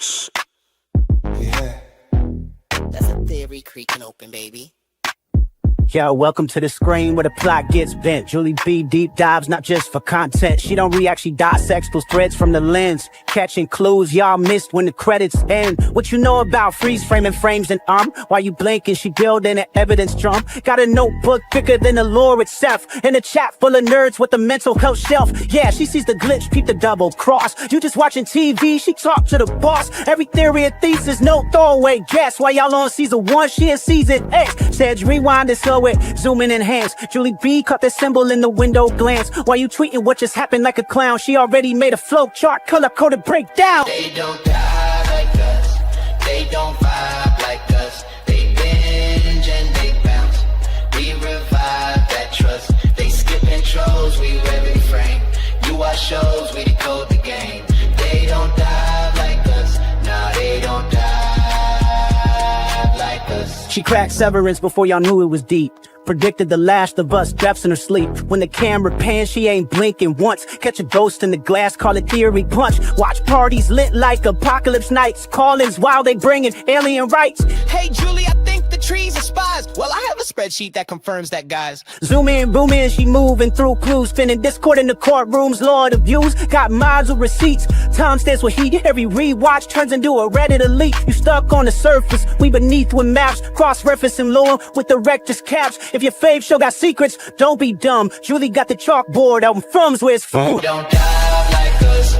Yeah. That's a theory creaking open, baby. Yo, welcome to the screen where the plot gets bent. Julie B deep dives, not just for content. She don't react, she dissects those threads from the lens. Catching clues y'all missed when the credits end. What you know about freeze framing frames and while you blinking, she building an evidence drum. Got a notebook bigger than the lore itself. In a chat full of nerds with a mental health shelf. Yeah, she sees the glitch, peep the double cross. You just watching TV, she talk to the boss. Every theory and thesis, no throwaway guess. While y'all on season 1, she in season 8. Said rewind and slow it, zoom and enhance. Julie B caught the symbol in the window glance. While you tweeting what just happened like a clown, she already made a flow chart, color-coded breakdown. They don't die like us. They don't vibe like us. They binge and they bounce. We revive that trust. They skip intros, we rev and frame. You watch shows, we decode the game. They don't die like us. Nah, they don't die like us. She cracked Severance before y'all knew it was deep. Predicted the Last of Us depths in her sleep. When the camera pans, she ain't blinking once. Catch a ghost in the glass, call it theory punch. Watch parties lit like apocalypse nights. Call-ins while they bringing alien rights. Hey, Julie, I think the trees are spies. Well, I have a spreadsheet that confirms that, guys. Zoom in, boom in, she moving through clues. Spinning Discord in the courtrooms, Lord of views. Got mods with receipts. Time stands with heat. Every rewatch turns into a Reddit elite. You stuck on the surface, we beneath with maps. Cross-referencing lore with the rector's caps. If your fave show got secrets, don't be dumb. Julie got the chalkboard out in From's where it's from. They don't dive like us.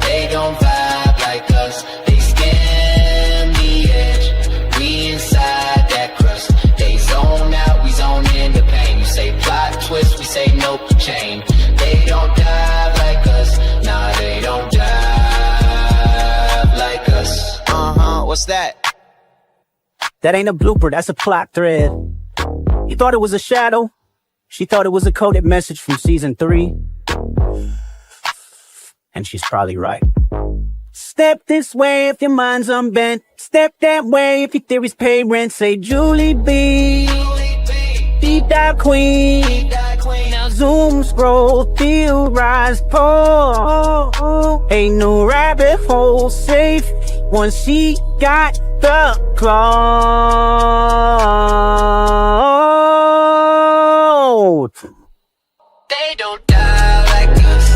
They don't vibe like us. They skim the edge. We inside that crust. They zone out, we zone in the pain. You say plot twist, we say nope, chain. They don't dive like us. Nah, they don't dive like us. What's that? That ain't a blooper, that's a plot thread. You thought it was a shadow? She thought it was a coded message from season 3. And she's probably right. Step this way if your mind's unbent. Step that way if your theories pay rent. Say Julie B, deep dive queen. Now zoom, scroll, theorize, pull. Ain't no rabbit hole safe once she got the cloud. They don't die like us.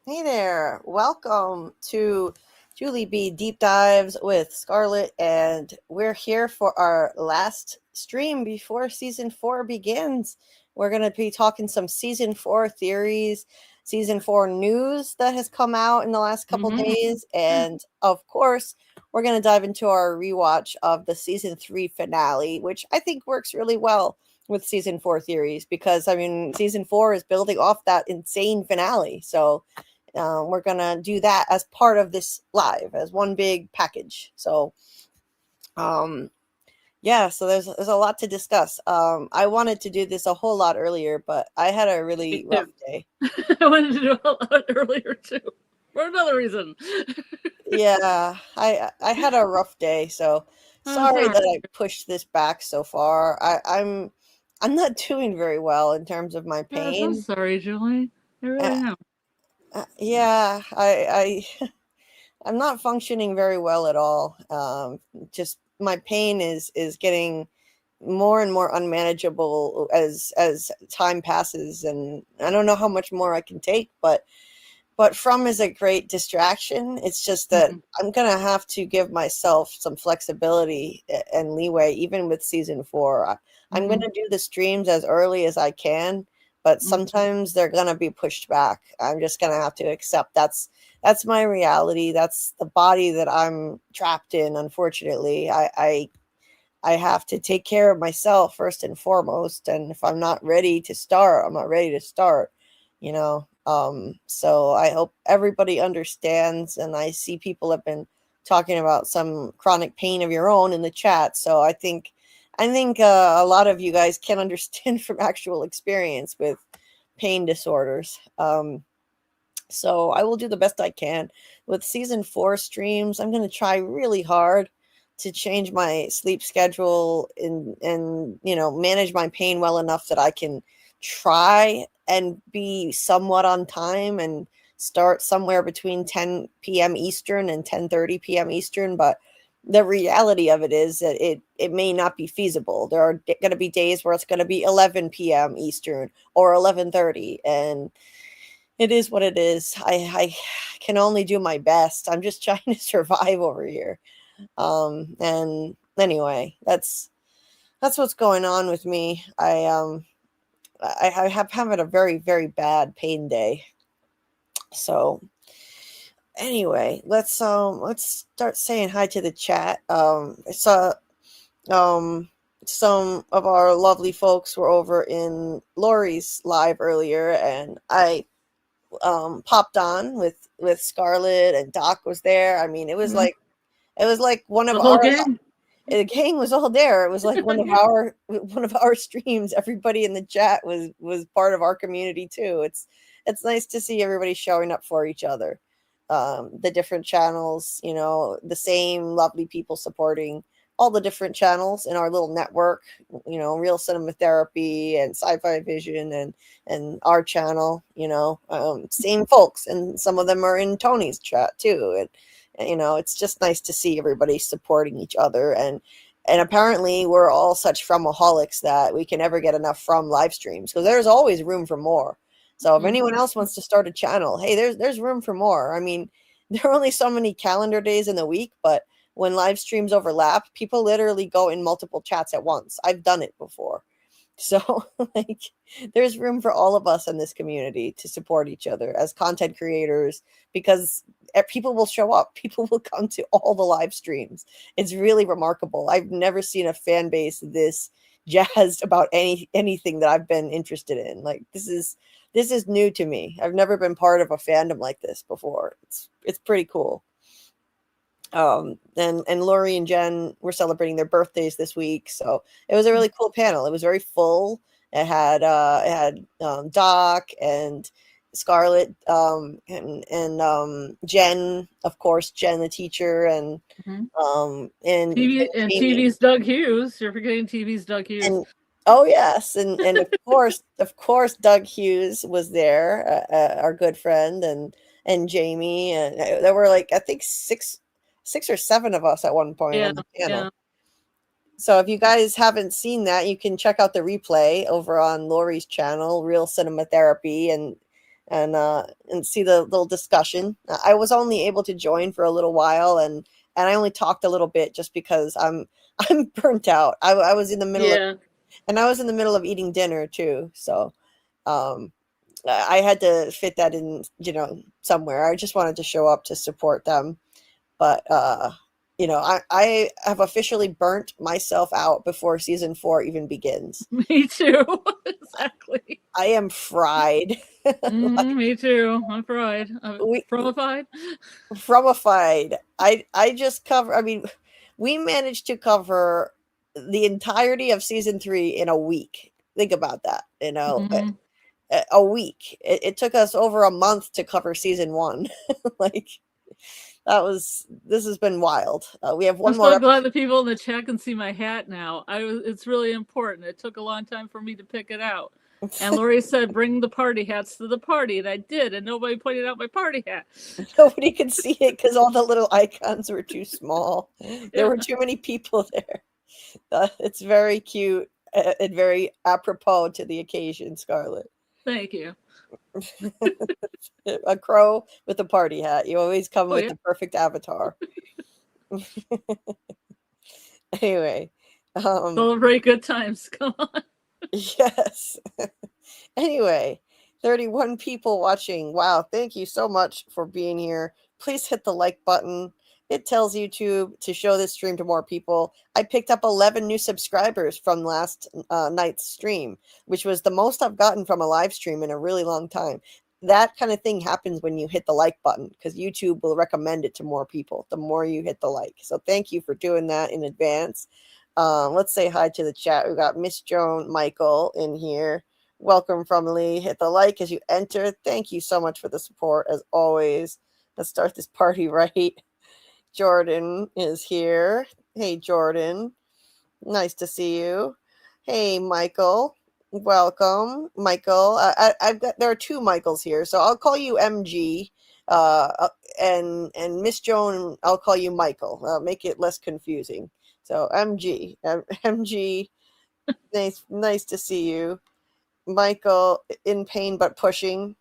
Hey there, welcome to Julie B Deep Dives with Scarlet, and we're here for our last stream before season 4 begins. We're going to be talking some season 4 theories, season 4 news that has come out in the last couple days, and of course, we're going to dive into our rewatch of the season 3 finale, which I think works really well with season 4 theories because, I mean, season 4 is building off that insane finale, so we're going to do that as part of this live, as one big package. So, yeah, so there's a lot to discuss. I wanted to do this a whole lot earlier, but I had a really rough day. I wanted to do a lot earlier, too, for another reason. Yeah, I had a rough day, so sorry that I pushed this back so far. I'm not doing very well in terms of my pain. I'm sorry, Julie. I really am. Yeah, I'm not functioning very well at all. Just my pain is getting more and more unmanageable as time passes, and I don't know how much more I can take, but From is a great distraction. It's just that I'm gonna have to give myself some flexibility and leeway, even with season 4. I'm gonna do the streams as early as I can, but sometimes they're gonna be pushed back. I'm just gonna have to accept that's my reality. That's the body that I'm trapped in. Unfortunately, I have to take care of myself first and foremost. And if I'm not ready to start, I'm not ready to start. You know. So I hope everybody understands. And I see people have been talking about some chronic pain of your own in the chat. So I think a lot of you guys can understand from actual experience with pain disorders. So I will do the best I can with season 4 streams. I'm going to try really hard to change my sleep schedule and manage my pain well enough that I can try and be somewhat on time and start somewhere between 10 p.m. Eastern and 10:30 p.m. Eastern. But the reality of it is that it may not be feasible. There are going to be days where it's going to be 11 p.m. Eastern or 11:30, and it is what it is. I can only do my best. I'm just trying to survive over here. And anyway, that's what's going on with me. I have having a very, very bad pain day. So anyway, let's start saying hi to the chat. I saw some of our lovely folks were over in Lori's live earlier, and I popped on with Scarlet, and Doc was there. I mean, it was like one of The whole our gang. the gang was all there. It was like one of our streams. Everybody in the chat was part of our community too. It's nice to see everybody showing up for each other. The different channels, the same lovely people supporting all the different channels in our little network, Real Cinema Therapy and Sci-Fi Vision and our channel, same folks, and some of them are in Tony's chat too. And it's just nice to see everybody supporting each other, and apparently we're all such fromaholics that we can never get enough from live streams, because there's always room for more. So if anyone else wants to start a channel, hey, there's room for more. I mean, there are only so many calendar days in the week, but when live streams overlap, people literally go in multiple chats at once. I've done it before. So like there's room for all of us in this community to support each other as content creators, because people will show up. People will come to all the live streams. It's really remarkable. I've never seen a fan base this jazzed about anything that I've been interested in. Like this is new to me. I've never been part of a fandom like this before. It's pretty cool. And Lori and Jen were celebrating their birthdays this week, so it was a really cool panel. It was very full. It had Doc and Scarlet, and Jen, of course, Jen the teacher, and TV's Doug Hughes. You're forgetting TV's Doug Hughes. And oh yes, and of course Doug Hughes was there, our good friend, and Jamie, and there were like I think six or seven of us at one point on the channel. Yeah. So if you guys haven't seen that, you can check out the replay over on Lori's channel, Real Cinema Therapy, and see the little discussion. I was only able to join for a little while, and I only talked a little bit just because I'm burnt out. I was in the middle and I was in the middle of eating dinner too, so I had to fit that in, somewhere. I just wanted to show up to support them. But, I have officially burnt myself out before season 4 even begins. Me too. Exactly. I am fried. Me too. I'm fried. Fromified. I just we managed to cover the entirety of season 3 in a week. Think about that, a week. It took us over a month to cover season 1. This has been wild. We have one more. I'm so glad the people in the chat can see my hat now. It's really important. It took a long time for me to pick it out. And Lori said, bring the party hats to the party. And I did. And nobody pointed out my party hat. Nobody could see it because all the little icons were too small. There were too many people there. It's very cute and very apropos to the occasion, Scarlet. Thank you. A crow with a party hat. You always come with the perfect avatar. Anyway, celebrate good times. Come on. Yes. Anyway, 31 people watching. Wow, thank you so much for being here. Please hit the like button. It tells YouTube to show this stream to more people. I picked up 11 new subscribers from last night's stream, which was the most I've gotten from a live stream in a really long time. That kind of thing happens when you hit the like button, because YouTube will recommend it to more people the more you hit the like. So thank you for doing that in advance. Let's say hi to the chat. We've got Miss Joan Michael in here. Welcome from Lee. Hit the like as you enter. Thank you so much for the support, as always. Let's start this party right. Jordan is here. Hey, Jordan. Nice to see you. Hey, Michael. Welcome, Michael. I've got there are two Michaels here, so I'll call you MG, and Miss Joan, I'll call you Michael. Make it less confusing. So MG, MG. Nice to see you. Michael, in pain but pushing.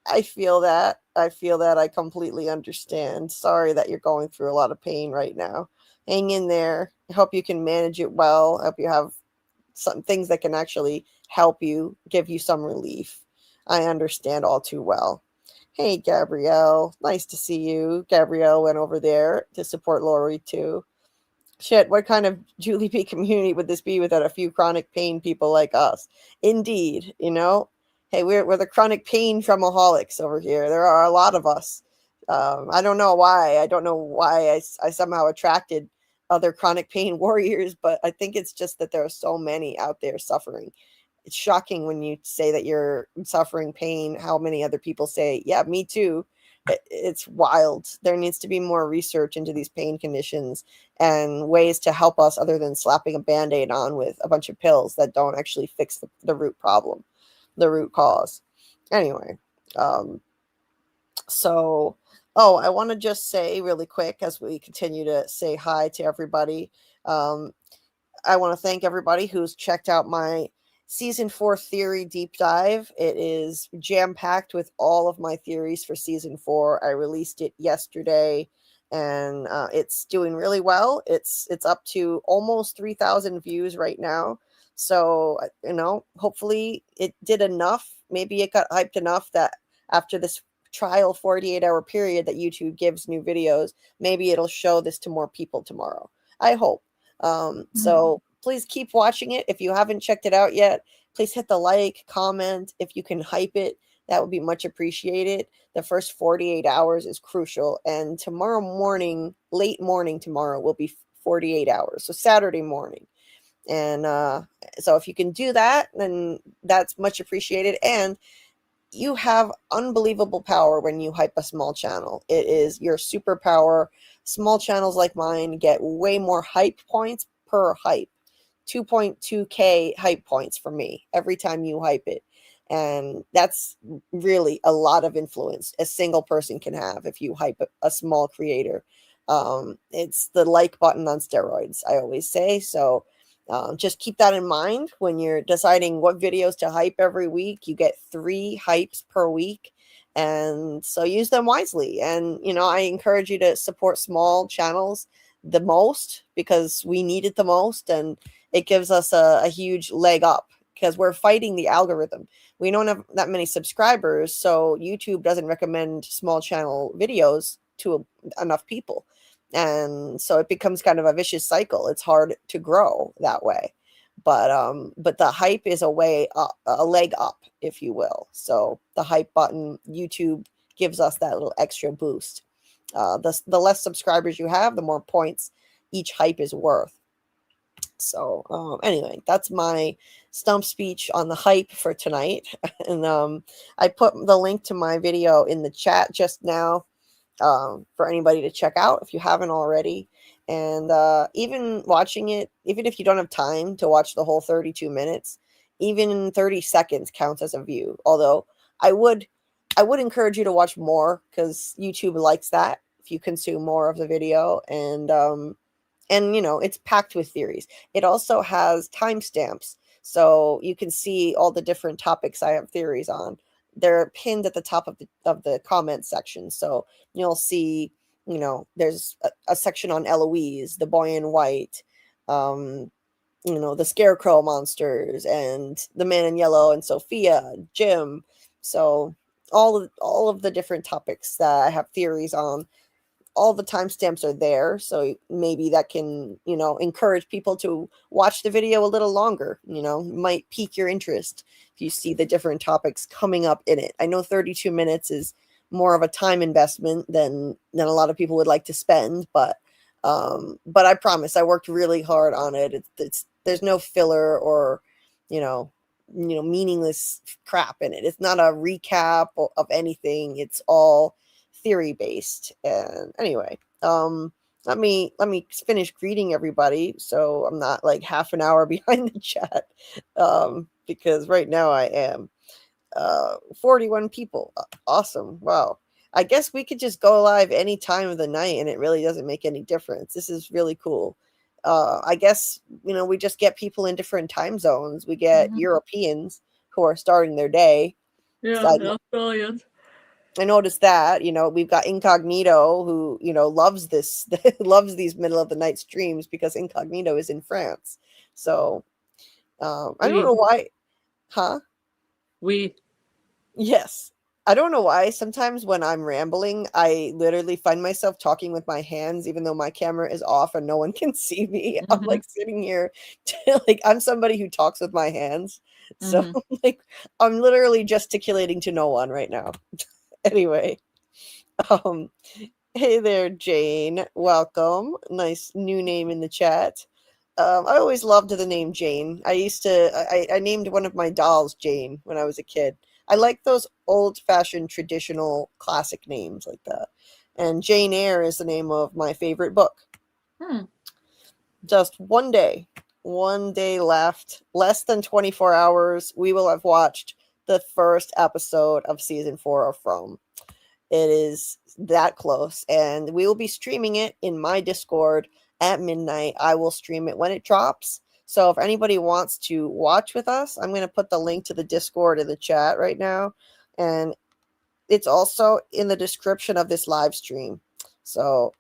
I feel that. I feel that. I completely understand. Sorry that you're going through a lot of pain right now. Hang in there. I hope you can manage it well. I hope you have some things that can actually help you, give you some relief. I understand all too well. Hey, Gabrielle. Nice to see you. Gabrielle went over there to support Lori too. Shit, what kind of Julie B community would this be without a few chronic pain people like us? Indeed, Hey, we're the chronic pain tromaholics over here. There are a lot of us. I don't know why. I don't know why I somehow attracted other chronic pain warriors, but I think it's just that there are so many out there suffering. It's shocking when you say that you're suffering pain, how many other people say, yeah, me too. It's wild. There needs to be more research into these pain conditions and ways to help us other than slapping a band-aid on with a bunch of pills that don't actually fix the root problem, the root cause. Anyway, so I want to just say really quick as we continue to say hi to everybody. I want to thank everybody who's checked out my season 4 theory deep dive. It is jam-packed with all of my theories for season 4. I released it yesterday, and it's doing really well. It's up to almost 3,000 views right now. So, hopefully it did enough. Maybe it got hyped enough that after this trial 48-hour period that YouTube gives new videos, maybe it'll show this to more people tomorrow. I hope. So please keep watching it. If you haven't checked it out yet, please hit the like, comment. If you can hype it, that would be much appreciated. The first 48 hours is crucial. And tomorrow morning, late morning tomorrow, will be 48 hours. So Saturday morning. And so if you can do that, then that's much appreciated. And you have unbelievable power when you hype a small channel. It is your superpower. Small channels like mine get way more hype points per hype. 2.2k hype points for me every time you hype it. And that's really a lot of influence a single person can have if you hype a small creator. It's the like button on steroids, I always say. So just keep that in mind when you're deciding what videos to hype every week. You get 3 hypes per week. And so use them wisely. And, I encourage you to support small channels the most because we need it the most. And it gives us a huge leg up because we're fighting the algorithm. We don't have that many subscribers. So YouTube doesn't recommend small channel videos to enough people. And so it becomes kind of a vicious cycle. It's hard to grow that way. But the hype is a way up, a leg up, if you will. So the hype button, YouTube gives us that little extra boost. The less subscribers you have, the more points each hype is worth. So anyway, that's my stump speech on the hype for tonight. And I put the link to my video in the chat just now for anybody to check out if you haven't already. And even watching it, even if you don't have time to watch the whole 32 minutes, even 30 seconds counts as a view. Although I would encourage you to watch more because YouTube likes that if you consume more of the video. And it's packed with theories. It also has timestamps, so you can see all the different topics I have theories on. They're pinned at the top of the comment section, so you'll see. There's a section on Eloise, the boy in white, the scarecrow monsters, and the man in yellow, and Sophia, Jim. So all of the different topics that I have theories on. All the timestamps are there, so maybe that can encourage people to watch the video a little longer. Might pique your interest if you see the different topics coming up in it. I know 32 minutes is more of a time investment than a lot of people would like to spend, but I promise I worked really hard on it. There's no filler or meaningless crap in it. It's not a recap of anything. It's all theory based. And anyway, let me finish greeting everybody so I'm not like half an hour behind the chat, because right now I am 41 people. Awesome. Wow. I guess we could just go live any time of the night and it really doesn't make any difference. This is really cool. I guess, we just get people in different time zones. We get Europeans who are starting their day. Yeah, So the Australians. I noticed that, we've got Incognito who, loves this, loves these middle of the night streams because Incognito is in France. So I don't know why. Huh? Yes. I don't know why. Sometimes when I'm rambling, I literally find myself talking with my hands, even though my camera is off and no one can see me. I'm like sitting here, like I'm somebody who talks with my hands. So like I'm literally gesticulating to no one right now. Anyway, hey there, Jane. Welcome. Nice new name in the chat. I always loved the name Jane. I named one of my dolls Jane when I was a kid. I like those old-fashioned, traditional, classic names like that. And Jane Eyre is the name of my favorite book. Just one day left, less than 24 hours, we will have watched the first episode of season 4 of From. It is that close, and we will be streaming it in my Discord at midnight. I will stream it when it drops. So if anybody wants to watch with us, I'm going to put the link to the Discord in the chat right now. And it's also in the description of this live stream. So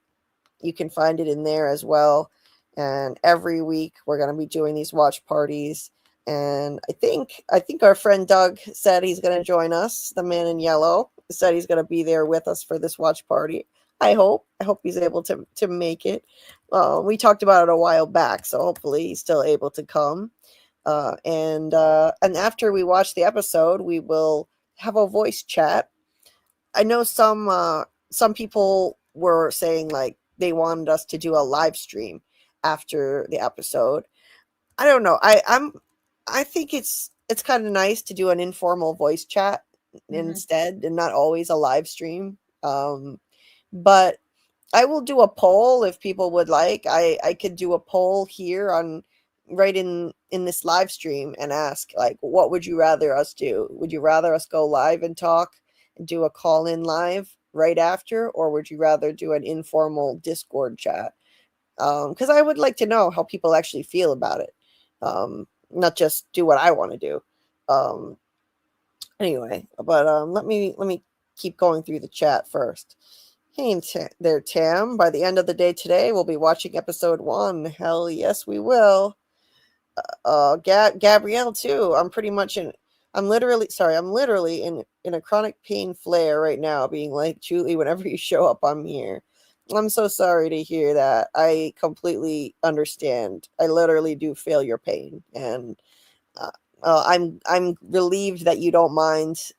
you can find it in there as well. And every week we're going to be doing these watch parties. And I think our friend Doug said he's going to join us. The man in yellow said he's going to be there with us for this watch party. I hope he's able to make it. We talked about it a while back, so hopefully he's still able to come. And after we watch the episode, we will have a voice chat. I know some people were saying like they wanted us to do a live stream after the episode. I don't know. I think it's kind of nice to do an informal voice chat instead and not always a live stream. But I will do a poll if people would like. I could do a poll here right in this live stream and ask like, what would you rather us do? Would you rather us go live and talk and do a call in live right after, or would you rather do an informal Discord chat? Because I would like to know how people actually feel about it. Not just do what I want to do. Anyway, but let me keep going through the chat first. Hey there, Tam. By the end of the day today, we'll be watching episode 1. Hell yes, we will. Gabrielle too. I'm literally in a chronic pain flare right now, being like, Julie, whenever you show up, I'm here. I'm so sorry to hear that. I completely understand. I literally do feel your pain, and I'm relieved that you don't mind.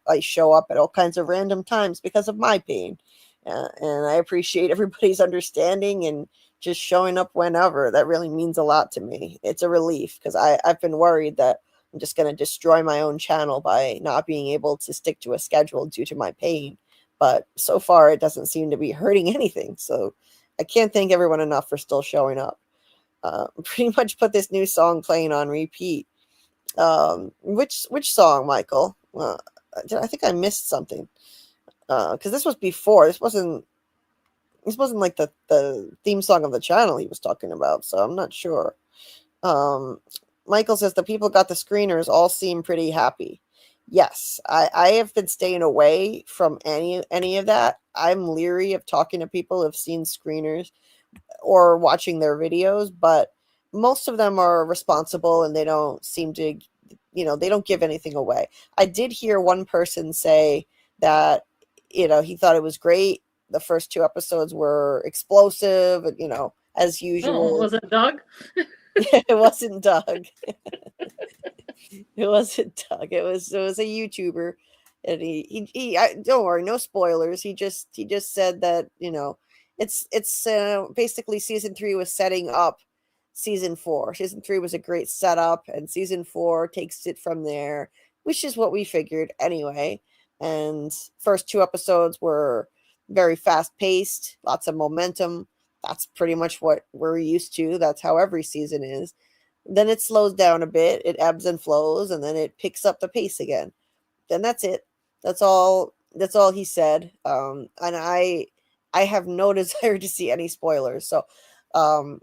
I show up at all kinds of random times because of my pain, and I appreciate everybody's understanding and just showing up whenever. That really means a lot to me. It's a relief because I've been worried that I'm just going to destroy my own channel by not being able to stick to a schedule due to my pain. But so far, it doesn't seem to be hurting anything. So I can't thank everyone enough for still showing up. Pretty much put this new song playing on repeat. Which song, Michael? I think I missed something. Because this was before. This wasn't like the theme song of the channel he was talking about. So I'm not sure. Michael says the people got the screeners all seem pretty happy. Yes, I have been staying away from any of that. I'm leery of talking to people who've seen screeners or watching their videos, but most of them are responsible and they don't seem to, they don't give anything away. I did hear one person say that, he thought it was great. The first 2 episodes were explosive, as usual. Oh, was it Doug? It wasn't Doug. It wasn't Doug. It was a YouTuber, and he don't worry, no spoilers. He just said that it's basically season 3 was setting up season 4. Season 3 was a great setup, and season 4 takes it from there, which is what we figured anyway. And first 2 episodes were very fast paced, lots of momentum. That's pretty much what we're used to. That's how every season is. Then it slows down a bit, it ebbs and flows, and then it picks up the pace again. Then that's it. That's all he said. And I have no desire to see any spoilers. So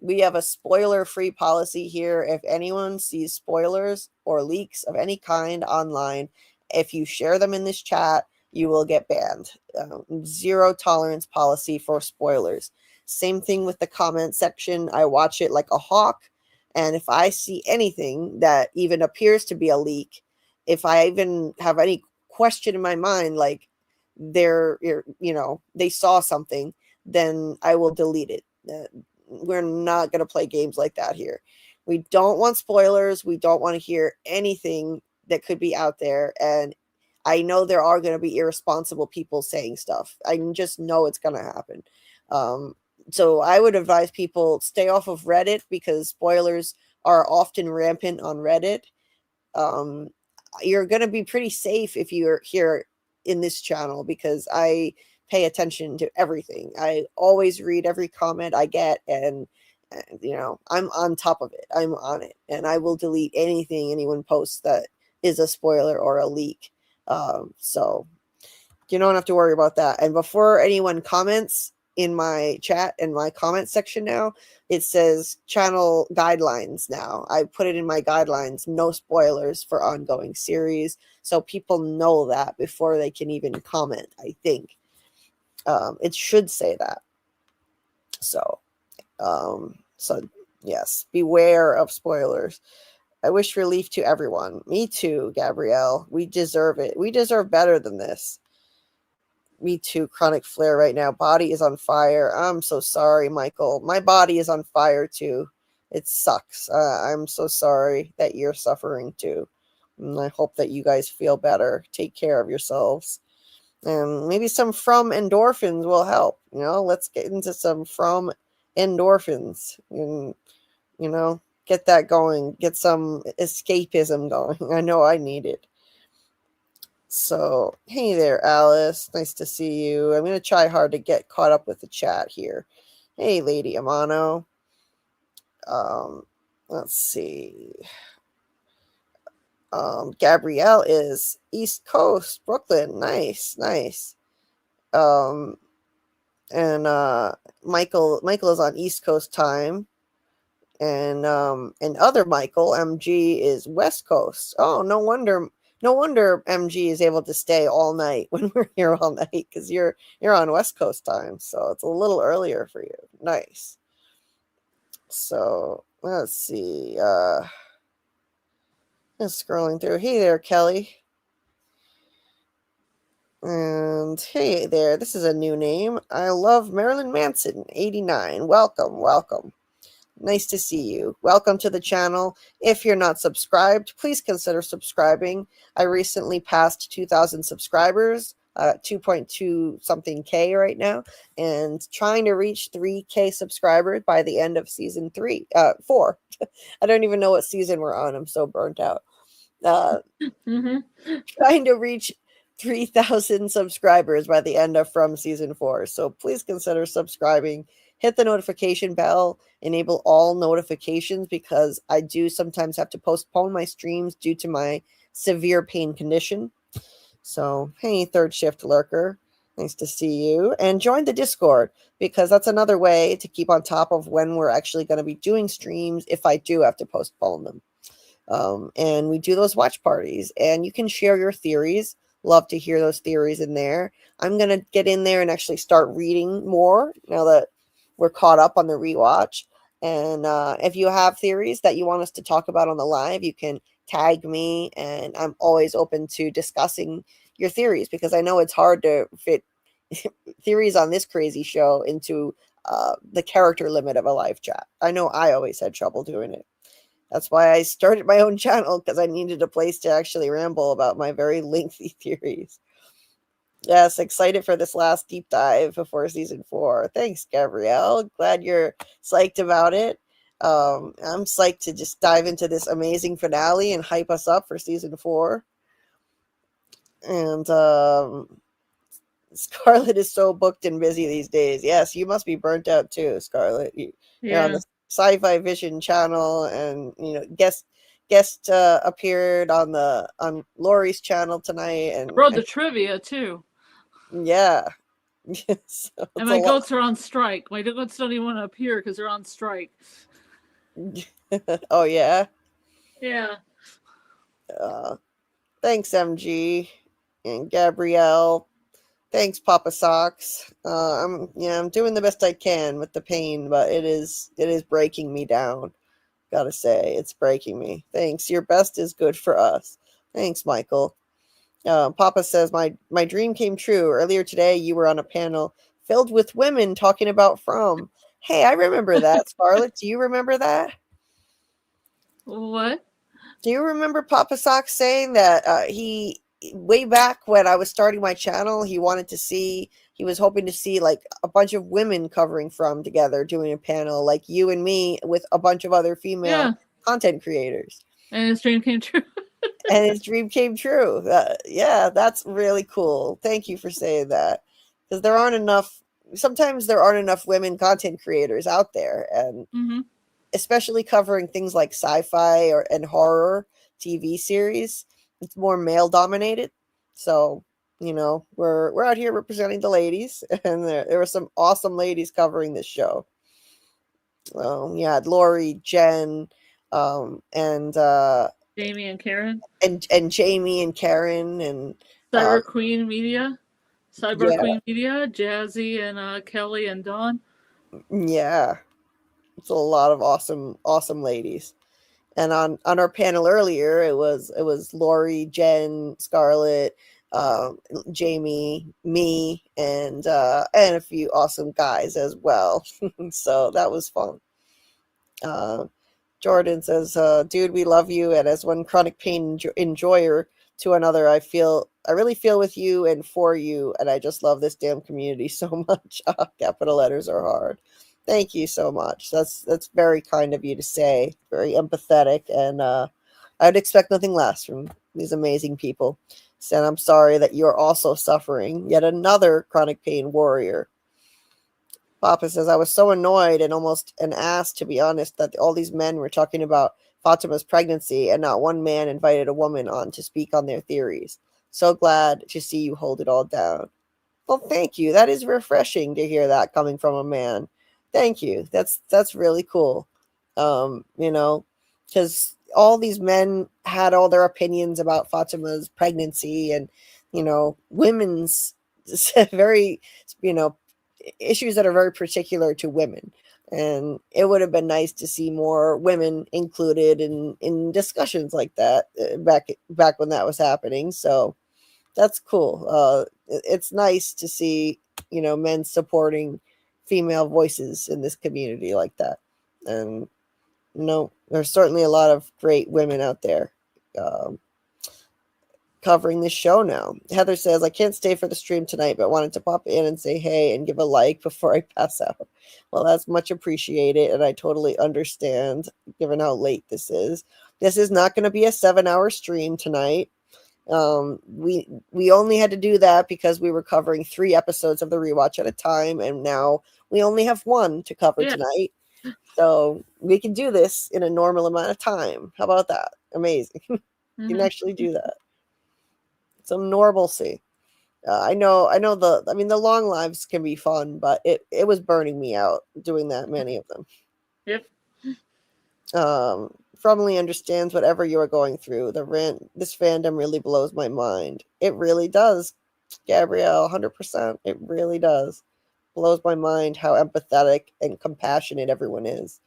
we have a spoiler-free policy here. If anyone sees spoilers or leaks of any kind online, if you share them in this chat, you will get banned. Zero tolerance policy for spoilers. Same thing with the comment section. I watch it like a hawk. And if I see anything that even appears to be a leak, if I even have any question in my mind, like they saw something, then I will delete it. We're not going to play games like that here. We don't want spoilers. We don't want to hear anything that could be out there. And I know there are going to be irresponsible people saying stuff. I just know it's going to happen. So I would advise people stay off of Reddit, because spoilers are often rampant on Reddit. You're going to be pretty safe if you're here in this channel, because I pay attention to everything. I always read every comment I get, and I'm on top of it. I'm on it, and I will delete anything anyone posts that is a spoiler or a leak. So you don't have to worry about that. And before anyone comments in my chat, in my comment section now, it says channel guidelines now. I put it in my guidelines, no spoilers for ongoing series. So people know that before they can even comment, I think. It should say that. So yes, beware of spoilers. I wish relief to everyone. Me too, Gabrielle. We deserve it. We deserve better than this. Me too, chronic flare right now. Body is on fire. I'm so sorry, Michael. My body is on fire too. It sucks. I'm so sorry that you're suffering too. And I hope that you guys feel better. Take care of yourselves. And maybe some From endorphins will help. Let's get into some From endorphins. And, get that going. Get some escapism going. I know I need it. So, hey there, Alice. Nice to see you. I'm going to try hard to get caught up with the chat here. Hey, Lady Amano. Let's see. Gabrielle is East Coast, Brooklyn. Nice. And Michael is on East Coast time. And other Michael, MG, is West Coast. Oh, no wonder MG is able to stay all night when we're here all night, because you're on West Coast time, so it's a little earlier for you. Nice. So let's see. Just scrolling through. Hey there, Kelly. And hey there, this is a new name. I love Marilyn Manson, 89. Welcome. Nice to see you. Welcome to the channel. If you're not subscribed, please consider subscribing. I recently passed 2,000 subscribers, 2.2 something K right now, and trying to reach 3K subscribers by the end of season 4. I don't even know what season we're on. I'm so burnt out. Trying to reach 3,000 subscribers by the end of From season 4. So please consider subscribing. Hit the notification bell, enable all notifications, because I do sometimes have to postpone my streams due to my severe pain condition. So, hey, third shift lurker, nice to see you. And join the Discord, because that's another way to keep on top of when we're actually going to be doing streams if I do have to postpone them. And we do those watch parties, and you can share your theories. Love to hear those theories in there. I'm going to get in there and actually start reading more now that we're caught up on the rewatch. And if you have theories that you want us to talk about on the live, you can tag me, and I'm always open to discussing your theories, because I know it's hard to fit theories on this crazy show into the character limit of a live chat. I know I always had trouble doing it. That's why I started my own channel, because I needed a place to actually ramble about my very lengthy theories. Yes, excited for this last deep dive before season 4. Thanks, Gabrielle. Glad you're psyched about it. I'm psyched to just dive into this amazing finale and hype us up for season 4. And Scarlet is so booked and busy these days. Yes, you must be burnt out too, Scarlet. You're on Yeah. the Sci-Fi Vision channel, and guest appeared on Lori's channel tonight, I wrote the trivia too. yeah. So And it's my a lot. goats are on strike. My goats don't even want to appear because they're on strike. Oh yeah. Yeah. Thanks, MG and Gabrielle. Thanks, Papa Socks. I'm doing the best I can with the pain, but it is breaking me down. Gotta say, it's breaking me. Thanks. Your best is good for us. Thanks, Michael. Papa says my dream came true. Earlier today, you were on a panel filled with women talking about From. Hey, I remember that, Scarlet. Do you remember that? What? Do you remember Papa Sock saying that he way back when I was starting my channel, he was hoping to see like a bunch of women covering From together doing a panel like you and me with a bunch of other female content creators. And his dream came true. And his dream came true. Yeah, that's really cool. Thank you for saying that. Because sometimes there aren't enough women content creators out there, and especially covering things like sci-fi and horror TV series, it's more male dominated. So, we're out here representing the ladies, and there were some awesome ladies covering this show. Yeah, Lori, Jen, and Jamie and Karen. And Jamie and Karen and Cyber Queen Media. Queen Media, Jazzy and Kelly and Dawn. Yeah. It's a lot of awesome ladies. And on our panel earlier, it was Lori, Jen, Scarlet, Jamie, me, and a few awesome guys as well. So that was fun. Jordan says, dude, we love you. And as one chronic pain enjoyer to another, I really feel with you and for you. And I just love this damn community so much. Capital letters are hard. Thank you so much. That's very kind of you to say. Very empathetic. And I'd expect nothing less from these amazing people. And I'm sorry that you're also suffering. Yet another chronic pain warrior. Papa says, I was so annoyed and almost an ass, to be honest, that all these men were talking about Fatima's pregnancy and not one man invited a woman on to speak on their theories. So glad to see you hold it all down. Well, thank you. That is refreshing to hear that coming from a man. Thank you. That's really cool. Because all these men had all their opinions about Fatima's pregnancy and, women's very, issues that are very particular to women. And it would have been nice to see more women included in discussions like that back when that was happening. So that's cool. It's nice to see, men supporting female voices in this community like that. And there's certainly a lot of great women out there covering this show now. Heather says, I can't stay for the stream tonight, but wanted to pop in and say hey and give a like before I pass out. Well, that's much appreciated, and I totally understand given how late this is. This is not going to be a 7-hour stream tonight. We only had to do that because we were covering 3 episodes of the Rewatch at a time, and now we only have 1 to cover tonight. So we can do this in a normal amount of time. How about that? Amazing. You can actually do that. Some normalcy. I know the long lives can be fun, but it was burning me out doing that many of them. Yep. Fromly understands whatever you are going through. This fandom really blows my mind. It really does, Gabrielle, 100%. It really does. Blows my mind how empathetic and compassionate everyone is.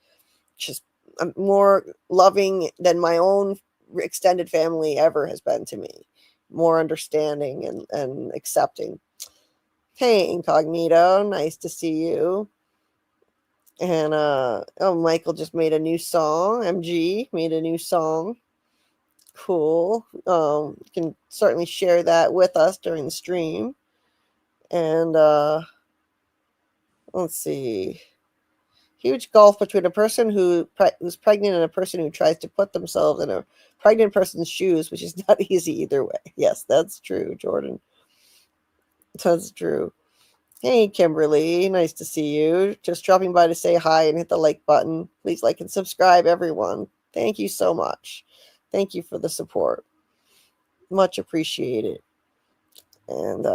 Just more loving than my own extended family ever has been to me. More understanding and accepting. Hey, Incognito, nice to see you. And Michael just made a new song. MG made a new song. Cool. You can certainly share that with us during the stream. And let's see. Huge gulf between a person who's pregnant and a person who tries to put themselves in a pregnant person's shoes, which is not easy either way. Yes, that's true, Jordan. That's true. Hey, Kimberly, nice to see you. Just dropping by to say hi and hit the like button. Please like and subscribe, everyone. Thank you so much. Thank you for the support. Much appreciated. And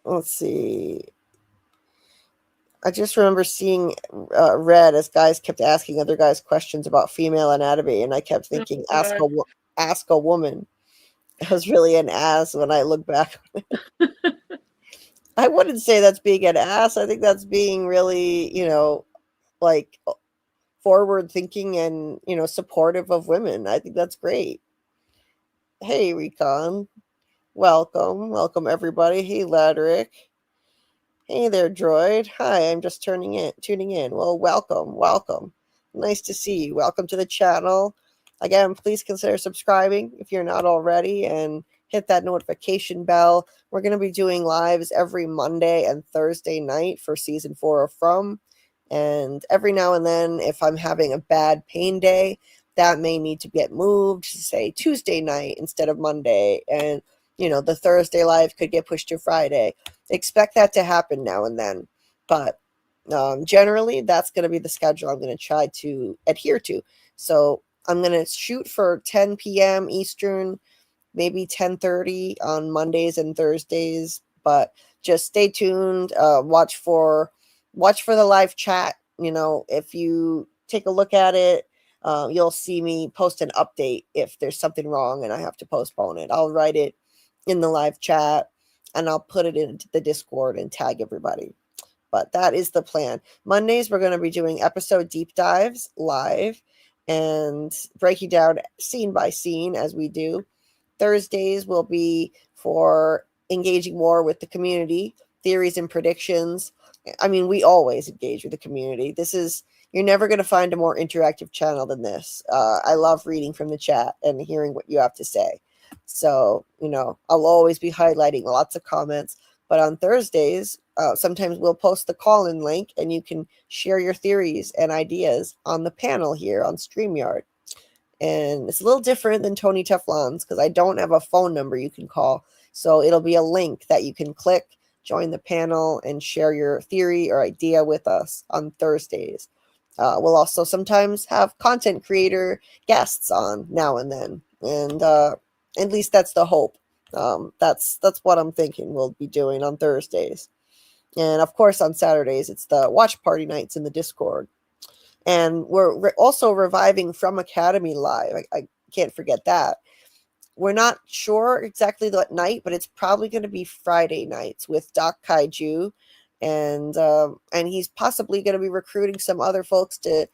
let's see. I just remember seeing Red as guys kept asking other guys questions about female anatomy, and I kept thinking, God. ask a woman. I was really an ass when I look back on it. I wouldn't say that's being an ass. I think that's being really, like forward thinking and, supportive of women. I think that's great. Hey, Recon. Welcome. Welcome, everybody. Hey, Ladrick. Hey there, Droid. Hi, I'm just tuning in. Well, welcome. Nice to see you. Welcome to the channel. Again, please consider subscribing if you're not already and hit that notification bell. We're going to be doing lives every Monday and Thursday night for season 4 of From. And every now and then, if I'm having a bad pain day, that may need to get moved to, say, Tuesday night instead of Monday. And, the Thursday live could get pushed to Friday. Expect that to happen now and then. But generally, that's going to be the schedule I'm going to try to adhere to. So I'm going to shoot for 10 p.m. Eastern, maybe 10:30 on Mondays and Thursdays. But just stay tuned. Watch for the live chat. If you take a look at it, you'll see me post an update if there's something wrong and I have to postpone it. I'll write it in the live chat and I'll put it into the Discord and tag everybody. But that is the plan. Mondays, we're going to be doing episode deep dives live and breaking down scene by scene as we do. Thursdays will be for engaging more with the community, theories and predictions. I mean, we always engage with the community. You're never going to find a more interactive channel than this. I love reading from the chat and hearing what you have to say. So, I'll always be highlighting lots of comments. But on Thursdays, sometimes we'll post the call-in link and you can share your theories and ideas on the panel here on StreamYard. And it's a little different than Tony Teflon's because I don't have a phone number you can call. So it'll be a link that you can click, join the panel, and share your theory or idea with us on Thursdays. We'll also sometimes have content creator guests on now and then. And at least that's the hope. That's what I'm thinking we'll be doing on Thursdays. And of course, on Saturdays, it's the watch party nights in the Discord. And we're also reviving FROMacademy Live. I can't forget that. We're not sure exactly what night, but it's probably going to be Friday nights with Doc Kaiju. And he's possibly going to be recruiting some other folks to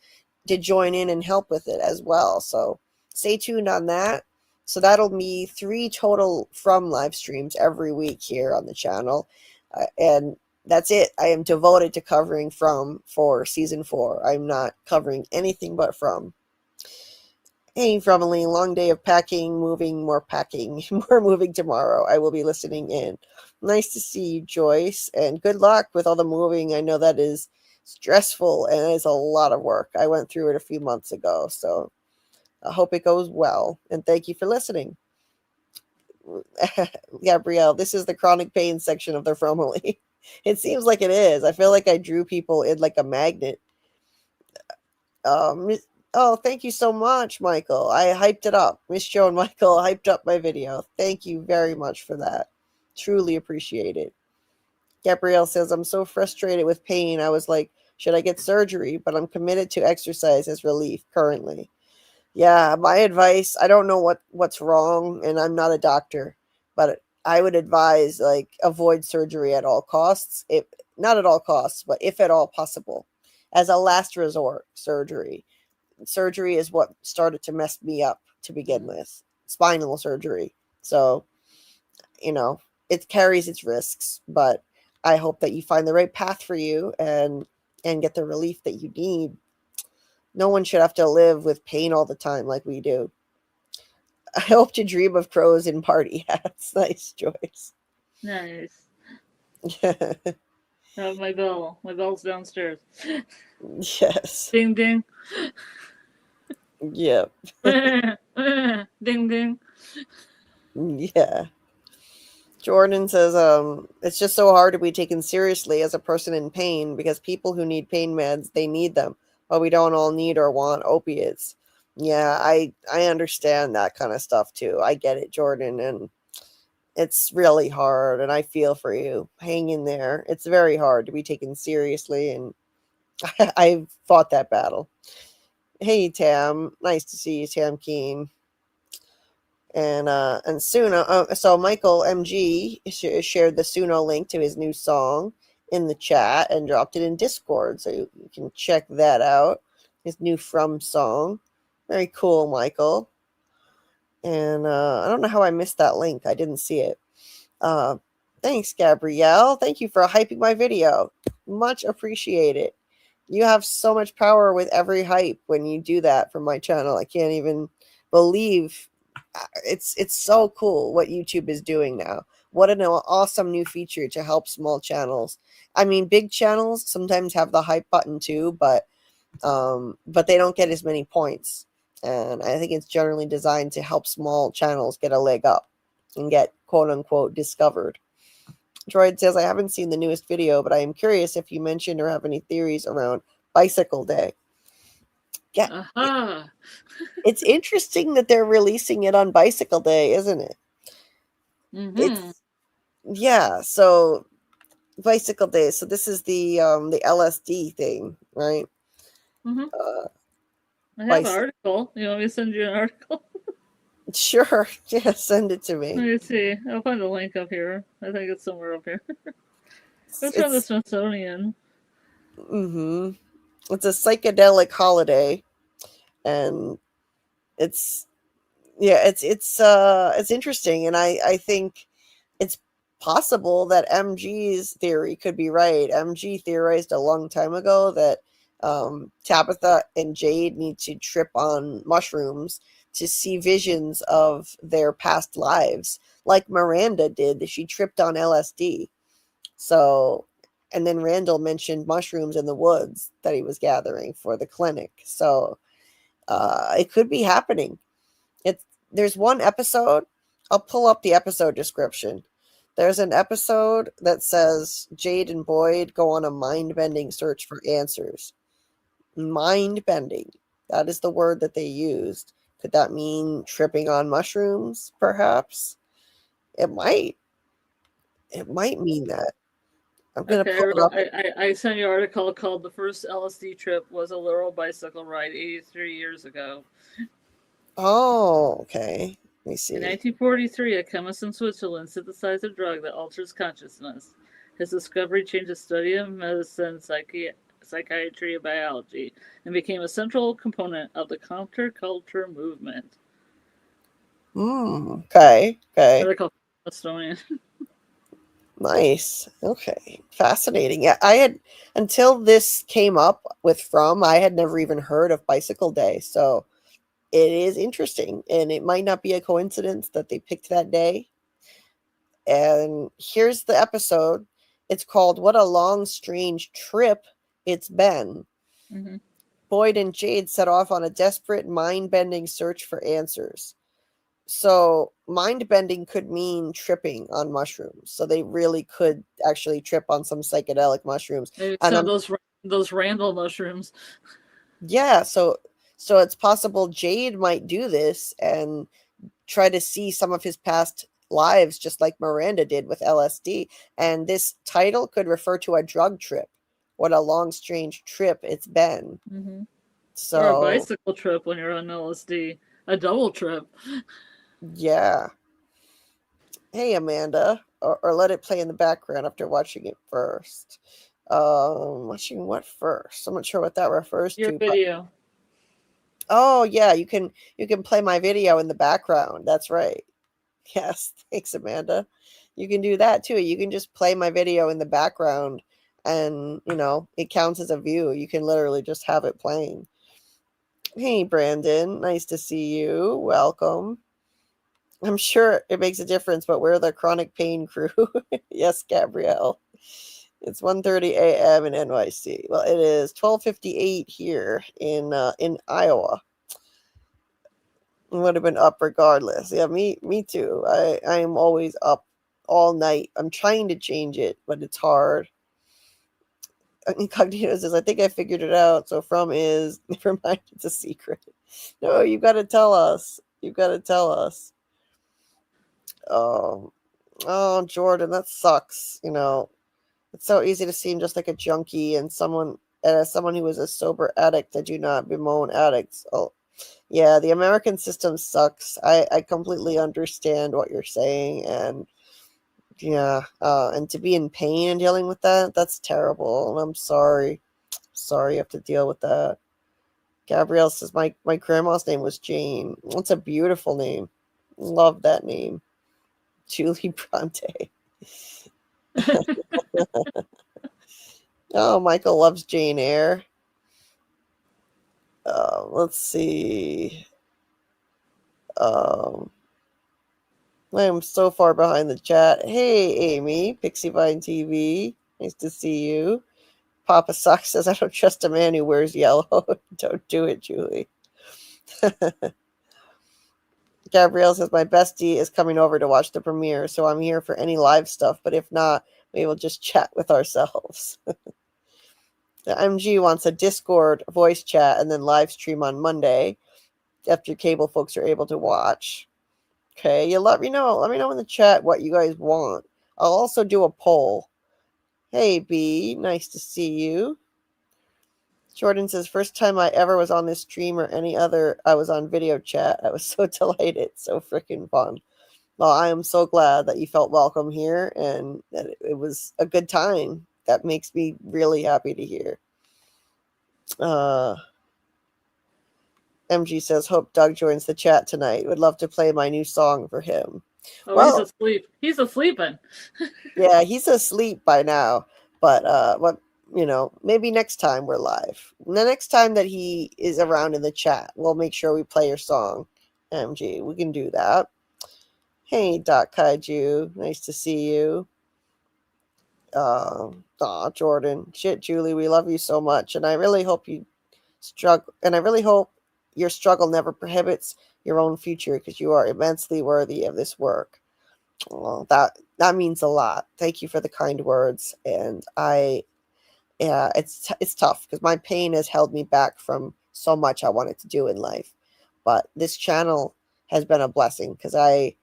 join in and help with it as well. So stay tuned on that. So that'll be 3 total From live streams every week here on the channel. And that's it. I am devoted to covering From for season 4. I'm not covering anything but From. Hey, Fromily, long day of packing, moving, more moving tomorrow. I will be listening in. Nice to see you, Joyce, and good luck with all the moving. I know that is stressful and it is a lot of work. I went through it a few months ago, so I hope it goes well, and thank you for listening. Gabrielle, this is the chronic pain section of the Fromily. It seems like it is. I feel like I drew people in like a magnet. Oh, thank you so much, Michael. I hyped it up. Miss Jo and Michael hyped up my video. Thank you very much for that. Truly appreciate it. Gabrielle says, I'm so frustrated with pain. I was like, should I get surgery? But I'm committed to exercise as relief currently. Yeah, my advice, I don't know what's wrong, and I'm not a doctor, but I would advise, avoid surgery at all costs. Not at all costs, but if at all possible. As a last resort, surgery. Surgery is what started to mess me up to begin with. Spinal surgery. So, it carries its risks, but I hope that you find the right path for you and get the relief that you need. No one should have to live with pain all the time like we do. I hope to dream of crows in party hats. Nice, Joyce. Nice. Oh, my bell. My bell's downstairs. Yes. Ding, ding. Yep. Ding, ding. Yeah. Jordan says, it's just so hard to be taken seriously as a person in pain because people who need pain meds, they need them, but we don't all need or want opiates. Yeah, I understand that kind of stuff too. I get it, Jordan, and it's really hard, and I feel for you. Hang in there. It's very hard to be taken seriously, and I've fought that battle. Hey, Tam. Nice to see you, Tam Keen. And Suno. So Michael MG shared the Suno link to his new song in the chat and dropped it in Discord, so you can check that out. His new From song. Very cool, Michael. And I don't know how I missed that link. I didn't see it. Thanks, Gabrielle. Thank you for hyping my video. Much appreciated. You have so much power with every hype when you do that for my channel. I can't even believe it's so cool what YouTube is doing now. What an awesome new feature to help small channels. I mean, big channels sometimes have the hype button too, but they don't get as many points. And I think it's generally designed to help small channels get a leg up and get quote unquote discovered. Droid says, I haven't seen the newest video, but I am curious if you mentioned or have any theories around Bicycle Day. Yeah. Aha. It's interesting that they're releasing it on Bicycle Day, isn't it? Mm-hmm. Yeah, so Bicycle Day. So this is the LSD thing, right? Mm-hmm. I have an article. You want me to send you an article? Sure. Yeah, send it to me. Let me see. I'll find the link up here. I think it's somewhere up here. It's from the Smithsonian. Mm-hmm. It's a psychedelic holiday, and it's interesting, and I think it's possible that MG's theory could be right. MG theorized a long time ago that Tabitha and Jade need to trip on mushrooms to see visions of their past lives, like Miranda did. She tripped on LSD. So, and then Randall mentioned mushrooms in the woods that he was gathering for the clinic. So it could be happening. There's one episode. I'll pull up the episode description. There's an episode that says Jade and Boyd go on a mind-bending search for answers. Mind-bending. That is the word that they used. Could that mean tripping on mushrooms, perhaps? It might. It might mean that. I'm going to pull it up. I sent you an article called The First LSD Trip Was a Literal Bicycle Ride 83 years ago. Oh, okay. Let me see. In 1943, a chemist in Switzerland synthesized a drug that alters consciousness. His discovery changed the study of medicine, psychiatry, and biology, and became a central component of the counterculture movement. Okay. Article Estonian. Nice. Okay. Fascinating. Yeah, I had, until this came up with From, I had never even heard of Bicycle Day. So it is interesting, and it might not be a coincidence that they picked that day. And here's the episode. It's called What a Long, Strange Trip It's Been. Mm-hmm. Boyd and Jade set off on a desperate, mind-bending search for answers. So mind-bending could mean tripping on mushrooms. So they really could actually trip on some psychedelic mushrooms. And those Randall mushrooms. Yeah, so it's possible Jade might do this and try to see some of his past lives, just like Miranda did with LSD. And this title could refer to a drug trip. What a long, strange trip it's been. Mm-hmm. So, or a bicycle trip when you're on LSD. A double trip. Yeah. Hey, Amanda. Or let it play in the background after watching it first. Watching what first? I'm not sure what that refers Your to. video. Oh, yeah. You can play my video in the background. That's right. Yes. Thanks, Amanda. You can do that too. You can just play my video in the background, and, it counts as a view. You can literally just have it playing. Hey, Brandon. Nice to see you. Welcome. I'm sure it makes a difference, but we're the chronic pain crew. Yes, Gabrielle. It's 1:30 a.m. in NYC. Well, it is 12:58 here in Iowa. Would have been up regardless. Yeah, me too. I am always up all night. I'm trying to change it, but it's hard. Incognito says, I think I figured it out. So from is, never mind, it's a secret. No, you got to tell us. You got to tell us. Oh, Jordan, that sucks. You know, it's so easy to seem just like a junkie and as someone who is a sober addict, I do not bemoan addicts. Oh, yeah, the American system sucks. I completely understand what you're saying, and yeah, and to be in pain and dealing with that, that's terrible. And I'm sorry. Sorry you have to deal with that. Gabrielle says, my grandma's name was Jane. That's a beautiful name. Love that name. Julie Bronte. Oh, Michael loves Jane Eyre. Let's see. I am so far behind the chat. Hey, Amy, Pixievine TV. Nice to see you. Papa Sock says, I don't trust a man who wears yellow. Don't do it, Julie. Gabrielle says, my bestie is coming over to watch the premiere, so I'm here for any live stuff, but if not, we will just chat with ourselves. The MG wants a Discord voice chat and then live stream on Monday after cable folks are able to watch. Okay, you let me know. Let me know in the chat what you guys want. I'll also do a poll. Hey, B, nice to see you. Jordan says, first time I ever was on this stream or any other, I was on video chat. I was so delighted. So freaking fun. Well, I am so glad that you felt welcome here and that it was a good time. That makes me really happy to hear. MG says, hope Doug joins the chat tonight. Would love to play my new song for him. Oh, well, he's asleep. He's asleeping. Yeah, he's asleep by now. But you know, maybe next time we're live. The next time that he is around in the chat, we'll make sure we play your song. MG, we can do that. Hey, Doc Kaiju, nice to see you. Jordan, shit, Julie, we love you so much, and I really hope you struggle, and I really hope your struggle never prohibits your own future, because you are immensely worthy of this work. Well, that means a lot. Thank you for the kind words, and it's tough because my pain has held me back from so much I wanted to do in life, but this channel has been a blessing because I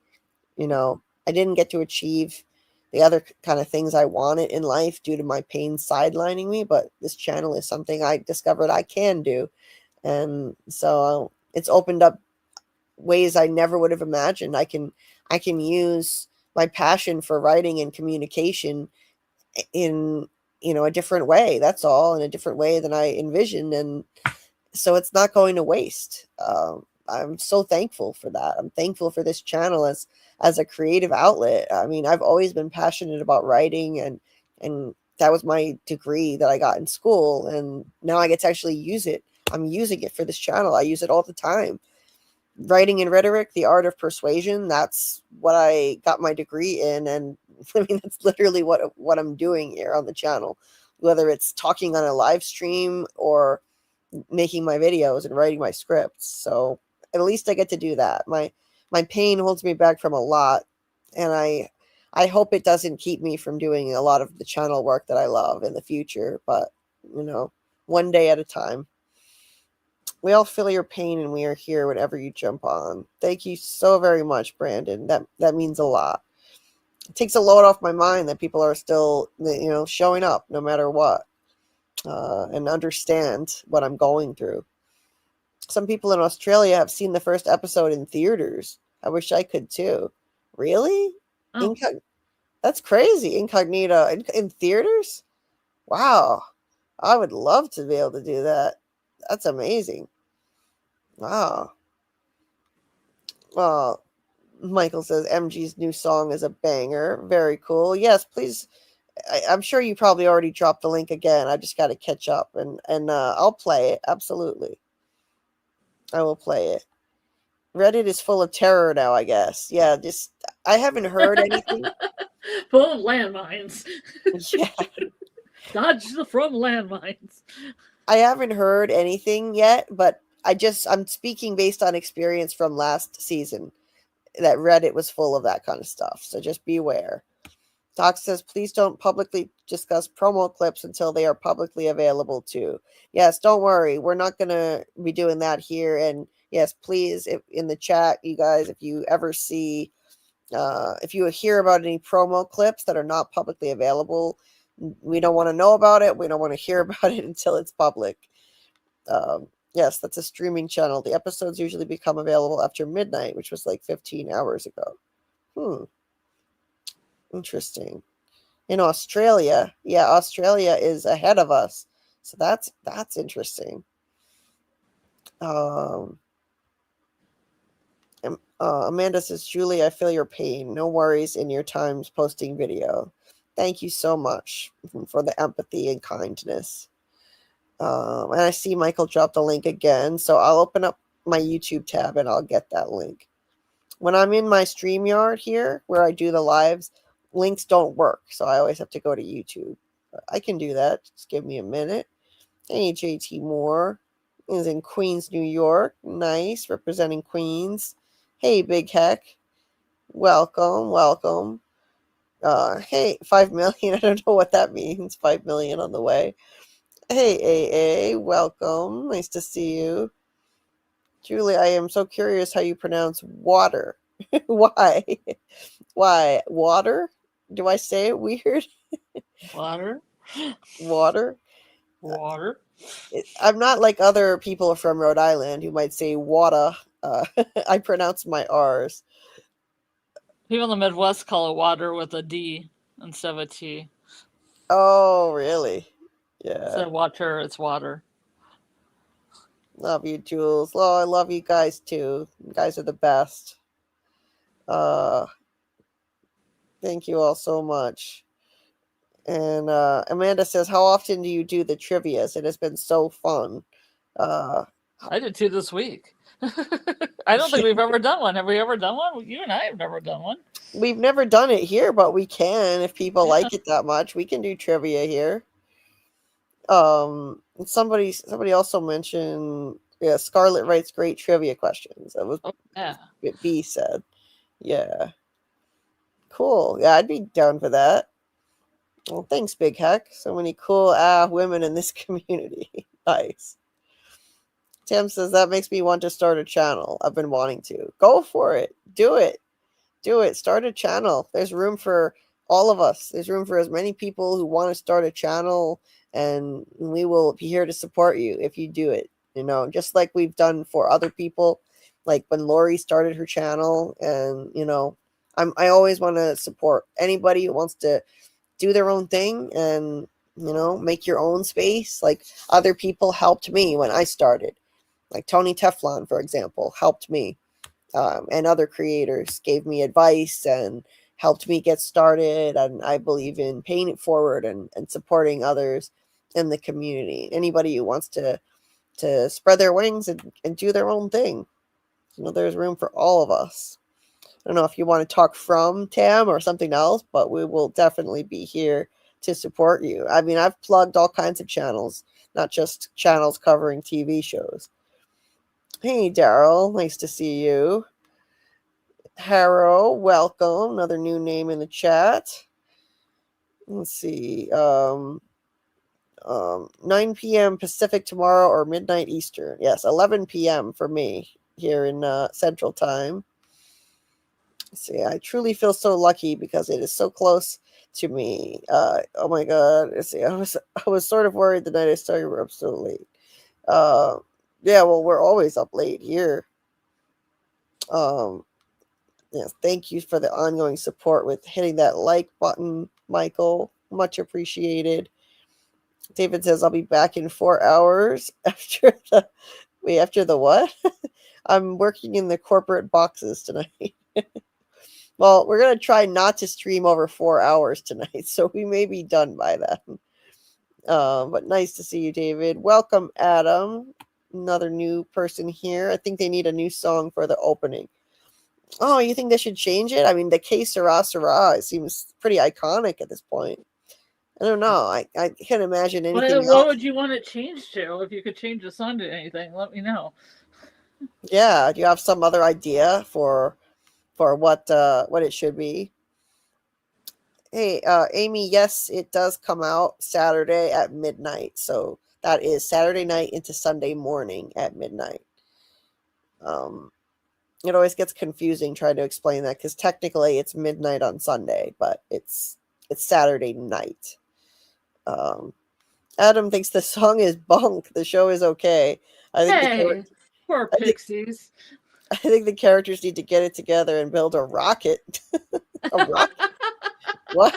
didn't get to achieve the other kind of things I wanted in life due to my pain sidelining me, but this channel is something I discovered I can do. And so it's opened up ways I never would have imagined. I can use my passion for writing and communication in, a different way. That's all, in a different way than I envisioned. And so it's not going to waste. I'm so thankful for that. I'm thankful for this channel as a creative outlet. I mean, I've always been passionate about writing, and that was my degree that I got in school. And now I get to actually use it. I'm using it for this channel. I use it all the time. Writing and rhetoric, the art of persuasion, that's what I got my degree in. And I mean, that's literally what I'm doing here on the channel, whether it's talking on a live stream or making my videos and writing my scripts. So at least I get to do that. My pain holds me back from a lot, and I hope it doesn't keep me from doing a lot of the channel work that I love in the future, but one day at a time. We all feel your pain, and we are here whenever you jump on. Thank you so very much, Brandon. That means a lot. It takes a load off my mind that people are still, showing up no matter what, and understand what I'm going through. Some people in Australia have seen the first episode in theaters. I wish I could too. Really? Oh. That's crazy. Incognito in theaters? Wow. I would love to be able to do that. That's amazing. Wow. Well, Michael says MG's new song is a banger. Very cool. Yes, please. I'm sure you probably already dropped the link again. I just got to catch up, and I'll play it. Absolutely. I will play it. Reddit is full of terror now, I guess. Yeah, just I haven't heard anything. Full of landmines. Yeah. Dodge from landmines. I haven't heard anything yet, but I'm speaking based on experience from last season, that Reddit was full of that kind of stuff. So just beware. Doc says, please don't publicly discuss promo clips until they are publicly available too. Yes, don't worry. We're not going to be doing that here. And yes, please, if, in the chat, you guys, if you ever see, if you hear about any promo clips that are not publicly available, we don't want to know about it. We don't want to hear about it until it's public. Yes, that's a streaming channel. The episodes usually become available after midnight, which was like 15 hours ago. Interesting. In Australia, yeah, Australia is ahead of us, so that's interesting. Amanda says, Julie, I feel your pain. No worries in your times posting video. Thank you so much for the empathy and kindness. And I see Michael dropped a link again, so I'll open up my YouTube tab and I'll get that link. When I'm in my StreamYard here, where I do the lives, links don't work, so I always have to go to YouTube. But I can do that. Just give me a minute. Hey, JT Moore is in Queens, New York. Nice, representing Queens. Hey, Big Heck. Welcome. Hey, 5 million. I don't know what that means. 5 million on the way. Hey, AA. Welcome. Nice to see you. Julie, I am so curious how you pronounce water. Why? Why? Water? Do I say it weird? Water. Water? Water. I'm not like other people from Rhode Island who might say water. I pronounce my R's. People in the Midwest call it water with a D instead of a T. Oh, really? Yeah. Instead of water, it's water. Love you, Jules. Oh, I love you guys too. You guys are the best. Thank you all so much. And Amanda says, how often do you do the trivias? It has been so fun. I did 2 this week. I don't think we've ever done one. Have we ever done one? You and I have never done one. We've never done it here, but we can if people like it that much. We can do trivia here. Somebody also mentioned, yeah, Scarlet writes great trivia questions. That was what B said. Yeah. Cool. Yeah, I'd be down for that. Well, thanks, Big Heck. So many cool women in this community. Nice. Tim says, that makes me want to start a channel. I've been wanting to. Go for it. Do it. Start a channel. There's room for all of us. There's room for as many people who want to start a channel, and we will be here to support you if you do it. You know, just like we've done for other people, like when Lori started her channel, and you know, I always want to support anybody who wants to do their own thing and, you know, make your own space. Like other people helped me when I started, like Tony Teflon, for example, helped me. And other creators gave me advice and helped me get started. And I believe in paying it forward and supporting others in the community. Anybody who wants to spread their wings and do their own thing. You know, there's room for all of us. I don't know if you want to talk from Tam or something else, but we will definitely be here to support you. I mean, I've plugged all kinds of channels, not just channels covering TV shows. Hey, Daryl, nice to see you. Harrow, welcome. Another new name in the chat. Let's see. 9 p.m. Pacific tomorrow or midnight Eastern. Yes, 11 p.m. for me here in Central Time. Let's see, I truly feel so lucky because it is so close to me. Oh my God. Let's see, I was sort of worried the night I saw you were up so late. Yeah, well, we're always up late here. Yes, thank you for the ongoing support with hitting that like button, Michael. Much appreciated. David says, I'll be back in 4 hours after the what? I'm working in the corporate boxes tonight. Well, we're going to try not to stream over 4 hours tonight, so we may be done by then. But nice to see you, David. Welcome, Adam. Another new person here. I think they need a new song for the opening. Oh, you think they should change it? I mean, the Que Sera Sera, it seems pretty iconic at this point. I don't know. I can't imagine anything else. What would you want it changed to? If you could change the song to anything, let me know. Yeah, do you have some other idea for what it should be? Hey, Amy, yes, it does come out Saturday at midnight. So that is Saturday night into Sunday morning at midnight. Um, it always gets confusing trying to explain that because technically it's midnight on Sunday, but it's Saturday night. Um, Adam thinks the song is bunk. The show is okay. I think Hey, poor I think pixies. I think the characters need to get it together and build a rocket. A rocket? What?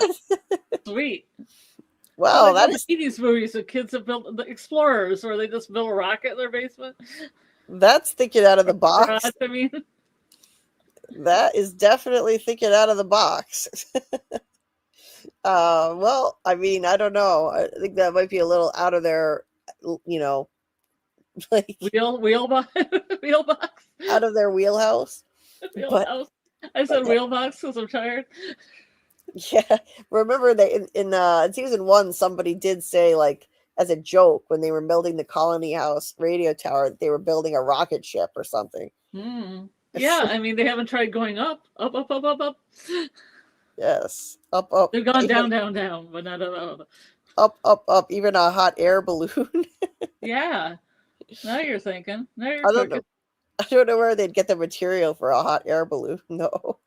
Sweet. So Wow, like that those is 80s movies that kids have built, the Explorers, where they just build a rocket in their basement. that's thinking out of the Garage, box. I mean. That is definitely thinking out of the box. Well, I mean, I don't know. I think that might be a little out of their, you know, like Wheelbox. Wheelbox. out of their wheelhouse. But Wheelhouse. I said wheelbox because I'm tired. yeah, remember they in season 1, somebody did say like as a joke when they were building the Colony House radio tower, that they were building a rocket ship or something. Yeah, I mean, they haven't tried going up, up, up, up, up, up. Yes, up, up. They've gone Even down, down, down, but not up. up, up, up. Even a hot air balloon. Yeah. Now you're thinking. Now you're I don't cooking. know. I don't know where they'd get the material for a hot air balloon. No.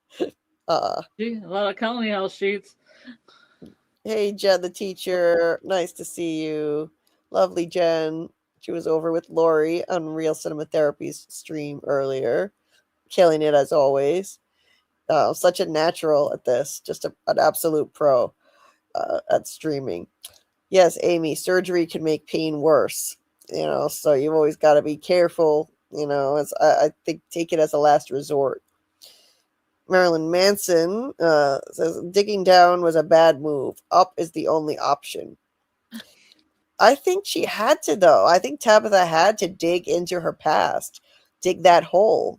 Gee, a lot of colony house sheets. Hey, Jen, the teacher. Nice to see you. Lovely Jen. She was over with Lori on Real Cinema Therapy's stream earlier. Killing it as always. Such a natural at this. Just an absolute pro at streaming. Yes, Amy, surgery can make pain worse. So you've always got to be careful. I think take it as a last resort. Marilyn Manson says digging down was a bad move. Up is the only option. I think she had to, though. I think Tabitha had to dig into her past, dig that hole.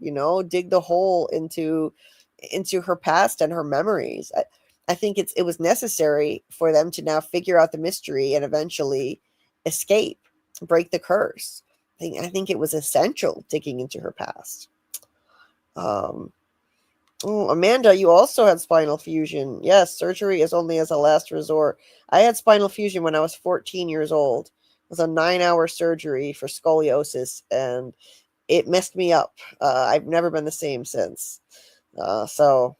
Dig the hole into her past and her memories. I think it was necessary for them to now figure out the mystery and eventually escape, break the curse. I think it was essential digging into her past. Amanda, you also had spinal fusion. Yes, surgery is only as a last resort. I had spinal fusion when I was 14 years old. It was a 9-hour surgery for scoliosis, and it messed me up. I've never been the same since. So,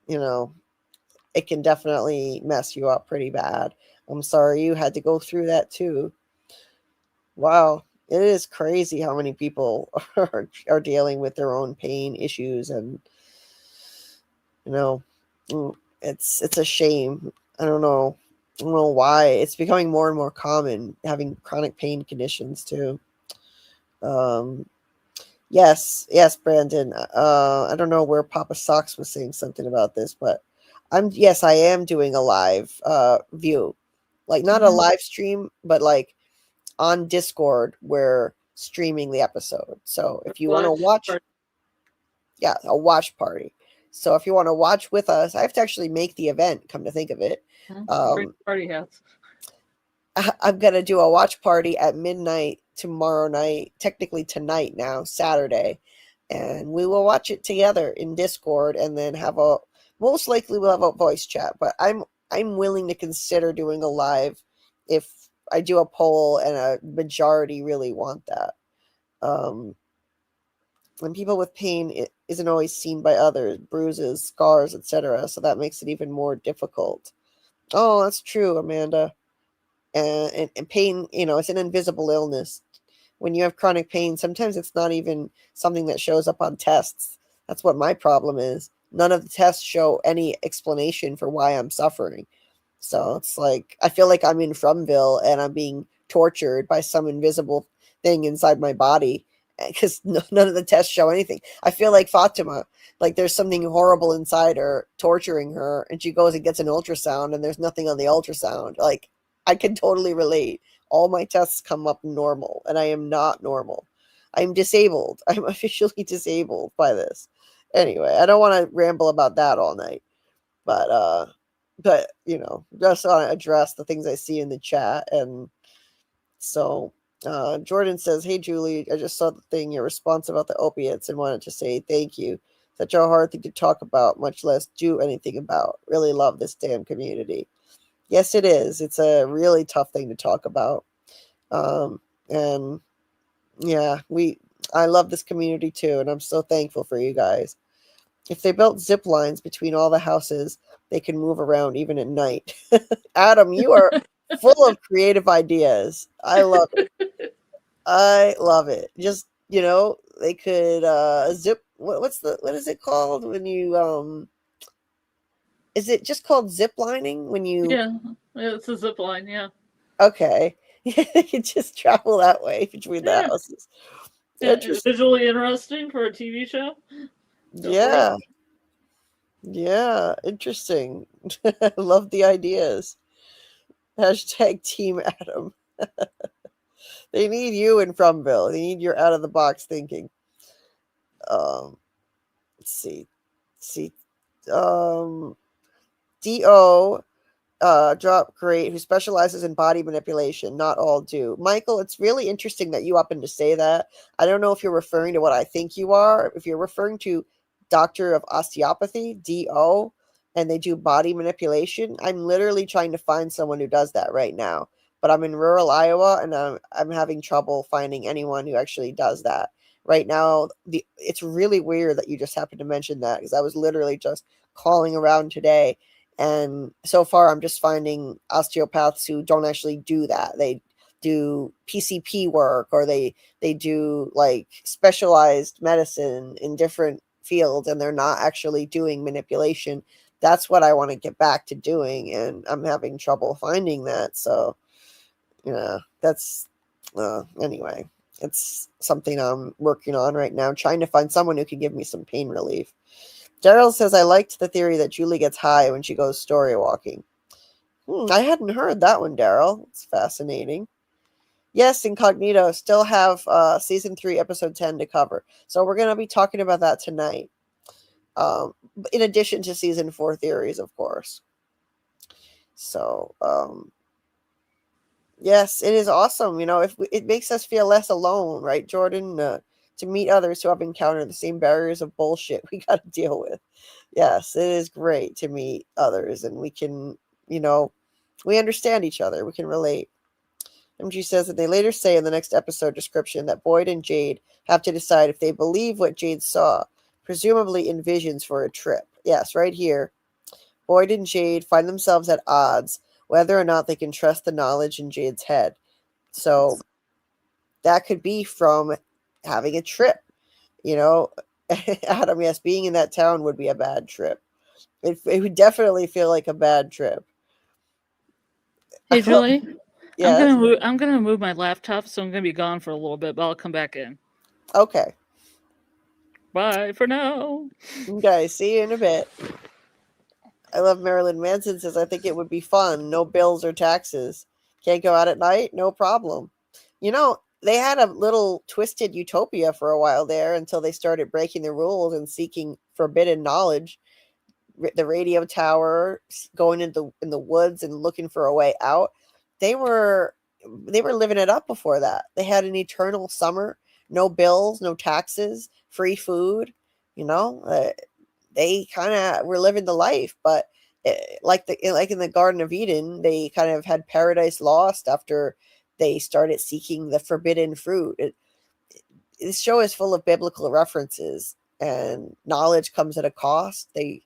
it can definitely mess you up pretty bad. I'm sorry you had to go through that too. Wow. It is crazy how many people are dealing with their own pain issues, and it's a shame. I don't know why it's becoming more and more common having chronic pain conditions too. Yes, Brandon. I don't know where Papa Socks was saying something about this, but I am doing a live view, like not a live stream, but like on Discord, we're streaming the episode. So if you want to watch, a watch party. So if you want to watch with us, I have to actually make the event. Come to think of it, Bring party hats. I'm gonna do a watch party at midnight tomorrow night. Technically tonight now, Saturday, and we will watch it together in Discord, and then most likely we'll have a voice chat. But I'm willing to consider doing a live if I do a poll and a majority really want that. And people with pain, it isn't always seen by others, bruises, scars, etc. So that makes it even more difficult. Oh, that's true, Amanda. And pain, it's an invisible illness. When you have chronic pain, sometimes it's not even something that shows up on tests. That's what my problem is. None of the tests show any explanation for why I'm suffering. So it's like, I feel like I'm in Fromville and I'm being tortured by some invisible thing inside my body because none of the tests show anything. I feel like Fatima, like there's something horrible inside her torturing her, and she goes and gets an ultrasound and there's nothing on the ultrasound. Like, I can totally relate. All my tests come up normal, and I am not normal. I'm disabled. I'm officially disabled by this. Anyway, I don't want to ramble about that all night, but just want to address the things I see in the chat. And so Jordan says, hey Julie, I just saw the thing, your response about the opiates, and wanted to say thank you. Such a hard thing to talk about, much less do anything about. Really love this damn community. Yes, it is. It's a really tough thing to talk about. And yeah, I love this community too, and I'm so thankful for you guys. If they built zip lines between all the houses, they can move around even at night. Adam, you are full of creative ideas. I love it. I love it. Just, they could zip what is it called when you is it just called zip lining when you Yeah, it's a zip line, yeah. Okay. They could just travel that way between the Yeah. houses. Yeah, Interesting. visually interesting for a TV show. Go for Yeah. it. Yeah. Interesting. I love the ideas. Hashtag Team Adam. They need you in Fromville. They need your out of the box thinking. Let's see. See. Um Do drop great, who specializes in body manipulation. Not all do. Michael, it's really interesting that you happen to say that. I don't know if you're referring to what I think you are. If you're referring to Doctor of Osteopathy, DO, and they do body manipulation, I'm literally trying to find someone who does that right now. But I'm in rural Iowa, and I'm having trouble finding anyone who actually does that right now. It's really weird that you just happened to mention that, because I was literally just calling around today, and so far I'm just finding osteopaths who don't actually do that. They do PCP work, or they do like specialized medicine in different fields, and they're not actually doing manipulation. That's what I want to get back to doing, and I'm having trouble finding that. So that's anyway, it's something I'm working on right now, trying to find someone who can give me some pain relief. Daryl says, I liked the theory that Julie gets high when she goes story walking. I hadn't heard that one, Daryl. It's fascinating. Yes, Incognito still have season 3, episode 10 to cover. So we're going to be talking about that tonight. In addition to season 4 theories, of course. So, yes, it is awesome. If it makes us feel less alone, right, Jordan? To meet others who have encountered the same barriers of bullshit we got to deal with. Yes, it is great to meet others, and we can, we understand each other. We can relate. MG says that they later say in the next episode description that Boyd and Jade have to decide if they believe what Jade saw, presumably in visions for a trip. Yes, right here. Boyd and Jade find themselves at odds whether or not they can trust the knowledge in Jade's head. So that could be from having a trip. Adam, yes, being in that town would be a bad trip. It would definitely feel like a bad trip. Hey, Julie. Yes. I'm gonna move my laptop, so I'm gonna be gone for a little bit, but I'll come back in. Okay. Bye for now. Okay, see you in a bit. I love Marilyn Manson says, I think it would be fun. No bills or taxes. Can't go out at night? No problem. They had a little twisted utopia for a while there until they started breaking the rules and seeking forbidden knowledge. The radio tower, going in the woods and looking for a way out. They were living it up before that. They had an eternal summer, no bills, no taxes, free food. They kind of were living the life, but like in the Garden of Eden, they kind of had paradise lost after they started seeking the forbidden fruit. This show is full of biblical references, and knowledge comes at a cost. They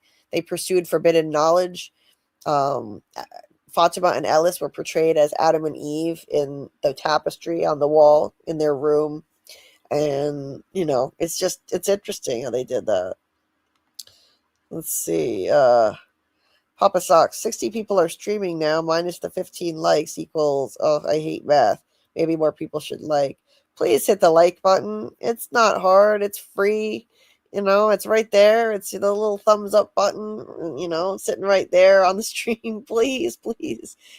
pursued forbidden knowledge. Fatima and Ellis were portrayed as Adam and Eve in the tapestry on the wall in their room. And, it's interesting how they did that. Let's see. Papa Socks, 60 people are streaming now, minus the 15 likes equals, oh, I hate math. Maybe more people should like. Please hit the like button. It's not hard. It's free. It's right there. It's the little thumbs up button, sitting right there on the stream. Please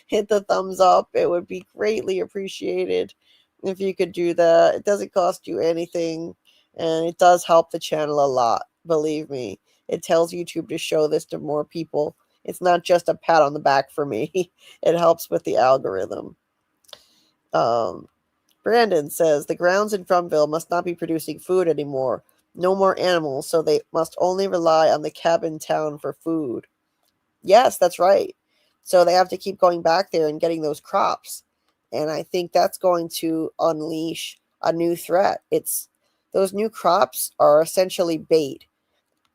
hit the thumbs up. It would be greatly appreciated if you could do that. It doesn't cost you anything, and it does help the channel a lot. Believe me. It tells YouTube to show this to more people. It's not just a pat on the back for me. It helps with the algorithm. Brandon says, the grounds in Fromville must not be producing food anymore. No more animals, so they must only rely on the cabin town for food. Yes, that's right. So they have to keep going back there and getting those crops. And I think that's going to unleash a new threat. It's those new crops are essentially bait.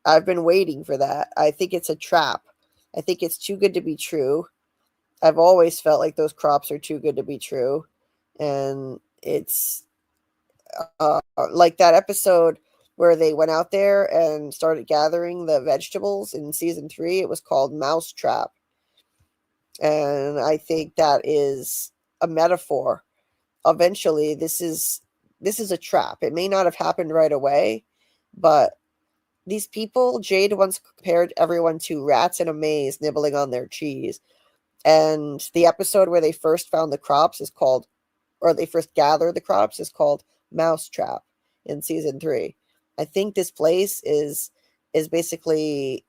I've been waiting for that. I think it's a trap. I think it's too good to be true. I've always felt like those crops are too good to be true. And it's like that episode where they went out there and started gathering the vegetables in season 3. It was called Mousetrap. And I think that is a metaphor. Eventually, this is a trap. It may not have happened right away, but these people, Jade once compared everyone to rats in a maze nibbling on their cheese. And the episode where they first found the crops is called, or they first gathered the crops is called Mousetrap in season 3. I think this place is basically,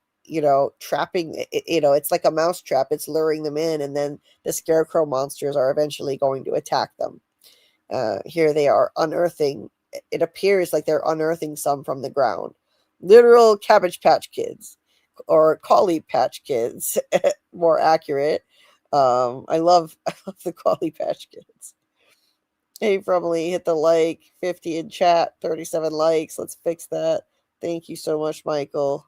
trapping, it's like a mousetrap. It's luring them in, and then the scarecrow monsters are eventually going to attack them. Here they are unearthing. It appears like they're unearthing some from the ground. Literal Cabbage Patch Kids, or Collie Patch Kids, more accurate. I love the Collie Patch Kids. Hey, Fromly, hit the like, 50 in chat, 37 likes. Let's fix that. Thank you so much, Michael.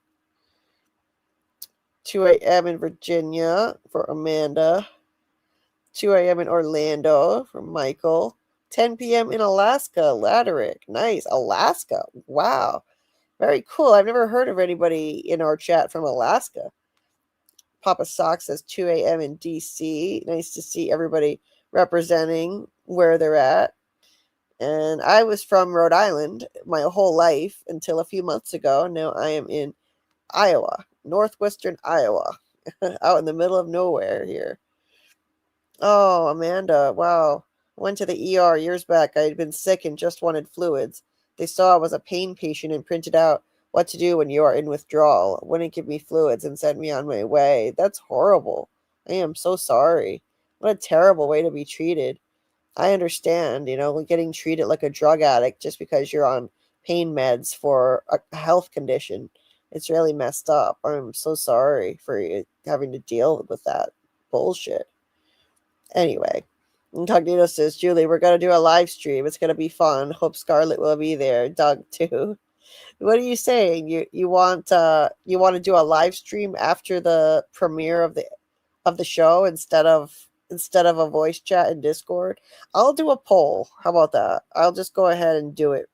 2 a.m. in Virginia for Amanda. 2 a.m. in Orlando for Michael. 10 p.m. in Alaska, Laderick. Nice. Alaska. Wow. Very cool. I've never heard of anybody in our chat from Alaska. Papa Sock says 2 a.m. in DC. Nice to see everybody representing where they're at. And I was from Rhode Island my whole life until a few months ago. Now I am in Iowa, northwestern Iowa, out in the middle of nowhere here. Oh, Amanda, wow. Went to the ER years back. I had been sick and just wanted fluids. They saw I was a pain patient and printed out what to do when you are in withdrawal. Wouldn't give me fluids and sent me on my way. That's horrible. I am so sorry. What a terrible way to be treated. I understand, getting treated like a drug addict just because you're on pain meds for a health condition. It's really messed up. I'm so sorry for you having to deal with that bullshit. Anyway, Incognito says, Julie, we're going to do a live stream. It's going to be fun. Hope Scarlet will be there. Doug, too. What are you saying? You want to do a live stream after the premiere of the show instead of a voice chat in Discord? I'll do a poll. How about that? I'll just go ahead and do it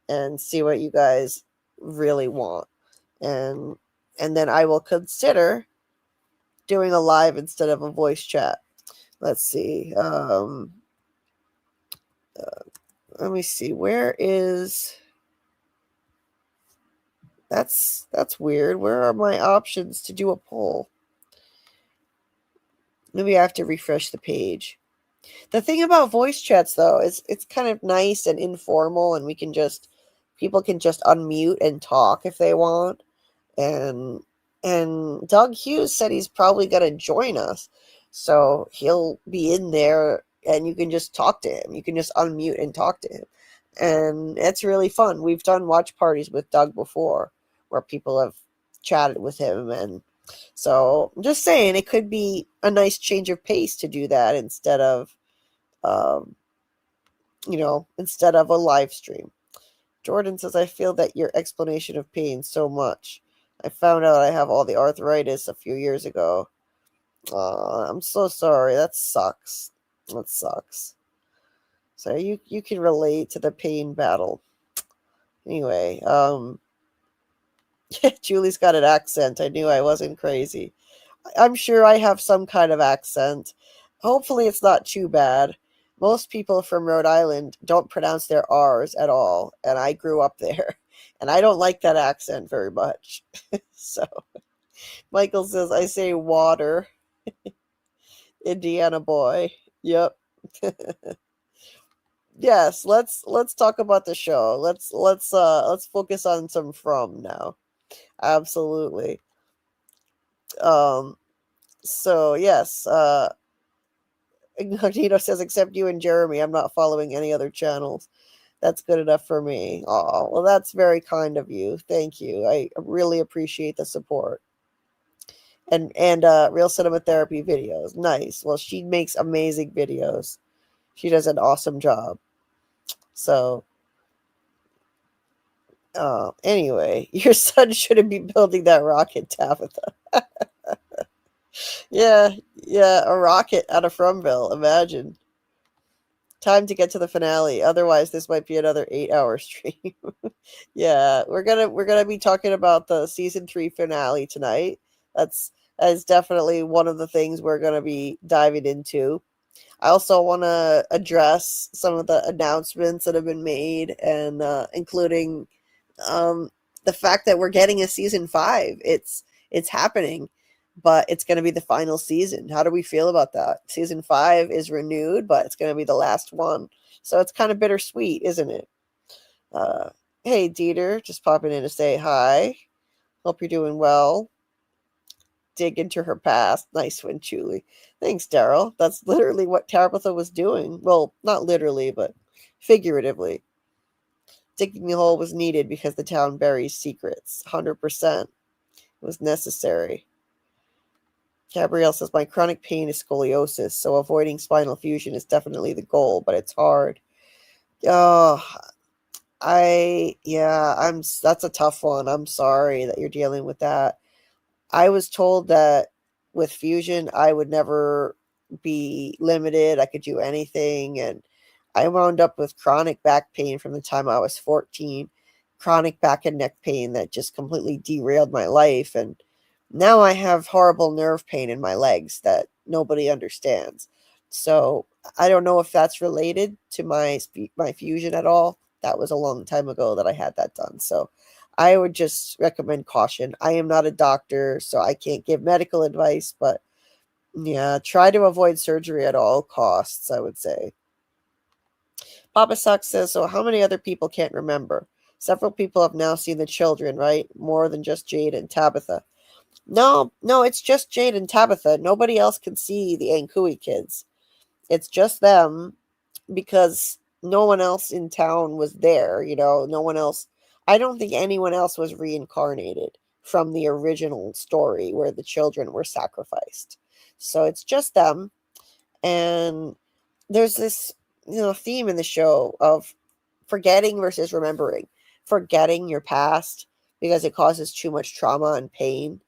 and see what you guys really want. And then I will consider doing a live instead of a voice chat. Let's see. Let me see. Where is... That's weird. Where are my options to do a poll? Maybe I have to refresh the page. The thing about voice chats, though, is it's kind of nice and informal, and people can just unmute and talk if they want. And Doug Hughes said he's probably going to join us. So he'll be in there and you can just talk to him. You can just unmute and talk to him. And it's really fun. We've done watch parties with Doug before where people have chatted with him. And so I'm just saying it could be a nice change of pace to do that instead of, instead of a live stream. Jordan says, I feel that your explanation of pain so much. I found out I have all the arthritis a few years ago. I'm so sorry. That sucks. So you can relate to the pain battle. Anyway, Julie's got an accent. I knew I wasn't crazy. I'm sure I have some kind of accent. Hopefully it's not too bad. Most people from Rhode Island don't pronounce their R's at all, and I grew up there, and I don't like that accent very much. So, Michael says, I say water. Indiana boy. Yep. Yes, let's talk about the show. Let's focus on some From now. Absolutely. So yes, Incognito says, except you and Jeremy, I'm not following any other channels. That's good enough for me. Oh, well, that's very kind of you. Thank you. I really appreciate the support. And real cinema therapy videos. Nice. Well, she makes amazing videos. She does an awesome job. So, anyway, your son shouldn't be building that rocket, Tabitha. Yeah, a rocket out of Fromville. Imagine. Time to get to the finale. Otherwise, this might be another 8-hour stream. Yeah, we're gonna be talking about the season 3 finale tonight. That is definitely one of the things we're gonna be diving into. I also want to address some of the announcements that have been made, and including the fact that we're getting a season 5. It's happening, but it's going to be the final season. How do we feel about that? Season 5 is renewed, but it's going to be the last one, so it's kind of bittersweet, isn't it? Hey, Dieter, just popping in to say hi. Hope you're doing well. Dig into her past. Nice one, Julie. Thanks, Daryl. That's literally what Tabitha was doing. Well, not literally, but figuratively. Digging the hole was needed because the town buries secrets. 100%. It was necessary. Gabrielle says, my chronic pain is scoliosis, so avoiding spinal fusion is definitely the goal, but it's hard. Oh, that's a tough one. I'm sorry that you're dealing with that. I was told that with fusion, I would never be limited. I could do anything. And I wound up with chronic back pain from the time I was 14, chronic back and neck pain that just completely derailed my life. And now I have horrible nerve pain in my legs that nobody understands. So I don't know if that's related to my fusion at all. That was a long time ago that I had that done. So I would just recommend caution. I am not a doctor, so I can't give medical advice, but yeah, try to avoid surgery at all costs, I would say. Papa Sock says, so how many other people can't remember? Several people have now seen the children, right? More than just Jade and Tabitha. No, it's just Jade and Tabitha. Nobody else can see the Ankui kids. It's just them because no one else in town was there, no one else. I don't think anyone else was reincarnated from the original story where the children were sacrificed. So it's just them. And there's this, theme in the show of forgetting versus remembering. Forgetting your past because it causes too much trauma and pain,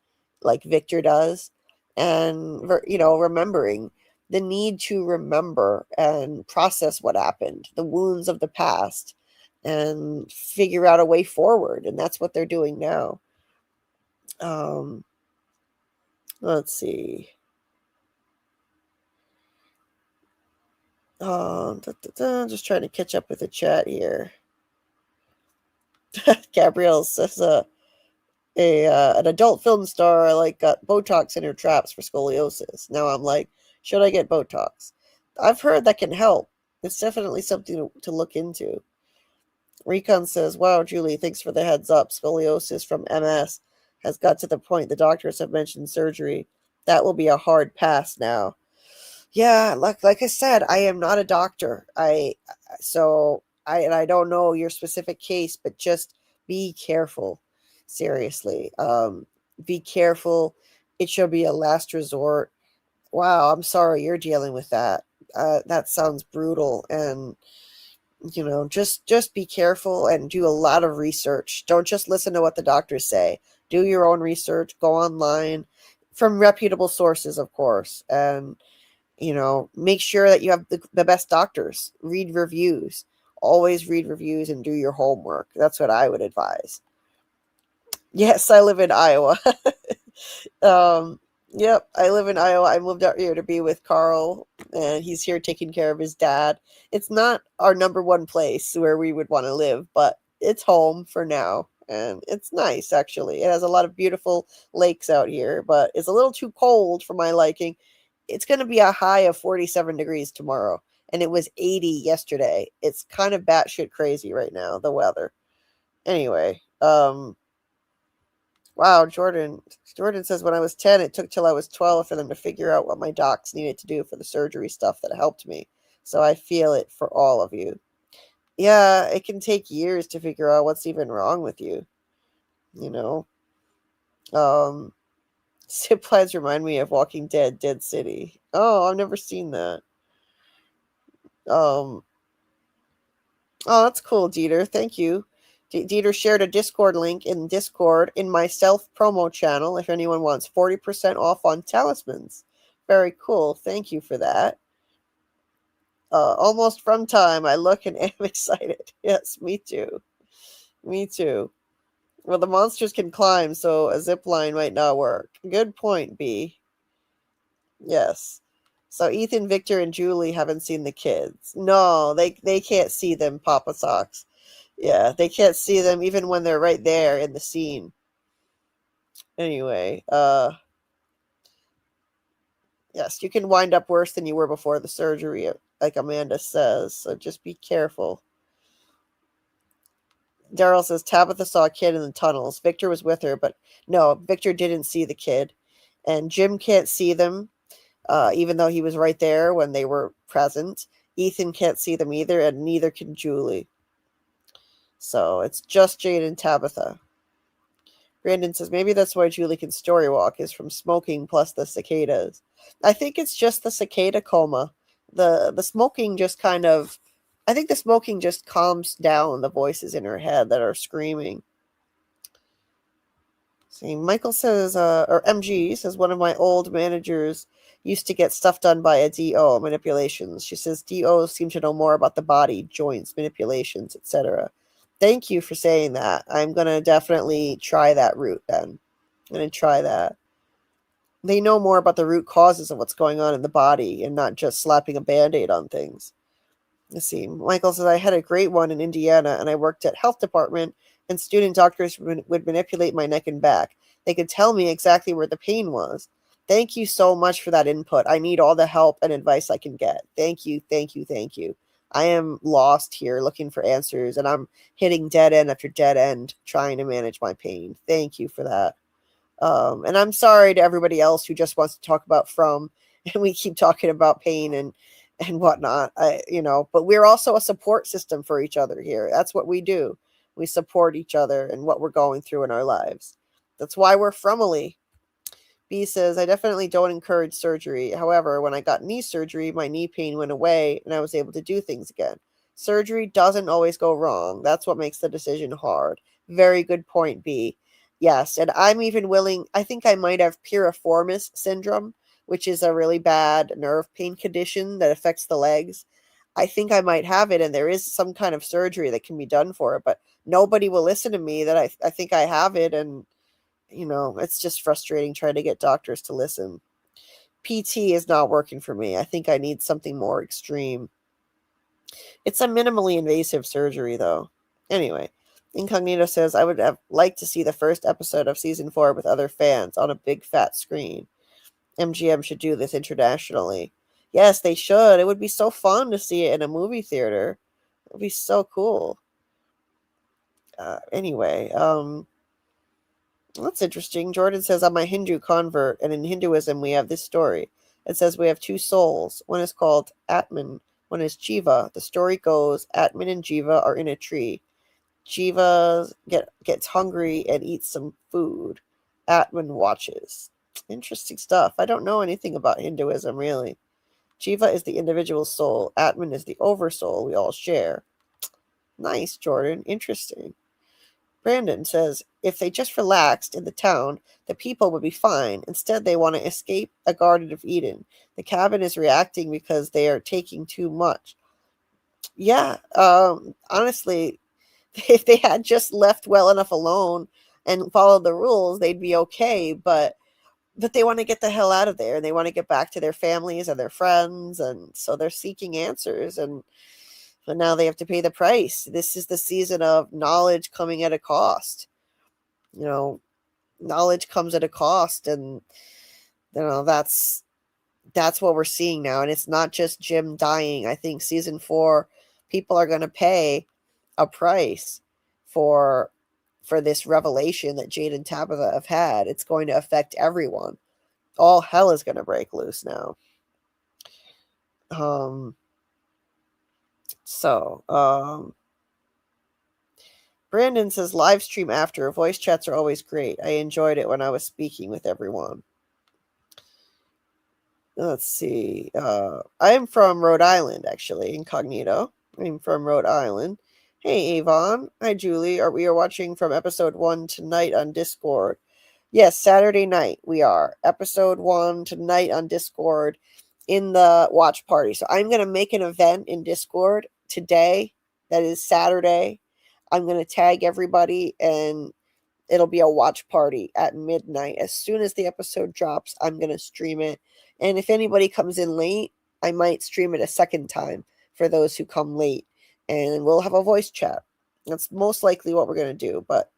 like Victor does. And, remembering the need to remember and process what happened, the wounds of the past, and figure out a way forward. And that's what they're doing now. Let's see. Just trying to catch up with the chat here. Gabrielle says an adult film star got Botox in her traps for scoliosis. Now I'm like, should I get Botox? I've heard that can help. It's definitely something to look into. Recon says, wow, Julie, thanks for the heads up. Scoliosis from MS has got to the point the doctors have mentioned surgery. That will be a hard pass now. Yeah, like I said, I am not a doctor. I don't know your specific case, but just be careful. Seriously. Be careful. It should be a last resort. Wow, I'm sorry you're dealing with that. That sounds brutal. And just be careful and do a lot of research. Don't just listen to what the doctors say. Do your own research. Go online from reputable sources, of course. And, make sure that you have the best doctors. Read reviews. Always read reviews and do your homework. That's what I would advise. Yes, I live in Iowa. Yep, I live in Iowa. I moved out here to be with Carl, and he's here taking care of his dad. It's not our number one place where we would want to live, but it's home for now, and it's nice, actually. It has a lot of beautiful lakes out here, but it's a little too cold for my liking. It's going to be a high of 47 degrees tomorrow, and it was 80 yesterday. It's kind of batshit crazy right now, the weather. Anyway, wow, Jordan says, when I was 10, it took till I was 12 for them to figure out what my docs needed to do for the surgery stuff that helped me. So I feel it for all of you. Yeah, it can take years to figure out what's even wrong with you. You know, zip lines remind me of Walking Dead, Dead City. Oh, I've never seen that. Um, oh, that's cool, Dieter. Thank you. Dieter shared a Discord link in Discord in my self promo channel if anyone wants 40% off on talismans. Very cool. Thank you for that. Almost from time. I look and am excited. Yes, me too. Me too. Well, the monsters can climb, so a zip line might not work. Good point, B. Yes. So Ethan, Victor, and Julie haven't seen the kids. No, they can't see them, Papa Socks. Yeah, they can't see them even when they're right there in the scene. Anyway, yes, you can wind up worse than you were before the surgery, like Amanda says, so just be careful. Daryl says Tabitha saw a kid in the tunnels. Victor was with her, but no, Victor didn't see the kid. And Jim can't see them, even though he was right there when they were present. Ethan can't see them either, and neither can Julie. So it's just Jade and Tabitha. Brandon says maybe that's why Julie can story walk, is from smoking plus the cicadas. I think it's just the cicada coma. The smoking just kind of, I think the smoking just calms down the voices in her head that are screaming. See, Michael says, or MG says, one of my old managers used to get stuff done by a DO, manipulations. She says DOs seem to know more about the body, joints, manipulations, etc. Thank you for saying that. I'm going to definitely try that route then. I'm going to try that. They know more about the root causes of what's going on in the body and not just slapping a Band-Aid on things. Let's see. Michael says, I had a great one in Indiana, and I worked at health department, and student doctors would manipulate my neck and back. They could tell me exactly where the pain was. Thank you so much for that input. I need all the help and advice I can get. Thank you, thank you, thank you. I am lost here looking for answers, and I'm hitting dead end after dead end trying to manage my pain. Thank you for that. And I'm sorry to everybody else who just wants to talk about From, and we keep talking about pain and whatnot. But we're also a support system for each other here. That's what we do. We support each other and what we're going through in our lives. That's why we're Fromily. B says, I definitely don't encourage surgery. However, when I got knee surgery, my knee pain went away and I was able to do things again. Surgery doesn't always go wrong. That's what makes the decision hard. Very good point, B. Yes, and I'm even willing, I think I might have piriformis syndrome, which is a really bad nerve pain condition that affects the legs. I think I might have it, and there is some kind of surgery that can be done for it, but nobody will listen to me that I think I have it, and it's just frustrating trying to get doctors to listen. PT is not working for me. I think I need something more extreme. It's a minimally invasive surgery, though. Anyway, Incognito says, I would have liked to see the first episode of season 4 with other fans on a big fat screen. MGM should do this internationally. Yes, they should. It would be so fun to see it in a movie theater. It would be so cool. Anyway, that's interesting. Jordan says, I'm a Hindu convert, and in Hinduism we have this story. It says we have two souls. One is called Atman, one is Jiva. The story goes, Atman and Jiva are in a tree. Jiva gets hungry and eats some food. Atman watches. Interesting stuff. I don't know anything about Hinduism, really. Jiva is the individual soul. Atman is the oversoul we all share. Nice, Jordan. Interesting. Brandon says, if they just relaxed in the town, the people would be fine. Instead, they want to escape a Garden of Eden. The cabin is reacting because they are taking too much. Yeah, honestly, if they had just left well enough alone and followed the rules, they'd be okay. But they want to get the hell out of there. They want to get back to their families and their friends. And so they're seeking answers. But now they have to pay the price. This is the season of knowledge coming at a cost. Knowledge comes at a cost. And, that's what we're seeing now. And it's not just Jim dying. I think season 4, people are going to pay a price for this revelation that Jade and Tabitha have had. It's going to affect everyone. All hell is going to break loose now. Brandon says live stream after. Voice chats are always great. I enjoyed it when I was speaking with everyone. Let's see. I am from Rhode Island, actually, incognito. I'm from Rhode Island. Hey, Avon. Hi, Julie. We are watching from episode 1 tonight on Discord. Yes, Saturday night we are. Episode 1 tonight on Discord in the watch party. So I'm going to make an event in Discord today. That is Saturday. I'm going to tag everybody and it'll be a watch party at midnight. As soon as the episode drops, I'm going to stream it. And if anybody comes in late, I might stream it a second time for those who come late. And we'll have a voice chat. That's most likely what we're going to do. But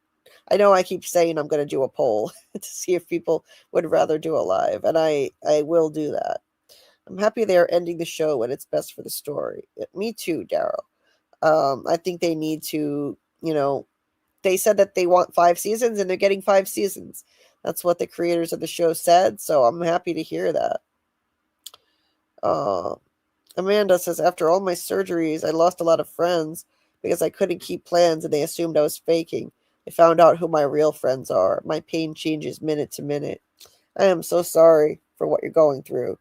I know I keep saying I'm going to do a poll to see if people would rather do a live. And I will do that. I'm happy they're ending the show when it's best for the story. Me too, Daryl. I think they need to, they said that they want 5 seasons and they're getting 5 seasons. That's what the creators of the show said. So I'm happy to hear that. Amanda says, after all my surgeries, I lost a lot of friends because I couldn't keep plans and they assumed I was faking. I found out who my real friends are. My pain changes minute to minute. I am so sorry for what you're going through.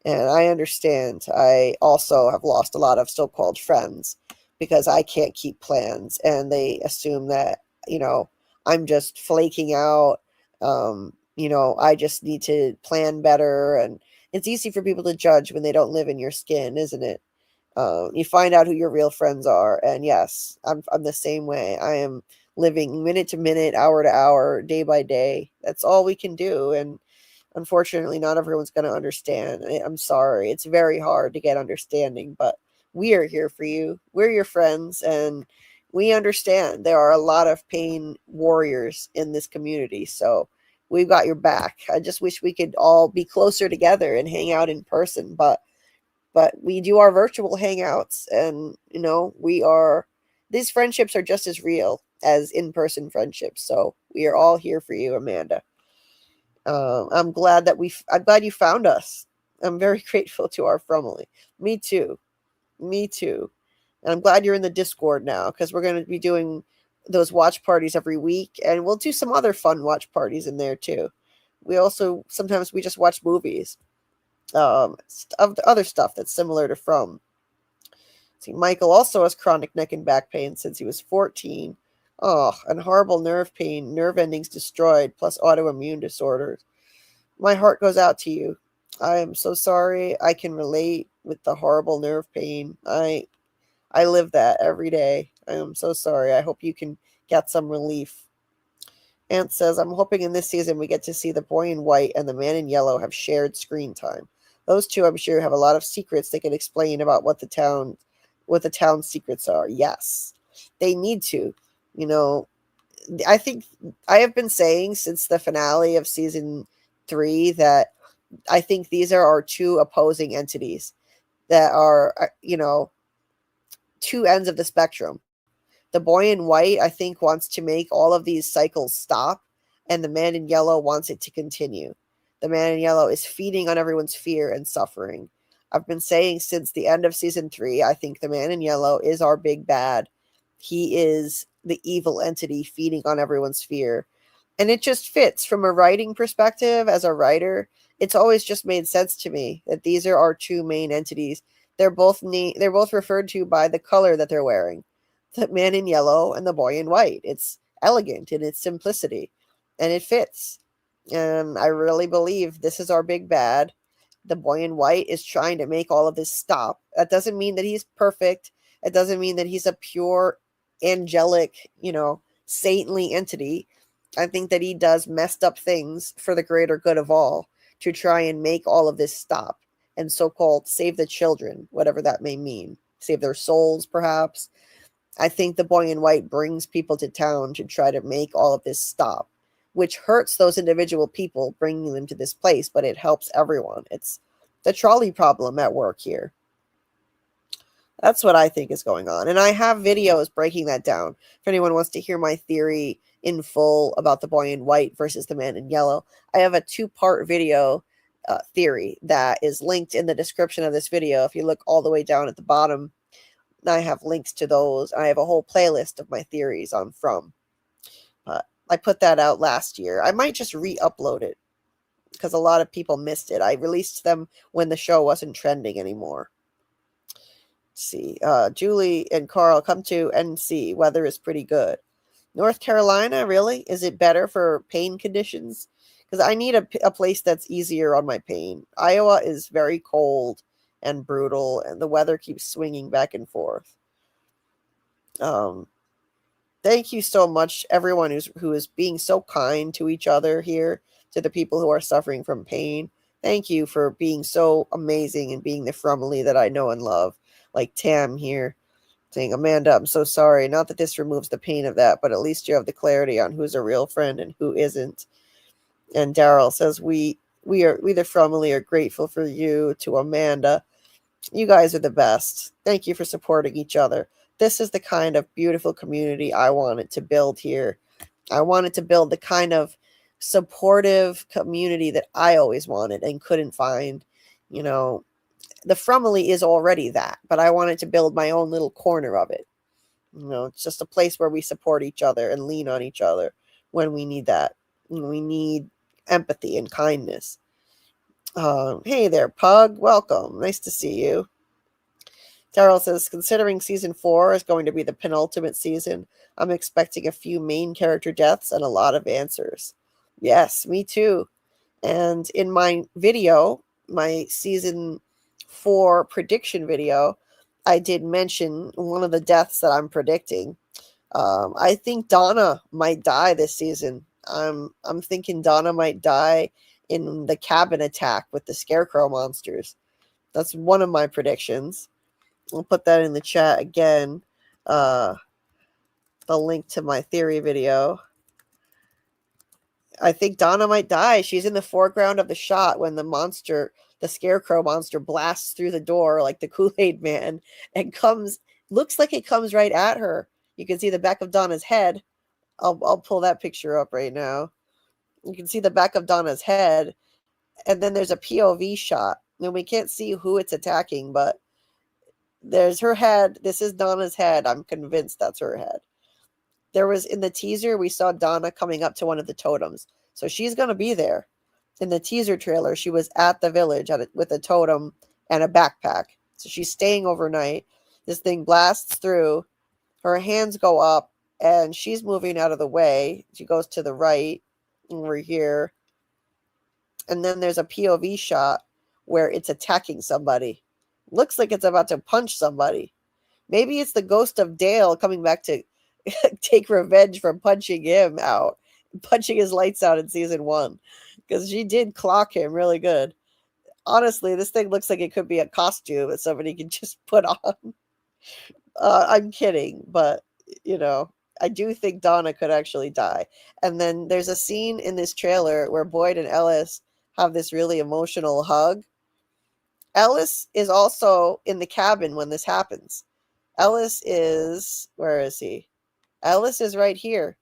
And I understand. I also have lost a lot of so-called friends because I can't keep plans and they assume that, I'm just flaking out. I just need to plan better. And it's easy for people to judge when they don't live in your skin, isn't it? You find out who your real friends are. And yes, I'm the same way. I am living minute to minute, hour to hour, day by day. That's all we can do. And unfortunately, not everyone's going to understand. I'm sorry. It's very hard to get understanding, but we are here for you. We're your friends, and we understand there are a lot of pain warriors in this community. So we've got your back. I just wish we could all be closer together and hang out in person, but we do our virtual hangouts, and these friendships are just as real as in-person friendships. So we are all here for you, Amanda. I'm glad you found us. I'm very grateful to our family. Me too. And I'm glad you're in the Discord now, because we're going to be doing those watch parties every week, and we'll do some other fun watch parties in there too. Sometimes we just watch movies, of other stuff that's similar to From. See, Michael also has chronic neck and back pain since he was 14. Oh, and horrible nerve pain, nerve endings destroyed, plus autoimmune disorders. My heart goes out to you. I am so sorry. I can relate with the horrible nerve pain. I live that every day. I am so sorry. I hope you can get some relief. Ant says, I'm hoping in this season we get to see the boy in white and the man in yellow have shared screen time. Those two, I'm sure, have a lot of secrets they can explain about what the town's secrets are. Yes, they need to. I think I have been saying since the finale of season 3 that I think these are our two opposing entities that are, two ends of the spectrum. The boy in white, I think, wants to make all of these cycles stop, and the man in yellow wants it to continue. The man in yellow is feeding on everyone's fear and suffering. I've been saying since the end of season 3, I think the man in yellow is our big bad. He is the evil entity feeding on everyone's fear. And it just fits from a writing perspective. As a writer, it's always just made sense to me that these are our two main entities. They're both referred to by the color that they're wearing. The man in yellow and the boy in white. It's elegant in its simplicity, and it fits. And I really believe this is our big bad. The boy in white is trying to make all of this stop. That doesn't mean that he's perfect. It doesn't mean that he's a pure, angelic, saintly entity. I think that he does messed up things for the greater good of all to try and make all of this stop and so-called save the children, whatever that may mean. Save their souls, perhaps. I think the boy in white brings people to town to try to make all of this stop, which hurts those individual people bringing them to this place, but it helps everyone. It's the trolley problem at work here. That's what I think is going on. And I have videos breaking that down. If anyone wants to hear my theory in full about the boy in white versus the man in yellow, I have a 2-part video theory that is linked in the description of this video. If you look all the way down at the bottom, I have links to those. I have a whole playlist of my theories on From. But I put that out last year. I might just re-upload it because a lot of people missed it. I released them when the show wasn't trending anymore. Let's see. Julie and Carl, come to NC. Weather is pretty good. North Carolina, really? Is it better for pain conditions? Because I need a place that's easier on my pain. Iowa is very cold and brutal, and the weather keeps swinging back and forth. Thank you so much, everyone who is being so kind to each other here, to the people who are suffering from pain. Thank you for being so amazing and being the Fromily that I know and love. Like Tam here saying, Amanda, I'm so sorry. Not that this removes the pain of that, but at least you have the clarity on who's a real friend and who isn't. And Daryl says, we the Fromily are grateful for you. To Amanda, you guys are the best. Thank you for supporting each other. This is the kind of beautiful community I wanted to build here. I wanted to build the kind of supportive community that I always wanted and couldn't find. You know, the Fromily is already that, but I wanted to build my own little corner of it. You know, it's just a place where we support each other and lean on each other when we need that. When we need empathy and kindness. Hey there, Pug. Welcome. Nice to see you. Daryl says, considering season 4 is going to be the penultimate season, I'm expecting a few main character deaths and a lot of answers. Yes, me too. And in my video, my season 4 prediction video, I did mention one of the deaths that I'm predicting. I think Donna might die this season. I'm thinking Donna might die in the cabin attack with the scarecrow monsters. That's one of my predictions. I'll put that in the chat again. The link to my theory video. I think Donna might die. She's in the foreground of the shot when the scarecrow monster blasts through the door like the Kool-Aid man and looks like it comes right at her. You can see the back of Donna's head. I'll pull that picture up right now. You can see the back of Donna's head, and then there's a POV shot. And we can't see who it's attacking, but there's her head. This is Donna's head. I'm convinced that's her head. There was, in the teaser, we saw Donna coming up to one of the totems. So she's going to be there. In the teaser trailer, she was at the village with a totem and a backpack. So she's staying overnight. This thing blasts through. Her hands go up, and she's moving out of the way. She goes to the right, and we're here. And then there's a POV shot where it's attacking somebody. Looks like it's about to punch somebody. Maybe it's the ghost of Dale coming back to take revenge for punching him out, punching his lights out in season 1, because she did clock him really good. Honestly, this thing looks like it could be a costume that somebody can just put on. I'm kidding, but I do think Donna could actually die. And then there's a scene in this trailer where Boyd and Ellis have this really emotional hug. Ellis is also in the cabin when this happens. Ellis is, where is he? Ellis is right here,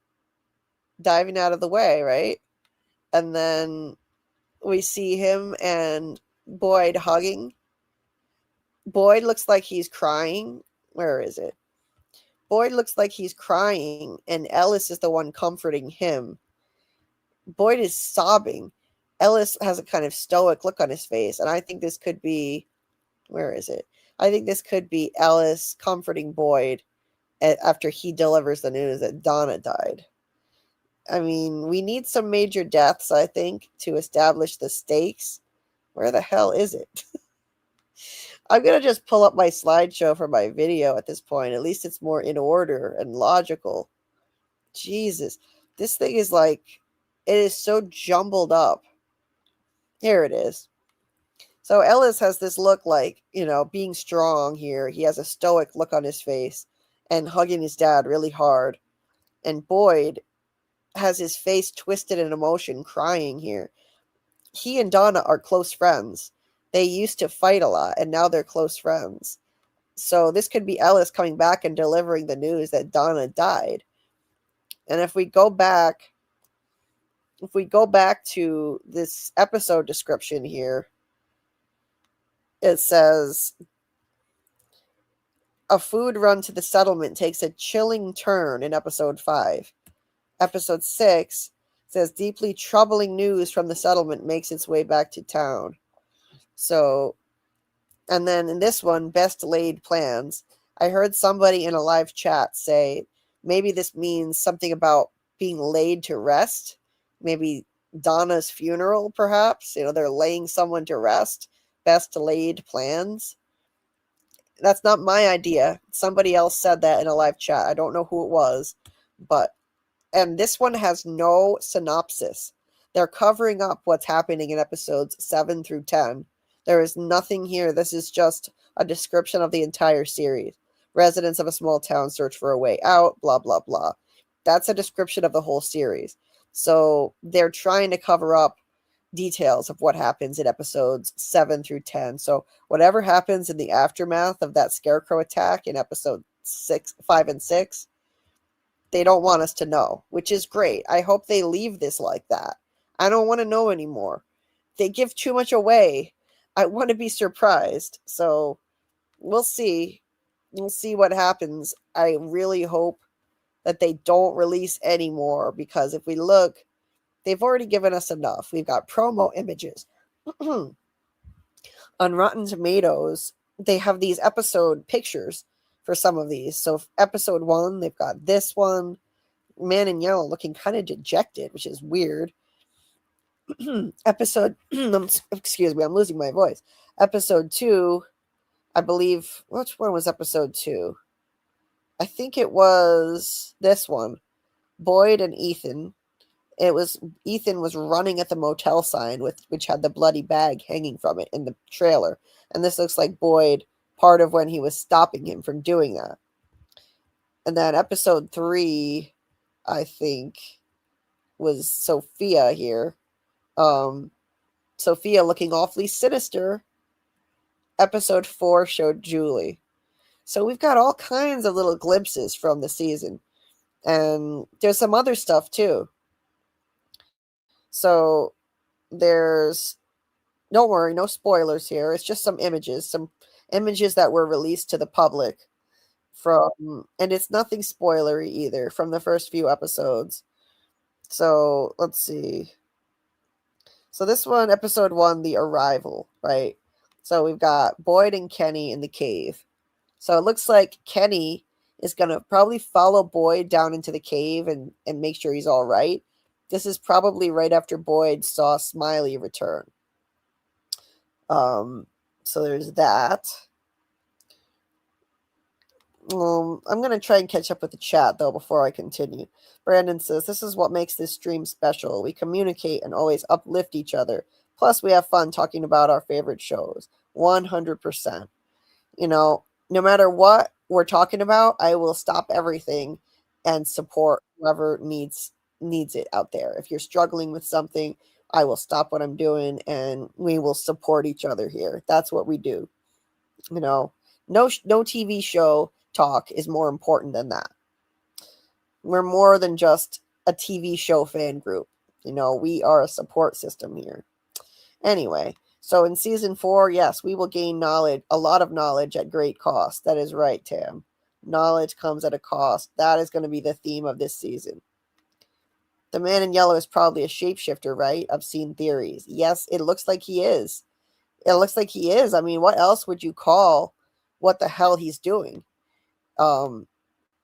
diving out of the way, right? And then we see him and Boyd hugging. Boyd looks like he's crying. Where is it? Boyd looks like he's crying, and Ellis is the one comforting him. Boyd is sobbing. Ellis has a kind of stoic look on his face, and I think this could be, where is it? I think this could be Ellis comforting Boyd after he delivers the news that Donna died. I mean, we need some major deaths, I think, to establish the stakes. Where the hell is it? I'm going to just pull up my slideshow for my video at this point. At least it's more in order and logical. Jesus. This thing is like, it is so jumbled up. Here it is. So Ellis has this look like, being strong here. He has a stoic look on his face and hugging his dad really hard. And Boyd has his face twisted in emotion, crying here. He and Donna are close friends. They used to fight a lot, and now they're close friends. So this could be Ellis coming back and delivering the news that Donna died. And if we go back to this episode description here, it says, a food run to the settlement takes a chilling turn in episode 5. Episode 6 says deeply troubling news from the settlement makes its way back to town. So, and then in this one, best laid plans. I heard somebody in a live chat say maybe this means something about being laid to rest. Maybe Donna's funeral, perhaps. They're laying someone to rest. Best laid plans. That's not my idea. Somebody else said that in a live chat. I don't know who it was, and this one has no synopsis. They're covering up what's happening in episodes 7 through 10. There is nothing here. This is just a description of the entire series. Residents of a small town search for a way out, blah, blah, blah. That's a description of the whole series. So they're trying to cover up details of what happens in episodes 7 through 10. So whatever happens in the aftermath of that scarecrow attack in episode 5 and 6, they don't want us to know, which is great. I hope they leave this like that. I don't want to know anymore. They give too much away. I want to be surprised. So we'll see. We'll see what happens. I really hope that they don't release any more, because if we look, they've already given us enough. We've got promo images. On Rotten Tomatoes, they have these episode pictures for some of these. So episode 1, they've got this one. Man in Yellow looking kind of dejected, which is weird. Episode, excuse me, I'm losing my voice. Episode 2, I believe, which one was episode 2? I think it was this one. Boyd and Ethan. Ethan was running at the motel sign which had the bloody bag hanging from it in the trailer. And this looks like Boyd, part of when he was stopping him from doing that. And then episode 3, I think, was Sophia here. Sophia looking awfully sinister. Episode 4 showed Julie. So we've got all kinds of little glimpses from the season. And there's some other stuff too. So don't worry, no spoilers here. It's just some images that were released to the public and it's nothing spoilery either, from the first few episodes. So let's see. So this one, episode 1, The Arrival, right? So we've got Boyd and Kenny in the cave. So it looks like Kenny is going to probably follow Boyd down into the cave and make sure he's all right. This is probably right after Boyd saw Smiley return. So there's that. I'm going to try and catch up with the chat, though, before I continue. Brandon says, this is what makes this stream special. We communicate and always uplift each other. Plus, we have fun talking about our favorite shows. 100%. No matter what we're talking about, I will stop everything and support whoever needs it out there. If you're struggling with something, I will stop what I'm doing and we will support each other here. That's what we do. No TV show talk is more important than that. We're more than just a TV show fan group. We are a support system here. Anyway, so in season 4, yes, we will gain knowledge, a lot of knowledge at great cost. That is right, Tam. Knowledge comes at a cost. That is going to be the theme of this season. The man in yellow is probably a shapeshifter, right? I've seen theories. Yes, it looks like he is. I mean, what else would you call what the hell he's doing? Let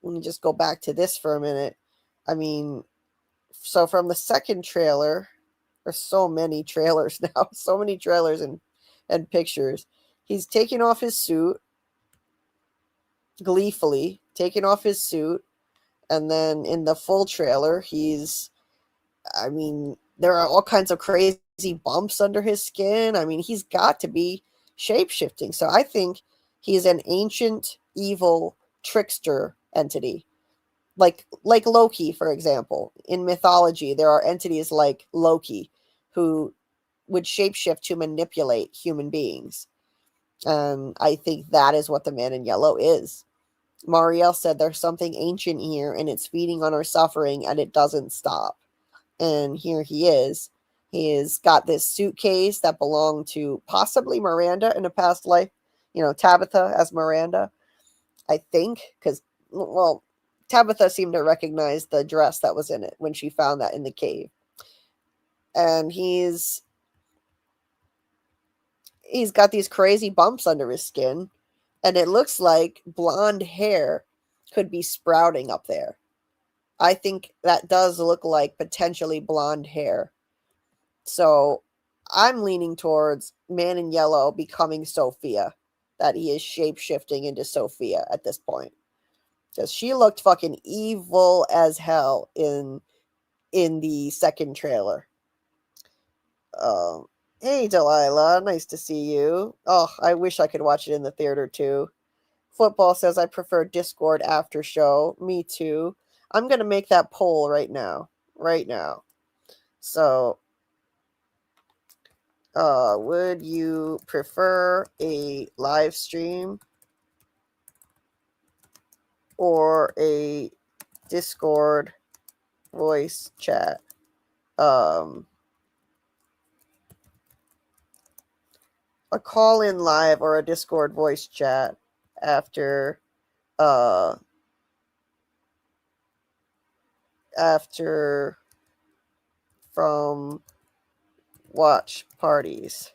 me just go back to this for a minute. I mean, so from the second trailer, there's so many trailers now, so many trailers and pictures. He's taking off his suit, gleefully taking off his suit. And then in the full trailer, there are all kinds of crazy bumps under his skin. I mean, he's got to be shape-shifting. So I think he's an ancient, evil trickster entity. Like Loki, for example. In mythology, there are entities like Loki who would shapeshift to manipulate human beings. And I think that is what the man in yellow is. Marielle said there's something ancient here and it's feeding on our suffering and it doesn't stop. And here he is. He has got this suitcase that belonged to possibly Miranda in a past life. Tabitha as Miranda. I think, because, well, Tabitha seemed to recognize the dress that was in it when she found that in the cave. And he's got these crazy bumps under his skin, and it looks like blonde hair could be sprouting up there. I think that does look like potentially blonde hair. So I'm leaning towards Man in Yellow becoming Sophia, that he is shape-shifting into Sophia at this point. Because she looked fucking evil as hell in the second trailer. Hey, Delilah, nice to see you. Oh, I wish I could watch it in the theater too. Football says I prefer Discord after show. Me too. I'm going to make that poll right now. Right now. So, would you prefer a live stream or a Discord voice chat? A call-in live or a Discord voice chat after from watch parties.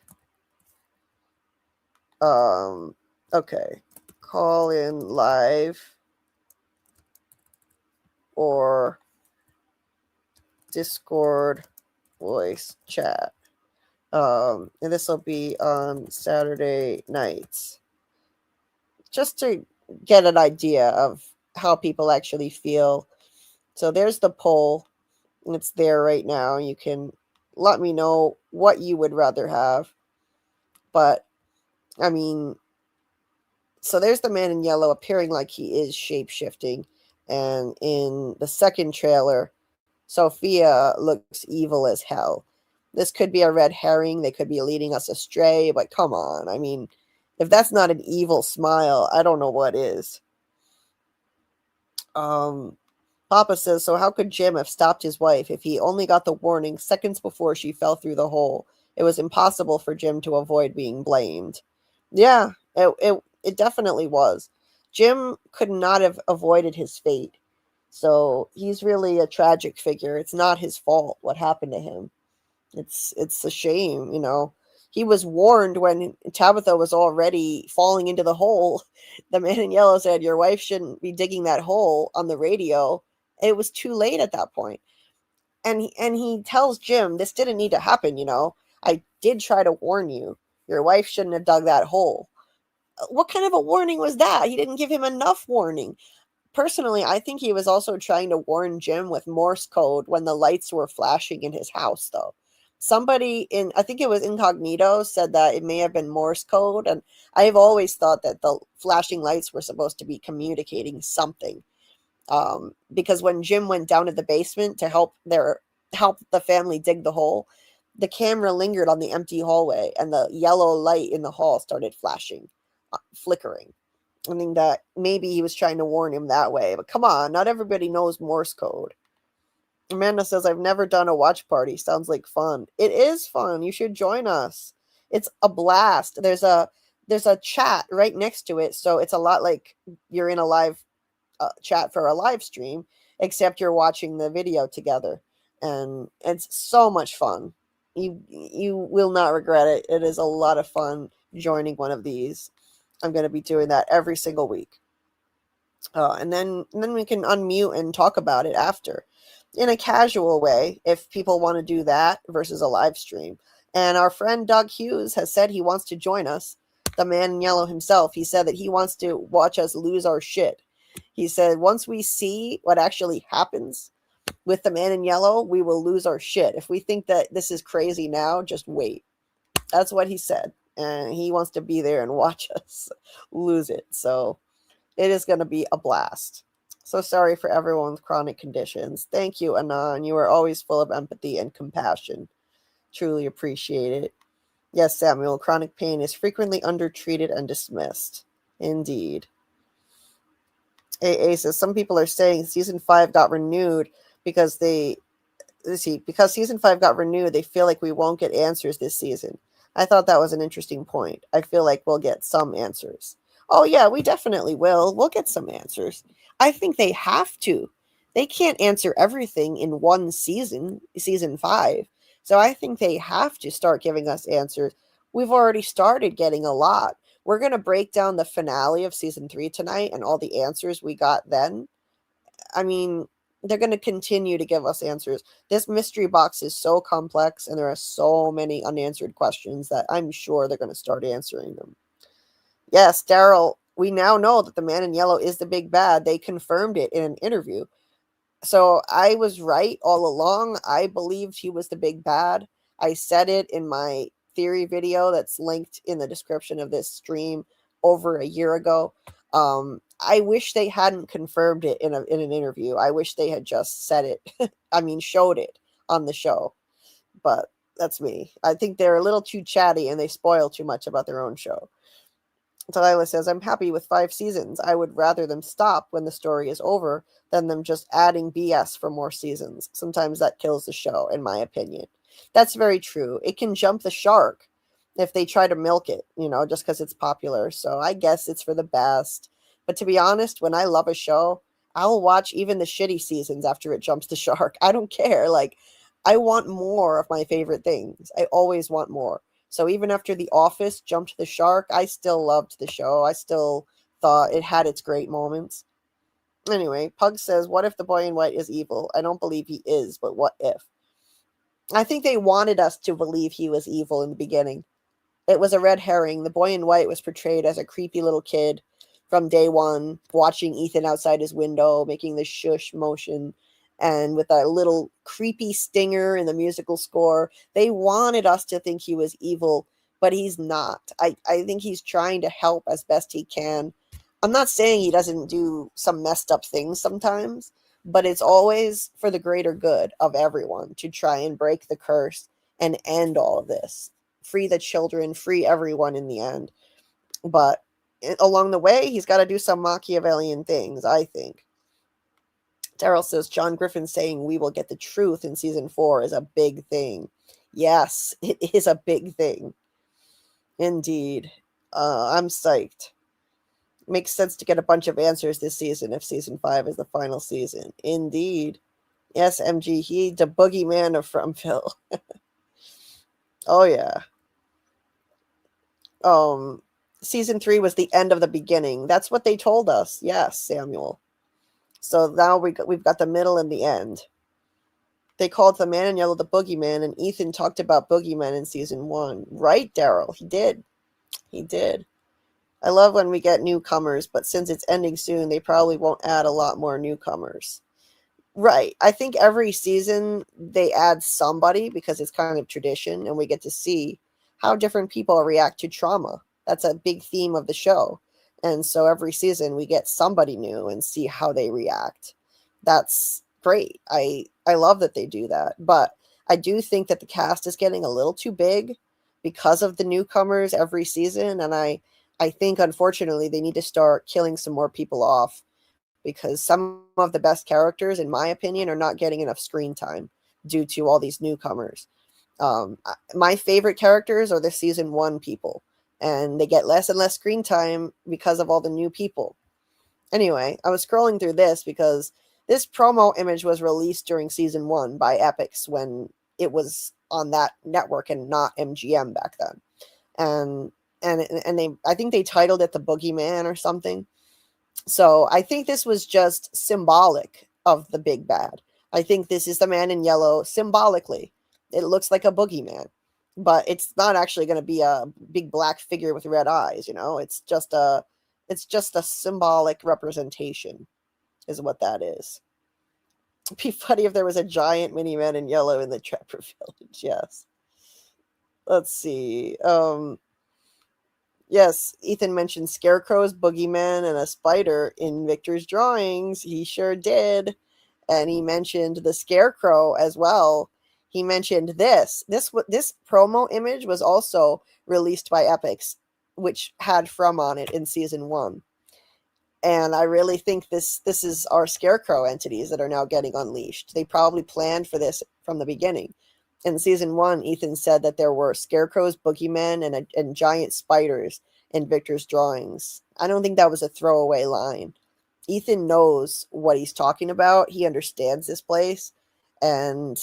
Okay. Call in live or Discord voice chat. And this will be on Saturday nights. Just to get an idea of how people actually feel. So there's the poll. It's there right now. You can let me know what you would rather have. But, I mean, so there's the Man in Yellow appearing like he is shape-shifting. And in the second trailer, Sophia looks evil as hell. This could be a red herring. They could be leading us astray. But come on. I mean, if that's not an evil smile, I don't know what is. Papa says, so how could Jim have stopped his wife if he only got the warning seconds before she fell through the hole? It was impossible for Jim to avoid being blamed. Yeah, it definitely was. Jim could not have avoided his fate. So he's really a tragic figure. It's not his fault what happened to him. It's a shame, you know. He was warned when Tabitha was already falling into the hole. The Man in Yellow said, your wife shouldn't be digging that hole on the radio. It was too late at that point. And he tells Jim, this didn't need to happen, you know. I did try to warn you. Your wife shouldn't have dug that hole. What kind of a warning was that? He didn't give him enough warning. Personally, I think he was also trying to warn Jim with Morse code when the lights were flashing in his house, though. Somebody I think it was Incognito, said that it may have been Morse code, and I've always thought that the flashing lights were supposed to be communicating something. Because when Jim went down to the basement to help the family dig the hole, the camera lingered on the empty hallway, and the yellow light in the hall started flashing, flickering. I mean, that maybe he was trying to warn him that way, but come on, not everybody knows Morse code. Amanda says, I've never done a watch party. Sounds like fun. It is fun. You should join us. It's a blast. There's a chat right next to it. So it's a lot like you're in a live chat for a live stream, except you're watching the video together. And it's so much fun. You will not regret it. It is a lot of fun joining one of these. I'm going to be doing that every single week. And then we can unmute and talk about it after, in a casual way, if people want to do that versus a live stream. And our friend Doug Hughes has said he wants to join us. The Man in Yellow himself. He said that he wants to watch us lose our shit. He said once we see what actually happens with the Man in Yellow, we will lose our shit. If we think that this is crazy now, just wait. That's what he said. And he wants to be there and watch us lose it. So it is going to be a blast. So sorry for everyone with chronic conditions. Thank you, Anon. You are always full of empathy and compassion. Truly appreciate it. Yes, Samuel, chronic pain is frequently undertreated and dismissed. Indeed. AA says, some people are saying season 5 got renewed because season 5 got renewed, they feel like we won't get answers this season. I thought that was an interesting point. I feel like we'll get some answers. Oh, yeah, we definitely will. We'll get some answers. I think they have to. They can't answer everything in one season, season 5. So I think they have to start giving us answers. We've already started getting a lot. We're going to break down the finale of season 3 tonight and all the answers we got then. I mean, they're going to continue to give us answers. This mystery box is so complex and there are so many unanswered questions that I'm sure they're going to start answering them. Yes, Daryl, we now know that the man in yellow is the big bad. They confirmed it in an interview. So I was right all along. I believed he was the big bad. I said it in my theory video that's linked in the description of this stream over a year ago. I wish they hadn't confirmed it in an interview. I wish they had just said it. I mean, showed it on the show. But that's me. I think they're a little too chatty and they spoil too much about their own show. Delilah says, I'm happy with 5 seasons. I would rather them stop when the story is over than them just adding BS for more seasons. Sometimes that kills the show, in my opinion. That's very true. It can jump the shark if they try to milk it, just because it's popular. So I guess it's for the best. But to be honest, when I love a show, I'll watch even the shitty seasons after it jumps the shark. I don't care. Like, I want more of my favorite things. I always want more. So even after The Office jumped the shark, I still loved the show. I still thought it had its great moments. Anyway, Pug says, what if the boy in white is evil? I don't believe he is, but what if? I think they wanted us to believe he was evil in the beginning. It was a red herring. The boy in white was portrayed as a creepy little kid from day one, watching Ethan outside his window, making the shush motion, and with a little creepy stinger in the musical score. They wanted us to think he was evil, but he's not. I think he's trying to help as best he can. I'm not saying he doesn't do some messed up things sometimes, but it's always for the greater good of everyone to try and break the curse and end all of this. Free the children, free everyone in the end. But along the way, he's got to do some Machiavellian things, I think. Daryl says, John Griffin saying we will get the truth in season 4 is a big thing. Yes, it is a big thing. Indeed. I'm psyched. Makes sense to get a bunch of answers this season if season 5 is the final season. Indeed. Yes, MG, he the boogeyman of Fromville. Oh, yeah. Season 3 was the end of the beginning. That's what they told us. Yes, Samuel. So now we've got the middle and the end. They called the man in yellow the boogeyman, and Ethan talked about boogeyman in season 1. Right, Daryl? He did. He did. I love when we get newcomers, but since it's ending soon, they probably won't add a lot more newcomers. Right. I think every season they add somebody because it's kind of tradition, and we get to see how different people react to trauma. That's a big theme of the show. And so every season we get somebody new and see how they react. That's great. I love that they do that. But I do think that the cast is getting a little too big because of the newcomers every season. And I think, unfortunately, they need to start killing some more people off because some of the best characters, in my opinion, are not getting enough screen time due to all these newcomers. My favorite characters are the season 1 people. And they get less and less screen time because of all the new people. Anyway, I was scrolling through this because this promo image was released during season 1 by Epix when it was on that network and not MGM back then. And they, I think they titled it The Boogeyman or something. So I think this was just symbolic of the big bad. I think this is the man in yellow symbolically. It looks like a boogeyman. But it's not actually going to be a big black figure with red eyes, It's just a symbolic representation is what that is. It'd be funny if there was a giant mini man in yellow in the Trapper Village. Yes. Let's see. Yes, Ethan mentioned scarecrows, boogeyman, and a spider in Victor's drawings. He sure did. And he mentioned the scarecrow as well. He mentioned this promo image was also released by Epix, which had From on it in season 1. And I really think this is our scarecrow entities that are now getting unleashed. They probably planned for this from the beginning. In season 1, Ethan said that there were scarecrows, boogeymen, and giant spiders in Victor's drawings. I don't think that was a throwaway line. Ethan knows what he's talking about. He understands this place, and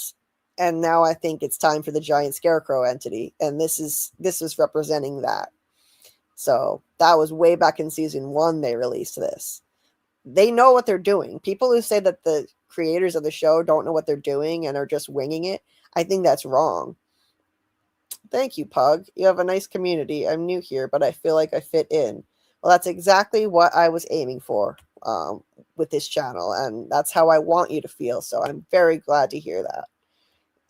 now I think it's time for the giant scarecrow entity, and this is representing that. So that was way back in season 1 they released this. They know what they're doing. People who say that the creators of the show don't know what they're doing and are just winging it, I think that's wrong. Thank you, Pug. You have a nice community. I'm new here, but I feel like I fit in. Well, that's exactly what I was aiming for with this channel, and that's how I want you to feel. So I'm very glad to hear that.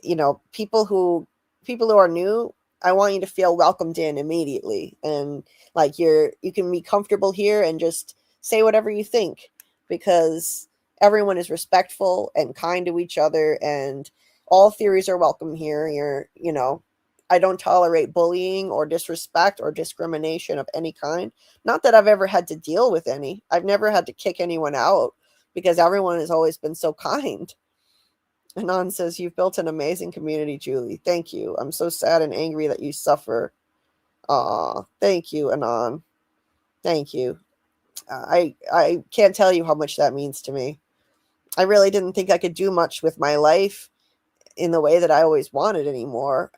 You know, people who are new, I want you to feel welcomed in immediately, and like you can be comfortable here and just say whatever you think, because everyone is respectful and kind to each other, and all theories are welcome here. I don't tolerate bullying or disrespect or discrimination of any kind. Not that I've ever had to deal with any. I've never had to kick anyone out because everyone has always been so kind. Anon says, you've built an amazing community, Julie. Thank you. I'm so sad and angry that you suffer. Aw, thank you, Anon. Thank you. I can't tell you how much that means to me. I really didn't think I could do much with my life in the way that I always wanted anymore.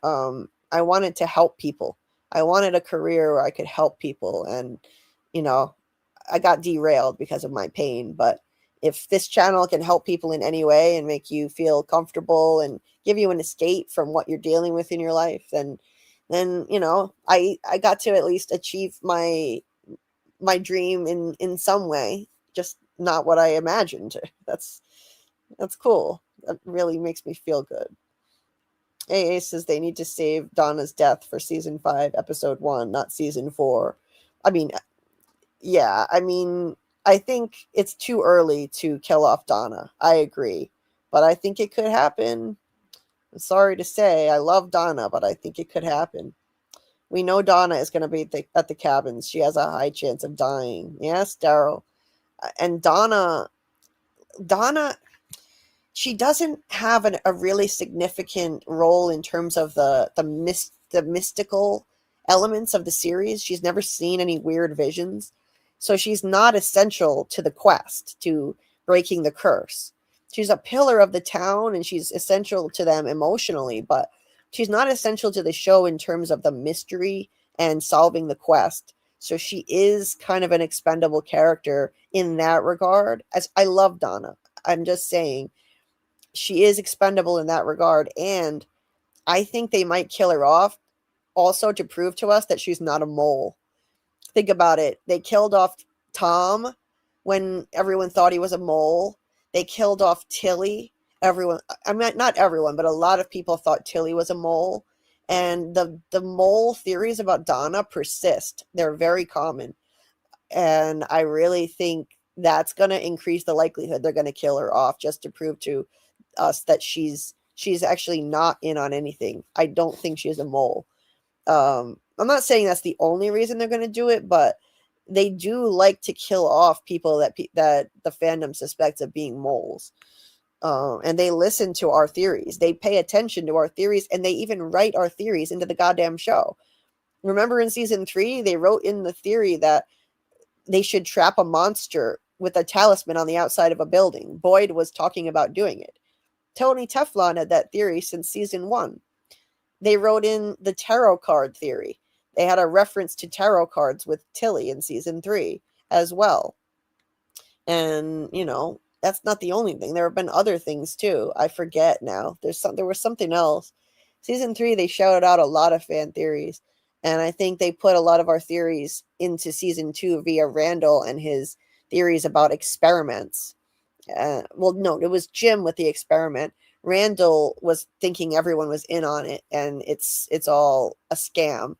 I wanted to help people. I wanted a career where I could help people. And, I got derailed because of my pain. But if this channel can help people in any way and make you feel comfortable and give you an escape from what you're dealing with in your life, then I got to at least achieve my dream in some way, just not what I imagined. That's cool. That really makes me feel good. AA says they need to save Donna's death for season 5, episode 1, not season 4. I mean, yeah, I think it's too early to kill off Donna. I agree. But I think it could happen. I'm sorry to say, I love Donna, but I think it could happen. We know Donna is going to be at the cabins. She has a high chance of dying. Yes, Daryl. And Donna, she doesn't have a really significant role in terms of the mystical elements of the series. She's never seen any weird visions. So she's not essential to the quest, to breaking the curse. She's a pillar of the town, and she's essential to them emotionally, but she's not essential to the show in terms of the mystery and solving the quest. So she is kind of an expendable character in that regard. As I love Donna, I'm just saying she is expendable in that regard. And I think they might kill her off also to prove to us that she's not a mole. Think about it. They killed off Tom when everyone thought he was a mole. They killed off Tilly. Not everyone, but a lot of people thought Tilly was a mole. And the mole theories about Donna persist. They're very common. And I really think that's going to increase the likelihood they're going to kill her off, just to prove to us that she's actually not in on anything. I don't think she's a mole. I'm not saying that's the only reason they're going to do it, but they do like to kill off people that the fandom suspects of being moles. And they listen to our theories. They pay attention to our theories, and they even write our theories into the goddamn show. Remember in season 3, they wrote in the theory that they should trap a monster with a talisman on the outside of a building. Boyd was talking about doing it. Tony Teflon had that theory since season 1. They wrote in the tarot card theory. They had a reference to tarot cards with Tilly in season 3 as well. And, that's not the only thing. There have been other things too. I forget now. There was something else. Season 3, they shouted out a lot of fan theories. And I think they put a lot of our theories into season 2 via Randall and his theories about experiments. Well, no, it was Jim with the experiment. Randall was thinking everyone was in on it, and it's all a scam.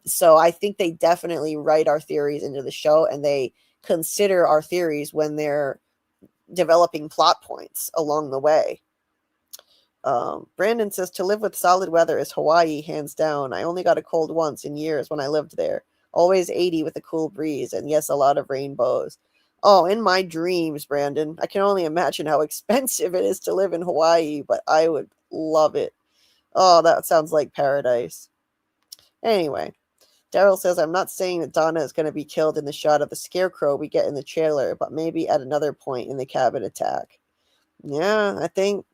So I think they definitely write our theories into the show, and they consider our theories when they're developing plot points along the way. Brandon says, to live with solid weather is Hawaii, hands down. I only got a cold once in years when I lived there. Always 80 with a cool breeze, and yes, a lot of rainbows. Oh, in my dreams, Brandon. I can only imagine how expensive it is to live in Hawaii, but I would love it. Oh, that sounds like paradise. Anyway, Daryl says, I'm not saying that Donna is going to be killed in the shot of the scarecrow we get in the trailer, but maybe at another point in the cabin attack. Yeah, I think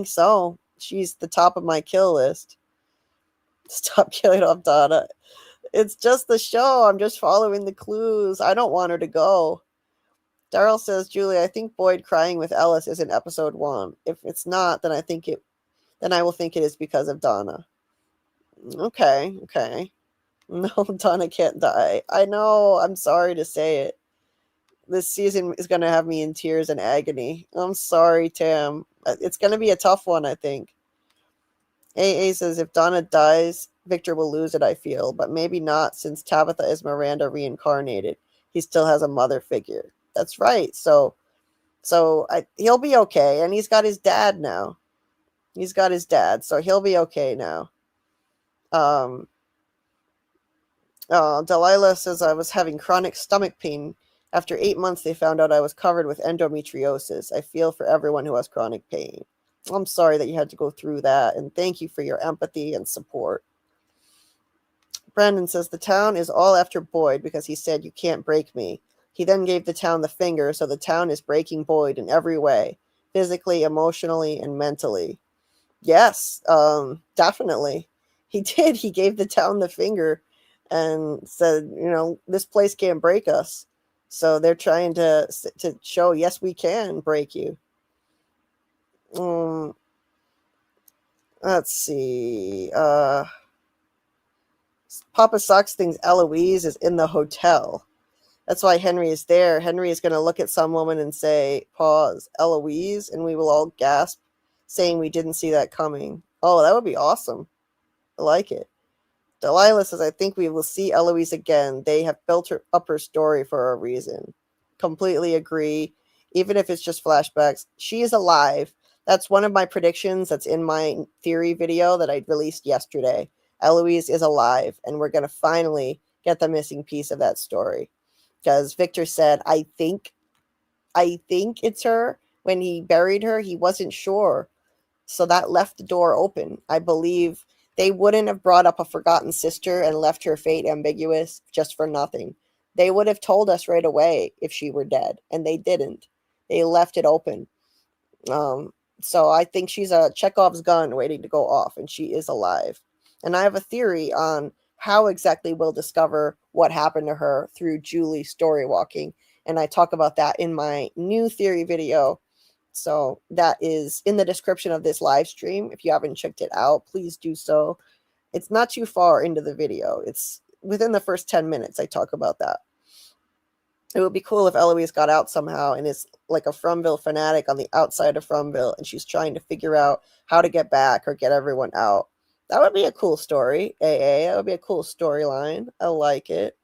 so. She's the top of my kill list. Stop killing off Donna. It's just the show. I'm just following the clues. I don't want her to go. Daryl says, Julie, I think Boyd crying with Ellis is in episode 1. If it's not, then I will think it is because of Donna. Okay. No, Donna can't die. I know. I'm sorry to say it. This season is going to have me in tears and agony. I'm sorry, Tam. It's going to be a tough one, I think. AA says, if Donna dies, Victor will lose it, I feel. But maybe not, since Tabitha is Miranda reincarnated. He still has a mother figure. That's right. So he'll be okay. And he's got his dad now. So he'll be okay now. Delilah says, I was having chronic stomach pain. After 8 months, they found out I was covered with endometriosis. I feel for everyone who has chronic pain. I'm sorry that you had to go through that, and thank you for your empathy and support. Brandon says, the town is all after Boyd because he said, you can't break me. He then gave the town the finger, so the town is breaking Boyd in every way, physically, emotionally, and mentally. Yes, definitely. He did. He gave the town the finger and said, this place can't break us. So they're trying to show, yes, we can break you. Let's see. Papa Sox thinks Eloise is in the hotel. That's why Henry is there. Henry is going to look at some woman and say, pause, Eloise, and we will all gasp, saying we didn't see that coming. Oh, that would be awesome. I like it. Delilah says, I think we will see Eloise again. They have built up her story for a reason. Completely agree. Even if it's just flashbacks. She is alive. That's one of my predictions that's in my theory video that I released yesterday. Eloise is alive, and we're going to finally get the missing piece of that story. Because Victor said, I think it's her. When he buried her, he wasn't sure. So that left the door open. I believe they wouldn't have brought up a forgotten sister and left her fate ambiguous just for nothing. They would have told us right away if she were dead, and they didn't. They left it open. So I think she's a Chekhov's gun waiting to go off, and she is alive. And I have a theory on how exactly we'll discover what happened to her through Julie story walking. And I talk about that in my new theory video. So that is in the description of this live stream. If you haven't checked it out, please do so. It's not too far into the video. It's within the first 10 minutes I talk about that. It would be cool if Eloise got out somehow and is like a Fromville fanatic on the outside of Fromville, and she's trying to figure out how to get back or get everyone out. That would be a cool story, AA. That would be a cool storyline. I like it.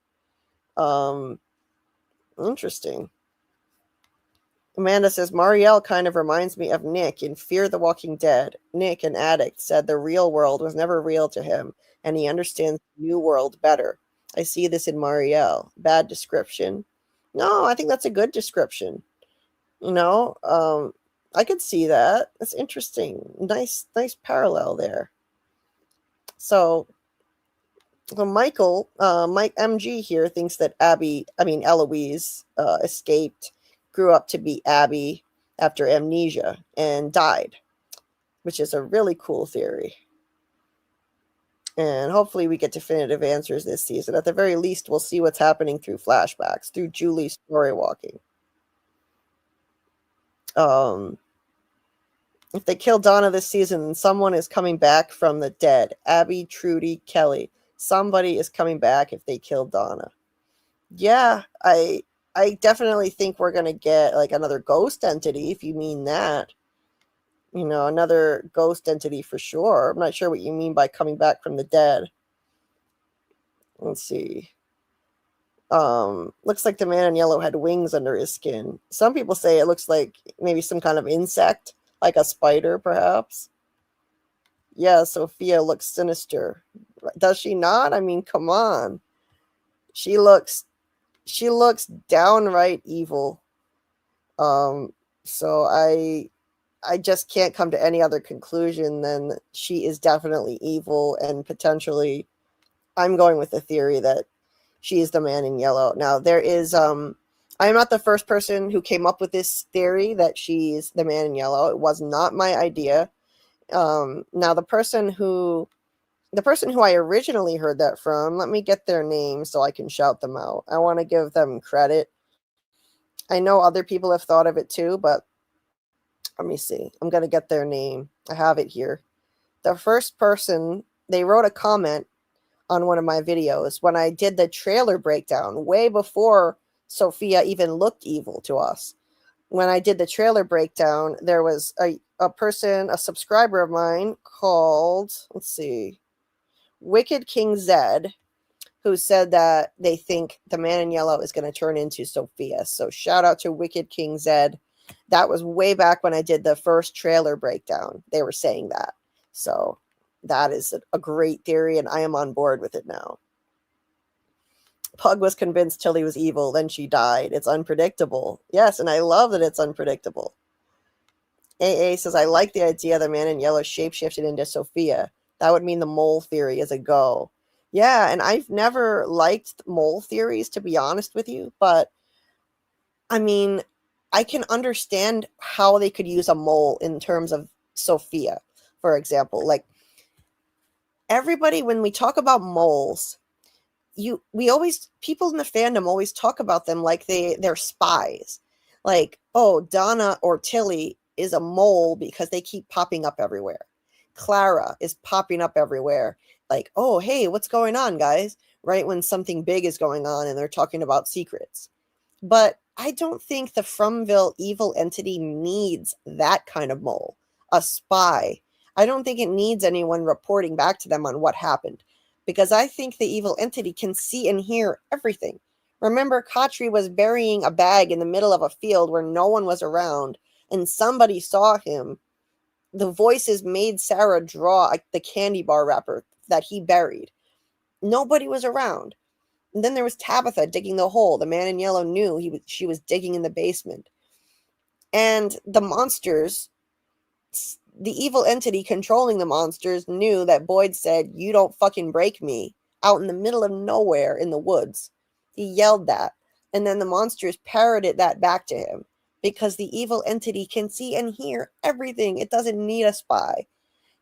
Interesting. Amanda says, Marielle kind of reminds me of Nick in Fear the Walking Dead. Nick, an addict, said the real world was never real to him, and he understands the new world better. I see this in Marielle. Bad description. No, I think that's a good description. I could see that. That's interesting. Nice parallel there. So Mike MG here thinks that Eloise escaped, grew up to be Abby after amnesia and died, which is a really cool theory. And hopefully we get definitive answers this season. At the very least, we'll see what's happening through flashbacks, through Julie's story walking. If they kill Donna this season, then someone is coming back from the dead. Abby, Trudy, Kelly. Somebody is coming back if they kill Donna. Yeah, I definitely think we're going to get like another ghost entity, if you mean that. Another ghost entity for sure. I'm not sure what you mean by coming back from the dead. Let's see. Looks like the man in yellow had wings under his skin. Some people say it looks like maybe some kind of insect, like a spider, perhaps. Yeah, Sophia looks sinister. Does she not? I mean, come on. She looks downright evil. So I just can't come to any other conclusion than she is definitely evil and potentially I'm going with the theory that she is the man in yellow. Now, there is, I'm not the first person who came up with this theory that she's the man in yellow. It was not my idea. Now, the person who I originally heard that from, let me get their name so I can shout them out. I want to give them credit. I know other people have thought of it too, but let me see. I'm going to get their name. I have it here. The first person, they wrote a comment on one of my videos when I did the trailer breakdown way before Sophia even looked evil to us. When I did the trailer breakdown, there was a person, a subscriber of mine called, let's see, Wicked King Zed, who said that they think the man in yellow is going to turn into Sophia. So shout out to Wicked King Zed. That was way back when I did the first trailer breakdown. They were saying that. So that is a great theory, and I am on board with it now. Pug was convinced Tilly was evil, then she died. It's unpredictable. Yes, and I love that it's unpredictable. AA says, I like the idea the man in yellow shapeshifted into Sophia. That would mean the mole theory is a go. Yeah, and I've never liked mole theories, to be honest with you, but I mean, I can understand how they could use a mole in terms of Sophia, for example. Like, everybody, when we talk about moles, people in the fandom always talk about them like they're spies. Like, oh, Donna or Tilly is a mole because they keep popping up everywhere. Clara is popping up everywhere. Like, oh, hey, what's going on, guys? Right when something big is going on and they're talking about secrets. But I don't think the Fromville evil entity needs that kind of mole, a spy. I don't think it needs anyone reporting back to them on what happened, because I think the evil entity can see and hear everything. Remember, Khatri was burying a bag in the middle of a field where no one was around, and somebody saw him. The voices made Sarah draw the candy bar wrapper that he buried. Nobody was around. And then there was Tabitha digging the hole. The man in yellow knew she was digging in the basement. And the monsters, the evil entity controlling the monsters, knew that Boyd said, "You don't fucking break me," out in the middle of nowhere in the woods. He yelled that. And then the monsters parroted that back to him, because the evil entity can see and hear everything. It doesn't need a spy.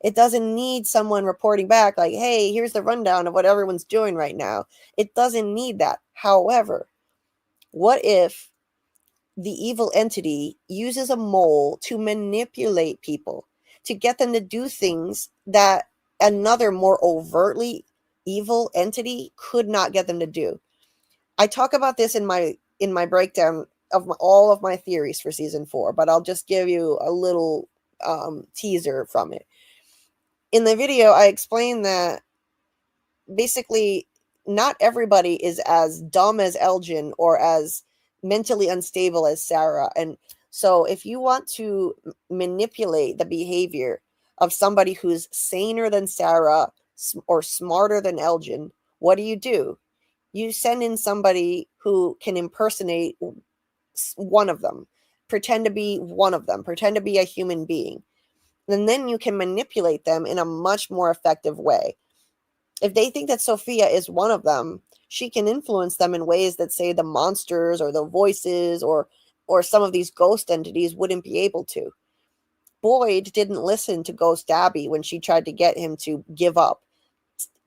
It doesn't need someone reporting back like, hey, here's the rundown of what everyone's doing right now. It doesn't need that. However, what if the evil entity uses a mole to manipulate people, to get them to do things that another more overtly evil entity could not get them to do? I talk about this in my breakdown of all of my theories for season 4, but I'll just give you a little teaser from it. In the video, I explained that basically not everybody is as dumb as Elgin or as mentally unstable as Sarah. And so if you want to manipulate the behavior of somebody who's saner than Sarah or smarter than Elgin, what do? You send in somebody who can impersonate one of them, pretend to be one of them, pretend to be a human being. And then you can manipulate them in a much more effective way. If they think that Sophia is one of them, she can influence them in ways that, say, the monsters or the voices or some of these ghost entities wouldn't be able to. Boyd didn't listen to Ghost Abby when she tried to get him to give up.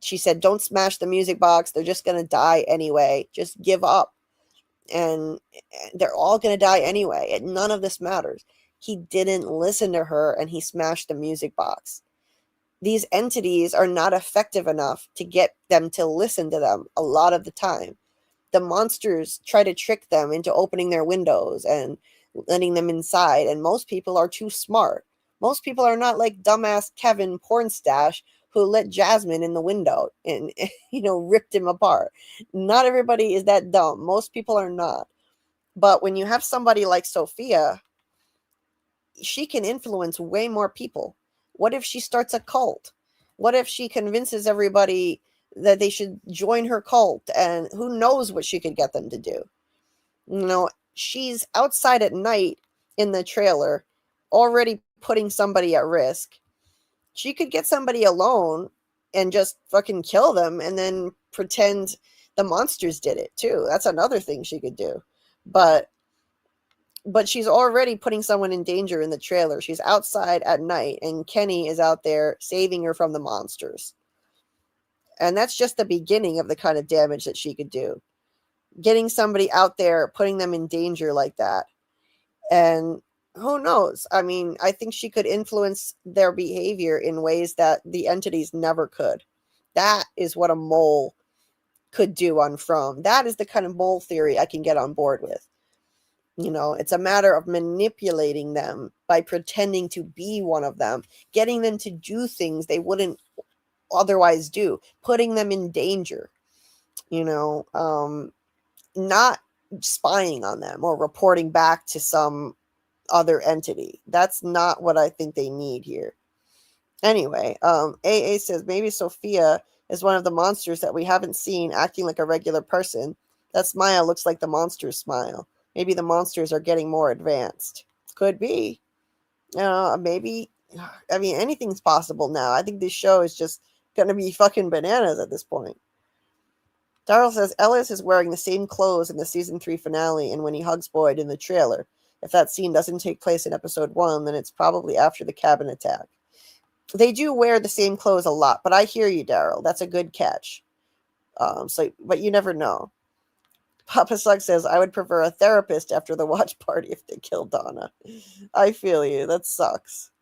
She said, don't smash the music box. They're just going to die anyway. Just give up. And they're all going to die anyway. And none of this matters. He didn't listen to her, and he smashed the music box. These entities are not effective enough to get them to listen to them a lot of the time. The monsters try to trick them into opening their windows and letting them inside, and most people are too smart. Most people are not like dumbass Kevin Pornstash, who let Jasmine in the window and, ripped him apart. Not everybody is that dumb. Most people are not. But when you have somebody like Sophia, she can influence way more people. What if she starts a cult? What if she convinces everybody that they should join her cult? And who knows what she could get them to do? She's outside at night in the trailer, already putting somebody at risk. She could get somebody alone and just fucking kill them and then pretend the monsters did it too. That's another thing she could do. But she's already putting someone in danger in the trailer. She's outside at night and Kenny is out there saving her from the monsters. And that's just the beginning of the kind of damage that she could do. Getting somebody out there, putting them in danger like that. And who knows? I mean, I think she could influence their behavior in ways that the entities never could. That is what a mole could do on From. That is the kind of mole theory I can get on board with. You know, it's a matter of manipulating them by pretending to be one of them, getting them to do things they wouldn't otherwise do, putting them in danger, you know, not spying on them or reporting back to some other entity. That's not what I think they need here. Anyway, AA says maybe Sophia is one of the monsters that we haven't seen acting like a regular person. That smile looks like the monster's smile. Maybe the monsters are getting more advanced. Could be. Maybe. I mean, anything's possible now. I think this show is just going to be fucking bananas at this point. Darryl says Ellis is wearing the same clothes in the season 3 finale and when he hugs Boyd in the trailer. If that scene doesn't take place in episode 1, then it's probably after the cabin attack. They do wear the same clothes a lot, but I hear you, Darryl. That's a good catch. But you never know. Papa Slug says, I would prefer a therapist after the watch party if they kill Donna. I feel you. That sucks.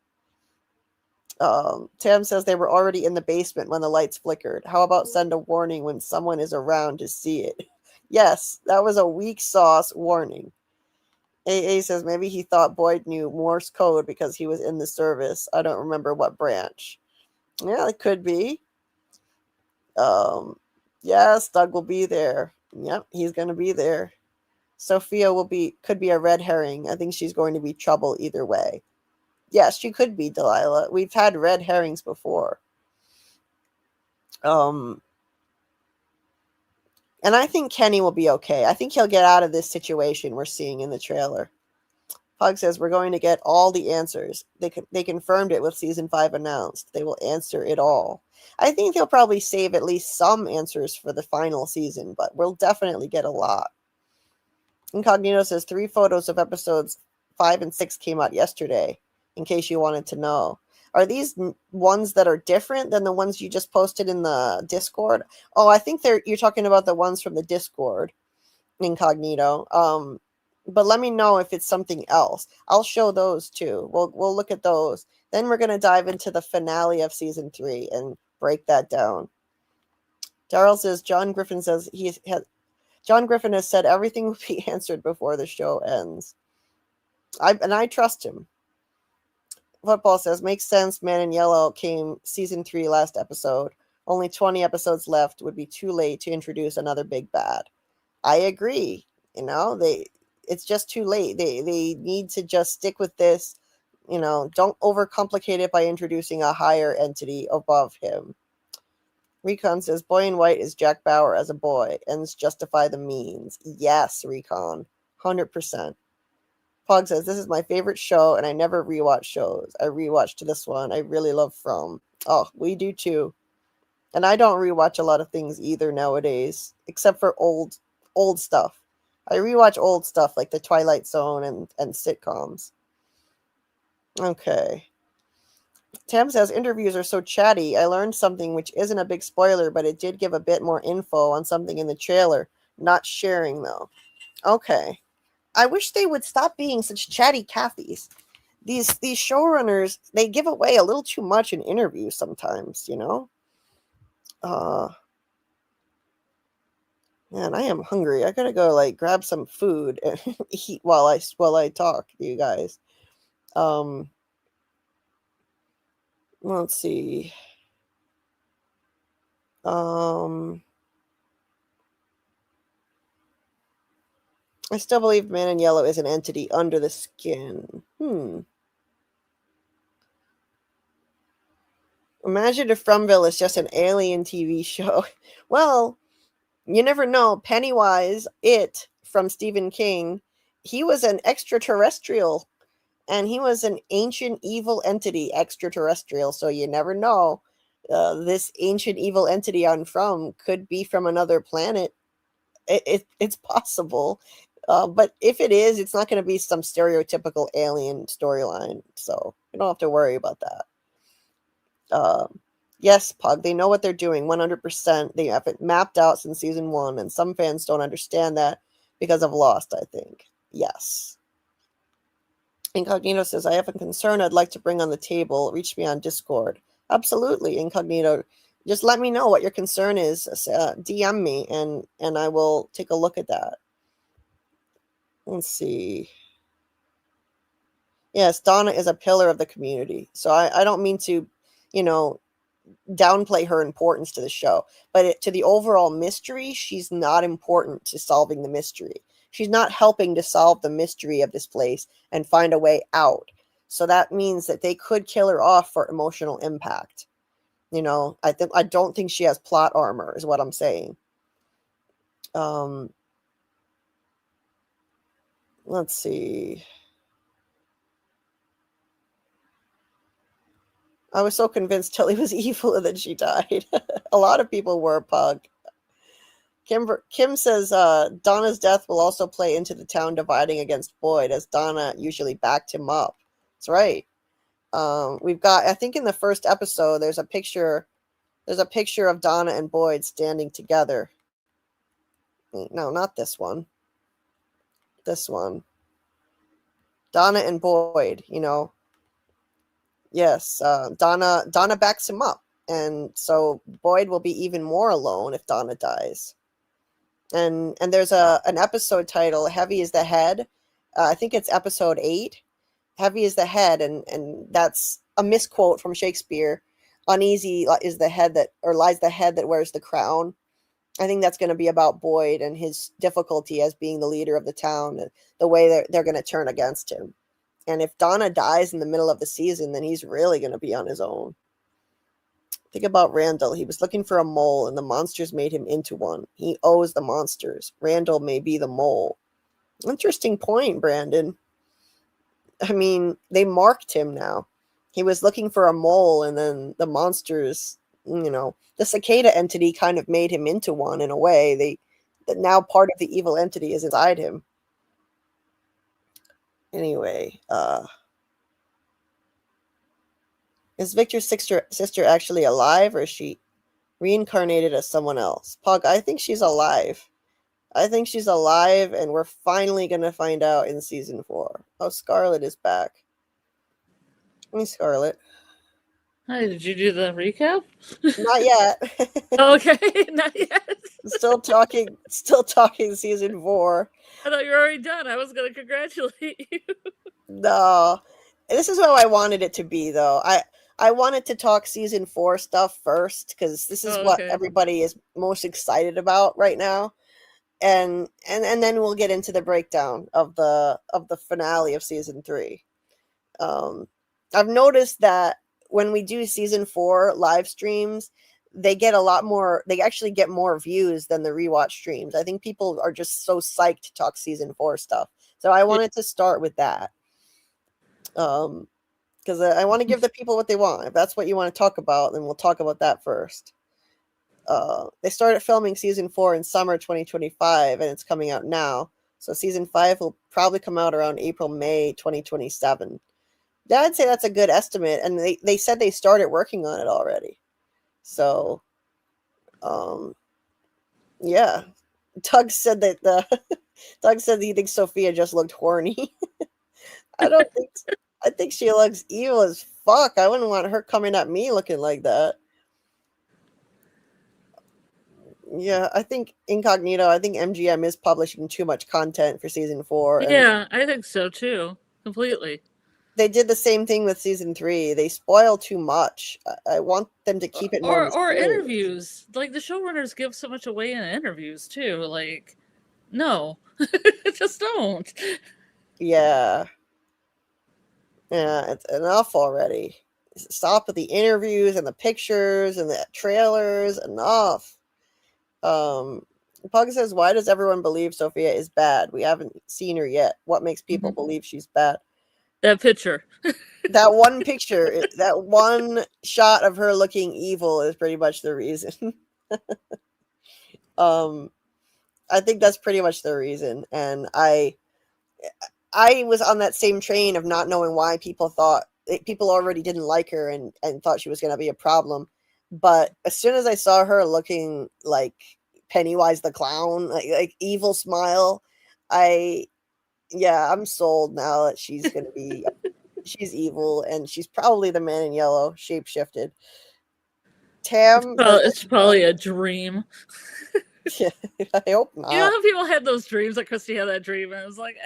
Tam says they were already in the basement when the lights flickered. How about send a warning when someone is around to see it? Yes, that was a weak sauce warning. AA says maybe he thought Boyd knew Morse code because he was in the service. I don't remember what branch. Yeah, it could be. Yes, Doug will be there. Yep, he's going to be there. Sophia could be a red herring. I think she's going to be trouble either way. Yes, she could be, Delilah. We've had red herrings before. And I think Kenny will be okay. I think he'll get out of this situation we're seeing in the trailer. Pug says we're going to get all the answers. They confirmed it with season 5 announced. They will answer it all. I think they'll probably save at least some answers for the final season, but we'll definitely get a lot. Incognito says 3 photos of episodes 5 and 6 came out yesterday, in case you wanted to know. Are these ones that are different than the ones you just posted in the Discord? Oh, I think you're talking about the ones from the Discord, Incognito. But let me know if it's something else. I'll show those too. We'll look at those. Then we're going to dive into the finale of season 3 and break that down. Darryl says John Griffin has said everything will be answered before the show ends. I trust him. Football says makes sense. Man in Yellow came season 3 last episode. Only 20 episodes left. Would be too late to introduce another big bad. I agree. You know, it's just too late. They need to just stick with this. You know, don't overcomplicate it by introducing a higher entity above him. Recon says Boy in White is Jack Bauer as a boy. Ends justify the means. Yes, Recon. 100%. Pog says, this is my favorite show, and I never rewatch shows. I rewatched this one. I really love From. Oh, we do too. And I don't rewatch a lot of things either nowadays, except for old stuff. I rewatch old stuff like The Twilight Zone and sitcoms. Okay. Tam says, interviews are so chatty. I learned something which isn't a big spoiler, but it did give a bit more info on something in the trailer. Not sharing, though. Okay. I wish they would stop being such chatty Cathys. These showrunners, they give away a little too much in interviews sometimes, you know? Man, I am hungry. I gotta go grab some food and eat while I talk to you guys. Let's see. I still believe Man in Yellow is an entity under the skin. Imagine if Fromville is just an alien TV show. Well, you never know. Pennywise, it, from Stephen King, he was an extraterrestrial. And he was an ancient evil entity extraterrestrial. So you never know. this ancient evil entity on From could be from another planet. It's possible. But if it is, it's not going to be some stereotypical alien storyline. So you don't have to worry about that. Yes, Pug, they know what they're doing 100%. They have it mapped out since season 1, and some fans don't understand that because of Lost, I think. Yes. Incognito says, I have a concern I'd like to bring on the table. Reach me on Discord. Absolutely, Incognito. Just let me know what your concern is. DM me, and I will take a look at that. Let's see. Yes, Donna is a pillar of the community. So I don't mean to, downplay her importance to the show, but to the overall mystery, she's not important to solving the mystery. She's not helping to solve the mystery of this place and find a way out. So that means that they could kill her off for emotional impact. I don't think she has plot armor, is what I'm saying. Let's see. I was so convinced Tilly was evil and then she died. A lot of people were, Pug. Kim says Donna's death will also play into the town dividing against Boyd, as Donna usually backed him up. That's right. We've got, I think in the first episode, there's a picture of Donna and Boyd standing together. No, not this one. This one. Donna and Boyd, Yes, Donna backs him up, and so Boyd will be even more alone if Donna dies. And there's an episode title, Heavy is the Head. I think it's episode 8. Heavy is the head, and that's a misquote from Shakespeare. Uneasy is the head lies the head that wears the crown. I think that's going to be about Boyd and his difficulty as being the leader of the town, and the way they're going to turn against him. And if Donna dies in the middle of the season, then he's really going to be on his own. Think about Randall. He was looking for a mole, and the monsters made him into one. He owes the monsters. Randall may be the mole. Interesting point, Brandon. I mean, they marked him now. He was looking for a mole, and then the monsters, the cicada entity kind of made him into one in a way. That now part of the evil entity is inside him. Anyway, is Victor's sister actually alive, or is she reincarnated as someone else? Pug, I think she's alive. And we're finally going to find out in season 4. Oh, Scarlet is back. Hey, Scarlet. Hi, did you do the recap? Not yet. Okay, not yet. Still talking season 4. I thought you were already done. I was going to congratulate you. No. This is how I wanted it to be, though. I wanted to talk season 4 stuff first, because this is what everybody is most excited about right now. And then we'll get into the breakdown of the finale of season 3. I've noticed that when we do season 4 live streams, they actually get more views than the rewatch streams. I think people are just so psyched to talk season 4 stuff. So I wanted to start with that. Because I want to give the people what they want. If that's what you want to talk about, then we'll talk about that first. They started filming season 4 in summer 2025, and it's coming out now. So season 5 will probably come out around April, May 2027. I'd say that's a good estimate, and they said they started working on it already. So, yeah. Doug said he thinks Sophia just looked horny. I don't think so. I think she looks evil as fuck. I wouldn't want her coming at me looking like that. Yeah, I think MGM is publishing too much content for season 4. Yeah, I think so too. Completely. They did the same thing with season 3. They spoil too much. I want them to keep it more or interviews. Like, the showrunners give so much away in interviews too. Like, no. Just don't. Yeah. Yeah, it's enough already. Stop with the interviews and the pictures and the trailers. Enough. Pug says, why does everyone believe Sophia is bad? We haven't seen her yet. What makes people believe she's bad? That picture. That one picture, that one shot of her looking evil is pretty much the reason. I think that's pretty much the reason. And I was on that same train of not knowing why people already didn't like her and thought she was going to be a problem. But as soon as I saw her looking like Pennywise the clown, like evil smile, I'm sold now that she's going to be, she's evil, and she's probably the man in yellow, shapeshifted. Tam, It's probably a dream. I hope not. You know how people had those dreams? Like Christy had that dream, and it was like,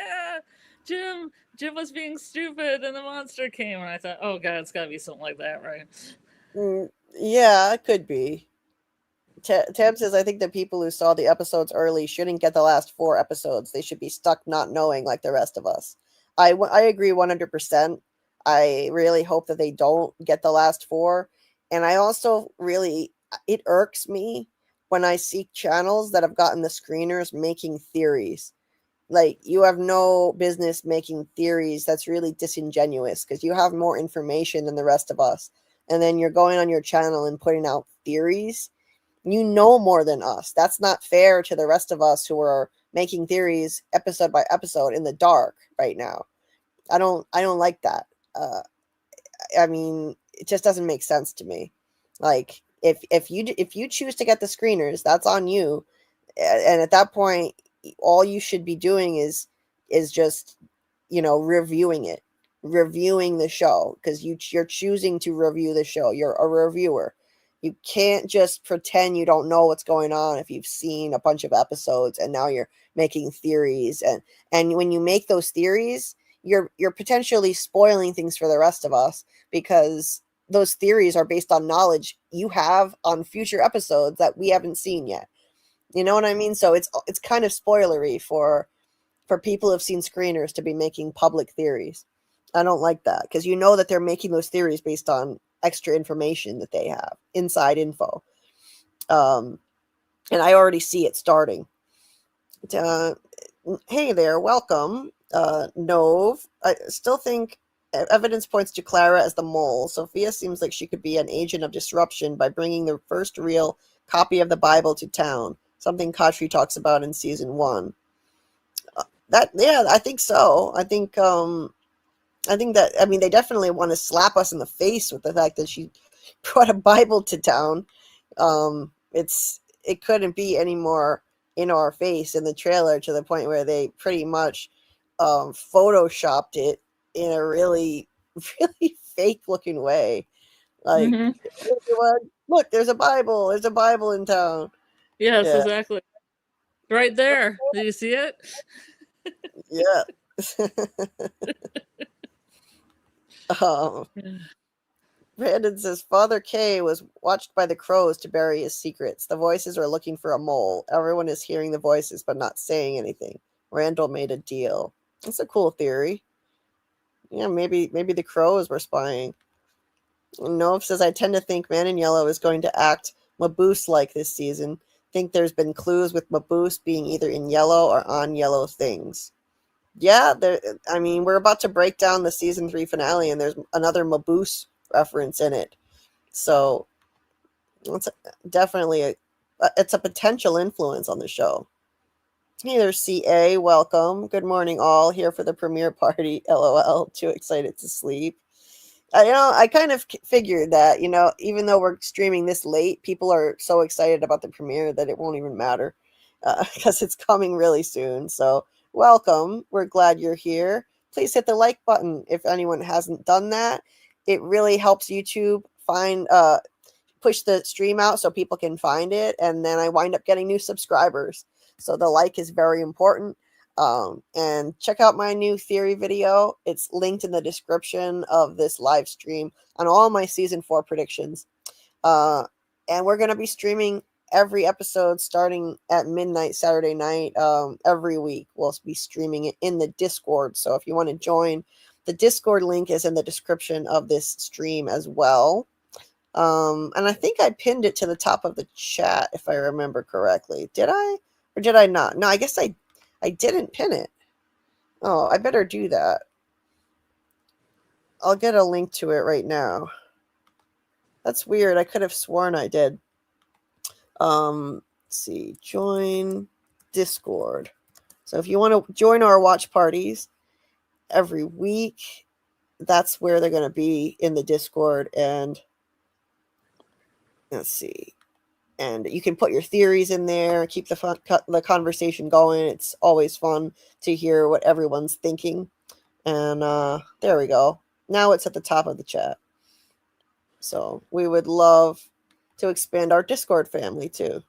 Jim was being stupid, and the monster came, and I thought, oh god, it's got to be something like that, right? Yeah, it could be. Tam says, I think the people who saw the episodes early shouldn't get the last 4 episodes. They should be stuck not knowing like the rest of us. I agree 100%. I really hope that they don't get the last 4. And I also it irks me when I see channels that have gotten the screeners making theories. Like, you have no business making theories. That's really disingenuous because you have more information than the rest of us. And then you're going on your channel and putting out theories. You know more than us. That's not fair to the rest of us who are making theories episode by episode in the dark right now. I don't like that. I mean, it just doesn't make sense to me. Like, if you choose to get the screeners, that's on you. And at that point, all you should be doing is just, reviewing the show, because you're choosing to review the show. You're a reviewer. You can't just pretend you don't know what's going on if you've seen a bunch of episodes and now you're making theories. And when you make those theories, you're potentially spoiling things for the rest of us, because those theories are based on knowledge you have on future episodes that we haven't seen yet. You know what I mean? So it's kind of spoilery for people who have seen screeners to be making public theories. I don't like that, because you know that they're making those theories based on extra information that they have, inside info. And I already see it starting. Hey there, welcome. Nove. I still think evidence points to Clara as the mole. Sophia seems like she could be an agent of disruption by bringing the first real copy of the Bible to town, something Khatri talks about in season 1. I think so. I think that, I mean, they definitely want to slap us in the face with the fact that she brought a Bible to town. It couldn't be any more in our face in the trailer, to the point where they pretty much photoshopped it in a really, really fake looking way. Like, look, there's a Bible in town. Yes, yeah. Exactly. Right there. Do you see it? Yeah. Brandon says, Father K was watched by the crows to bury his secrets. The voices are looking for a mole. Everyone is hearing the voices but not saying anything. Randall made a deal. That's a cool theory. Yeah, maybe the crows were spying. Nove says, I tend to think Man in Yellow is going to act Maboose-like this season. Think there's been clues with Maboose being either in yellow or on yellow things. Yeah, I mean, we're about to break down the season 3 finale, and there's another Maboose reference in it. So it's definitely it's a potential influence on the show. Hey there, CA. Welcome. Good morning, all. Here for the premiere party. LOL. Too excited to sleep. I kind of figured that, even though we're streaming this late, people are so excited about the premiere that it won't even matter, because it's coming really soon. So welcome. We're glad you're here. Please hit the like button if anyone hasn't done that. It really helps YouTube push the stream out so people can find it, and then I wind up getting new subscribers. So the like is very important. And check out my new theory video. It's linked in the description of this live stream on all my season 4 predictions. And we're going to be streaming every episode starting at midnight Saturday night. Every week we'll be streaming it in the Discord. So if you want to join, the Discord link is in the description of this stream as well. And I think I pinned it to the top of the chat, if I remember correctly. Did I? Or did I not? No, I guess I didn't pin it. Oh, I better do that. I'll get a link to it right now. That's weird. I could have sworn I did. Let's see. Join Discord. So if you want to join our watch parties every week, that's where they're going to be, in the Discord. And let's see. And you can put your theories in there, keep the conversation going. It's always fun to hear what everyone's thinking. And there we go. Now it's at the top of the chat. So we would love to expand our Discord family too.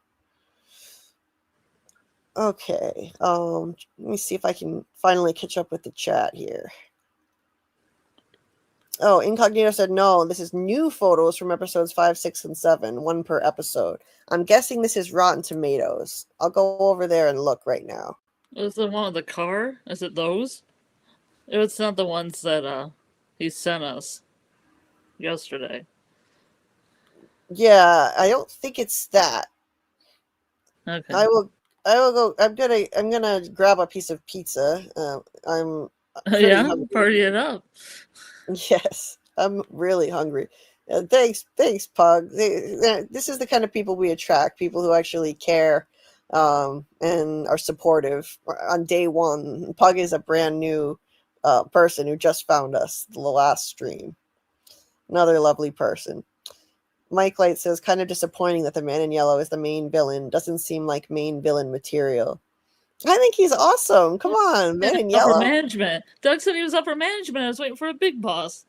Okay. Let me see if I can finally catch up with the chat here. Oh, Incognito said, no, this is new photos from episodes 5, 6, and 7, one per episode. I'm guessing this is Rotten Tomatoes. I'll go over there and look right now. Was the one with the car? Is it those? It's not the ones that he sent us yesterday. Yeah, I don't think it's that. Okay. I will go. I'm gonna grab a piece of pizza. I'm pretty hungry. Party it up. Yes, I'm really hungry. Thanks, Pug. This is the kind of people we attract, people who actually care and are supportive on day one. Pug is a brand new person who just found us the last stream. Another lovely person. Mike Light says, kind of disappointing that the man in yellow is the main villain. Doesn't seem like main villain material. I think he's awesome. Come on, man in yellow. Upper management. Doug said he was upper management. I was waiting for a big boss.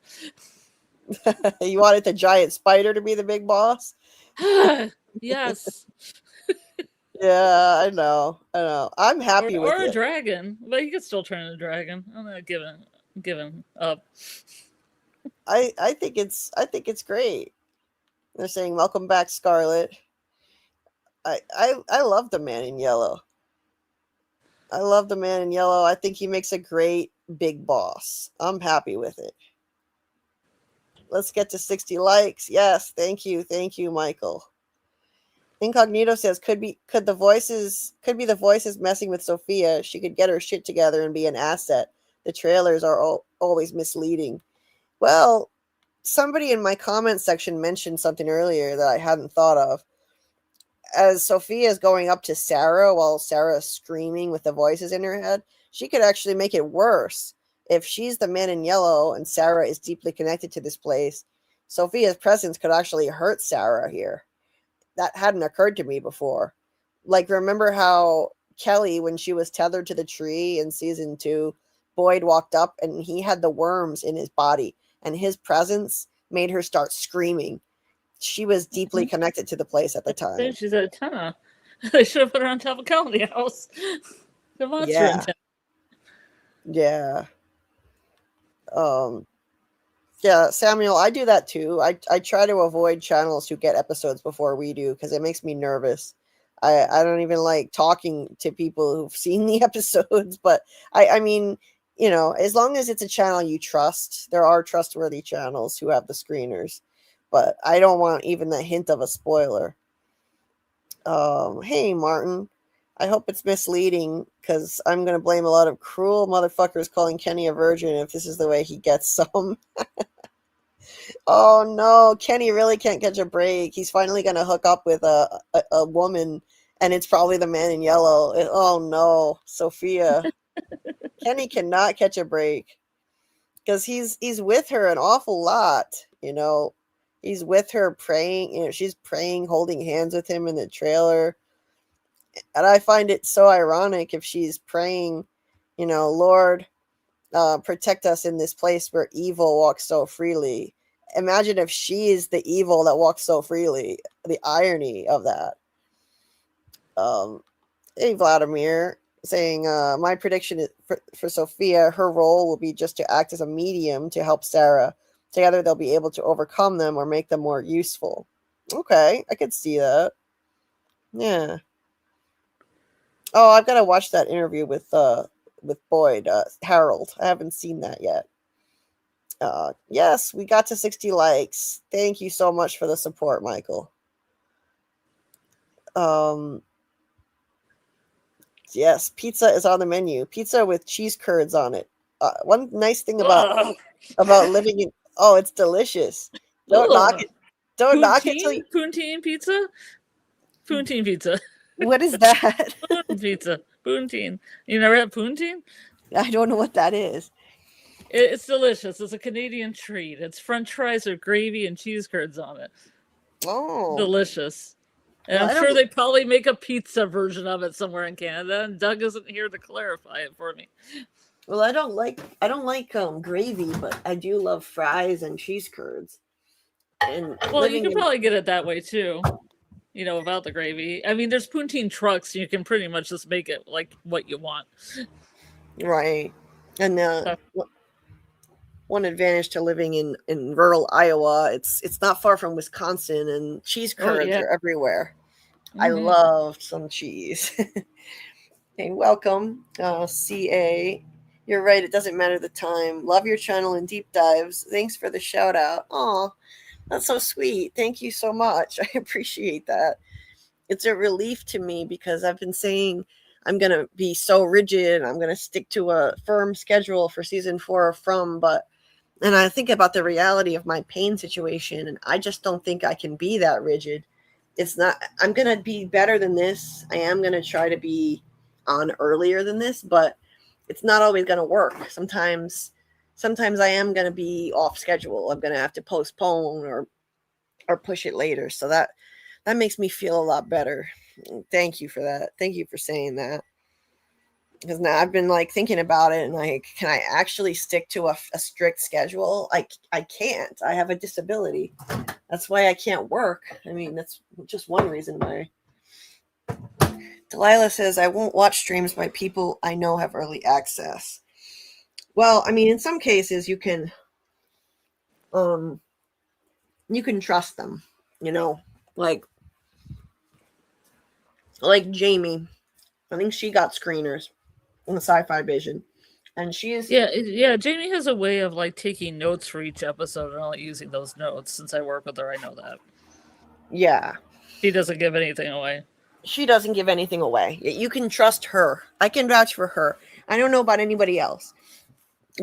You wanted the giant spider to be the big boss? Yes. Yeah, I know. I'm happy with it. Or a dragon. But he could still turn into a dragon. I'm not giving up. I think it's great. They're saying, welcome back, Scarlet. I love the man in yellow. I think he makes a great big boss. I'm happy with it. Let's get to 60 likes. Yes, thank you, Michael. Incognito says, could be the voices messing with Sophia. She could get her shit together and be an asset. The trailers are always misleading. Well, somebody in my comment section mentioned something earlier that I hadn't thought of. As Sophia is going up to Sarah while Sarah is screaming with the voices in her head, she could actually make it worse. If she's the man in yellow and Sarah is deeply connected to this place, Sophia's presence could actually hurt Sarah here. That hadn't occurred to me before. Like, remember how Kelly, when she was tethered to the tree in season 2, Boyd walked up and he had the worms in his body, and his presence made her start screaming. She was deeply connected to the place at the time. She's at a 10. They should have put her on top of Comedy House. The monster Yeah. Yeah. Yeah, Samuel, I do that too. I try to avoid channels who get episodes before we do because it makes me nervous. I don't even like talking to people who've seen the episodes, but I mean, you know, as long as it's a channel you trust, there are trustworthy channels who have the screeners, but I don't want even a hint of a spoiler. Hey, Martin, I hope it's misleading because I'm going to blame a lot of cruel motherfuckers calling Kenny a virgin if this is the way he gets some. Oh no, Kenny really can't catch a break. He's finally going to hook up with a woman, and it's probably the man in yellow. Oh no, Sophia. Kenny cannot catch a break because he's with her an awful lot, you know. He's with her praying, you know, she's praying, holding hands with him in the trailer. And I find it so ironic if she's praying, you know, Lord, protect us in this place where evil walks so freely. Imagine if she is the evil that walks so freely. The irony of that. Hey, Vladimir, saying, my prediction is for Sophia, her role will be just to act as a medium to help Sarah. Together, they'll be able to overcome them or make them more useful. Okay, I could see that. Yeah. Oh, I've got to watch that interview with Boyd, Harold. I haven't seen that yet. Yes, we got to 60 likes. Thank you so much for the support, Michael. Yes, pizza is on the menu. Pizza with cheese curds on it. one nice thing Ugh. about living in, oh, it's delicious. Don't knock Ugh. it. Don't knock it till you, Poutine pizza? Poutine pizza. what is that? Poutine pizza. Poutine. You never had poutine? I don't know what that is. It's delicious. It's a Canadian treat. It's French fries with gravy and cheese curds on it. Oh, Delicious. And well, I'm sure they probably make a pizza version of it somewhere in Canada, and Doug isn't here to clarify it for me. well, I don't like gravy, but I do love fries and cheese curds. And Well, you can probably get it that way too, without the gravy. I mean, there's poutine trucks, you can pretty much just make it like what you want. right. And one advantage to living in rural Iowa, it's not far from Wisconsin, and cheese curds are everywhere. I love some cheese. Hey, welcome, CA. You're right. It doesn't matter the time. Love your channel and deep dives. Thanks for the shout out. Oh, that's so sweet. Thank you so much. I appreciate that. It's a relief to me because I've been saying I'm going to be so rigid. I'm going to stick to a firm schedule for season 4 of From, and I think about the reality of my pain situation, and I just don't think I can be that rigid. It's not, I'm going to be better than this. I am going to try to be on earlier than this, but it's not always going to work. Sometimes I am going to be off schedule. I'm going to have to postpone or push it later. So that makes me feel a lot better. Thank you for that. Thank you for saying that. Because now I've been like thinking about it and like, can I actually stick to a strict schedule? I can't. I have a disability. That's why I can't work. I mean, that's just one reason why. Delilah says, I won't watch streams by people I know have early access. Well, I mean, in some cases you can trust them, like Jamie. I think she got screeners on the Sci-Fi Vision, and she is Jamie has a way of like taking notes for each episode and only using those notes. Since I work with her, I know that. Yeah, she doesn't give anything away. She doesn't give anything away. You can trust her. I can vouch for her. I don't know about anybody else,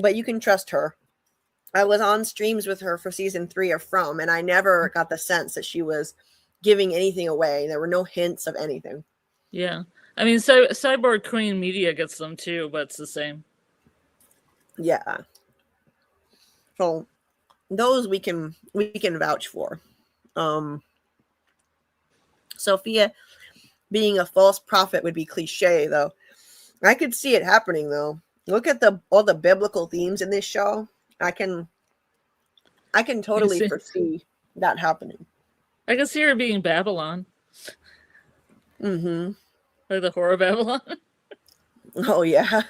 but you can trust her. I was on streams with her for season 3 of From, and I never got the sense that she was giving anything away. There were no hints of anything. Yeah. I mean, Cyborg Queen Media gets them too, but it's the same. Yeah. So those we can vouch for. Sophia being a false prophet would be cliche, though. I could see it happening, though. Look at all the biblical themes in this show. I can totally foresee that happening. I can see her being Babylon. Mm-hmm. Like the horror Babylon. Oh, yeah.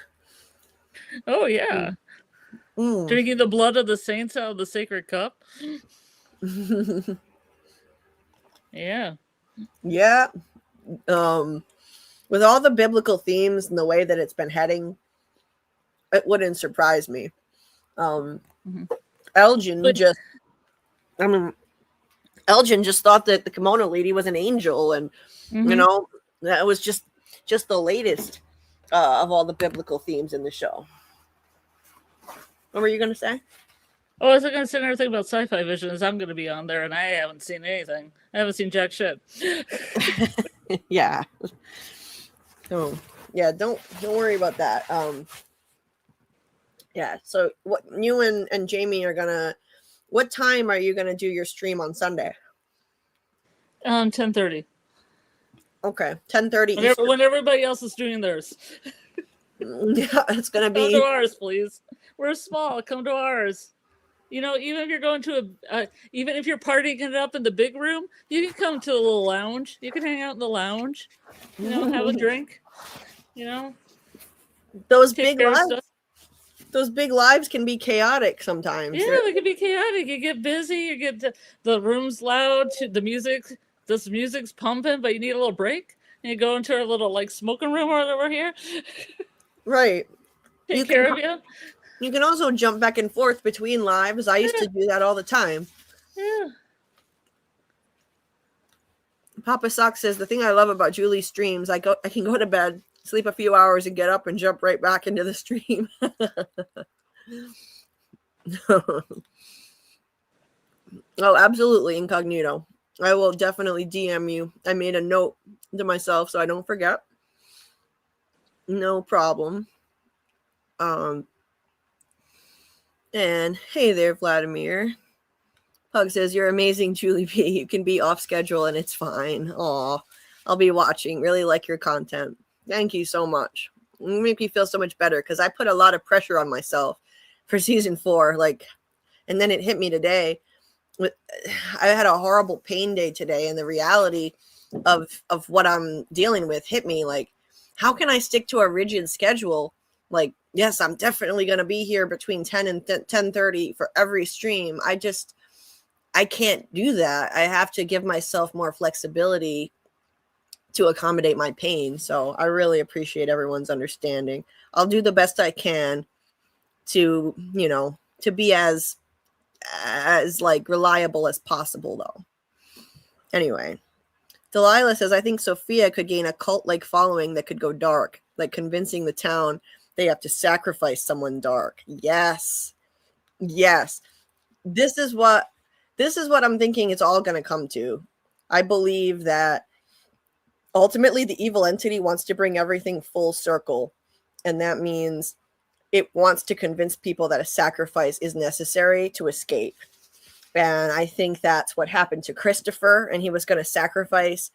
Oh, yeah. Mm. Drinking the blood of the saints out of the sacred cup. Yeah. Yeah. With all the biblical themes and the way that it's been heading, it wouldn't surprise me. Elgin just thought that the kimono lady was an angel, and that was just the latest of all the biblical themes in the show. What were you going to say? Oh, I was going to say another thing about Sci-Fi Vision is I'm going to be on there, and I haven't seen anything. I haven't seen jack shit. Yeah. Oh, yeah. Don't worry about that. Yeah. So, what you and Jamie are gonna? What time are you gonna do your stream on Sunday? 10:30. Okay, 10:30. When everybody else is doing theirs. Yeah, it's gonna be. Come to ours, please. We're small. Come to ours. Even if you're going to even if you're partying it up in the big room, you can come to a little lounge. You can hang out in the lounge. Have a drink. Those big lives. Those big lives can be chaotic sometimes. Yeah, they can be chaotic. You get busy. You get the room's loud. The music's pumping, but you need a little break. And you go into our little smoking room over here. Right. Take care of you. You can also jump back and forth between lives. I used to do that all the time. Yeah. Papa Sock says, the thing I love about Julie's streams, I can go to bed sleep a few hours and get up and jump right back into the stream. Oh, absolutely, incognito. I will definitely DM you. I made a note to myself so I don't forget. No problem. And hey there, Vladimir. Pug says, you're amazing, Julie B. You can be off schedule and it's fine. Aw, I'll be watching. Really like your content. Thank you so much. You make me feel so much better because I put a lot of pressure on myself for season 4. And then it hit me today. I had a horrible pain day today, and the reality of what I'm dealing with hit me. Like, how can I stick to a rigid schedule? Like, yes, I'm definitely going to be here between 10 and 10:30 for every stream. I can't do that. I have to give myself more flexibility to accommodate my pain. So I really appreciate everyone's understanding. I'll do the best I can to, to be as like reliable as possible, though. Anyway, Delilah says, I think Sophia could gain a cult-like following that could go dark, like convincing the town they have to sacrifice someone dark. Yes. This is what I'm thinking it's all going to come to. I believe that ultimately the evil entity wants to bring everything full circle, and that means it wants to convince people that a sacrifice is necessary to escape. And I think that's what happened to Christopher, and he was going to sacrifice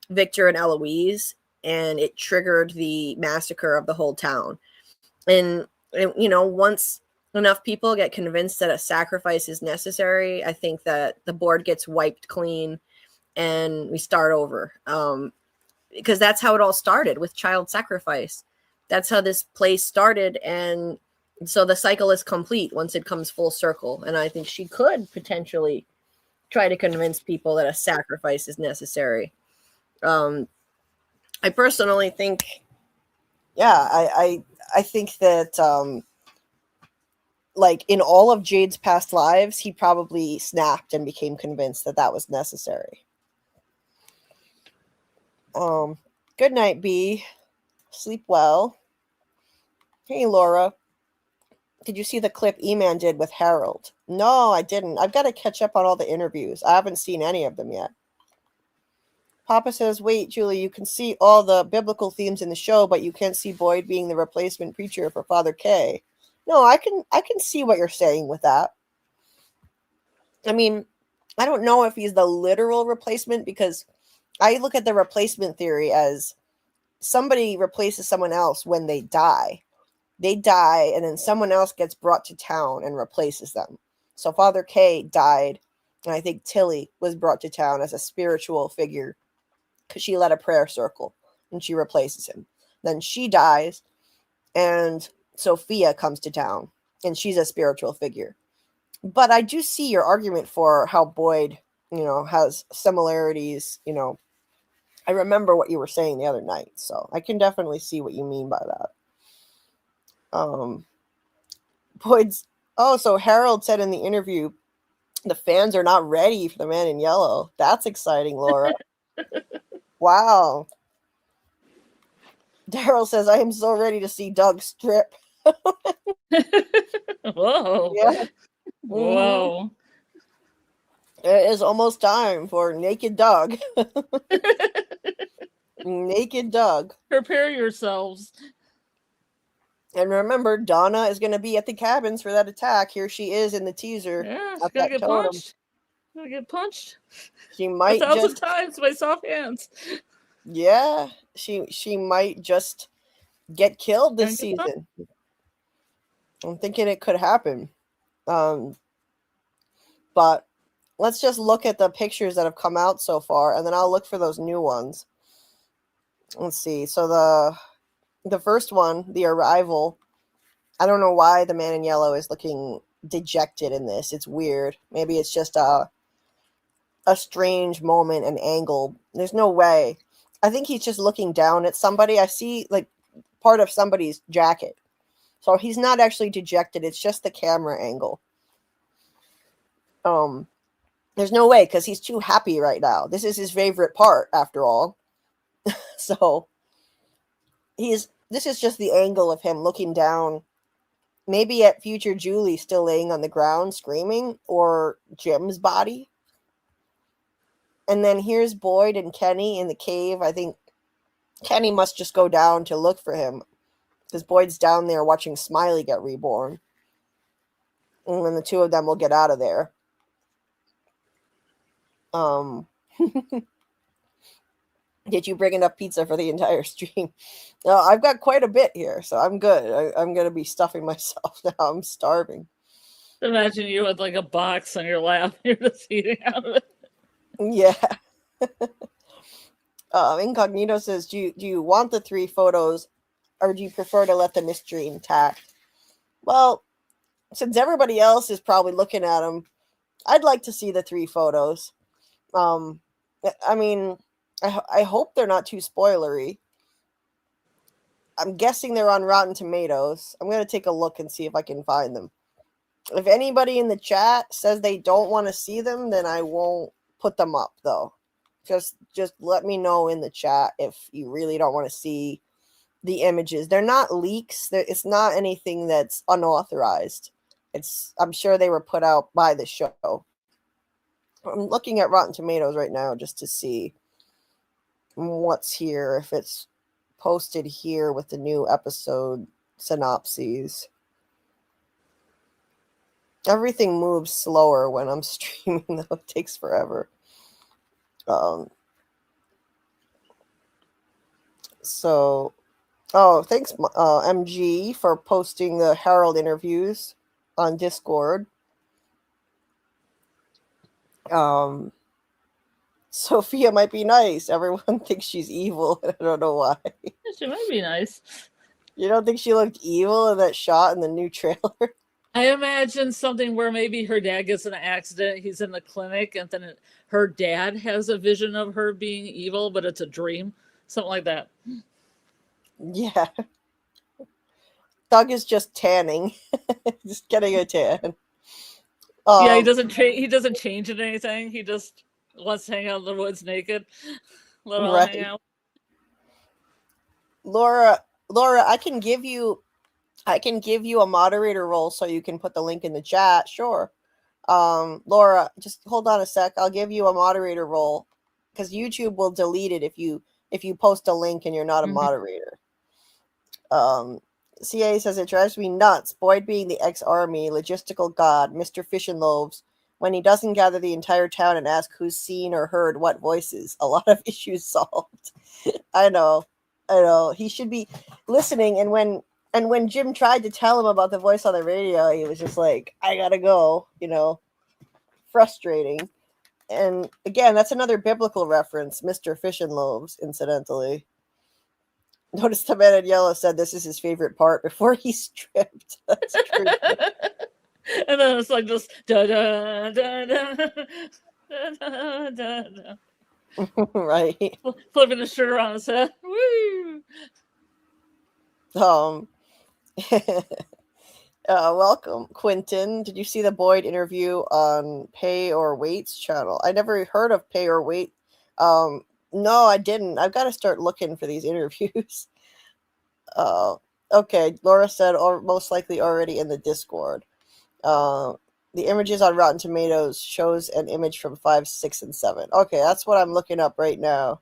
Victor and Eloise, and it triggered the massacre of the whole town. And once enough people get convinced that a sacrifice is necessary, I think that the board gets wiped clean and we start over. Because that's how it all started, with child sacrifice. That's how this place started, and so the cycle is complete once it comes full circle. And I think she could potentially try to convince people that a sacrifice is necessary. I personally think, I think that like in all of Jade's past lives, he probably snapped and became convinced that that was necessary. Good night, B. Sleep well. Hey, Laura. Did you see the clip E-Man did with Harold? No, I didn't. I've got to catch up on all the interviews. I haven't seen any of them yet. Papa says, wait, Julie, you can see all the biblical themes in the show, but you can't see Boyd being the replacement preacher for Father K. No, I can see what you're saying with that. I mean, I don't know if he's the literal replacement, because I look at the replacement theory as somebody replaces someone else when they die. They die, and then someone else gets brought to town and replaces them. So Father K died, and I think Tilly was brought to town as a spiritual figure because she led a prayer circle, and she replaces him. Then she dies, and Sophia comes to town, and she's a spiritual figure. But I do see your argument for how Boyd, has similarities. I remember what you were saying the other night, so I can definitely see what you mean by that. So Harold said in the interview, the fans are not ready for the Man in Yellow. That's exciting, Laura. Wow. Daryl says, I am so ready to see Doug strip. Whoa. Yeah. Whoa. It is almost time for Naked Doug. Naked Doug. Prepare yourselves. And remember, Donna is going to be at the cabins for that attack. Here she is in the teaser. Yeah, she's gonna get punched. Gonna get punched. She might 1,000 times by soft hands. Yeah, she might just get killed this season. I'm thinking it could happen. But let's just look at the pictures that have come out so far, and then I'll look for those new ones. Let's see. So the first one, The Arrival, I don't know why the Man in Yellow is looking dejected in this. It's weird. Maybe it's just a strange moment and angle. There's no way. I think he's just looking down at somebody. I see like part of somebody's jacket. So he's not actually dejected. It's just the camera angle. There's no way, because he's too happy right now. This is his favorite part, after all. So this is just the angle of him looking down, maybe at future Julie still laying on the ground screaming, or Jim's body. And then here's Boyd and Kenny in the cave. I think Kenny must just go down to look for him, because Boyd's down there watching Smiley get reborn. And then the two of them will get out of there. Did you bring enough pizza for the entire stream? No, I've got quite a bit here, so I'm good. I'm going to be stuffing myself now. I'm starving. Imagine you with like a box on your lap. You're just eating out of it. Yeah. Incognito says, do you want the 3 photos, or do you prefer to let the mystery intact? Well, since everybody else is probably looking at them, I'd like to see the 3 photos. I mean, I hope they're not too spoilery. I'm guessing they're on Rotten Tomatoes. I'm going to take a look and see if I can find them. If anybody in the chat says they don't want to see them, then I won't put them up, though. Just let me know in the chat if you really don't want to see the images. They're not leaks. It's not anything that's unauthorized. I'm sure they were put out by the show. I'm looking at Rotten Tomatoes right now just to see what's here, if it's posted here with the new episode synopses. Everything moves slower when I'm streaming, though. It takes forever. Thanks, MG, for posting the Harold interviews on Discord. Sophia might be nice. Everyone thinks she's evil. I don't know why. She might be nice. You don't think she looked evil in that shot in the new trailer? I imagine something where maybe her dad gets in an accident. He's in the clinic, and then her dad has a vision of her being evil, but it's a dream. Something like that. Yeah. Doug is just tanning. Just getting a tan. Yeah, he doesn't change in anything. He just wants to hang out in the woods naked. Let all hang out. Laura, I can give you a moderator role so you can put the link in the chat. Sure. Laura, just hold on a sec. I'll give you a moderator role, because YouTube will delete it if you post a link and you're not a moderator. CA says, it drives me nuts. Boyd being the ex-army, logistical god, Mr. Fish and Loaves, when he doesn't gather the entire town and ask who's seen or heard what voices. A lot of issues solved. I know. He should be listening. And when Jim tried to tell him about the voice on the radio, he was just like, I gotta go, frustrating. And again, that's another biblical reference, Mr. Fish and Loaves, incidentally. Notice the man in yellow said this is his favorite part before he stripped. That's true. And then it's like this da da da da da da da. Right. Flipping the shirt around his head. Woo! Welcome, Quentin. Did you see the Boyd interview on Pay or Wait's channel? I never heard of Pay or Wait. No, I didn't. I've got to start looking for these interviews. Okay, Laura said, or most likely already in the Discord. The images on Rotten Tomatoes shows an image from 5, 6, and 7. Okay, that's what I'm looking up right now.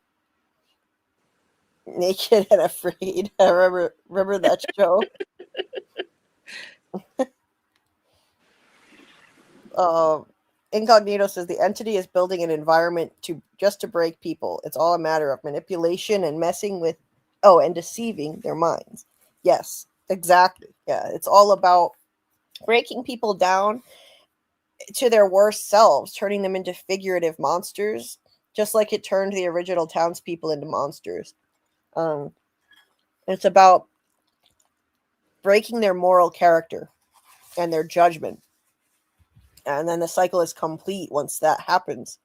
Naked and Afraid. I remember that show. Incognito says the entity is building an environment just to break people. It's all a matter of manipulation and messing with, and deceiving their minds. Yes, exactly. Yeah, it's all about breaking people down to their worst selves, turning them into figurative monsters, just like it turned the original townspeople into monsters. It's about breaking their moral character and their judgment. And then the cycle is complete once that happens.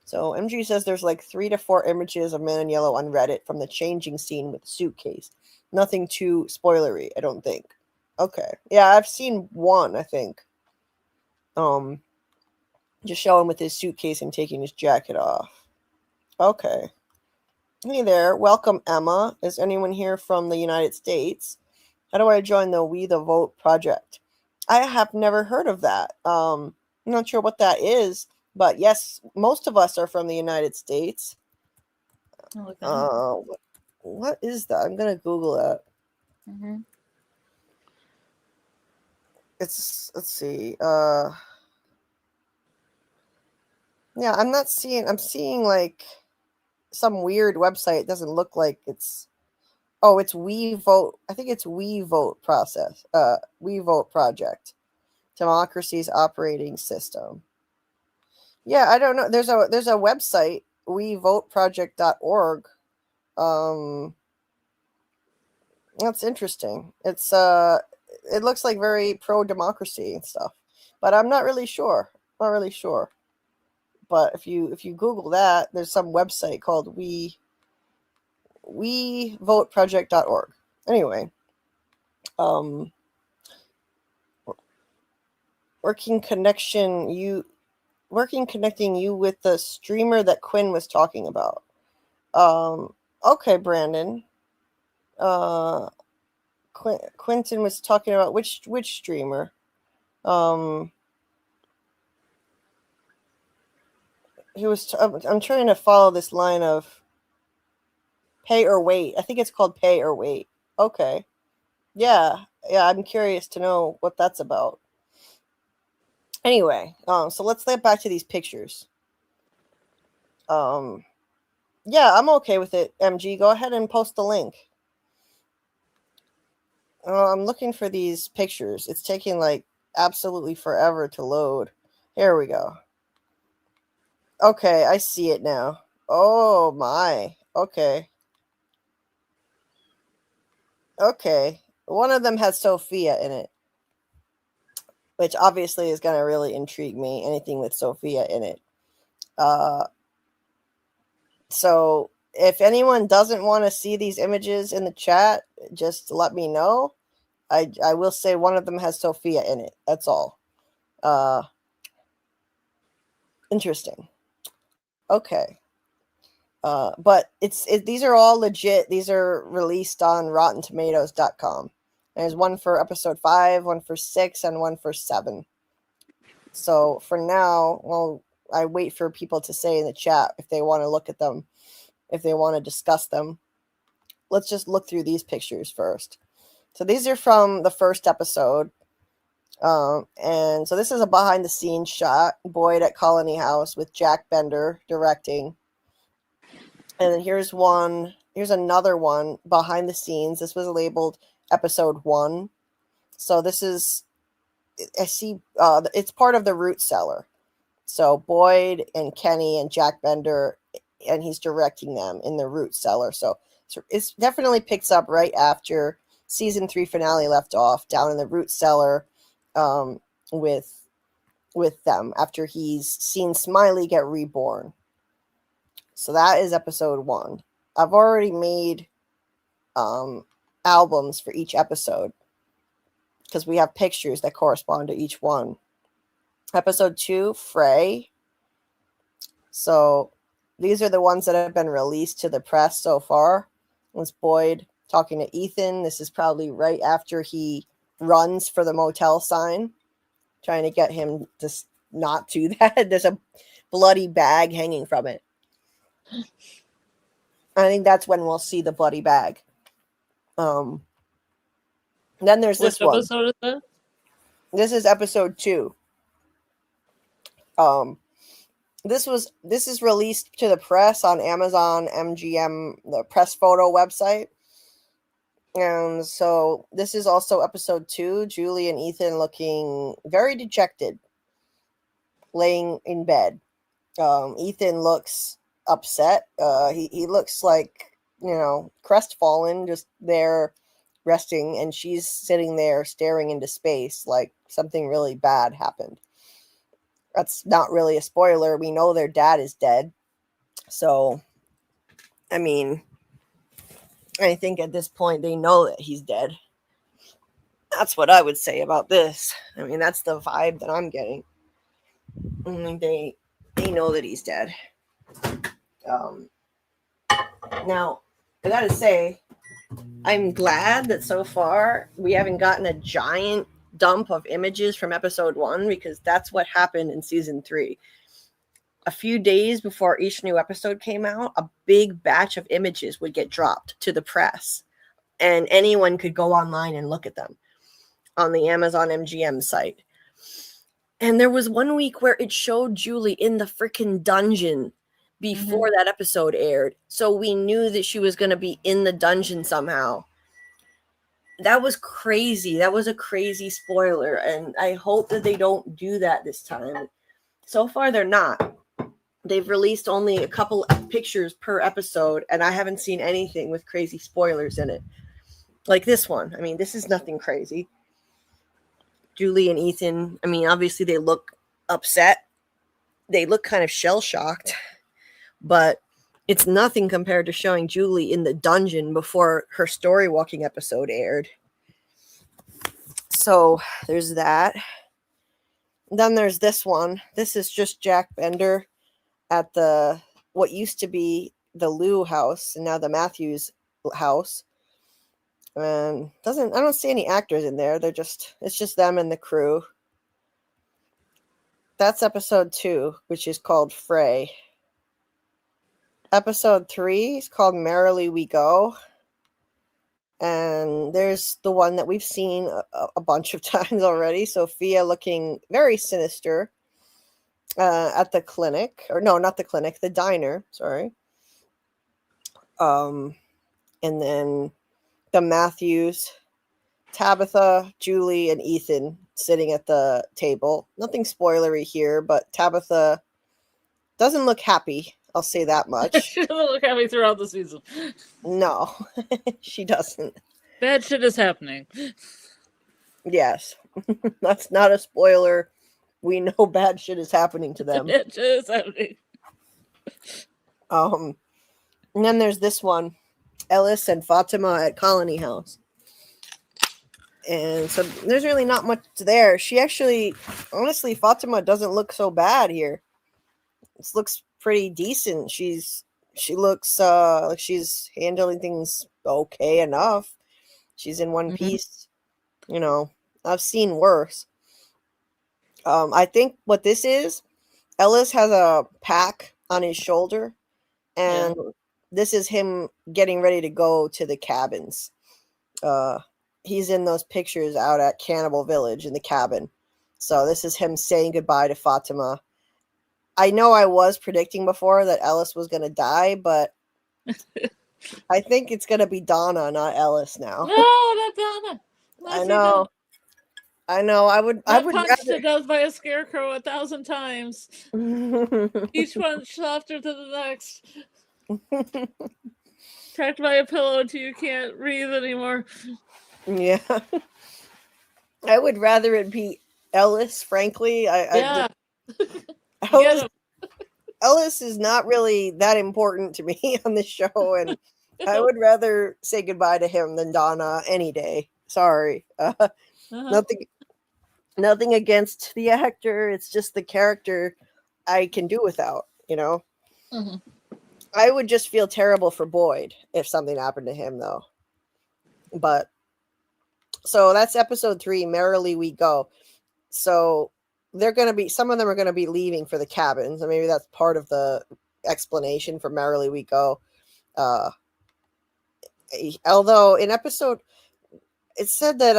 So MG says there's like 3 to 4 images of Man in Yellow on Reddit from the changing scene with the suitcase. Nothing too spoilery, I don't think. Okay. Yeah, I've seen one, I think. Just showing with his suitcase and taking his jacket off. Okay. Hey there, welcome, Emma. Is anyone here from the United States? How do I join the We the Vote project? I have never heard of that. I'm not sure what that is, but yes, most of us are from the United States. What is that? I'm gonna Google that. Mm-hmm. Let's see. Yeah, I'm seeing like some weird website. It doesn't look like it's. Oh, it's We Vote. I think it's We Vote process. We Vote project. Democracy's operating system. Yeah, I don't know. There's a website, wevoteproject.org. That's interesting. It looks like very pro democracy and stuff, but I'm not really sure. Not really sure. But if you Google that, there's some website called wevoteproject.org. Anyway, working connecting you with the streamer that Quinn was talking about. Okay, Brandon. Quentin was talking about which streamer. He was. I'm trying to follow this line of pay or wait. I think it's called pay or wait. Okay. Yeah. I'm curious to know what that's about. Anyway, so let's get back to these pictures. Yeah, I'm okay with it. MG, go ahead and post the link. I'm looking for these pictures. It's taking like absolutely forever to load. Here we go. Okay, I see it now. Oh my. Okay. Okay. One of them has Sophia in it, which obviously is going to really intrigue me. Anything with Sophia in it. So if anyone doesn't want to see these images in the chat, just let me know. I will say one of them has Sophia in it. That's all. Interesting. Okay. But these are all legit. These are released on RottenTomatoes.com. There's one for episode 5, one for 6, and one for 7. So for now, well, I wait for people to say in the chat if they want to look at them, if they want to discuss them. Let's just look through these pictures first. So these are from the first episode. And so this is a behind the scenes shot, Boyd at Colony House with Jack Bender directing. And then here's another one behind the scenes. This was labeled episode 1. So this is, I see, it's part of the Root Cellar. So Boyd and Kenny and Jack Bender, and he's directing them in the Root Cellar. So it definitely picks up right after season 3 finale left off, down in the Root Cellar, with them after he's seen Smiley get reborn. So that is episode 1. I've already made albums for each episode because we have pictures that correspond to each one. Episode 2, Frey. So these are the ones that have been released to the press so far. It's Boyd talking to Ethan. This is probably right after he runs for the motel sign, trying to get him to not do that. There's a bloody bag hanging from it. I think that's when we'll see the bloody bag. Then there's this one. Which episode is that? This is episode 2. This is released to the press on Amazon MGM, the press photo website. And so this is also episode 2. Julie and Ethan looking very dejected, laying in bed. Ethan looks upset. He looks like, crestfallen, just there resting, and she's sitting there staring into space like something really bad happened. That's not really a spoiler. We know their dad is dead. So, I mean, I think at this point they know that he's dead. That's what I would say about this. I mean, that's the vibe that I'm getting. I mean, they know that he's dead. Now, I gotta say, I'm glad that so far we haven't gotten a giant dump of images from episode 1, because that's what happened in season 3. A few days before each new episode came out, a big batch of images would get dropped to the press, and anyone could go online and look at them on the Amazon MGM site. And there was one week where it showed Julie in the freaking dungeon before that episode aired. So we knew that she was going to be in the dungeon somehow. That was crazy. That was a crazy spoiler. And I hope that they don't do that this time. So far, they're not. They've released only a couple of pictures per episode, and I haven't seen anything with crazy spoilers in it. Like this one. I mean, this is nothing crazy. Julie and Ethan, I mean, obviously they look upset. They look kind of shell-shocked. But it's nothing compared to showing Julie in the dungeon before her story walking episode aired. So there's that. Then there's this one. This is just Jack Bender at the what used to be the Lou house and now the Matthews house. And I don't see any actors in there. It's just them and the crew. That's episode 2, which is called Fray. Episode 3 is called Merrily We Go. And there's the one that we've seen a bunch of times already. Sophia looking very sinister at the clinic. Or no, not the clinic, the diner. Sorry. And then the Matthews, Tabitha, Julie, and Ethan sitting at the table. Nothing spoilery here, but Tabitha doesn't look happy. I'll say that much. She doesn't look happy throughout the season. No, she doesn't. Bad shit is happening. Yes. That's not a spoiler. We know bad shit is happening to them. Bad shit is happening. And then there's this one, Ellis and Fatima at Colony House. And so there's really not much there. She actually, honestly, Fatima doesn't look so bad here. This looks pretty decent. She looks like she's handling things okay enough. She's in one piece. You know, I've seen worse. I think what this is, Ellis has a pack on his shoulder, and this is him getting ready to go to the cabins. He's in those pictures out at Cannibal Village in the cabin. So this is him saying goodbye to Fatima. I know I was predicting before that Ellis was going to die, but I think it's going to be Donna, not Ellis now. No, not Donna. I know. I know. I would punched rather... to death by a scarecrow 1,000 times. Each one softer than the next. Trapped by a pillow until you can't breathe anymore. Yeah. I would rather it be Ellis, frankly. Ellis is not really that important to me on the show, and I would rather say goodbye to him than Donna any day. Sorry. Nothing against the actor. It's just the character I can do without, you know? I would just feel terrible for Boyd if something happened to him, though. But, so that's episode 3, Merrily We Go. So some of them are going to be leaving for the cabins, and maybe that's part of the explanation for Merrily We Go. Although in episode, it said that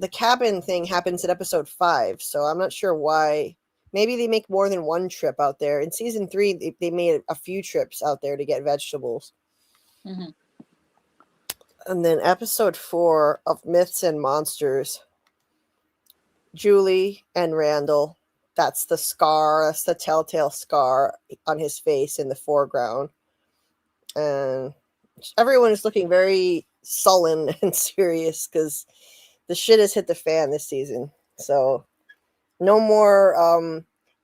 the cabin thing happens in episode 5, so I'm not sure why. Maybe they make more than one trip out there. In season 3, they made a few trips out there to get vegetables. And then episode 4 of Myths and Monsters, Julie and Randall. That's the scar. That's the telltale scar on his face in the foreground. And everyone is looking very sullen and serious because the shit has hit the fan this season. So no more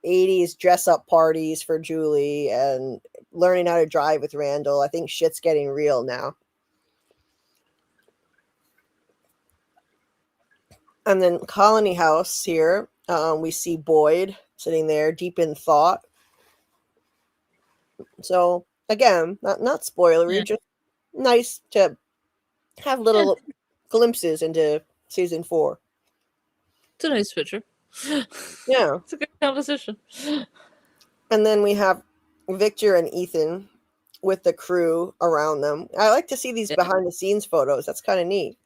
80s dress-up parties for Julie and learning how to drive with Randall. I think shit's getting real now. And then Colony House here, we see Boyd sitting there deep in thought. So again, not spoilery, just nice to have little glimpses into season 4. It's a nice picture. Yeah. It's a good composition. And then we have Victor and Ethan with the crew around them. I like to see these behind the scenes photos. That's kind of neat.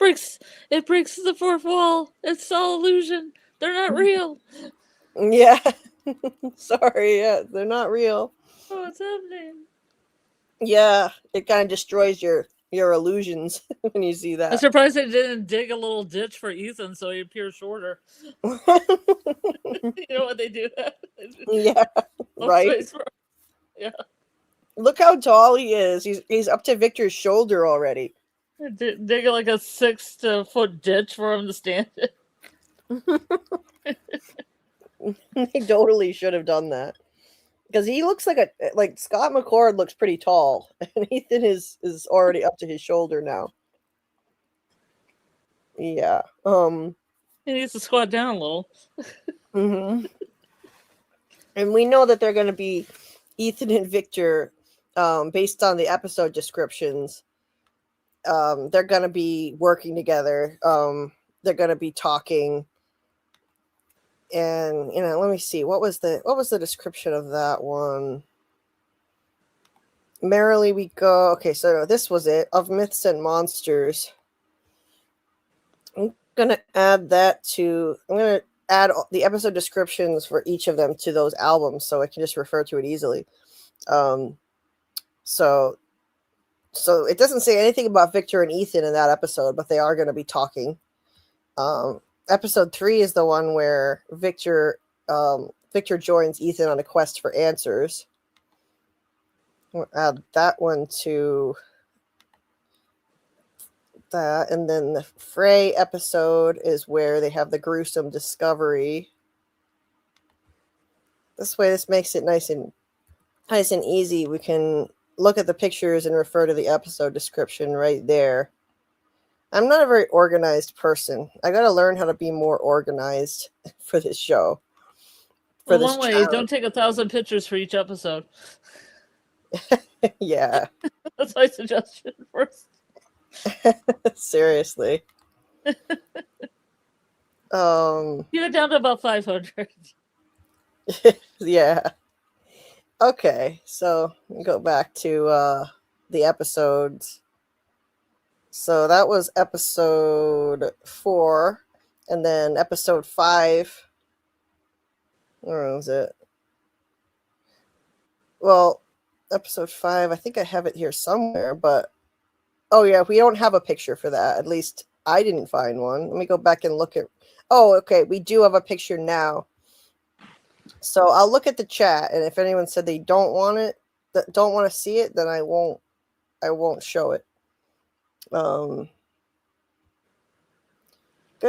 It breaks the fourth wall. It's all illusion. They're not real. Yeah. Sorry, yeah, they're not real. Oh, what's happening? Yeah, it kind of destroys your illusions when you see I'm that. surprised they didn't dig a little ditch for Ethan so he appears shorter. You know what they do? Yeah, right. Yeah. Look how tall he is. He's up to Victor's shoulder already. Dig like a 6-foot ditch for him to stand in. They totally should have done that. Because he looks like Scott McCord looks pretty tall, and Ethan is already up to his shoulder now. Yeah. He needs to squat down a little. Mm-hmm. And we know that they're going to be Ethan and Victor, based on the episode descriptions. They're going to be working together. They're going to be talking. And let me see, what was the description of that one? Merrily we go. Okay, so this was it, of Myths and Monsters. I'm gonna add the episode descriptions for each of them to those albums, so I can just refer to it easily. So it doesn't say anything about Victor and Ethan in that episode, but they are going to be talking. Episode 3 is the one where Victor joins Ethan on a quest for answers. We'll add that one to that. And then the Frey episode is where they have the gruesome discovery. This way, this makes it nice and easy. We can look at the pictures and refer to the episode description right there. I'm not a very organized person. I got to learn how to be more organized for this show. For one way, don't take 1,000 pictures for each episode. Yeah. That's my suggestion first. Seriously. Get it down to about 500. Yeah. Okay, so go back to the episodes. So that was episode 4, and then episode 5. Where was it? Well, episode 5, I think I have it here somewhere, but oh yeah, we don't have a picture for that. At least I didn't find one. Let me go back and look at. Oh, okay, we do have a picture now. So I'll look at the chat, and if anyone said they don't want it, that don't want to see it, then I won't show it. Good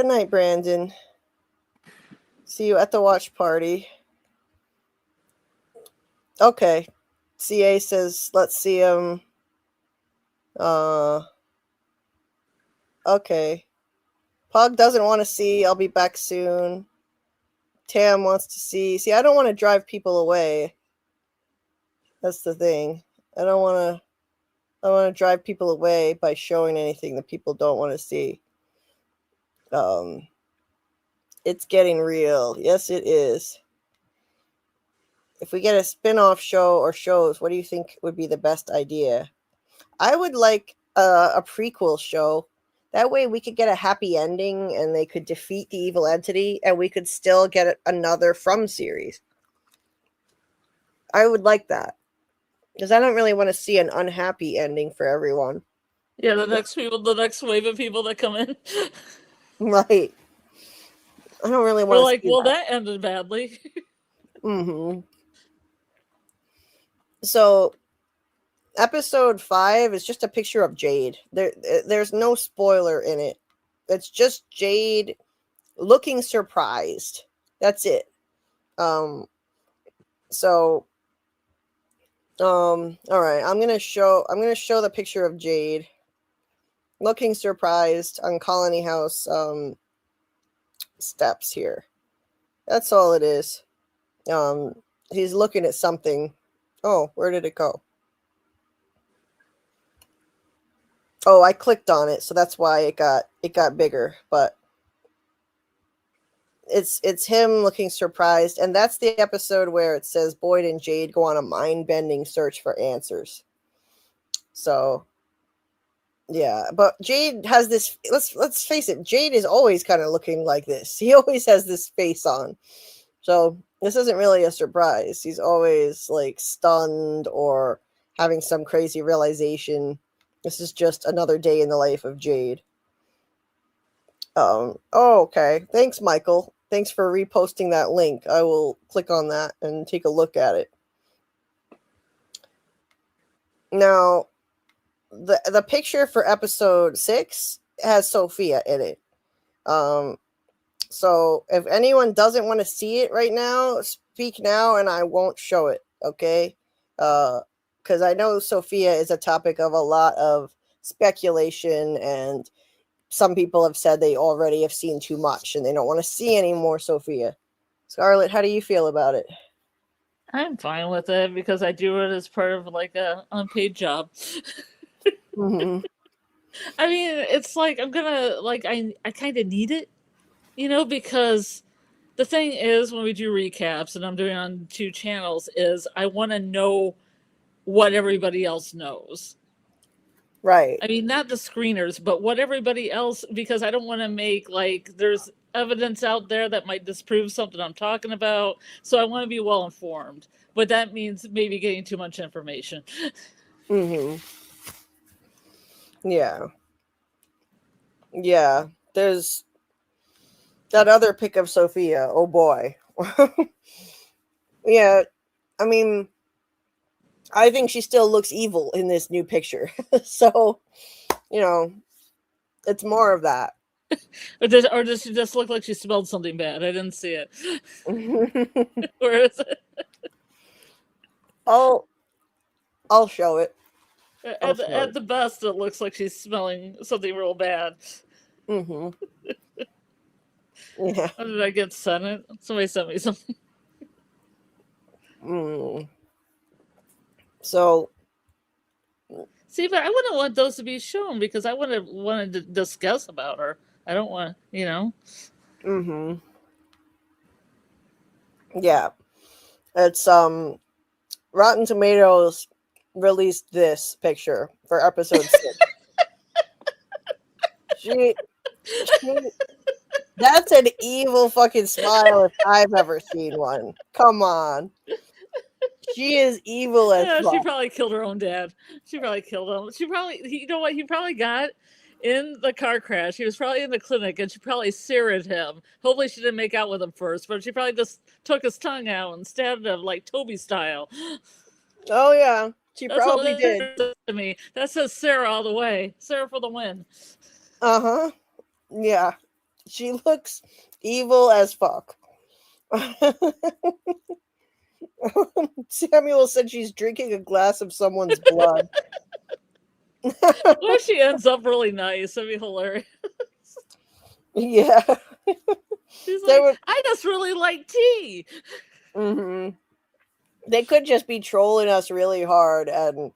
night, Brandon. See you at the watch party. Okay. CA says, let's see him. Okay. Pug doesn't want to see. I'll be back soon. Tam wants to see. See, I don't want to drive people away. That's the thing. I don't want to drive people away by showing anything that people don't want to see. It's getting real. Yes, it is. If we get a spin-off show or shows, what do you think would be the best idea? I would like a prequel show. That way we could get a happy ending and they could defeat the evil entity and we could still get another From series. I would like that. Because I don't really want to see an unhappy ending for everyone. Yeah, the next wave of people that come in. Right. I don't really want We're to like, see well, that ended badly. Mm-hmm. So, episode 5 is just a picture of Jade. There's no spoiler in it. It's just Jade looking surprised. That's it. All right. I'm gonna show the picture of Jade looking surprised on Colony House steps here. That's all it is. He's looking at something. Oh, where did it go? Oh, I clicked on it, so that's why it got bigger. But it's him looking surprised, and that's the episode where it says Boyd and Jade go on a mind-bending search for answers. So yeah, but Jade has this. Let's face it, Jade is always kind of looking like this. He always has this face on. So this isn't really a surprise. He's always like stunned or having some crazy realization. This is just another day in the life of Jade. Oh, okay. Thanks, Michael. Thanks for reposting that link. I will click on that and take a look at it. Now, the picture for episode 6 has Sophia in it. So if anyone doesn't want to see it right now, speak now and I won't show it, okay? Because I know Sophia is a topic of a lot of speculation, and some people have said they already have seen too much and they don't want to see any more Sophia. Scarlet, how do you feel about it? I'm fine with it because I do it as part of like a unpaid job. Mm-hmm. I mean, it's like I'm gonna like I kind of need it, you know, because the thing is when we do recaps and I'm doing on 2 channels is I want to know what everybody else knows. Right. I mean, not the screeners, but what everybody else, because I don't want to make like there's evidence out there that might disprove something I'm talking about. So I want to be well informed, but that means maybe getting too much information. Mm-hmm. Yeah. Yeah. There's that other pic of Sophia. Oh boy. Yeah. I mean, I think she still looks evil in this new picture. So, you know, it's more of that. Or does she just look like she spelled something bad? I didn't see it. Where is it? I'll show it. At the best, it looks like she's smelling something real bad. Mm-hmm. Yeah. How did I get sent it? Somebody sent me something. So, see, but I wouldn't want those to be shown because I wanted to discuss about her. I don't want, you know. mm-hmm. Yeah. It's Rotten Tomatoes released this picture for episode 6. she that's an evil fucking smile if I've ever seen one. Come on. She is evil as fuck. She probably killed her own dad. She probably killed him. You know what? He probably got in the car crash. He was probably in the clinic and she probably seared him. Hopefully she didn't make out with him first, but she probably just took his tongue out and stabbed him like Toby style. Oh yeah, she That's probably did. To me, that says Sarah all the way. Sarah for the win. Uh-huh. Yeah. She looks evil as fuck. Samuel said she's drinking a glass of someone's blood. What if she ends up really nice? That'd be hilarious. Yeah. She's like, I just really like tea. Mm-hmm. They could just be trolling us really hard, and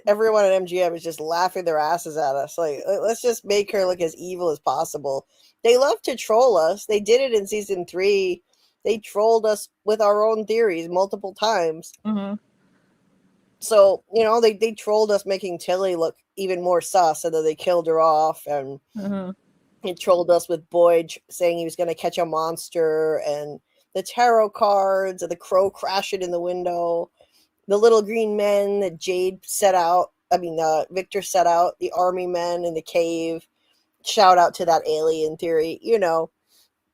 everyone at MGM is just laughing their asses at us. Like, let's just make her look as evil as possible. They love to troll us. They did it in season 3. They trolled us with our own theories multiple times. Mm-hmm. So, you know, they trolled us making Tilly look even more sus, and then they killed her off. And they trolled us with Boyd saying he was going to catch a monster, and the tarot cards, and the crow crashing in the window, the little green men that Victor set out, the army men in the cave. Shout out to that alien theory. You know,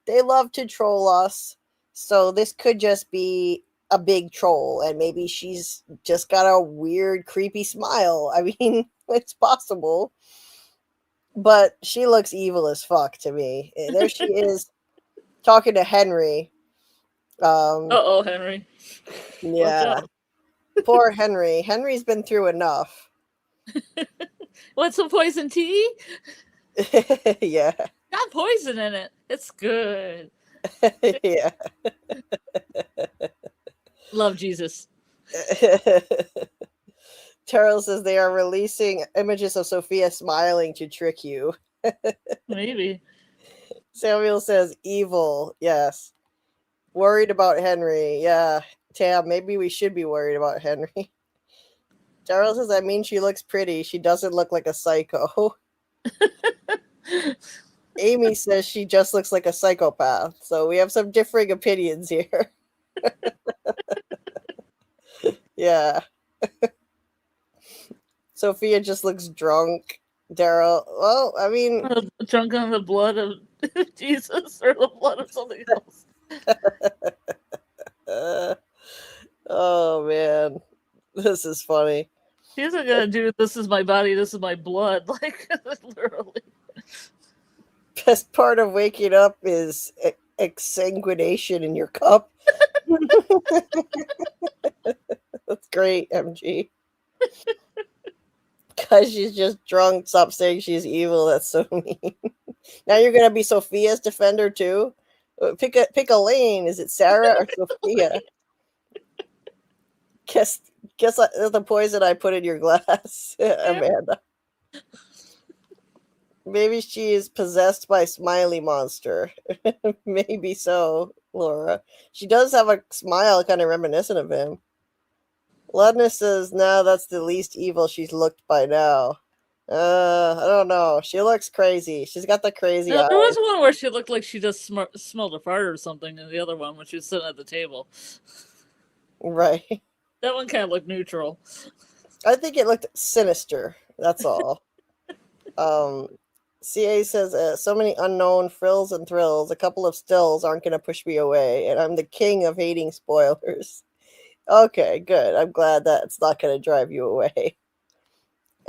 they love to troll us. So this could just be a big troll, and maybe she's just got a weird, creepy smile. I mean, it's possible. But she looks evil as fuck to me. There she is talking to Henry. Henry. Yeah. Poor Henry. Henry's been through enough. Want some poison tea? Yeah. Got poison in it. It's good. Yeah. Love Jesus. Daryl says they are releasing images of Sophia smiling to trick you. Maybe. Samuel says evil. Yes. Worried about Henry. Yeah. Tam, maybe we should be worried about Henry. Daryl says, I mean, she looks pretty. She doesn't look like a psycho. Amy says she just looks like a psychopath. So we have some differing opinions here. Yeah. Sophia just looks drunk. Daryl, well, I mean, Drunk on the blood of Jesus or the blood of something else. Oh man, this is funny. He isn't gonna do "This is my body, this is my blood," like literally. Best part of waking up is exsanguination in your cup. That's great, MG. Because she's just drunk. Stop saying she's evil. That's so mean. Now you're gonna be Sophia's defender too. Pick a lane. Is it Sarah or Sophia? Guess the poison I put in your glass, Amanda. Maybe she is possessed by Smiley Monster. Maybe so, Laura. She does have a smile kind of reminiscent of him. Ledna says, no, that's the least evil she's looked by now. I don't know. She looks crazy. She's got the crazy eyes. There was one where she looked like she just smelled a fart or something, and the other one when she was sitting at the table. Right. That one kind of looked neutral. I think it looked sinister. That's all. CA says, so many unknown frills and thrills. A couple of stills aren't going to push me away, and I'm the king of hating spoilers. Okay, good. I'm glad that it's not going to drive you away.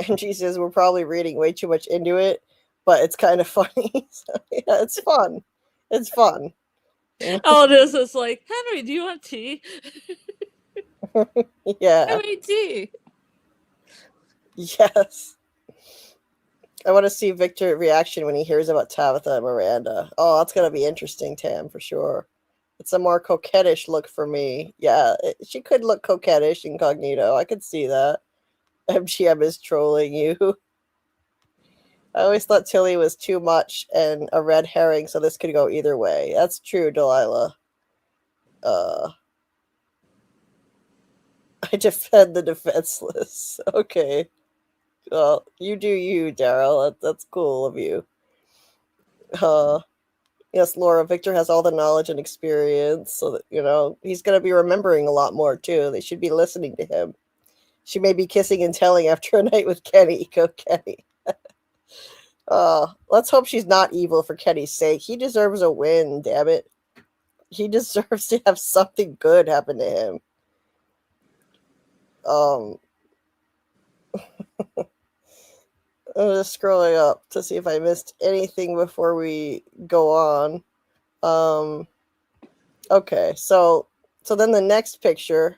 And she says, we're probably reading way too much into it, but it's kind of funny. So, yeah, it's fun. It's fun. Oh, it is. It's like, Henry, do you want tea? Yeah. Henry, tea. Yes. I want to see Victor's reaction when he hears about Tabitha and Miranda. Oh, that's going to be interesting, Tam, for sure. It's a more coquettish look for me. Yeah, she could look coquettish incognito. I could see that. MGM is trolling you. I always thought Tilly was too much and a red herring, so this could go either way. That's true, Delilah. I defend the defenseless. Okay. Well, you do you, Daryl. That's cool of you. Yes, Laura, Victor has all the knowledge and experience, so that, he's going to be remembering a lot more, too. They should be listening to him. She may be kissing and telling after a night with Kenny. Go, Kenny. Let's hope she's not evil for Kenny's sake. He deserves a win, damn it. He deserves to have something good happen to him. I'm just scrolling up to see if I missed anything before we go on. Okay, so then the next picture,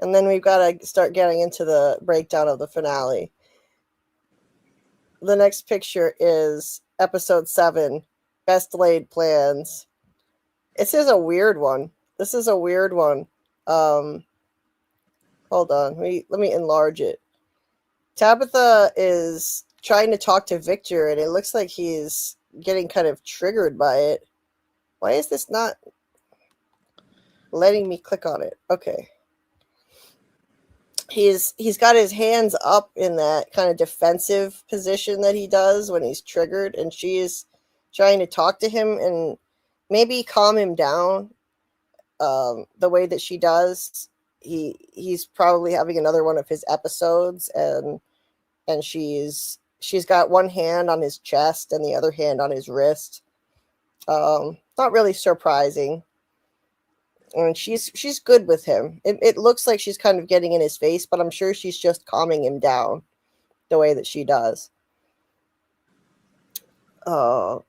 and then we've got to start getting into the breakdown of the finale. The next picture is episode 7, Best Laid Plans. This is a weird one. Hold on, let me enlarge it. Tabitha is trying to talk to Victor, and it looks like he's getting kind of triggered by it. Why is this not letting me click on it? Okay. He's got his hands up in that kind of defensive position that he does when he's triggered, and she is trying to talk to him and maybe calm him down the way that she does. He's probably having another one of his episodes, and she's got one hand on his chest and the other hand on his wrist. Not really surprising. And she's good with him. It looks like she's kind of getting in his face, but I'm sure she's just calming him down the way that she does. You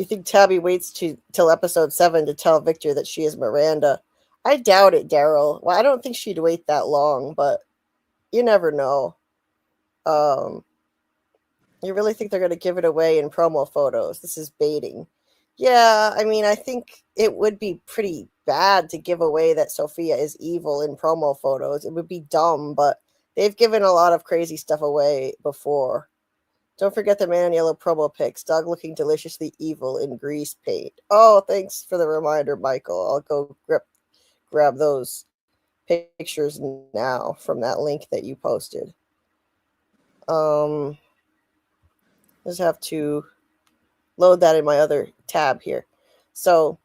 think Tabby waits till episode 7 to tell Victor that she is Miranda? I doubt it, Daryl. Well, I don't think she'd wait that long, but you never know. You really think they're going to give it away in promo photos? This is baiting. Yeah, I mean, I think it would be pretty bad to give away that Sophia is evil in promo photos. It would be dumb, but They've given a lot of crazy stuff away before. Don't forget the Man in Yellow promo pics. Doug looking deliciously evil in grease paint. Oh, thanks for the reminder, Michael. I'll go grab those pictures now from that link that you posted. Just have to load that in my other tab here. So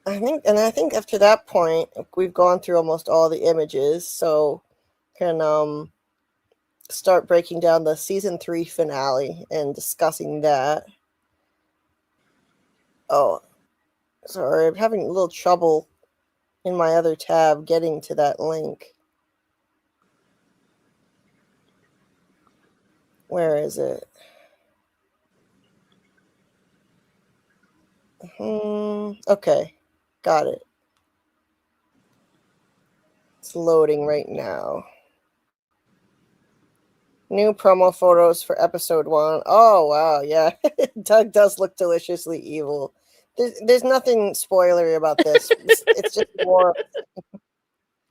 I think after that point we've gone through almost all the images, so can start breaking down the season 3 finale and discussing that. Oh, sorry, I'm having a little trouble in my other tab getting to that link. Where is it? Okay, got it. It's loading right now. New promo photos for episode 1. Oh, wow, yeah. Doug does look deliciously evil. There's nothing spoilery about this. It's just more.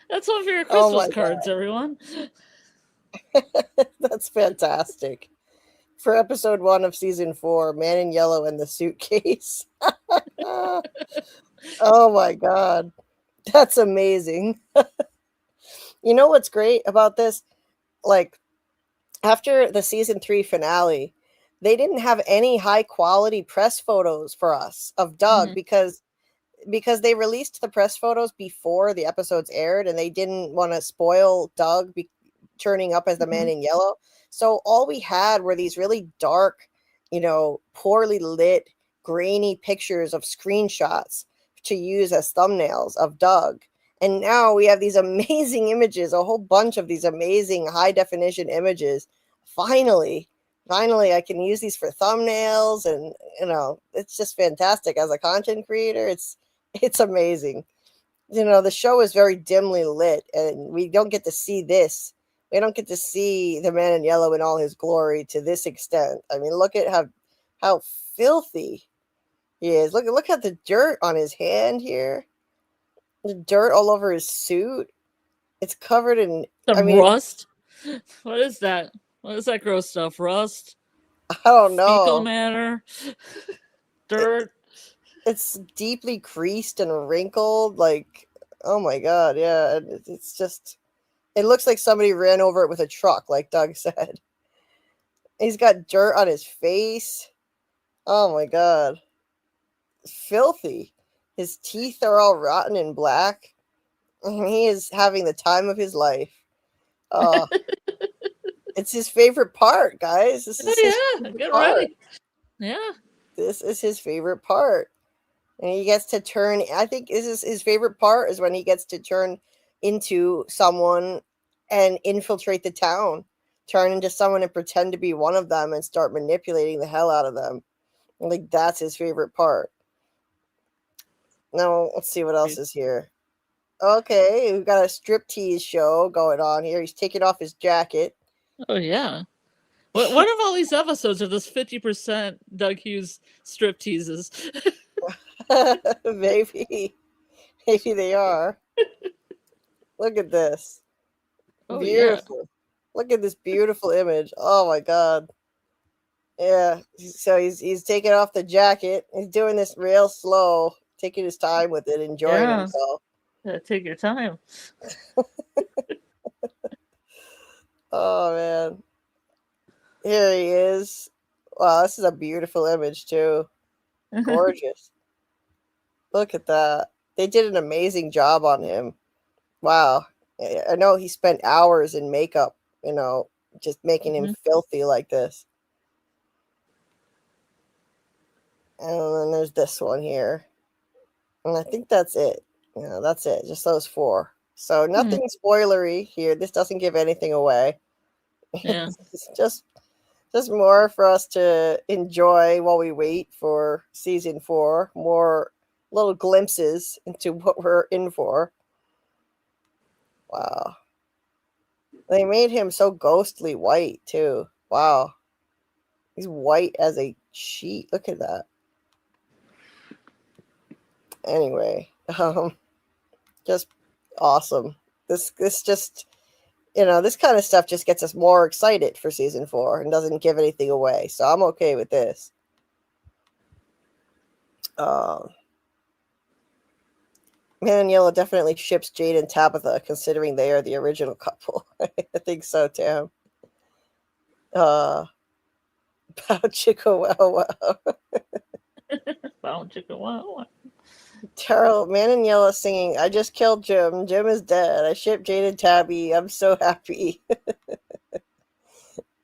That's one for your Oh Christmas my cards, everyone. That's fantastic. For episode 1 of season 4, Man in Yellow and the Suitcase. Oh my God. That's amazing. You know what's great about this? Like, after the season 3 finale, they didn't have any high quality press photos for us of Doug because they released the press photos before the episodes aired, and they didn't want to spoil Doug turning up as the Man in Yellow. So all we had were these really dark, poorly lit, grainy pictures of screenshots to use as thumbnails of Doug. And now we have these amazing images, a whole bunch of these amazing high definition images. Finally, I can use these for thumbnails, and it's just fantastic. As a content creator, it's amazing. The show is very dimly lit, and we don't get to see this. We don't get to see the Man in Yellow in all his glory to this extent. I mean, look at how filthy he is. Look at the dirt on his hand here. The dirt all over his suit. It's covered in rust. What is that? What is that gross stuff? Rust? I don't know. Fecal matter? Dirt? It's deeply creased and wrinkled. Like, oh my God, yeah. It's just, it looks like somebody ran over it with a truck, like Doug said. He's got dirt on his face. Oh my God. Filthy. His teeth are all rotten and black. He is having the time of his life. It's his favorite part, guys. This is his get part. ready. Yeah. This is his favorite part. And he gets to turn, I think this is his favorite part, is when he gets to turn into someone and infiltrate the town. Turn into someone and pretend to be one of them and start manipulating the hell out of them. I think that's his favorite part. Now, let's see what else is here. Okay, we've got a striptease show going on here. He's taking off his jacket. Oh, yeah. What of all these episodes are this 50% Doug Hughes strip teases? Maybe they are. Look at this. Oh, Beautiful. Yeah. Look at this beautiful image. Oh my God. Yeah. So he's taking off the jacket. He's doing this real slow, taking his time with it, enjoying himself. Yeah, take your time. Oh man. Here he is. Wow, this is a beautiful image too. Gorgeous. Look at that. They did an amazing job on him. Wow. I know he spent hours in makeup, just making him filthy like this. And then there's this one here. And I think that's it. That's it. Just those 4. So nothing spoilery here. This doesn't give anything away. Yeah. It's just more for us to enjoy while we wait for season 4. More little glimpses into what we're in for. Wow. They made him so ghostly white too. Wow. He's white as a sheet. Look at that. Anyway, just awesome. This just, this kind of stuff just gets us more excited for season 4 and doesn't give anything away. So I'm okay with this. Man in Yellow definitely ships Jade and Tabitha, considering they are the original couple. I think so, Tam. Pow chicka wow wow. Wow, chicken, wow. Terrell, Man in Yellow singing, I just killed Jim. Jim is dead. I shipped Jade and Tabby. I'm so happy.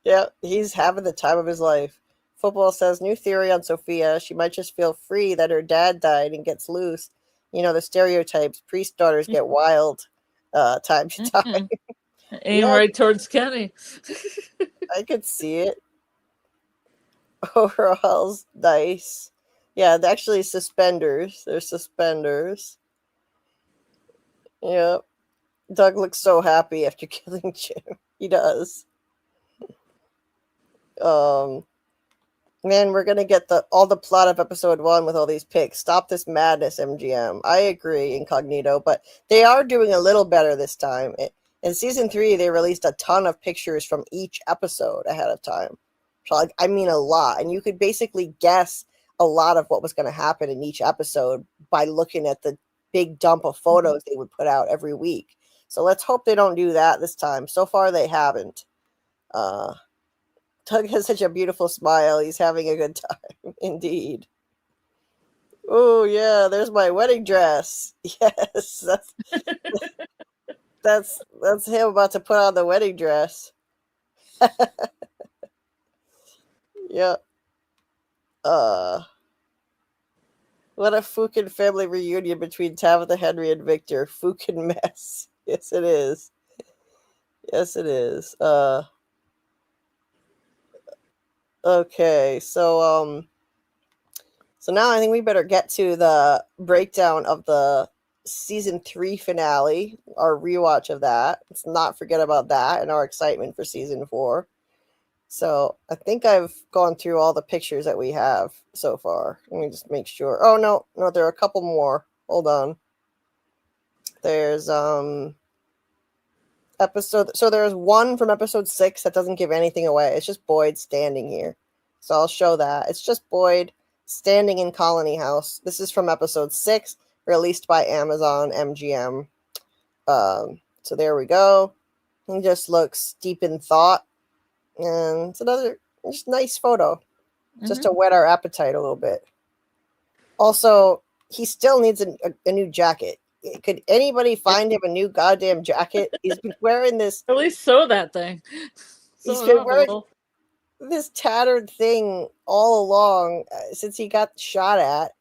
Yeah, he's having the time of his life. Football says, new theory on Sophia. She might just feel free that her dad died and gets loose. The stereotypes. Priest daughters get wild time to time. Aim Yeah. right towards Kenny. I could see it. Overalls, nice. Yeah, actually suspenders. They're suspenders. Yep. Doug looks so happy after killing Jim. He does. Man, we're gonna get all the plot of episode 1 with all these pics. Stop this madness, MGM. I agree, Incognito, but they are doing a little better this time. In season 3, they released a ton of pictures from each episode ahead of time. So, I mean, a lot, and you could basically guess a lot of what was going to happen in each episode by looking at the big dump of photos they would put out every week. So let's hope they don't do that this time. So far, they haven't. Doug has such a beautiful smile. He's having a good time, indeed. Oh yeah, there's my wedding dress. Yes, that's him about to put on the wedding dress. Yeah. What a Fukin family reunion between Tabitha, Henry, and Victor. Fukin mess. Yes, it is. Yes, it is. Okay, so now I think we better get to the breakdown of the season 3 finale, our rewatch of that. Let's not forget about that and our excitement for season 4. So I think I've gone through all the pictures that we have so far. Let me just make sure. Oh no, there are a couple more. Hold on. There's episode. So there's one from episode 6 that doesn't give anything away. It's just Boyd standing here. So I'll show that. It's just Boyd standing in Colony House. This is from episode 6, released by Amazon MGM. So there we go. He just looks deep in thought. And it's another just nice photo, just to whet our appetite a little bit. Also, he still needs a new jacket. Could anybody find him a new goddamn jacket? He's been wearing this. At least sew that thing. He's been wearing this tattered thing all along since he got shot at.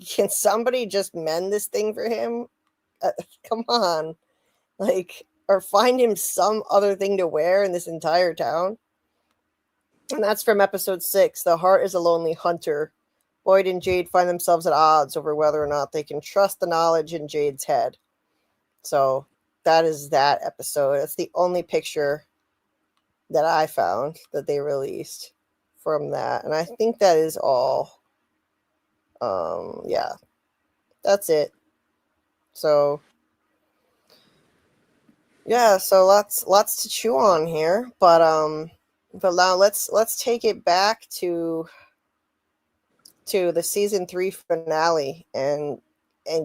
Can somebody just mend this thing for him? Come on. Or find him some other thing to wear in this entire town. And that's from episode 6. The heart is a lonely hunter. Boyd and Jade find themselves at odds over whether or not they can trust the knowledge in Jade's head. So that is that episode. That's the only picture that I found that they released from that. And I think that is all. Yeah, that's it. So yeah, so lots to chew on here, but now let's take it back to the season 3 finale and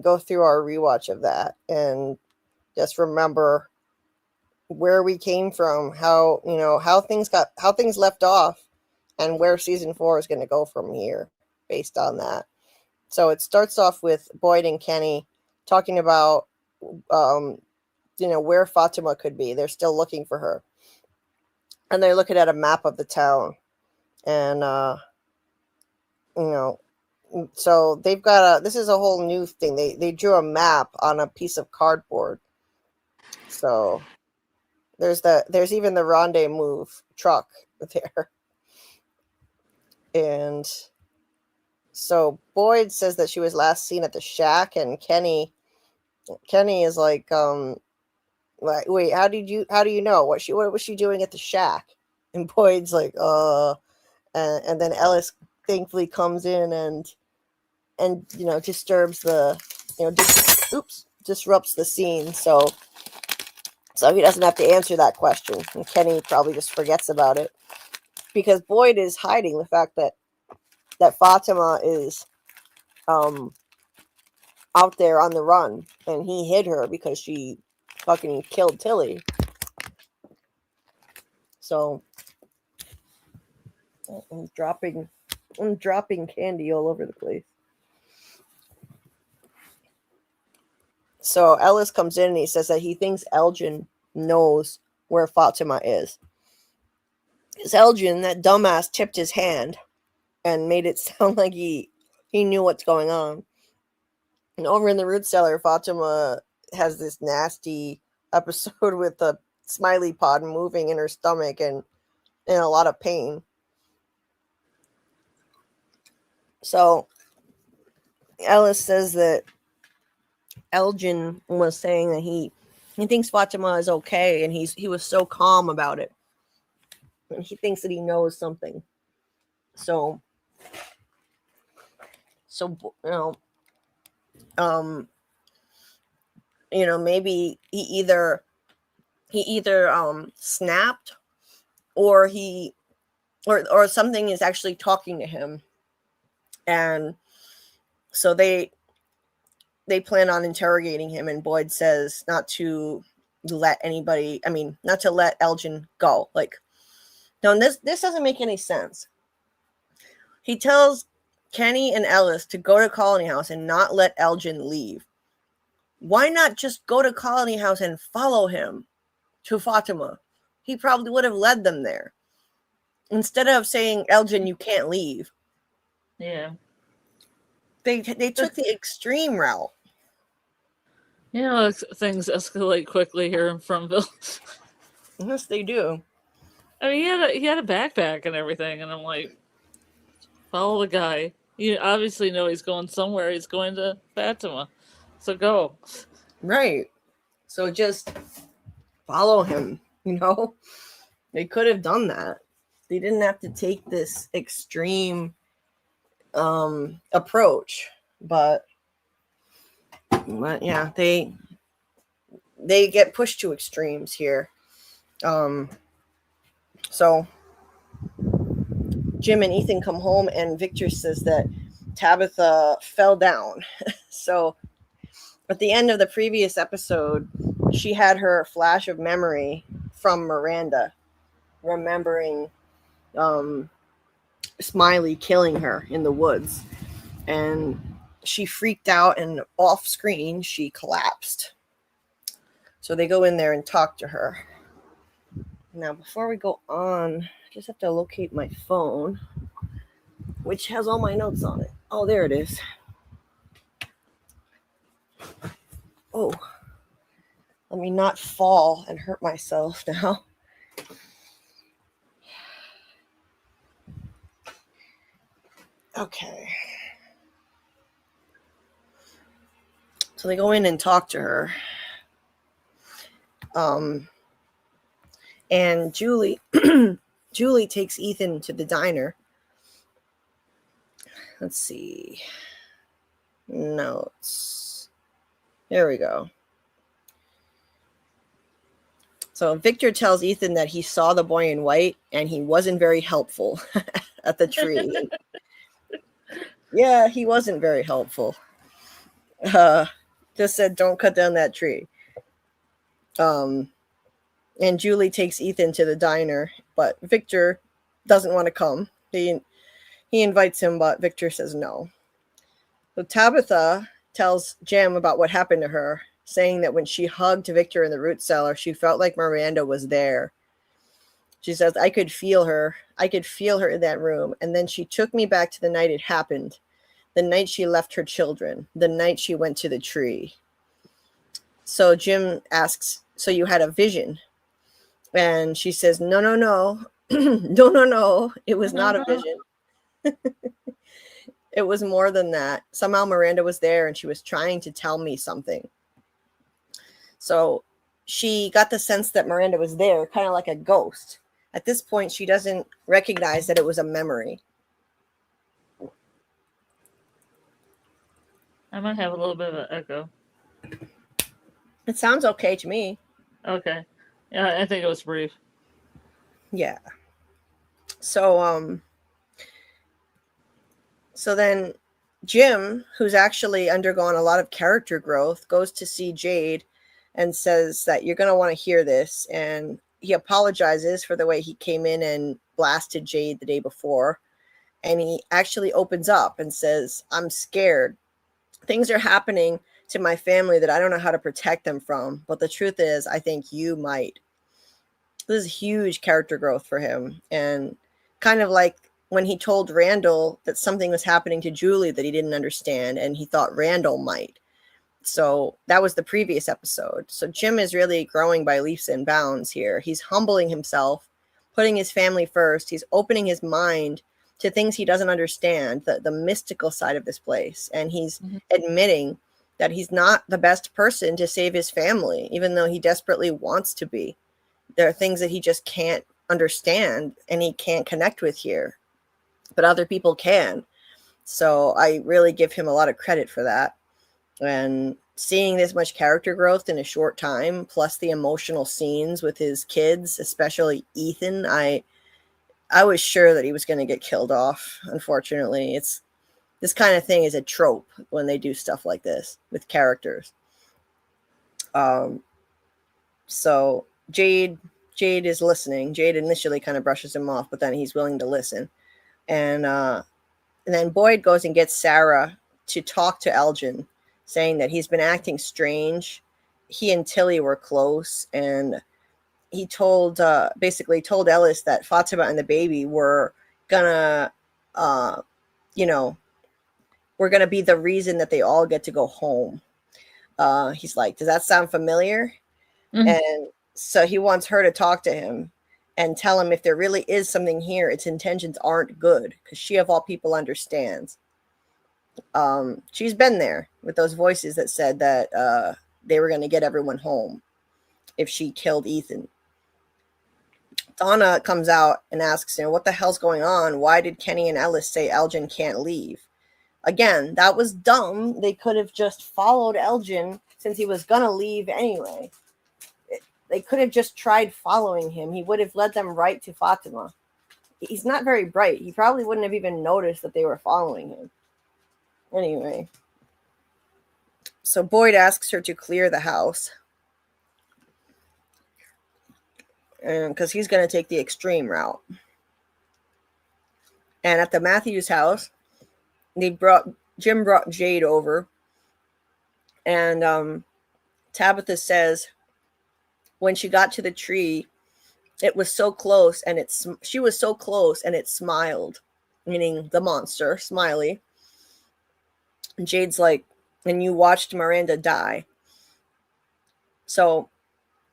go through our rewatch of that and just remember where we came from, how things left off, and where season 4 is going to go from here based on that. So it starts off with Boyd and Kenny talking about where Fatima could be. They're still looking for her. And they're looking at a map of the town. And, so they've got this is a whole new thing. They drew a map on a piece of cardboard. So there's even the rendezvous truck there. And so Boyd says that she was last seen at the shack, and Kenny is like, wait, how do you know what was she doing at the shack? And Boyd's like, and then Ellis thankfully comes in and disturbs disrupts the scene. So So he doesn't have to answer that question. And Kenny probably just forgets about it. Because Boyd is hiding the fact that Fatima is out there on the run. And he hid her because she fucking killed Tilly. So I'm dropping candy all over the place. So Ellis comes in and he says that he thinks Elgin knows where Fatima is. Because Elgin, that dumbass, tipped his hand and made it sound like he knew what's going on. And over in the root cellar, Fatima has this nasty episode with the smiley pod moving in her stomach and in a lot of pain. So Ellis says that Elgin was saying that he thinks Fatima is okay, and he was so calm about it. And he thinks that he knows something. So maybe he either snapped or or something is actually talking to him. And so they plan on interrogating him, and Boyd says not to let Elgin go. Like, no, this doesn't make any sense. He tells Kenny and Ellis to go to Colony House and not let Elgin leave. Why not just go to Colony House and follow him to Fatima? He probably would have led them there. Instead of saying, Elgin, you can't leave. Yeah. They took the extreme route. Things escalate quickly here in Fromville. Yes, they do. I mean, he had a backpack and everything, and I'm like, follow the guy. You obviously know he's going somewhere. He's going to Fatima, so go. Right. So just follow him. They could have done that. They didn't have to take this extreme approach, but yeah, they get pushed to extremes here. So Jim and Ethan come home, and Victor says that Tabitha fell down. So at the end of the previous episode, she had her flash of memory from Miranda, remembering Smiley killing her in the woods. And she freaked out, and off screen, she collapsed. So they go in there and talk to her. Now, before we go on, I just have to locate my phone, which has all my notes on it. Oh, there it is. Oh, let me not fall and hurt myself now. Okay. So they go in and talk to her. And Julie takes Ethan to the diner. Let's see. Notes. There we go. So Victor tells Ethan that he saw the boy in white and he wasn't very helpful at the tree. Yeah, he wasn't very helpful. Just said, don't cut down that tree. And Julie takes Ethan to the diner, but Victor doesn't want to come. He invites him, but Victor says no. So Tabitha tells Jim about what happened to her, saying that when she hugged Victor in the root cellar, she felt like Miranda was there. She says, I could feel her. I could feel her in that room. And then she took me back to the night it happened, the night she left her children, the night she went to the tree. So Jim asks, so you had a vision? And she says, no. No. It was not a vision. It was more than that. Somehow Miranda was there and she was trying to tell me something. So she got the sense that Miranda was there, kind of like a ghost. At this point, she doesn't recognize that it was a memory. I might have a little bit of an echo. It sounds okay to me. Okay. Yeah, I think it was brief. Yeah. So so then Jim, who's actually undergone a lot of character growth, goes to see Jade and says that you're going to want to hear this. And he apologizes for the way he came in and blasted Jade the day before. And he actually opens up and says, I'm scared. Things are happening to my family that I don't know how to protect them from. But the truth is, I think you might. This is huge character growth for him. And kind of like when he told Randall that something was happening to Julie that he didn't understand, and he thought Randall might. So that was the previous episode. So Jim is really growing by leaps and bounds here. He's humbling himself, putting his family first. He's opening his mind to things he doesn't understand, the mystical side of this place. And he's admitting that he's not the best person to save his family, even though he desperately wants to be. There are things that he just can't understand and he can't connect with here, but other people can. So I really give him a lot of credit for that. And seeing this much character growth in a short time, plus the emotional scenes with his kids, especially Ethan, I was sure that he was going to get killed off. Unfortunately, this kind of thing is a trope when they do stuff like this with characters. So Jade is listening. Jade initially kind of brushes him off, but then he's willing to listen. And then Boyd goes and gets Sarah to talk to Elgin, saying that he's been acting strange. He and Tilly were close, and he basically told Ellis that Fatima and the baby were gonna, we're gonna be the reason that they all get to go home. He's like, does that sound familiar? And so he wants her to talk to him and tell him if there really is something here, its intentions aren't good, because she of all people understands. She's been there with those voices that said that they were going to get everyone home if she killed Ethan. Donna comes out and asks him, what the hell's going on? Why did Kenny and Ellis say Elgin can't leave? Again, that was dumb. They could have just followed Elgin since he was going to leave anyway. They could have just tried following him. He would have led them right to Fatima. He's not very bright. He probably wouldn't have even noticed that they were following him. Anyway. So Boyd asks her to clear the house. Because he's going to take the extreme route. And at the Matthews house, Jim brought Jade over. And Tabitha says, when she got to the tree, it was so close, and she was so close, and it smiled, meaning the monster, Smiley. And Jade's like, and you watched Miranda die. So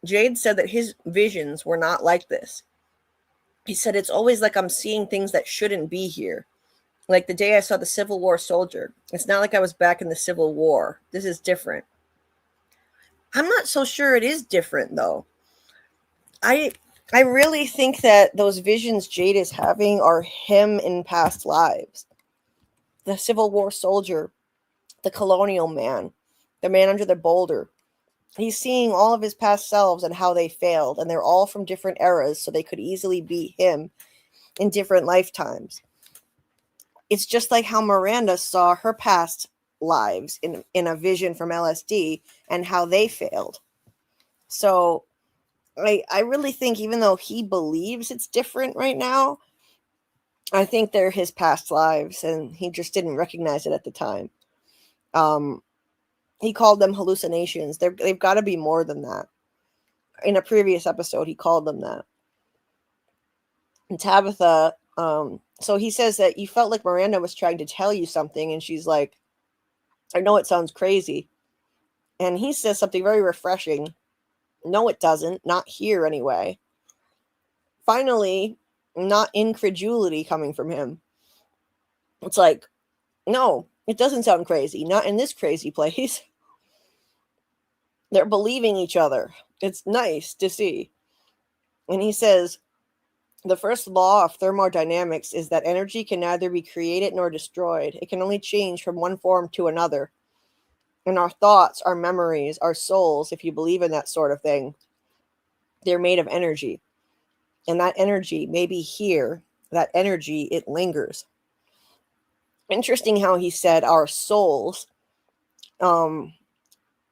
Jade said that his visions were not like this. He said, it's always like I'm seeing things that shouldn't be here. Like the day I saw the Civil War soldier. It's not like I was back in the Civil War. This is different. I'm not so sure it is different, though. I really think that those visions Jade is having are him in past lives. The Civil War soldier, the colonial man, the man under the boulder. He's seeing all of his past selves and how they failed, and they're all from different eras, so they could easily be him in different lifetimes. It's just like how Miranda saw her past lives in a vision from LSD and how they failed. So I really think, even though he believes it's different right now, I think they're his past lives, and he just didn't recognize it at the time. He called them hallucinations. They've got to be more than that. In a previous episode, he called them that. And Tabitha, so he says that you felt like Miranda was trying to tell you something, and she's like, I know it sounds crazy. And he says something very refreshing. No, it doesn't. Not here, anyway. Finally, not incredulity coming from him. It's like, no, it doesn't sound crazy. Not in this crazy place. They're believing each other. It's nice to see. And he says, the first law of thermodynamics is that energy can neither be created nor destroyed. It can only change from one form to another. And our thoughts, our memories, our souls, if you believe in that sort of thing, They're made of energy. And that energy, maybe here, that energy, it lingers. Interesting how he said our souls. And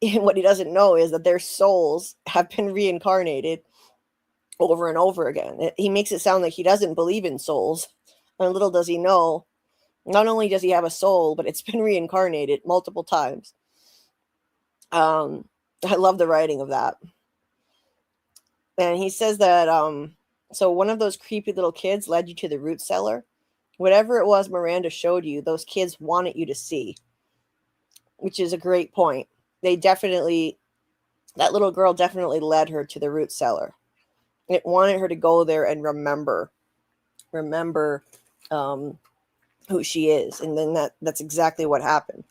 what he doesn't know is that their souls have been reincarnated over and over again. He makes it sound like he doesn't believe in souls. And little does he know, not only does he have a soul, but it's been reincarnated multiple times. I love the writing of that. And he says that, so one of those creepy little kids led you to the root cellar. Whatever it was Miranda showed you, those kids wanted you to see, which is a great point. They definitely, that little girl definitely led her to the root cellar. It wanted her to go there and remember who she is. And then that's exactly what happened.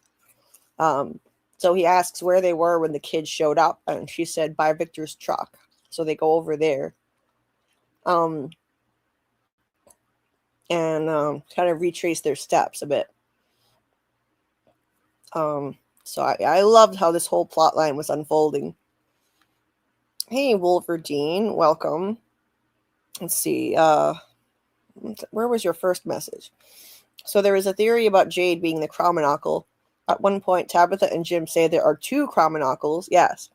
So he asks where they were when the kids showed up, and she said by Victor's truck. So they go over there. And kind of retrace their steps a bit. So I loved how this whole plot line was unfolding. Hey, Wolverdine, welcome. Let's see. Where was your first message? So there is a theory about Jade being the Chromonocle. At one point, Tabitha and Jim say there are 2 Chromonocles. Yes.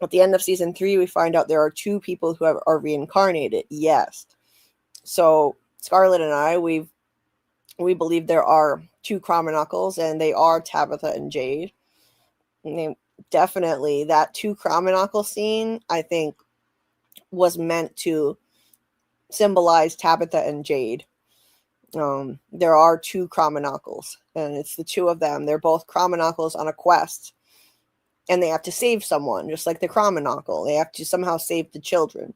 At the end of season 3, we find out there are 2 people who are reincarnated. Yes. So Scarlet and I, we believe there are 2 Chromonocles, and they are Tabitha and Jade. And definitely that 2 Chromonocle scene, I think, was meant to symbolize Tabitha and Jade. There are 2 Chromonocles, and it's the 2 of them. They're both Chromonocles on a quest, and they have to save someone, just like the Chromonocle. They have to somehow save the children.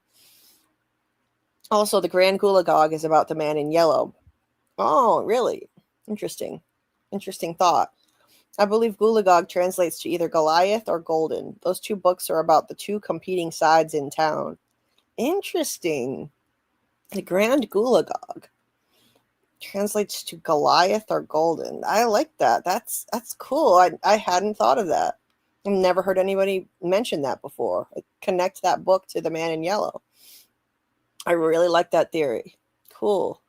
Also, the Grand Gulagog is about the man in yellow. Oh, really? Interesting. Interesting thought. I believe Gulagog translates to either Goliath or Golden. Those 2 books are about the 2 competing sides in town. Interesting. The Grand Gulagog translates to Goliath or Golden. I like that. That's cool. I hadn't thought of that. I've never heard anybody mention that before. Connect that book to the man in yellow. I really like that theory. Cool.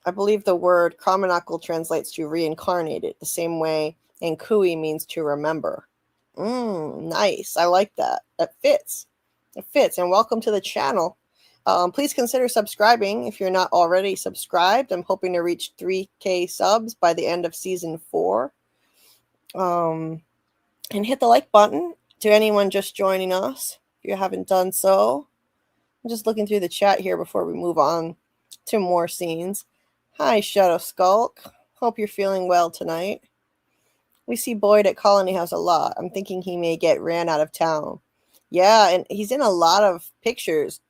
I believe the word Chromonocle translates to reincarnated, the same way Nkui means to remember. Nice. I like that. That fits. It fits. And welcome to the channel. Please consider subscribing if you're not already subscribed. I'm hoping to reach 3K subs by the end of season 4. And hit the like button to anyone just joining us if you haven't done so. I'm just looking through the chat here before we move on to more scenes. Hi, Shadow Skulk. Hope you're feeling well tonight. We see Boyd at Colony House a lot. I'm thinking he may get ran out of town. Yeah, and he's in a lot of pictures.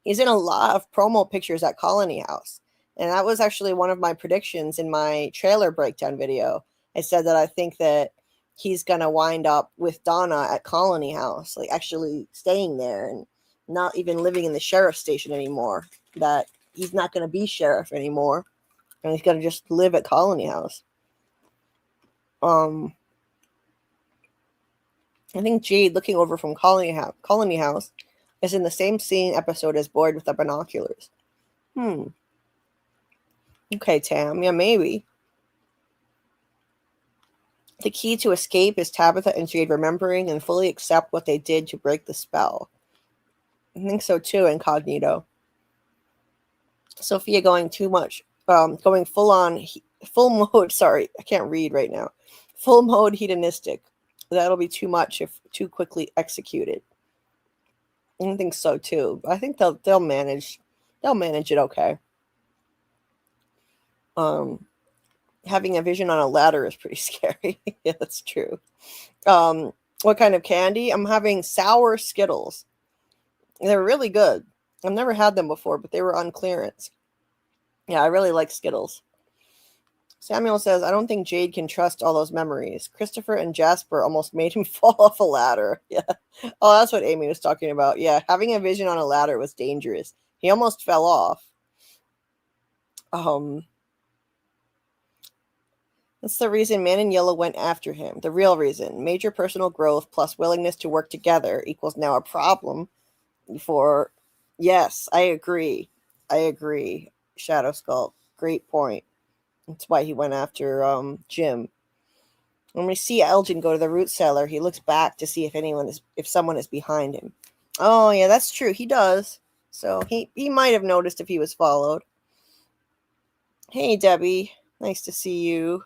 He's in a lot of promo pictures at Colony House. And that was actually one of my predictions in my trailer breakdown video. I said that I think that he's going to wind up with Donna at Colony House, like actually staying there and not even living in the sheriff's station anymore. That he's not going to be sheriff anymore. And he's going to just live at Colony House. I think Jade looking over from Colony House is in the same scene episode as Boyd with the binoculars. Okay, Tam. Yeah, maybe. The key to escape is Tabitha and Jade remembering and fully accept what they did to break the spell. I think so too, Incognito. Sophia going too much. Going full mode. Sorry, I can't read right now. Full mode hedonistic. That'll be too much if too quickly executed. I think so too. I think they'll manage. They'll manage it okay. Having a vision on a ladder is pretty scary. Yeah, that's true. What kind of candy? I'm having sour Skittles. They're really good. I've never had them before, but they were on clearance. Yeah, I really like Skittles. Samuel says, I don't think Jade can trust all those memories. Christopher and Jasper almost made him fall off a ladder. Yeah. Oh, that's what Amy was talking about. Yeah, having a vision on a ladder was dangerous. He almost fell off. That's the reason Man in Yellow went after him. The real reason. Major personal growth plus willingness to work together equals now a problem. for yes, I agree. Shadow Skull, great point. That's why he went after Jim. When we see Elgin go to the root cellar, he looks back to see if someone is behind him. Oh yeah, that's true. He does. So he might have noticed if he was followed. Hey Debbie, nice to see you.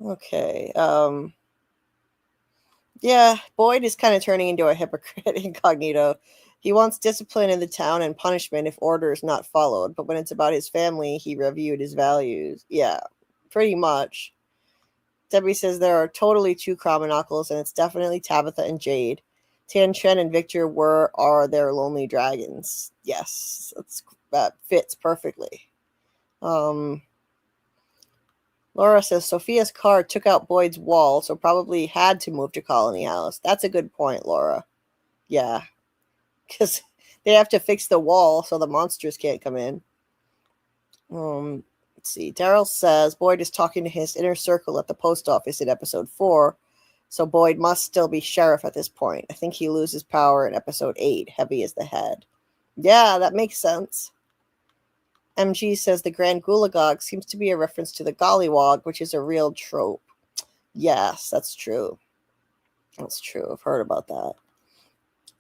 Okay. Yeah, Boyd is kind of turning into a hypocrite incognito. He wants discipline in the town and punishment if order is not followed, but when it's about his family, he reviewed his values. Yeah, pretty much. Debbie says there are totally two Chromonocles, and it's definitely Tabitha and Jade. Tan Chen and Victor are their lonely dragons. Yes, that fits perfectly. Laura says Sophia's car took out Boyd's wall, so probably had to move to Colony House. That's a good point, Laura. Yeah, because they have to fix the wall so the monsters can't come in. Let's see. Daryl says Boyd is talking to his inner circle at the post office in episode 4, so Boyd must still be sheriff at this point. I think he loses power in episode 8. Heavy is the head. Yeah, that makes sense. MG says the Grand Gulagog seems to be a reference to the Gollywog, which is a real trope. Yes, that's true. That's true. I've heard about that.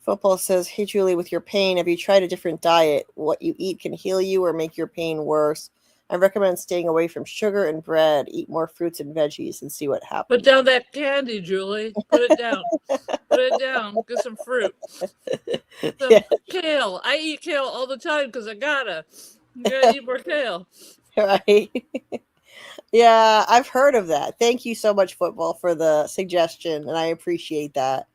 Football says, hey, Julie, with your pain, have you tried a different diet? What you eat can heal you or make your pain worse. I recommend staying away from sugar and bread. Eat more fruits and veggies and see what happens. Put down that candy, Julie. Put it down. Put it down. Get some fruit. Some kale. I eat kale all the time because I gotta. You gotta eat more kale. Right? Yeah, I've heard of that. Thank you so much, Football, for the suggestion, and I appreciate that.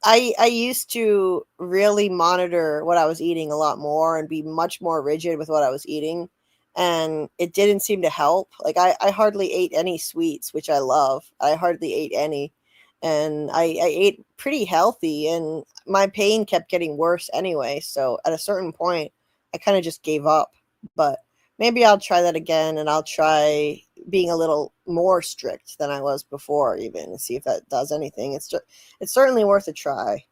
I used to really monitor what I was eating a lot more and be much more rigid with what I was eating, and it didn't seem to help. Like, I hardly ate any sweets, which I love. I hardly ate any, and I ate pretty healthy, and my pain kept getting worse anyway, so at a certain point, I kind of just gave up. But maybe I'll try that again, and I'll try being a little more strict than I was before, even, and see if that does anything. It's certainly worth a try.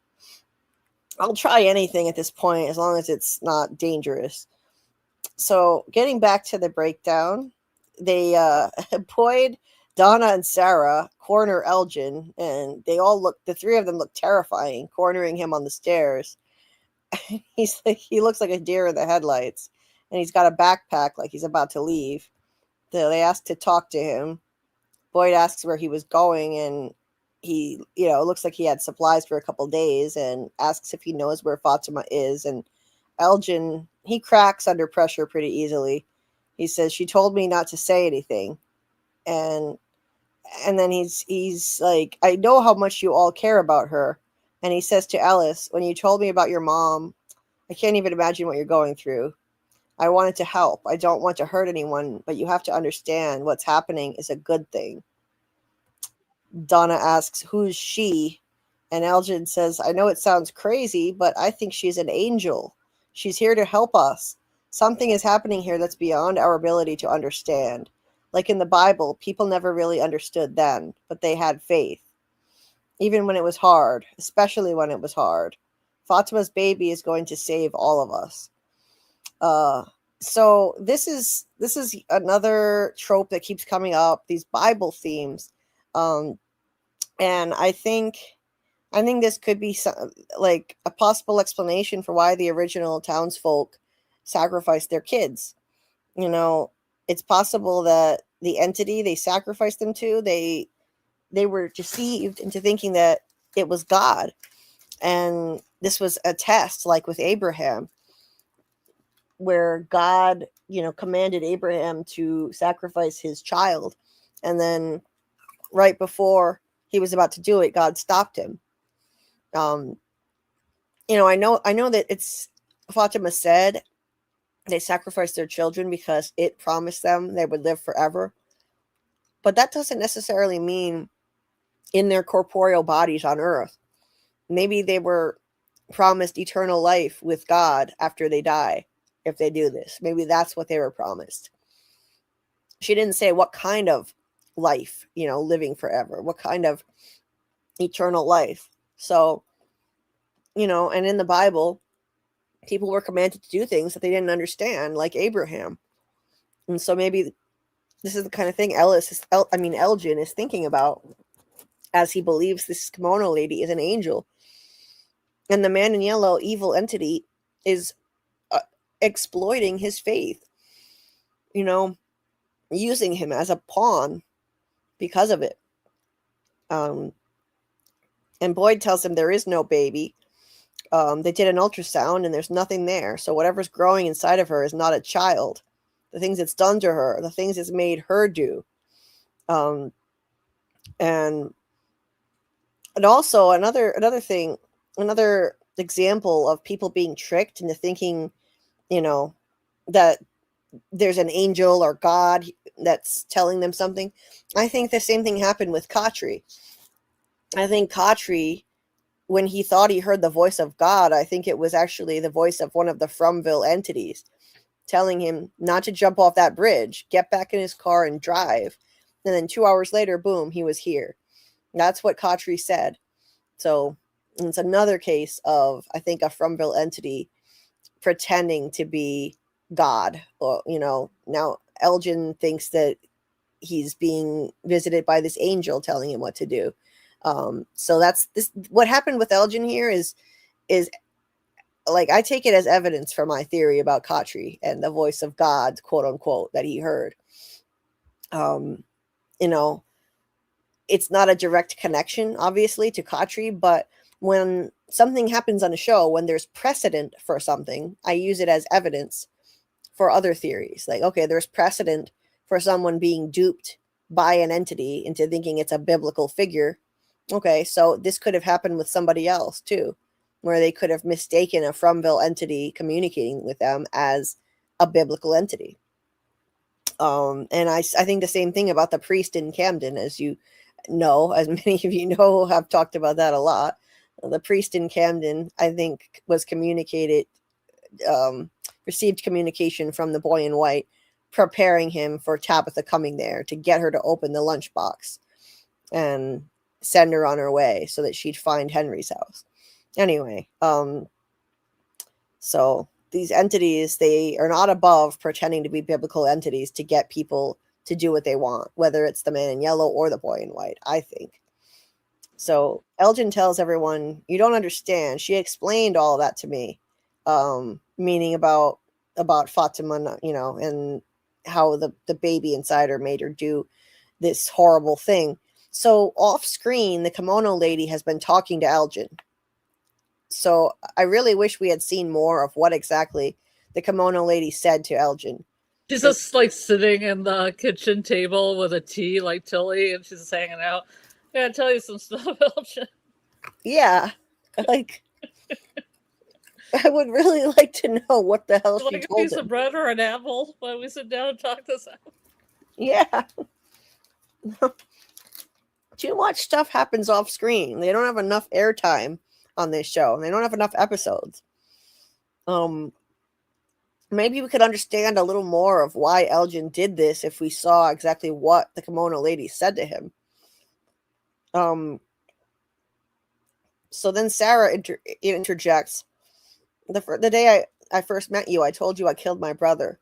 I'll try anything at this point as long as it's not dangerous. So getting back to the breakdown, they Boyd, Donna, and Sarah corner Elgin, and the three of them look terrifying, cornering him on the stairs. He looks like a deer in the headlights, and he's got a backpack like he's about to leave. So they ask to talk to him. Boyd asks where he was going, and he, it looks like he had supplies for a couple days, and asks if he knows where Fatima is. And Elgin, he cracks under pressure pretty easily. He says, she told me not to say anything. And then he's like, I know how much you all care about her. And he says to Ellis, when you told me about your mom, I can't even imagine what you're going through. I wanted to help. I don't want to hurt anyone, but you have to understand what's happening is a good thing. Donna asks, who's she? And Elgin says, I know it sounds crazy, but I think she's an angel. She's here to help us. Something is happening here that's beyond our ability to understand. Like in the Bible, people never really understood then, but they had faith. Even when it was hard, especially when it was hard. Fatima's baby is going to save all of us. So this is another trope that keeps coming up, these Bible themes. And I think this could be like a possible explanation for why the original townsfolk sacrificed their kids. It's possible that the entity they sacrificed them to, they were deceived into thinking that it was God. And this was a test, like with Abraham, where God, commanded Abraham to sacrifice his child. And then right before he was about to do it, God stopped him. I know that it's Fatima said they sacrificed their children because it promised them they would live forever. But that doesn't necessarily mean in their corporeal bodies on earth. Maybe they were promised eternal life with God after they die, if they do this. Maybe that's what they were promised. She didn't say what kind of life, living forever, what kind of eternal life. So and in the Bible, people were commanded to do things that they didn't understand, like Abraham. And so maybe this is the kind of thing Elgin is thinking about as he believes this kimono lady is an angel. And the man in yellow, evil entity, is exploiting his faith, using him as a pawn because of it. And Boyd tells him there is no baby. They did an ultrasound and there's nothing there. So whatever's growing inside of her is not a child. The things it's done to her, the things it's made her do. And also another example of people being tricked into thinking, that there's an angel or God that's telling them something. I think the same thing happened with Khatri. I think Khatri, when he thought he heard the voice of God, I think it was actually the voice of one of the Fromville entities telling him not to jump off that bridge, get back in his car and drive. And then 2 hours later, boom, he was here. That's what Khatri said. So it's another case of, I think, a Fromville entity pretending to be God. Or, now Elgin thinks that he's being visited by this angel telling him what to do. So that's this. What happened with Elgin here is like, I take it as evidence for my theory about Khatri and the voice of God, quote unquote, that he heard. It's not a direct connection, obviously, to Khatri, but when something happens on a show, when there's precedent for something, I use it as evidence for other theories. Like, okay, there's precedent for someone being duped by an entity into thinking it's a biblical figure. Okay, so this could have happened with somebody else too, where they could have mistaken a Fromville entity communicating with them as a biblical entity. And I think the same thing about the priest in Camden, as many of you know, have talked about that a lot. The priest in Camden, I think, was received communication from the boy in white, preparing him for Tabitha coming there to get her to open the lunchbox and send her on her way so that she'd find Henry's house. Anyway, so these entities, they are not above pretending to be biblical entities to get people to do what they want, whether it's the man in yellow or the boy in white, I think. So Elgin tells everyone, you don't understand. She explained all of that to me, meaning about Fatima, and how the baby inside her made her do this horrible thing. So off screen, the kimono lady has been talking to Elgin. So I really wish we had seen more of what exactly the kimono lady said to Elgin. She's just like sitting in the kitchen table with a tea like Tilly, and she's just hanging out. I gotta tell you some stuff, Elgin. Yeah, like I would really like to know what the hell she like told a piece him. of bread or an apple while we sit down and talk this out. Yeah. Too much stuff happens off screen. They don't have enough airtime on this show. They don't have enough episodes. Maybe we could understand a little more of why Elgin did this if we saw exactly what the kimono lady said to him. So then Sarah interjects. The day I first met you, I told you I killed my brother.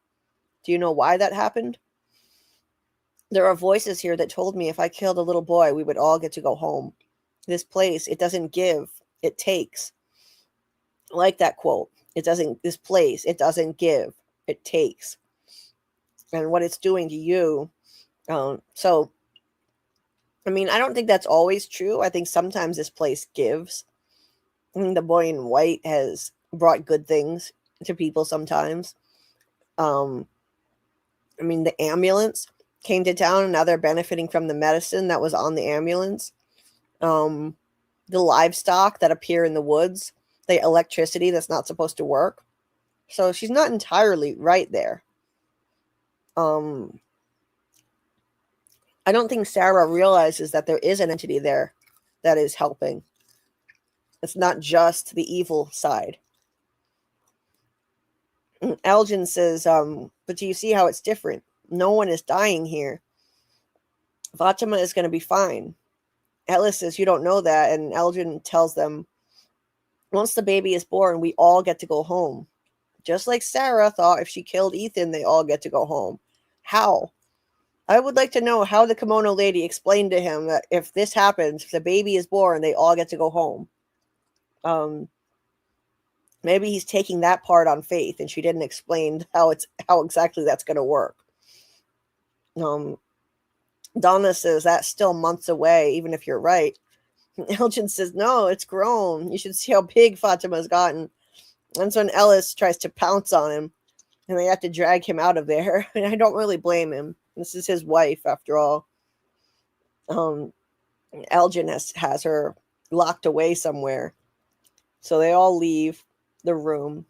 Do you know why that happened? There are voices here that told me if I killed a little boy, we would all get to go home. This place, it doesn't give, it takes. I like that quote. This place, it doesn't give, it takes. And what it's doing to you. So, I mean, I don't think that's always true. I think sometimes this place gives. I think the boy in white has brought good things to people sometimes. I mean, the ambulance came to town and now they're benefiting from the medicine that was on the ambulance. The livestock that appear in the woods, the electricity that's not supposed to work. So she's not entirely right there. I don't think Sarah realizes that there is an entity there that is helping. It's not just the evil side. And Elgin says, but do you see how it's different? No one is dying here. Fatima is going to be fine. Ellis says, you don't know that. And Elgin tells them, Once the baby is born, we all get to go home. Just like Sarah thought if she killed Ethan, they all get to go home. How? I would like to know how the kimono lady explained to him that if this happens, if the baby is born, they all get to go home. Maybe he's taking that part on faith, and she didn't explain how exactly that's going to work. Donna says that's still months away, even if you're right. Elgin says, no, it's grown. You should see how big Fatima's gotten. And so when Ellis tries to pounce on him, and they have to drag him out of there. And I don't really blame him. This is his wife, after all. Elgin has her locked away somewhere. So they all leave the room.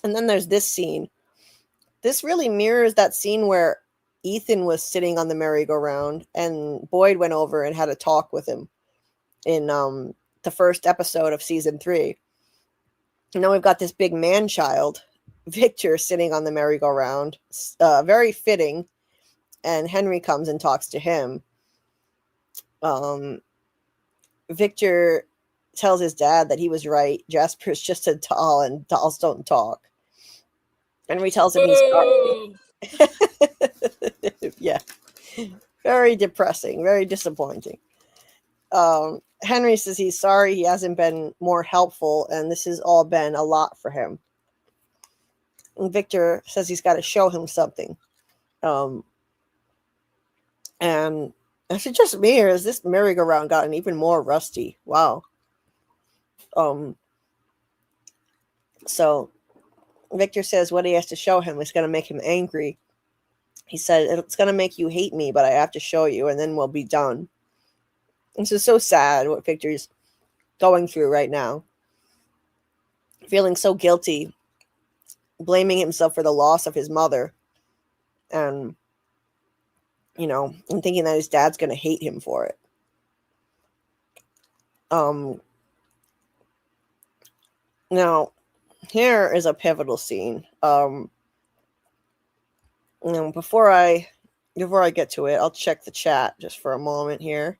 And then there's this scene. This really mirrors that scene where Ethan was sitting on the merry-go-round and Boyd went over and had a talk with him in the first episode of season 3. And now we've got this big man-child, Victor, sitting on the merry-go-round. Very fitting. And Henry comes and talks to him. Victor tells his dad that he was right. Jasper's just a doll and dolls don't talk. Henry tells him he's sorry. Yeah. Very depressing. Very disappointing. Henry says he's sorry he hasn't been more helpful, and this has all been a lot for him. And Victor says he's got to show him something. And is it just me, or has this merry-go-round gotten even more rusty? Wow. So Victor says what he has to show him is going to make him angry. He said, it's going to make you hate me, but I have to show you, and then we'll be done. This is so sad what Victor's going through right now. Feeling so guilty, blaming himself for the loss of his mother, and, and thinking that his dad's going to hate him for it. Now, here is a pivotal scene. Before I get to it, I'll check the chat just for a moment here.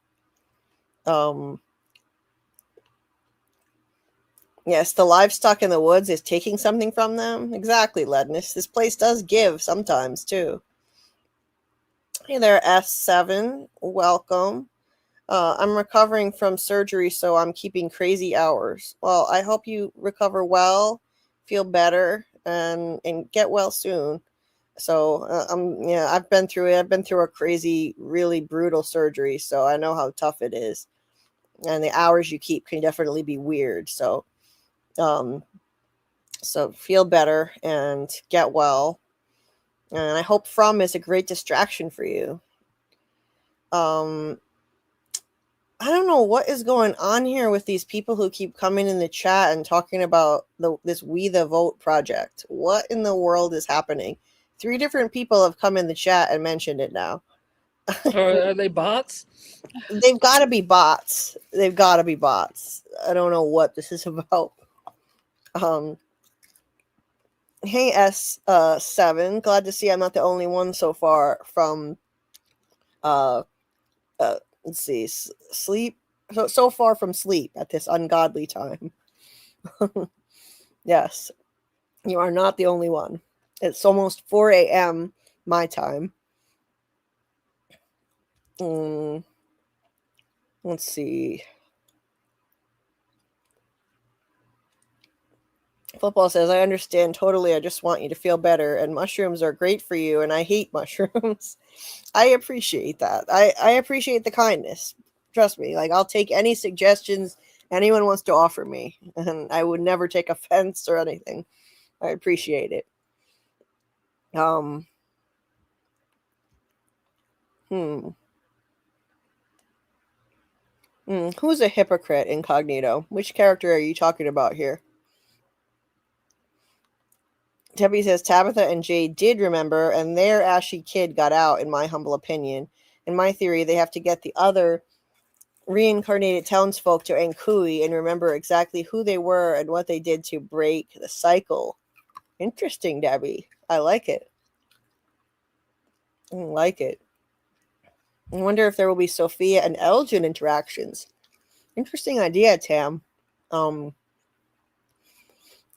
Yes, the livestock in the woods is taking something from them. Exactly, Ledness. This place does give sometimes, too. Hey there, S7. Welcome. I'm recovering from surgery, so I'm keeping crazy hours. Well, I hope you recover well, feel better, and get well soon. So, I've been through it. I've been through a crazy, really brutal surgery, so I know how tough it is. And the hours you keep can definitely be weird. So feel better and get well. And I hope From is a great distraction for you. I don't know what is going on here with these people who keep coming in the chat and talking about this We the Vote project. What in the world is happening? 3 different people have come in the chat and mentioned it now. Are they bots? They've got to be bots. They've got to be bots. I don't know what this is about. Hey, S7. Glad to see I'm not the only one so far from, let's see, sleep. So far from sleep at this ungodly time. Yes, you are not the only one. It's almost 4 a.m. my time. Let's see. Football says, I understand totally. I just want you to feel better. And mushrooms are great for you. And I hate mushrooms. I appreciate that. I appreciate the kindness. Trust me. Like, I'll take any suggestions anyone wants to offer me. And I would never take offense or anything. I appreciate it. Who's a hypocrite, Incognito? Which character are you talking about here? Debbie says Tabitha and Jade did remember, and their ashy kid got out, in my humble opinion. In my theory, they have to get the other reincarnated townsfolk to Ankui and remember exactly who they were and what they did to break the cycle. Interesting, Debbie. I like it. I like it. I wonder if there will be Sophia and Elgin interactions. Interesting idea, Tam.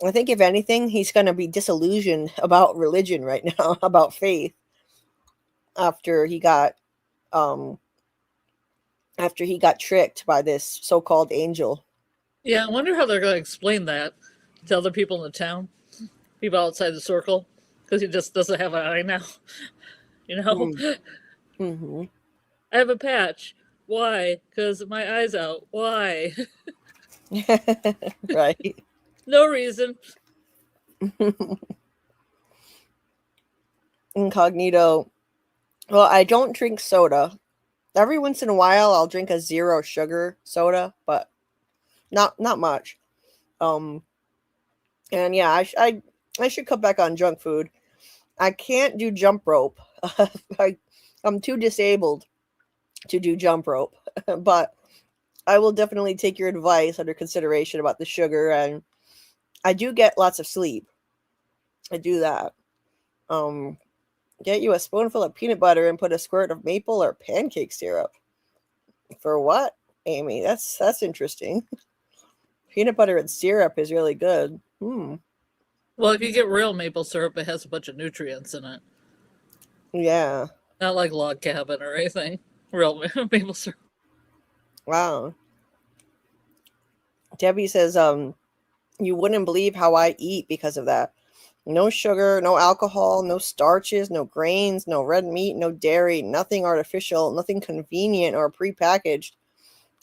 I think if anything, he's going to be disillusioned about religion right now, about faith, after he got tricked by this so-called angel. Yeah, I wonder how they're going to explain that to other people in the town, people outside the circle, because he just doesn't have an eye now. You know, Mm-hmm. I have a patch. Why? Because my eye's out. Why? Right. No reason. Incognito. Well, I don't drink soda. Every once in a while, I'll drink a 0 sugar soda, but not much. And yeah, I should cut back on junk food. I can't do jump rope. I'm too disabled to do jump rope, but I will definitely take your advice under consideration about the sugar, and I do get lots of sleep. I do that. Get you a spoonful of peanut butter and put a squirt of maple or pancake syrup. For what, Amy? That's interesting. Peanut butter and syrup is really good. Well, if you get real maple syrup, it has a bunch of nutrients in it. Yeah. Not like log cabin or anything. Real maple syrup. Wow. Debbie says, you wouldn't believe how I eat because of that. No sugar, no alcohol, no starches, no grains, no red meat, no dairy, nothing artificial, nothing convenient or prepackaged.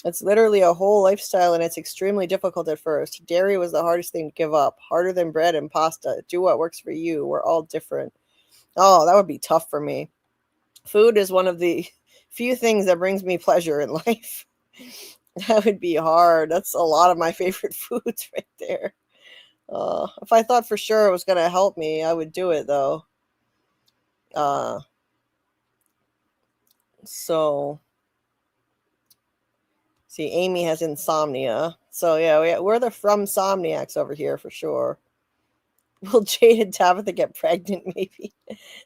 It's literally a whole lifestyle, and it's extremely difficult at first. Dairy was the hardest thing to give up, harder than bread and pasta. Do what works for you. We're all different. Oh, that would be tough for me. Food is one of the few things that brings me pleasure in life. That would be hard. That's a lot of my favorite foods right there. If I thought for sure it was going to help me, I would do it, though. So, see, Amy has insomnia. So, yeah, we're the FROMacademy over here for sure. Will Jade and Tabitha get pregnant, maybe?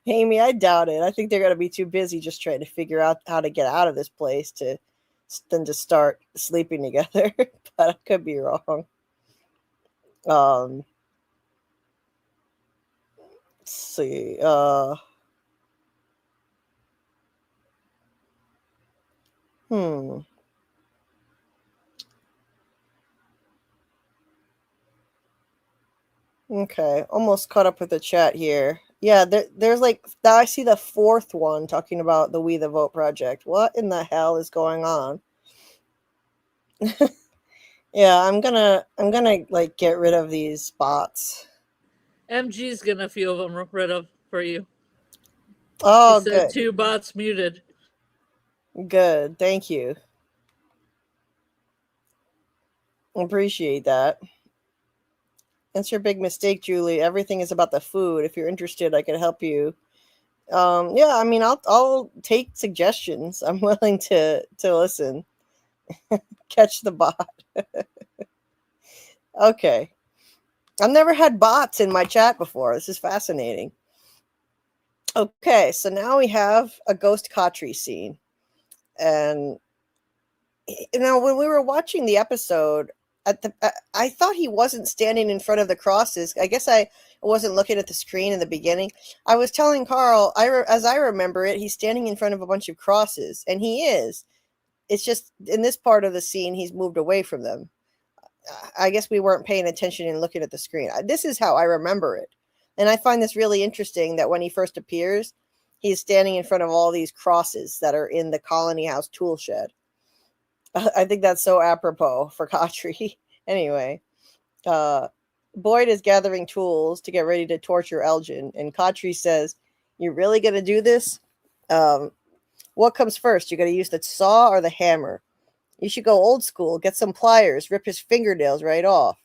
Amy, I doubt it. I think they're going to be too busy just trying to figure out how to get out of this place than to start sleeping together. But I could be wrong. Let's see. Okay, almost caught up with the chat here. Yeah, there's like, I see the 4th one talking about the We the Vote project. What in the hell is going on? Yeah, I'm gonna like get rid of these bots. MG's getting a few of them rid of for you. Oh, he said good. 2 bots muted. Good, thank you. Appreciate that. That's your big mistake, Julie. Everything is about the food. If you're interested, I could help you. Yeah, I mean, I'll take suggestions. I'm willing to listen. Catch the bot. Okay. I've never had bots in my chat before. This is fascinating. Okay, so now we have a Ghost Khatri scene. And when we were watching the episode, I thought he wasn't standing in front of the crosses. I guess I wasn't looking at the screen in the beginning. I was telling Carl, as I remember it, he's standing in front of a bunch of crosses, and he is. It's just in this part of the scene, he's moved away from them. I guess we weren't paying attention and looking at the screen. This is how I remember it. And I find this really interesting that when he first appears, he's standing in front of all these crosses that are in the Colony House tool shed. I think that's so apropos for Khatri. Anyway, Boyd is gathering tools to get ready to torture Elgin, and Khatri says, "You're really going to do this? What comes first? You got to use the saw or the hammer? You should go old school, get some pliers, rip his fingernails right off.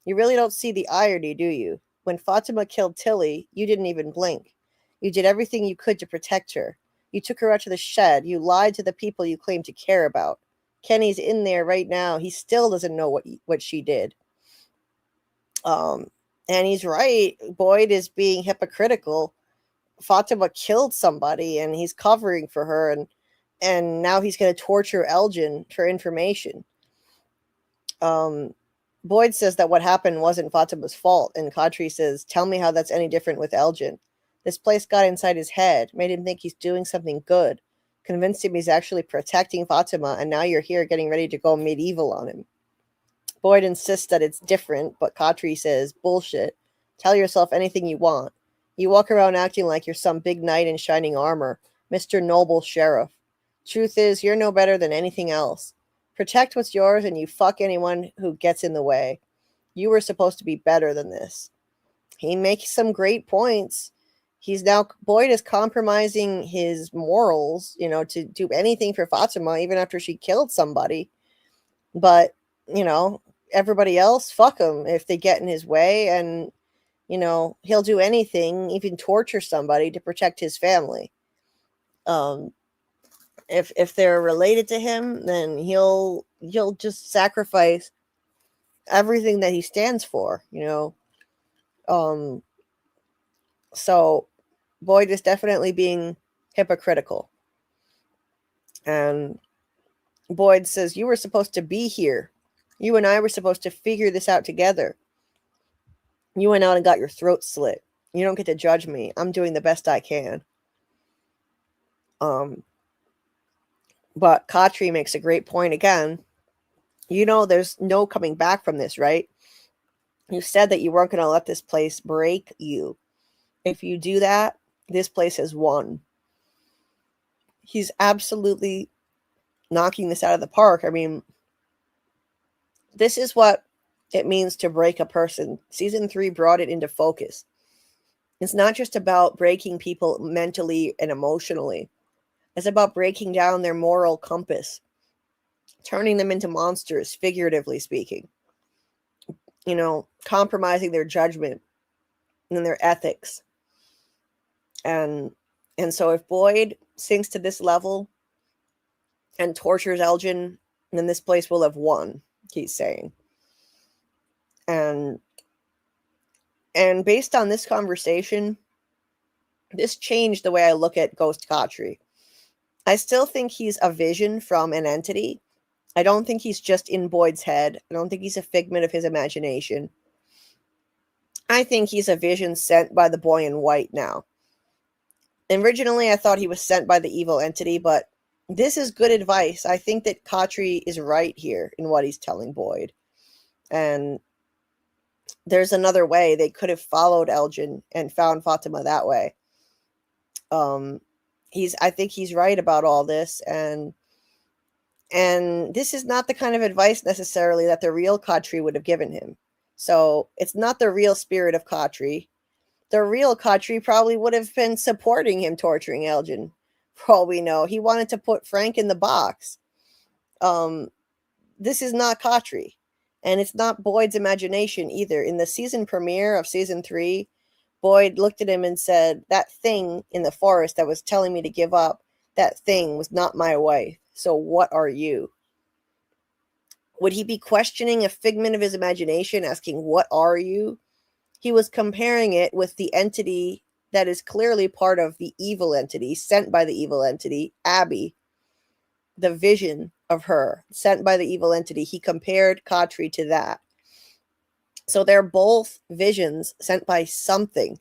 You really don't see the irony, do you? When Fatima killed Tilly, you didn't even blink. You did everything you could to protect her. You took her out to the shed. You lied to the people you claim to care about. Kenny's in there right now. He still doesn't know what she did." And he's right. Boyd is being hypocritical. Fatima killed somebody, and he's covering for her, and now he's going to torture Elgin for information. Boyd says that what happened wasn't Fatima's fault, and Kadri says, tell me how that's any different with Elgin. This place got inside his head, made him think he's doing something good, convinced him he's actually protecting Fatima, and now you're here getting ready to go medieval on him. Boyd insists that it's different, but Kadri says, bullshit. Tell yourself anything you want. You walk around acting like you're some big knight in shining armor, Mr. Noble Sheriff. Truth is, you're no better than anything else. Protect what's yours and you fuck anyone who gets in the way. You were supposed to be better than this. He makes some great points. Boyd is compromising his morals, to do anything for Fatima, even after she killed somebody. But, everybody else, fuck him if they get in his way, and, he'll do anything, even torture somebody to protect his family. If they're related to him, then he'll just sacrifice everything that he stands for, So Boyd is definitely being hypocritical. And Boyd says, you were supposed to be here. You and I were supposed to figure this out together. You went out and got your throat slit. You don't get to judge me. I'm doing the best I can. But Kadri makes a great point again. There's no coming back from this, right? You said that you weren't going to let this place break you. If you do that, this place has won. He's absolutely knocking this out of the park. I mean, this is what it means to break a person. Season 3 brought it into focus. It's not just about breaking people mentally and emotionally. It's about breaking down their moral compass, turning them into monsters, figuratively speaking. Compromising their judgment and their ethics. And so if Boyd sinks to this level and tortures Elgin, then this place will have won, he's saying. And based on this conversation, this changed the way I look at Ghost Kadri. I still think he's a vision from an entity. I don't think he's just in Boyd's head. I don't think he's a figment of his imagination. I think he's a vision sent by the boy in white now. Originally, I thought he was sent by the evil entity, but this is good advice. I think that Kadri is right here in what he's telling Boyd. And there's another way. They could have followed Elgin and found Fatima that way. I think he's right about all this, and this is not the kind of advice necessarily that the real Kadri would have given him. So it's not the real spirit of Kadri. The real Kadri probably would have been supporting him torturing Elgin. For all we know, he wanted to put Frank in the box. This is not Kadri, and it's not Boyd's imagination either. In the season premiere of season 3, Boyd looked at him and said, that thing in the forest that was telling me to give up, that thing was not my wife. So what are you? Would he be questioning a figment of his imagination, asking, what are you? He was comparing it with the entity that is clearly part of the evil entity, sent by the evil entity, Abby, the vision of her, sent by the evil entity. He compared Kadri to that. So they're both visions sent by something.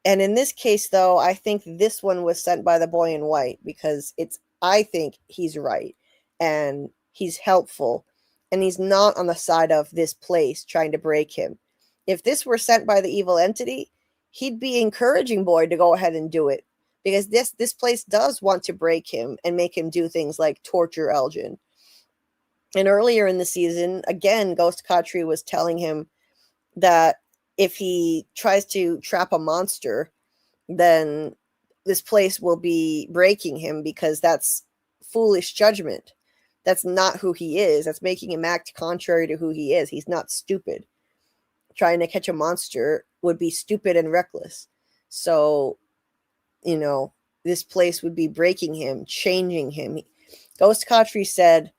And in this case, though, I think this one was sent by the boy in white because I think he's right and he's helpful and he's not on the side of this place trying to break him. If this were sent by the evil entity, he'd be encouraging Boyd to go ahead and do it because this place does want to break him and make him do things like torture Elgin. And earlier in the season, again, Ghost Kadri was telling him that if he tries to trap a monster, then this place will be breaking him because that's foolish judgment. That's not who he is. That's making him act contrary to who he is. He's not stupid. Trying to catch a monster would be stupid and reckless. So, this place would be breaking him, changing him. Ghost Kadri said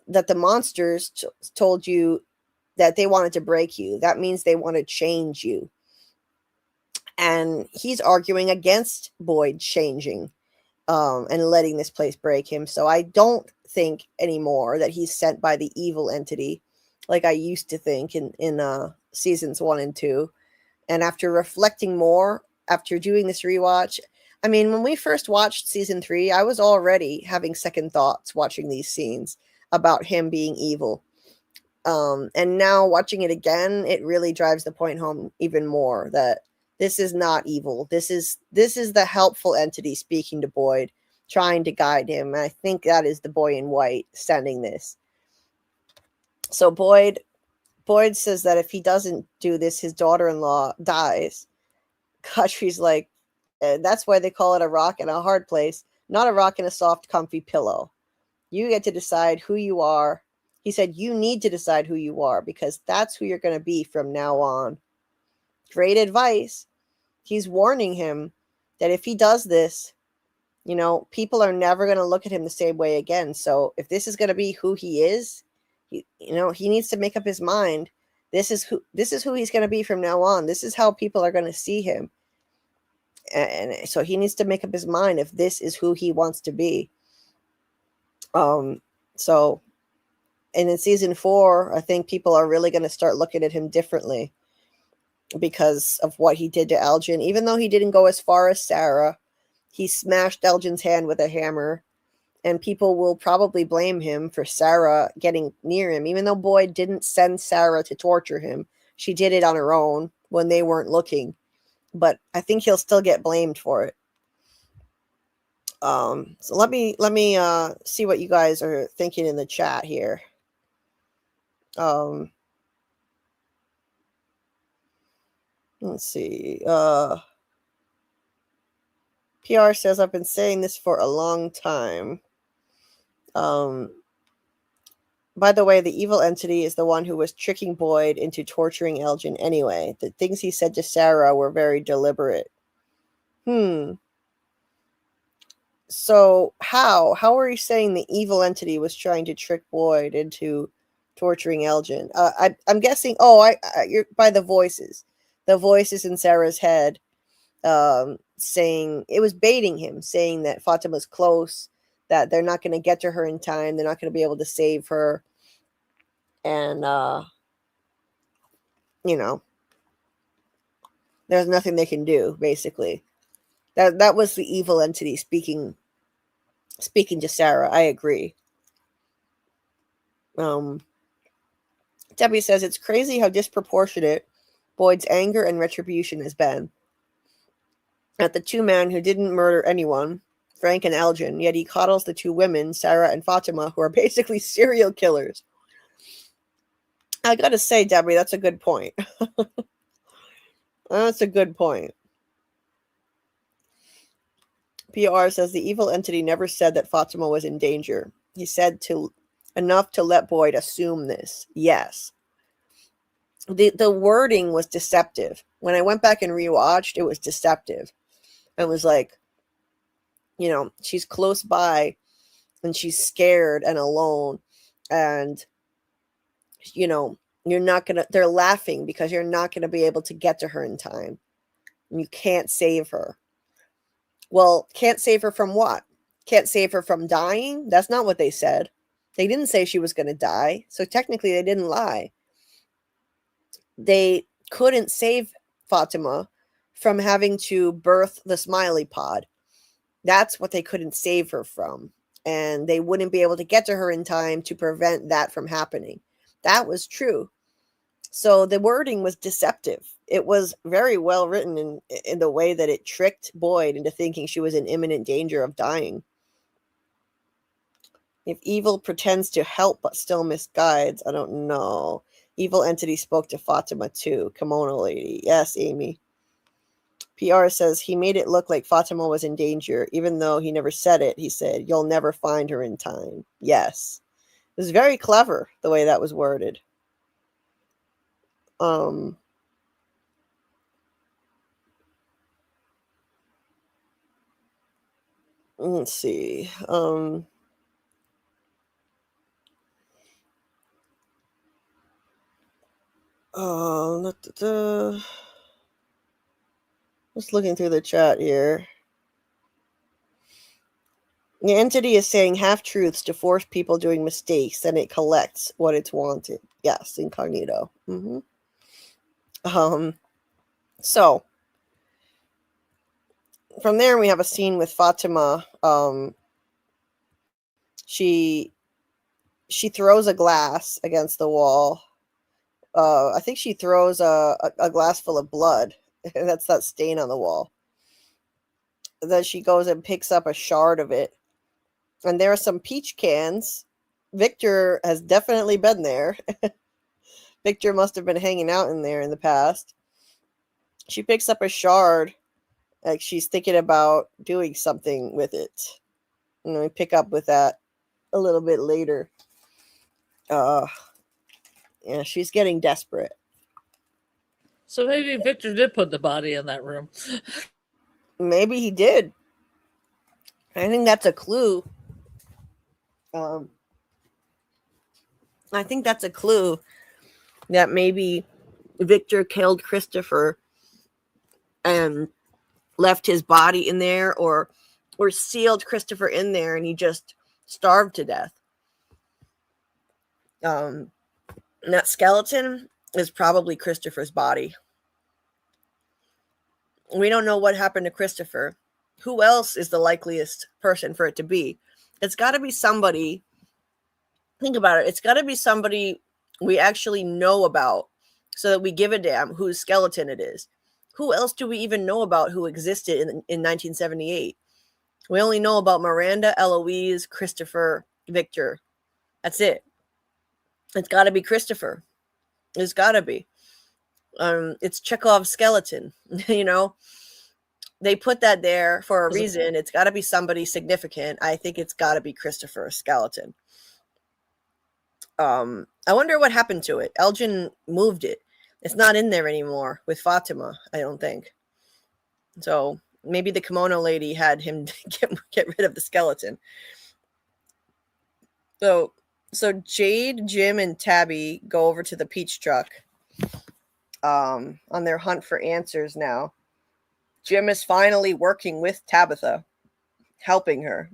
that the monsters told you that they wanted to break you. That means they want to change you. And he's arguing against Boyd changing and letting this place break him. So I don't think anymore that he's sent by the evil entity. like I used to think in seasons 1 and 2. And after reflecting more, after doing this rewatch, I mean, when we first watched season 3, I was already having second thoughts watching these scenes about him being evil. And now watching it again, it really drives the point home even more that this is not evil. This is the helpful entity speaking to Boyd, trying to guide him. And I think that is the boy in white sending this. So Boyd says that if he doesn't do this, his daughter-in-law dies. Khattri's like, that's why they call it a rock and a hard place, not a rock and a soft, comfy pillow. You get to decide who you are. He said, you need to decide who you are because that's who you're going to be from now on. Great advice. He's warning him that if he does this, you know, people are never going to look at him the same way again. So if this is going to be who he is, he needs to make up his mind. This is who he's going to be from now on. This is how people are going to see him. And so he needs to make up his mind if this is who he wants to be. So, and in season 4, I think people are really going to start looking at him differently because of what he did to Elgin. Even though he didn't go as far as Sarah, he smashed Elgin's hand with a hammer, and people will probably blame him for Sarah getting near him. Even though Boyd didn't send Sarah to torture him, she did it on her own when they weren't looking. But I think he'll still get blamed for it. So let me see what you guys are thinking in the chat here. Let's see. PR says, I've been saying this for a long time. By the way, the evil entity is the one who was tricking Boyd into torturing Elgin anyway. The things he said to Sarah were very deliberate. So how are you saying the evil entity was trying to trick Boyd into torturing Elgin? I'm guessing. You're by the voices in Sarah's head, saying it was baiting him, saying that Fatima's close, that they're not going to get to her in time, they're not going to be able to save her, and there's nothing they can do. Basically, that was the evil entity speaking to Sarah. I agree. Debbie says it's crazy how disproportionate Boyd's anger and retribution has been at the two men who didn't murder anyone, Frank and Elgin, yet he coddles the two women, Sarah and Fatima, who are basically serial killers. I gotta say, Debbie, that's a good point. That's a good point. PR says the evil entity never said that Fatima was in danger. He said enough to let Boyd assume this. Yes. The wording was deceptive. When I went back and rewatched, it was deceptive. It was like, she's close by and she's scared and alone, and they're laughing because you're not gonna be able to get to her in time. You can't save her. Well, can't save her from what? Can't save her from dying? That's not what they said. They didn't say she was going to die. So technically they didn't lie. They couldn't save Fatima from having to birth the Smiley Pod. That's what they couldn't save her from. And they wouldn't be able to get to her in time to prevent that from happening. That was true. So the wording was deceptive. It was very well written in the way that it tricked Boyd into thinking she was in imminent danger of dying. If evil pretends to help but still misguides, I don't know. Evil entity spoke to Fatima too. Kimono lady. Yes, Amy. PR says he made it look like Fatima was in danger, even though he never said it. He said, "You'll never find her in time." Yes. It was very clever the way that was worded. Let's see. Just looking through the chat here. The entity is saying half-truths to force people doing mistakes, and it collects what it's wanted. Yes, incognito. So from there we have a scene with Fatima. She throws a glass against the wall. I think she throws a glass full of blood. That's that stain on the wall. Then she goes and picks up a shard of it. And there are some peach cans. Victor has definitely been there. Victor must have been hanging out in there in the past. She picks up a shard, like she's thinking about doing something with it. And we pick up with that a little bit later. Yeah, she's getting desperate. So maybe Victor did put the body in that room. Maybe he did. I think that's a clue. I think that's a clue that maybe Victor killed Christopher and left his body in there, or sealed Christopher in there and he just starved to death. And that skeleton is probably Christopher's body. We don't know what happened to Christopher. Who else is the likeliest person for it to be? It's got to be somebody. Think about it. It's got to be somebody we actually know about so that we give a damn whose skeleton it is. Who else do we even know about who existed in 1978? We only know about Miranda, Eloise, Christopher, Victor. That's it. It's got to be Christopher. It's got to be. It's Chekhov's skeleton. You know, they put that there for a reason. It's got to be somebody significant. I think it's got to be Christopher's skeleton. I wonder what happened to it. Elgin moved it. It's not in there anymore with Fatima, I don't think. So maybe the kimono lady had him get rid of the skeleton. So Jade, Jim, and Tabby go over to the peach truck on their hunt for answers now. Jim is finally working with Tabitha, helping her,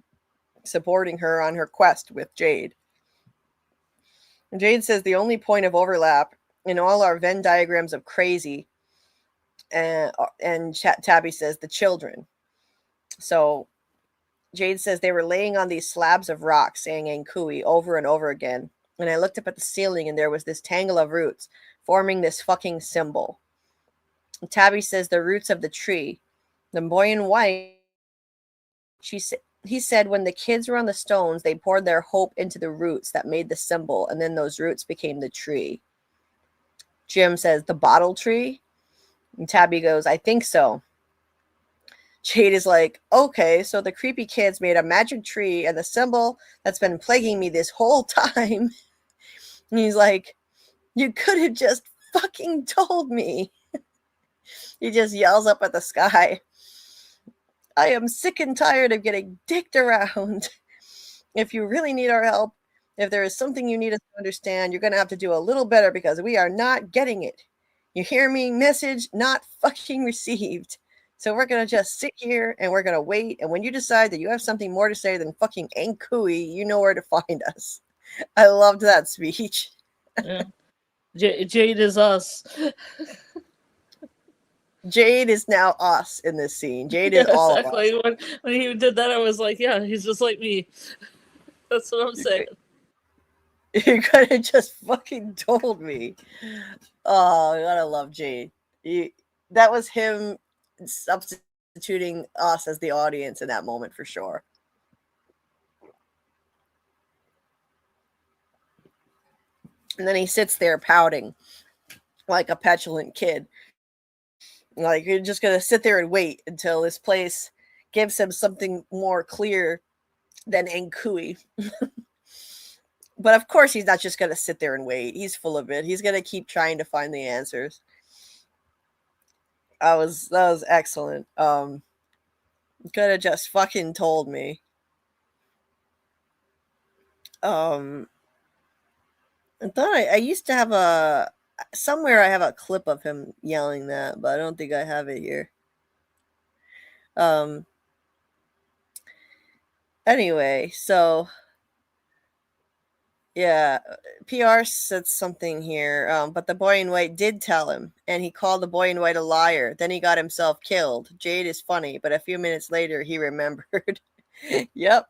supporting her on her quest with Jade. And Jade says the only point of overlap in all our Venn diagrams of crazy, and Tabby says the children. So Jade says they were laying on these slabs of rock saying Ankui over and over again. And I looked up at the ceiling and there was this tangle of roots forming this fucking symbol. And Tabby says the roots of the tree. The boy in white, he said when the kids were on the stones, they poured their hope into the roots that made the symbol, and then those roots became the tree. Jim says, the bottle tree? And Tabby goes, I think so. Jade is like, okay, so the creepy kids made a magic tree and the symbol that's been plaguing me this whole time. And he's like, you could have just fucking told me. He just yells up at the sky. I am sick and tired of getting dicked around. If you really need our help, if there is something you need us to understand, you're going to have to do a little better because we are not getting it. You hear me? Message not fucking received. So we're going to just sit here and we're going to wait. And when you decide that you have something more to say than fucking Ankui, you know where to find us. I loved that speech. Yeah. Jade is us. Jade is now us in this scene. Jade is all exactly. of us. When he did that, I was like, yeah, he's just like me. That's what I'm saying. You could have just fucking told me. Oh, I gotta love Jade. That was him substituting us as the audience in that moment for sure. And then he sits there pouting like a petulant kid. Like, you're just going to sit there and wait until this place gives him something more clear than Ankui. But of course, he's not just going to sit there and wait. He's full of it. He's going to keep trying to find the answers. That was excellent. Could have just fucking told me. I thought I used to have somewhere I have a clip of him yelling that, but I don't think I have it here. Anyway, so Yeah, PR said something here, but the boy in white did tell him, and he called the boy in white a liar. Then he got himself killed. Jade is funny, but a few minutes later he remembered. Yep.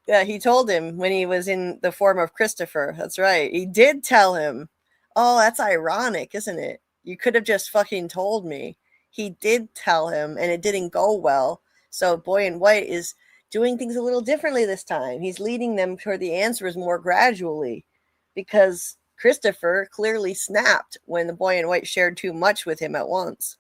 Yeah, he told him when he was in the form of Christopher. That's right. He did tell him. Oh, that's ironic, isn't it? You could have just fucking told me. He did tell him, and it didn't go well. So boy in white is doing things a little differently this time. He's leading them toward the answers more gradually because Christopher clearly snapped when the boy in white shared too much with him at once.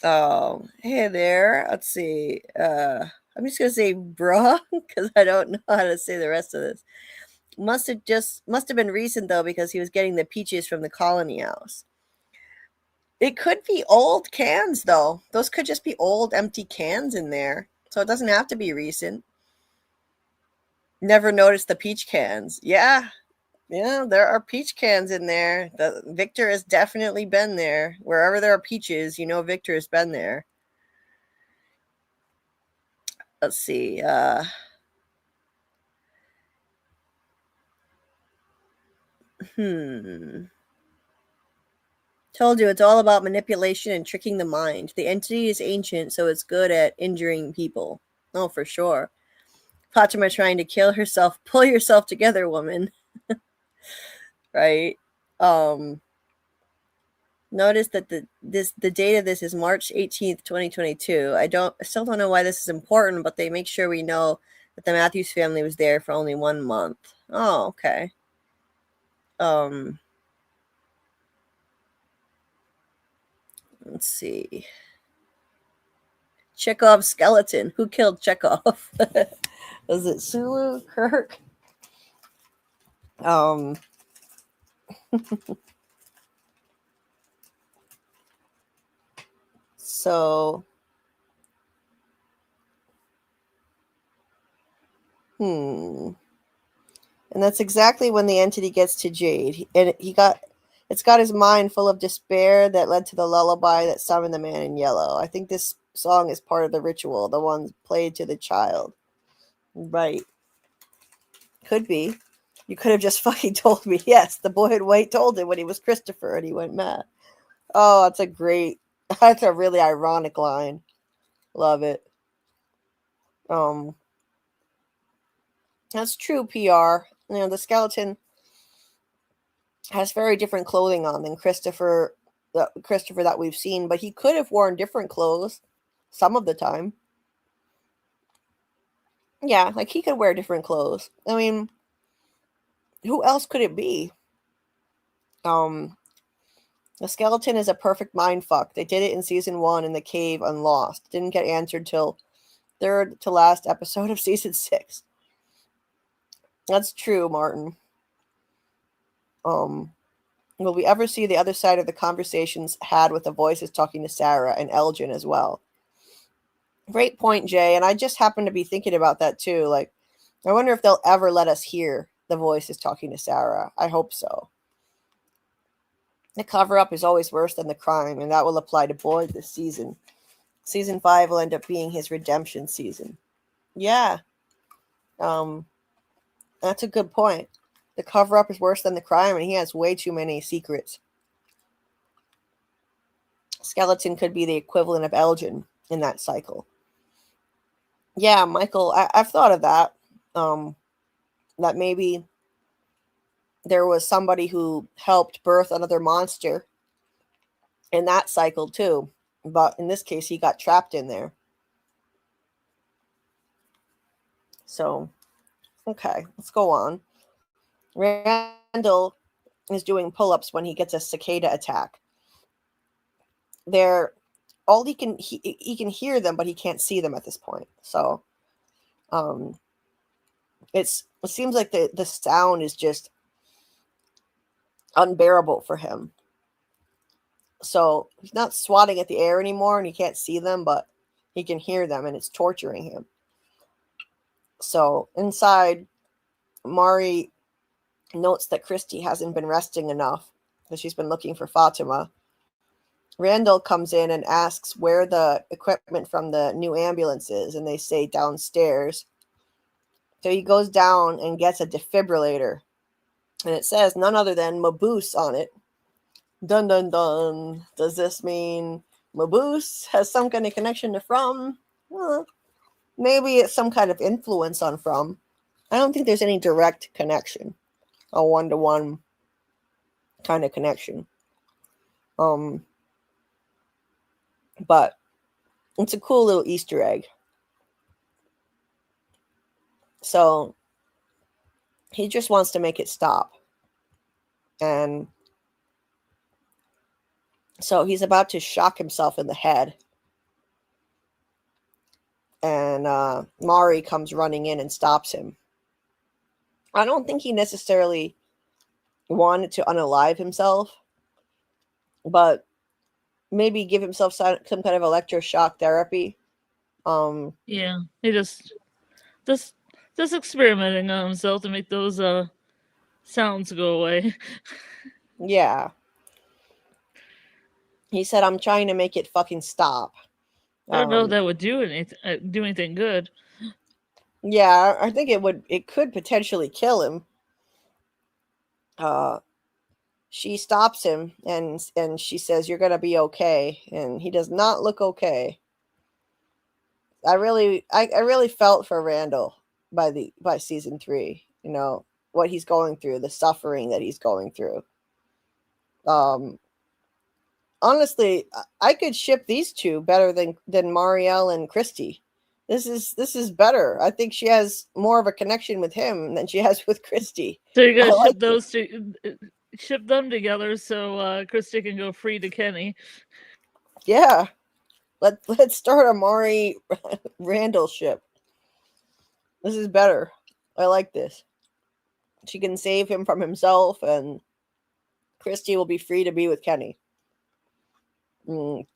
Oh, hey there. Let's see. I'm just gonna say bruh because I don't know how to say the rest of this. Must have been recent though because he was getting the peaches from the colony house. It could be old cans though. Those could just be old empty cans in there. So it doesn't have to be recent. Never noticed the peach cans. Yeah. Yeah, there are peach cans in there. Victor has definitely been there. Wherever there are peaches, you know Victor has been there. Let's see. Told you it's all about manipulation and tricking the mind. The entity is ancient, so it's good at injuring people. Oh, for sure. Fatima trying to kill herself. Pull yourself together, woman. Right? Notice that the date of this is March 18th, 2022. I still don't know why this is important, but they make sure we know that the Matthews family was there for only 1 month. Oh, okay. Let's see. Chekhov's skeleton. Who killed Chekhov? Was it Sulu? Kirk? So and that's exactly when the entity gets to Jade. And it's got his mind full of despair that led to the lullaby that summoned the man in yellow. I think this song is part of the ritual, the one played to the child. Right. Could be. You could have just fucking told me. Yes, the boy in white told him when he was Christopher and he went mad. Oh, that's a really ironic line. Love it. That's true, PR. You know, the skeleton has very different clothing on than Christopher that we've seen, but he could have worn different clothes some of the time. Yeah, like he could wear different clothes. I mean, who else could it be? The skeleton is a perfect mind fuck. They did it in season 1 in the cave on Lost. Didn't get answered till third to last episode of season 6. That's true, Martin. Will we ever see the other side of the conversations had with the voices talking to Sarah and Elgin as well? Great point, Jay. And I just happened to be thinking about that too. Like, I wonder if they'll ever let us hear the voices talking to Sarah. I hope so. The cover-up is always worse than the crime, and that will apply to Boyd this season. Season 5 will end up being his redemption season. Yeah. That's a good point. The cover-up is worse than the crime, and he has way too many secrets. Skeleton could be the equivalent of Elgin in that cycle. Yeah, Michael, I've thought of that. That maybe there was somebody who helped birth another monster in that cycle too. But in this case, he got trapped in there. So, okay, let's go on. Randall is doing pull-ups when he gets a cicada attack. They're all he can hear them, but he can't see them at this point. So, it seems like the sound is just unbearable for him. So he's not swatting at the air anymore, and he can't see them, but he can hear them, and it's torturing him. So inside, Mari notes that Christy hasn't been resting enough because she's been looking for Fatima. Randall comes in and asks where the equipment from the new ambulance is, and they say downstairs. So he goes down and gets a defibrillator. And it says none other than Maboose on it. Dun dun dun. Does this mean Maboose has some kind of connection to From? Well, maybe it's some kind of influence on From. I don't think there's any direct connection. A one-to-one kind of connection. But it's a cool little Easter egg. So he just wants to make it stop. And so he's about to shock himself in the head. And Mari comes running in and stops him. I don't think he necessarily wanted to unalive himself, but maybe give himself some kind of electroshock therapy. Yeah, he just experimenting on himself to make those sounds go away. Yeah. He said, I'm trying to make it fucking stop. I don't know if that would do anything good. Yeah, I think it could potentially kill him. She stops him and she says, you're gonna be okay. And he does not look okay. I really felt for Randall by season 3, you know, what he's going through, the suffering that he's going through. Honestly, I could ship these two better than Marielle and Christy. This is better. I think she has more of a connection with him than she has with Christy. So you're gonna ship those two, ship them together so Christy can go free to Kenny. Yeah. Let's start a Mari Randall ship. This is better. I like this. She can save him from himself, and Christy will be free to be with Kenny.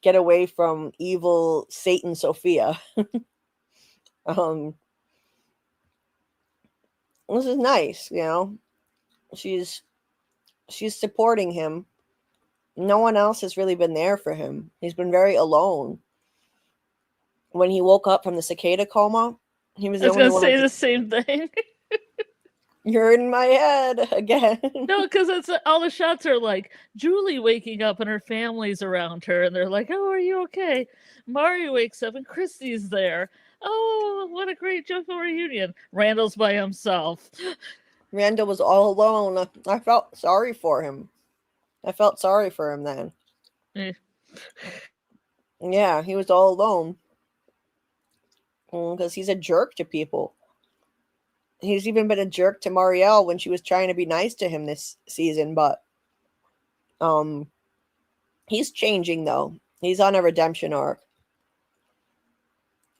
Get away from evil Satan Sophia. This is nice, you know. She's supporting him. No one else has really been there for him. He's been very alone. When he woke up from the cicada coma, he was the only one. I was going to say the same thing. You're in my head again. No, because it's all the shots are like Julie waking up and her family's around her, and they're like, "Oh, are you okay?" Mari wakes up and Christy's there. Oh, what a great joyful reunion! Randall's by himself. Randall was all alone. I felt sorry for him. I felt sorry for him then. Yeah, he was all alone because he's a jerk to people. He's even been a jerk to Marielle when she was trying to be nice to him this season, but he's changing though. He's on a redemption arc.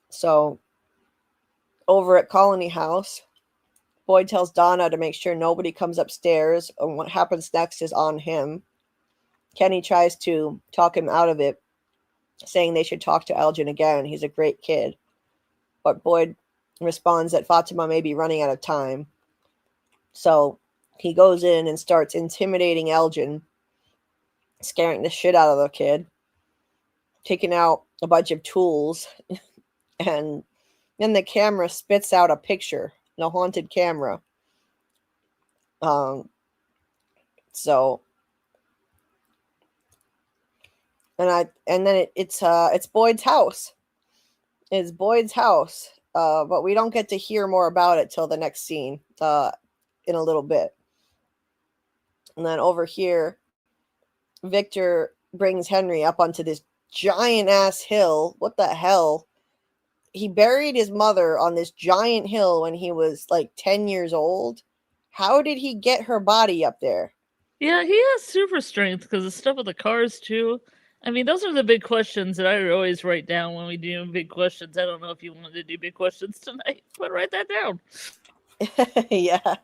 So over at Colony House, Boyd tells Donna to make sure nobody comes upstairs, and what happens next is on him. Kenny tries to talk him out of it, saying they should talk to Elgin again. He's a great kid. But Boyd responds that Fatima may be running out of time. So he goes in and starts intimidating Elgin, scaring the shit out of the kid, taking out a bunch of tools, and then the camera spits out a picture, the haunted camera. So and then it's Boyd's house. It's Boyd's house. But we don't get to hear more about it till the next scene, in a little bit. And then over here, Victor brings Henry up onto this giant ass hill. What the hell? He buried his mother on this giant hill when he was like 10 years old. How did he get her body up there? Yeah, he has super strength because of stuff with the cars too. I mean, those are the big questions that I always write down when we do big questions. I don't know if you wanted to do big questions tonight, but write that down. Yeah.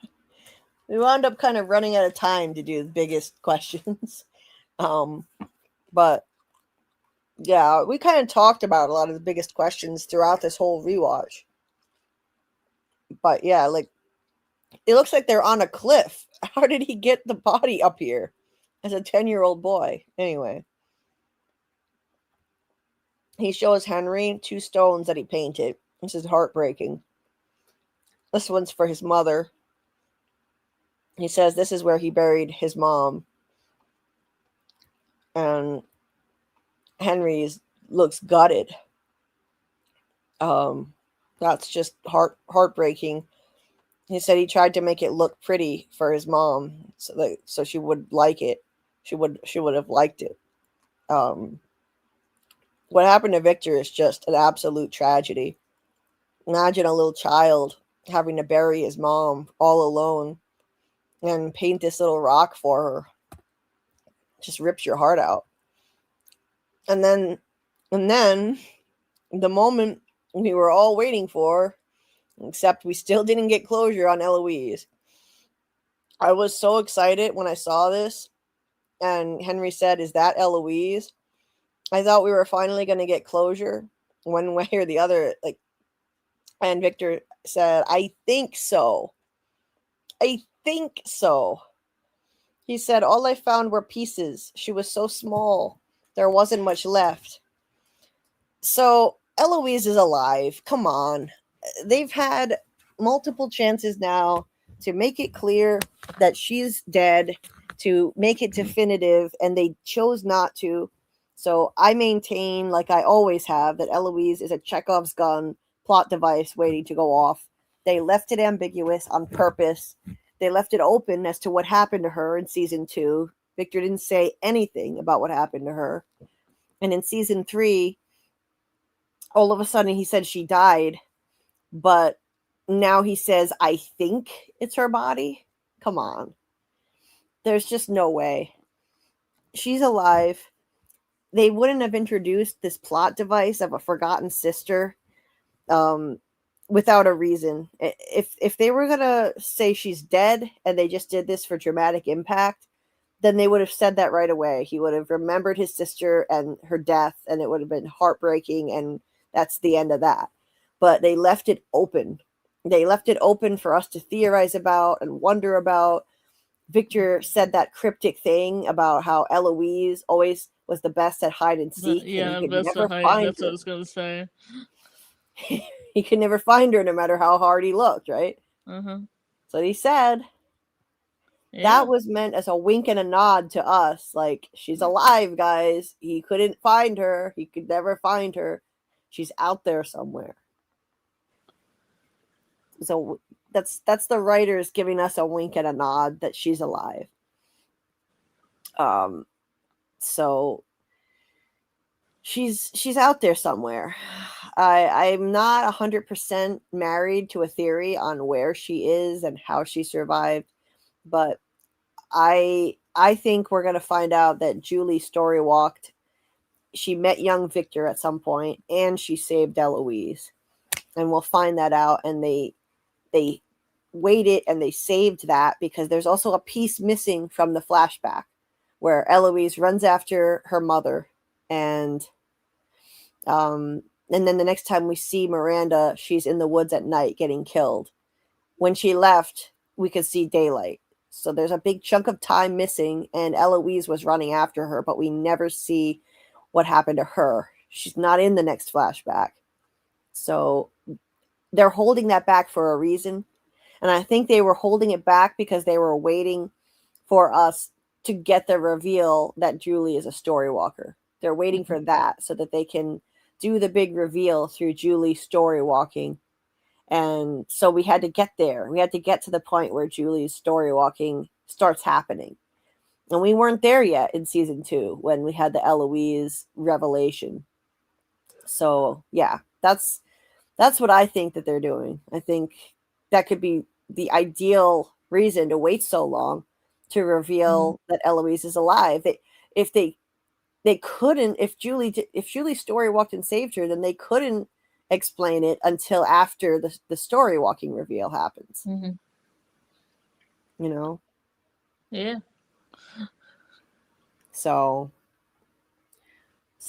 We wound up kind of running out of time to do the biggest questions. But yeah, we kind of talked about a lot of the biggest questions throughout this whole rewatch. But yeah, like, it looks like they're on a cliff. How did he get the body up here as a 10-year-old boy? Anyway. He shows Henry 2 stones that he painted. This is heartbreaking. This one's for his mother. He says this is where he buried his mom. And Henry looks gutted. That's just heartbreaking. He said he tried to make it look pretty for his mom so she would like it. She would have liked it. What happened to Victor is just an absolute tragedy. Imagine a little child having to bury his mom all alone and paint this little rock for her. Just rips your heart out. And then the moment we were all waiting for, except we still didn't get closure on Eloise. I was so excited when I saw this, and Henry said, "Is that Eloise?" I thought we were finally going to get closure one way or the other. And Victor said, "I think so. I think so." He said, "All I found were pieces. She was so small. There wasn't much left." So Eloise is alive. Come on. They've had multiple chances now to make it clear that she's dead, to make it definitive, and they chose not to. So I maintain, like I always have, that Eloise is a Chekhov's gun plot device waiting to go off. They left it ambiguous on purpose. They left it open as to what happened to her in season 2. Victor didn't say anything about what happened to her. And in season 3, all of a sudden he said she died, but now he says, "I think it's her body." Come on. There's just no way. She's alive. They wouldn't have introduced this plot device of a forgotten sister without a reason. If they were going to say she's dead and they just did this for dramatic impact, then they would have said that right away. He would have remembered his sister and her death, and it would have been heartbreaking, and that's the end of that. But they left it open. They left it open for us to theorize about and wonder about. Victor said that cryptic thing about how Eloise always was the best at hide and seek. Yeah, and he could best never to hide. find That's her. what I was gonna say. He could never find her no matter how hard he looked, right? Uh-huh. So he said Yeah. that was meant as a wink and a nod to us. Like, she's alive, guys. He couldn't find her. He could never find her. She's out there somewhere. So that's the writers giving us a wink and a nod that she's alive. So she's out there somewhere. I'm not 100% married to a theory on where she is and how she survived, but I think we're going to find out that Julie story walked. She met young Victor at some point, and she saved Eloise. And we'll find that out, and they waited and they saved that because there's also a piece missing from the flashback where Eloise runs after her mother, and then the next time we see Miranda, she's in the woods at night getting killed. When she left, we could see daylight. So there's a big chunk of time missing, and Eloise was running after her, but we never see what happened to her. She's not in the next flashback. So they're holding that back for a reason. And I think they were holding it back because they were waiting for us to get the reveal that Julie is a story walker. They're waiting for that so that they can do the big reveal through Julie story walking. And so we had to get there. We had to get to the point where Julie's story walking starts happening. And we weren't there yet in season 2 when we had the Eloise revelation. So yeah, that's what I think that they're doing. I think that could be the ideal reason to wait so long to reveal that Eloise is alive. If Julie story walked and saved her, then they couldn't explain it until after the story walking reveal happens. Mm-hmm. You know? Yeah. So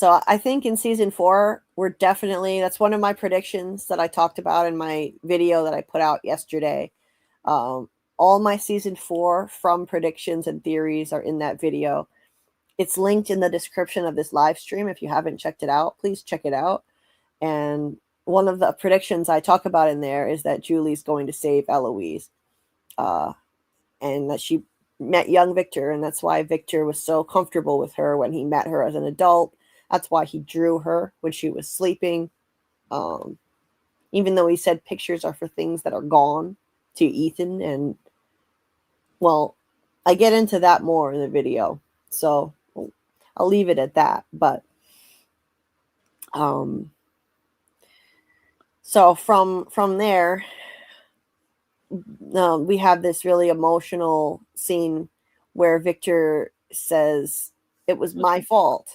I think in season 4, that's one of my predictions that I talked about in my video that I put out yesterday. All my season 4 from predictions and theories are in that video. It's linked in the description of this live stream. If you haven't checked it out, please check it out. And one of the predictions I talk about in there is that Julie's going to save Eloise, and that she met young Victor, and that's why Victor was so comfortable with her when he met her as an adult. That's why he drew her when she was sleeping. Even though he said pictures are for things that are gone to Ethan. And, well, I get into that more in the video, so I'll leave it at that. But so from there, we have this really emotional scene where Victor says, it was my fault.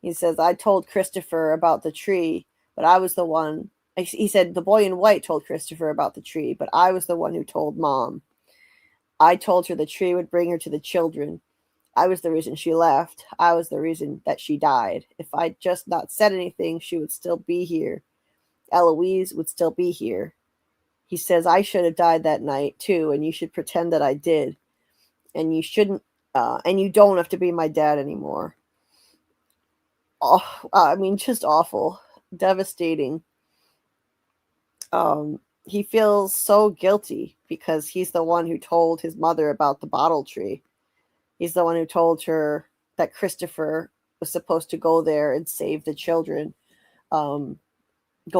He says, I told Christopher about the tree, but I was the one. He said, the boy in white told Christopher about the tree, but I was the one who told Mom. I told her the tree would bring her to the children. I was the reason she left. I was the reason that she died. If I'd just not said anything, she would still be here. Eloise would still be here. He says, I should have died that night too, and you should pretend that I did. And you shouldn't, and you don't have to be my dad anymore. Oh, I mean, just awful, devastating. He feels so guilty because he's the one who told his mother about the bottle tree. He's the one who told her that Christopher was supposed to go there and save the children. Go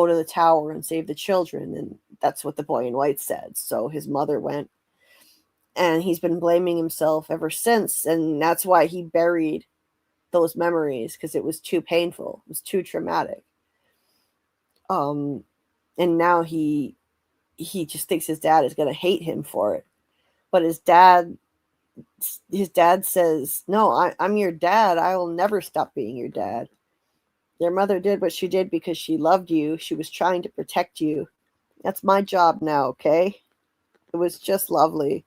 to the tower and save the children. And that's what the boy in white said. So his mother went. And he's been blaming himself ever since. And that's why he buried those memories, because it was too painful. It was too traumatic. And now he just thinks his dad is going to hate him for it. But his dad says, no, I'm your dad. I will never stop being your dad. Your mother did what she did because she loved you. She was trying to protect you. That's my job now, okay? It was just lovely.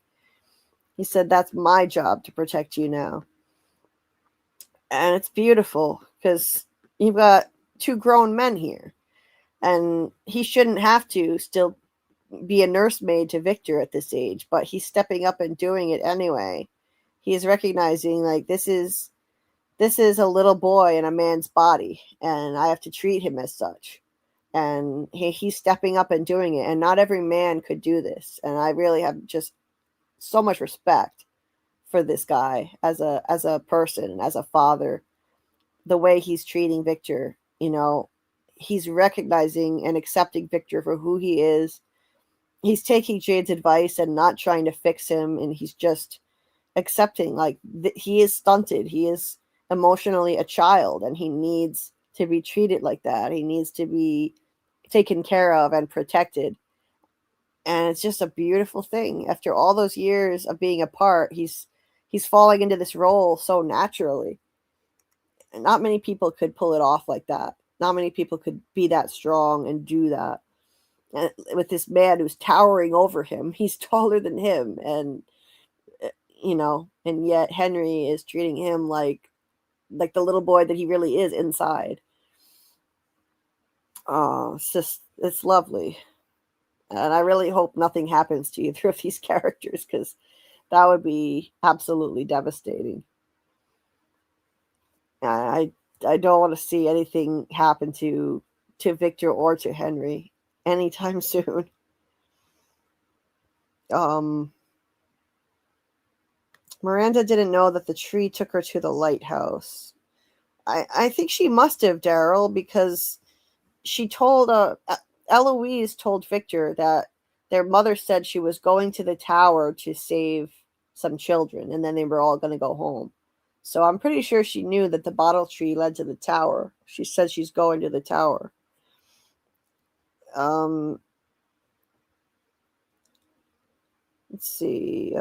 He said, that's my job to protect you now. And it's beautiful because you've got two grown men here. And he shouldn't have to still be a nursemaid to Victor at this age, but he's stepping up and doing it anyway. He's recognizing, like, this is a little boy in a man's body, and I have to treat him as such. And he's stepping up and doing it, and not every man could do this. And I really have just so much respect for this guy as a person and as a father. The way he's treating Victor, he's recognizing and accepting Victor for who he is. He's taking Jade's advice and not trying to fix him, and he's just accepting, like, he is stunted. He is emotionally a child, and he needs to be treated like that. He needs to be taken care of and protected. And it's just a beautiful thing. After all those years of being apart, he's falling into this role so naturally. And not many people could pull it off like that. Not many people could be that strong and do that. And with this man who's towering over him, he's taller than him, and and yet Henry is treating him like the little boy that he really is inside. Oh, it's lovely. And I really hope nothing happens to either of these characters, because that would be absolutely devastating. I don't want to see anything happen to Victor or to Henry anytime soon. Miranda didn't know that the tree took her to the lighthouse. I think she must have, Daryl, because she told Eloise told Victor that their mother said she was going to the tower to save some children, and then they were all going to go home. So I'm pretty sure she knew that the bottle tree led to the tower. She said she's going to the tower. Let's see.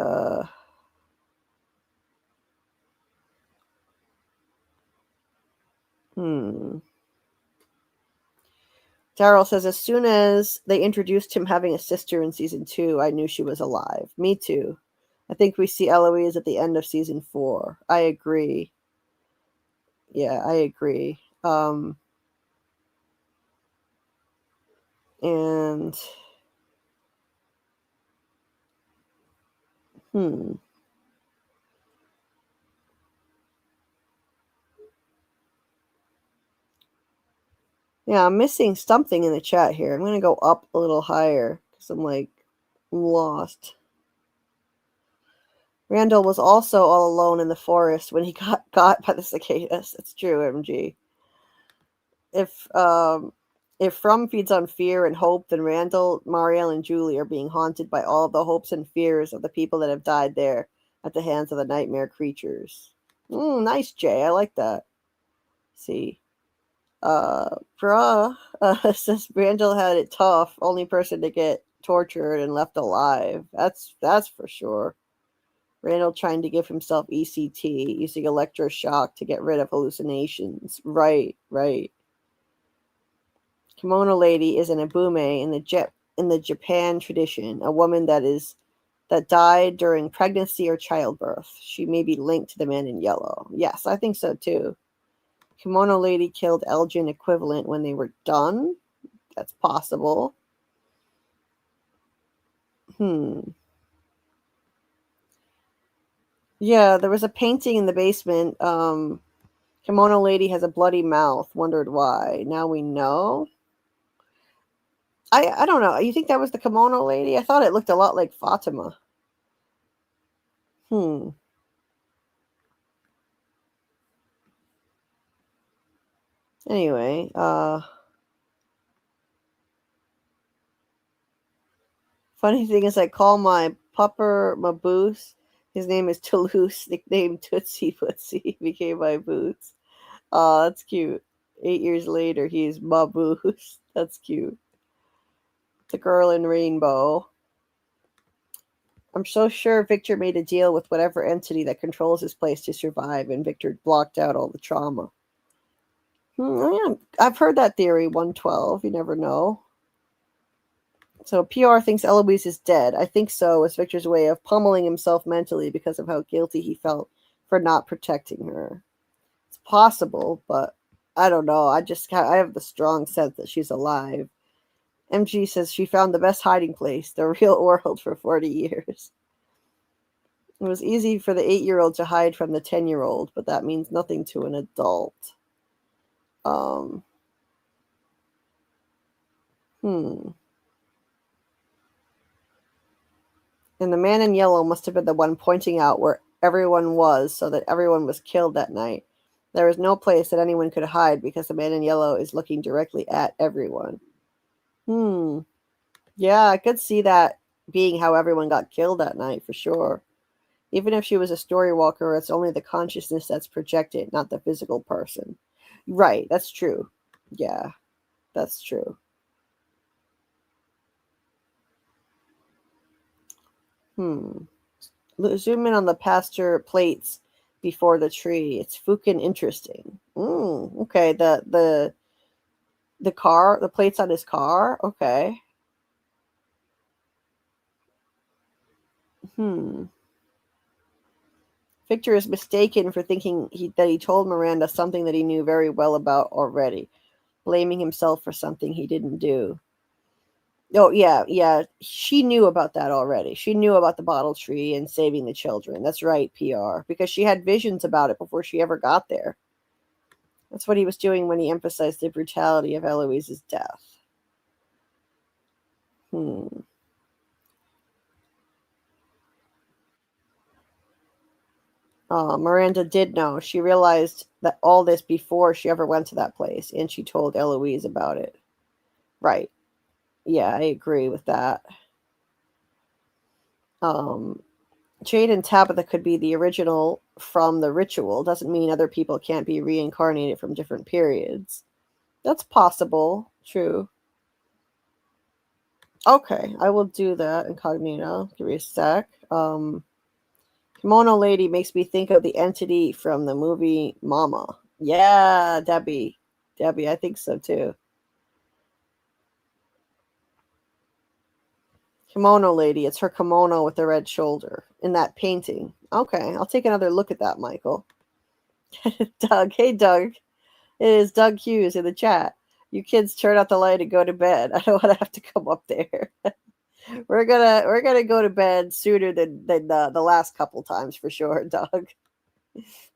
Daryl says, as soon as they introduced him having a sister in season 2, I knew she was alive. Me too. I think we see Eloise at the end of season 4. I agree. Yeah, I agree. And Yeah, I'm missing something in the chat here. I'm going to go up a little higher because I'm lost. Randall was also all alone in the forest when he got by the cicadas. It's true, MG. If From feeds on fear and hope, then Randall, Marielle, and Julie are being haunted by all of the hopes and fears of the people that have died there at the hands of the nightmare creatures. Nice, Jay. I like that. See. Says Randall had it tough. Only person to get tortured and left alive. That's for sure. Randall trying to give himself ECT, using electroshock to get rid of hallucinations. Right. Kimono lady is an abume in the Japan tradition, a woman that died during pregnancy or childbirth. She may be linked to the man in yellow. Yes, I think so too. Kimono lady killed Elgin equivalent when they were done. That's possible. Yeah, there was a painting in the basement. Kimono lady has a bloody mouth. Wondered why. Now we know. I don't know. You think that was the kimono lady? I thought it looked a lot like Fatima. Anyway, funny thing is I call my pupper Maboose. His name is Toulouse, nicknamed Tootsie Footsie. Became my boots. Oh, that's cute. 8 years later, he's Maboose. That's cute. The girl in rainbow. I'm so sure Victor made a deal with whatever entity that controls his place to survive, and Victor blocked out all the trauma. Yeah, I've heard that theory, 112. You never know. So PR thinks Eloise is dead. I think so. It's Victor's way of pummeling himself mentally because of how guilty he felt for not protecting her. It's possible, but I don't know. I have the strong sense that she's alive. MG says she found the best hiding place, the real world, for 40 years. It was easy for the 8-year-old to hide from the 10-year-old, but that means nothing to an adult. And the man in yellow must have been the one pointing out where everyone was so that everyone was killed that night. There is no place that anyone could hide because the man in yellow is looking directly at everyone. Yeah, I could see that being how everyone got killed that night for sure. Even if she was a story walker, it's only the consciousness that's projected, not the physical person. Right, that's true. Yeah, that's true. Zoom in on the pasture plates before the tree. It's fucking interesting. Okay, the car, the plates on his car. Okay. Victor is mistaken for thinking that he told Miranda something that he knew very well about already, blaming himself for something he didn't do. Oh, yeah. She knew about that already. She knew about the bottle tree and saving the children. That's right, PR, because she had visions about it before she ever got there. That's what he was doing when he emphasized the brutality of Eloise's death. Miranda did know. She realized that all this before she ever went to that place, and she told Eloise about it. Right. Yeah, I agree with that. Jade and Tabitha could be the original from the ritual. Doesn't mean other people can't be reincarnated from different periods. That's possible. True. Okay, I will do that incognito. Give me a sec. Kimono lady makes me think of the entity from the movie Mama. Yeah, Debbie, I think so too. Kimono lady, it's her kimono with the red shoulder in that painting. Okay, I'll take another look at that, Michael. Doug, hey Doug. It is Doug Hughes in the chat. You kids turn out the light and go to bed. I don't want to have to come up there. We're gonna go to bed sooner than the last couple times for sure, Doug.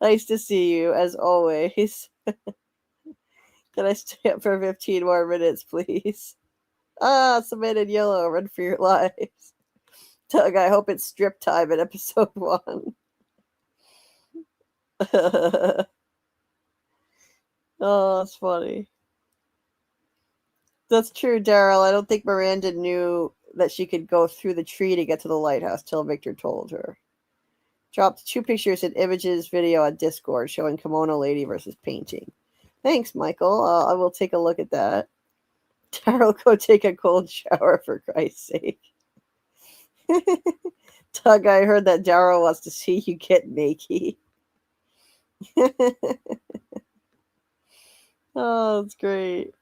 Nice to see you as always. Can I stay up for 15 more minutes, please? Cement in yellow, run for your lives. Doug, I hope it's strip time in episode 1. Oh, that's funny. That's true, Daryl. I don't think Miranda knew that she could go through the tree to get to the lighthouse till Victor told her. Dropped 2 pictures and images video on Discord showing kimono lady versus painting. Thanks, Michael. I will take a look at that. Daryl, go take a cold shower for Christ's sake. Doug, I heard that Daryl wants to see you get naked. Oh, that's great.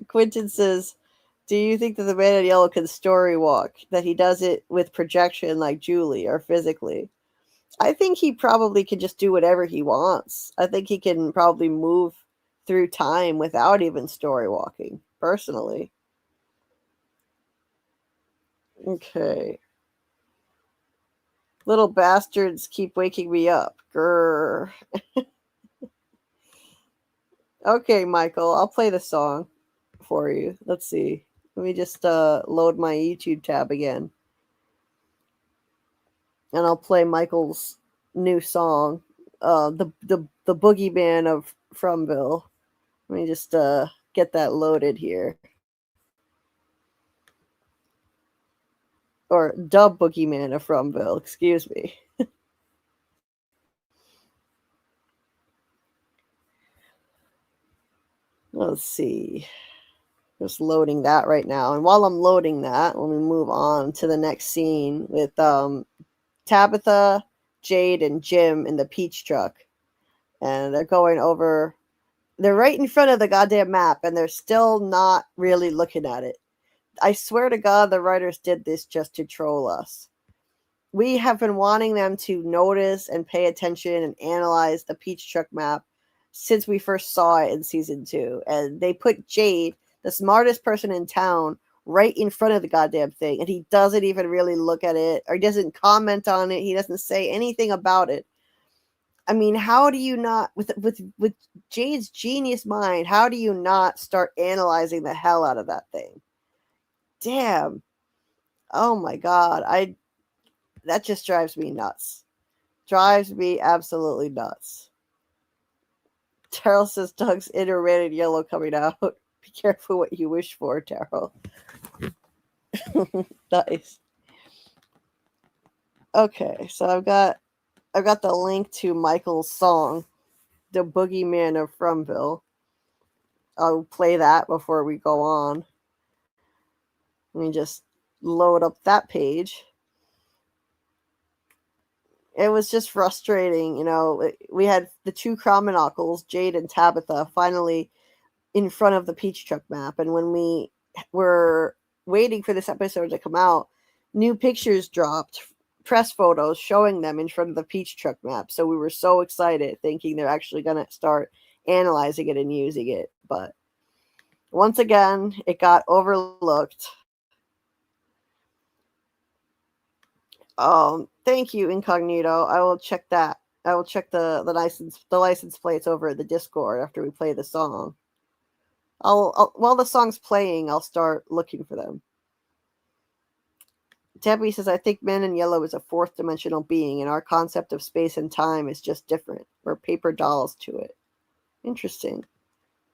Quentin says, do you think that the man in yellow can story walk? That he does it with projection like Julie or physically? I think he probably can just do whatever he wants. I think he can probably move through time without even story walking, personally. Okay. Little bastards keep waking me up. Grrr. Okay, Michael, I'll play the song for you. Let's see. Let me just load my YouTube tab again. And I'll play Michael's new song, the Boogeyman of Fromville. Let me just get that loaded here. Or Dub Boogeyman of Fromville, excuse me. Let's see. Just loading that right now. And while I'm loading that, let me move on to the next scene with Tabitha, Jade, and Jim in the peach truck. And they're going over. They're right in front of the goddamn map, and they're still not really looking at it. I swear to God, the writers did this just to troll us. We have been wanting them to notice and pay attention and analyze the peach truck map since we first saw it in season 2. And they put Jade, the smartest person in town, right in front of the goddamn thing. And he doesn't even really look at it, or he doesn't comment on it. He doesn't say anything about it. I mean, how do you not, with Jade's genius mind, how do you not start analyzing the hell out of that thing? Damn. Oh my God. That just drives me nuts. Drives me absolutely nuts. Daryl says Doug's inner red and yellow coming out. Be careful what you wish for, Daryl. Nice. Okay, so I've got the link to Michael's song, The Boogeyman of Fromville. I'll play that before we go on. Let me just load up that page. It was just frustrating, you know. We had the 2 Chromonockles, Jade and Tabitha, finally in front of the peach truck map. And when we were waiting for this episode to come out, new pictures dropped, press photos showing them in front of the peach truck map. So we were so excited, thinking they're actually going to start analyzing it and using it. But once again, it got overlooked. Thank you, Incognito. I will check that. I will check the license plates over at the Discord after we play the song. I'll while the song's playing, I'll start looking for them. Debbie says, I think Man in Yellow is a 4th dimensional being, and our concept of space and time is just different. We're paper dolls to it. Interesting.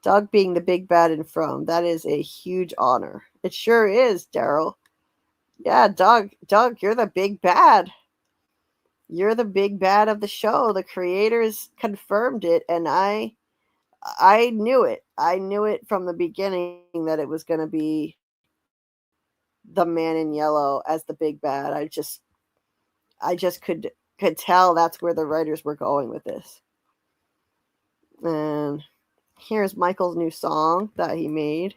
Doug being the big bad in From. That is a huge honor. It sure is, Daryl. Yeah, Doug, you're the big bad. You're the big bad of the show. The creators confirmed it, and I knew it. I knew it from the beginning that it was going to be the Man in Yellow as the big bad. I just could tell that's where the writers were going with this. And here's Michael's new song that he made.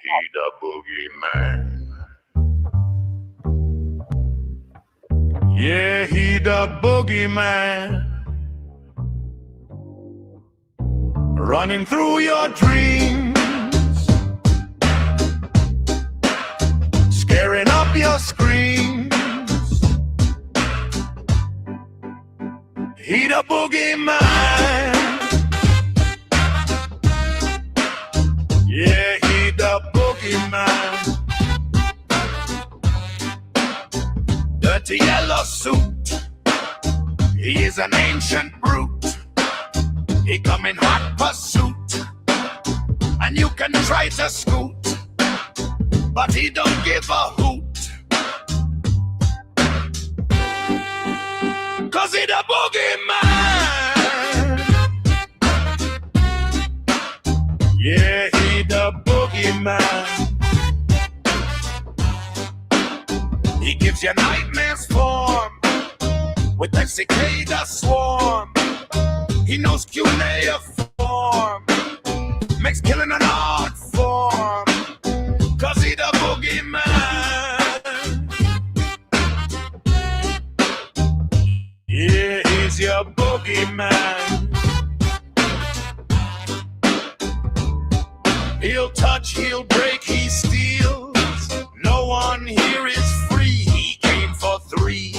He the boogeyman. Yeah, he the boogeyman. Running through your dreams, scaring up your screams. He the boogeyman. Yeah, he the boogeyman. Dirty yellow suit. He is an ancient brute. He come in hot pursuit. And you can try to scoot, but he don't give a hoot. 'Cause he the boogeyman. Yeah, he the boogeyman. He gives you nightmares form with the cicada swarm. He knows cuneiform, makes killing an art form. 'Cause he the boogeyman. Yeah, he's your boogeyman. He'll touch, he'll break, he steals. No one here is free. He came for 3,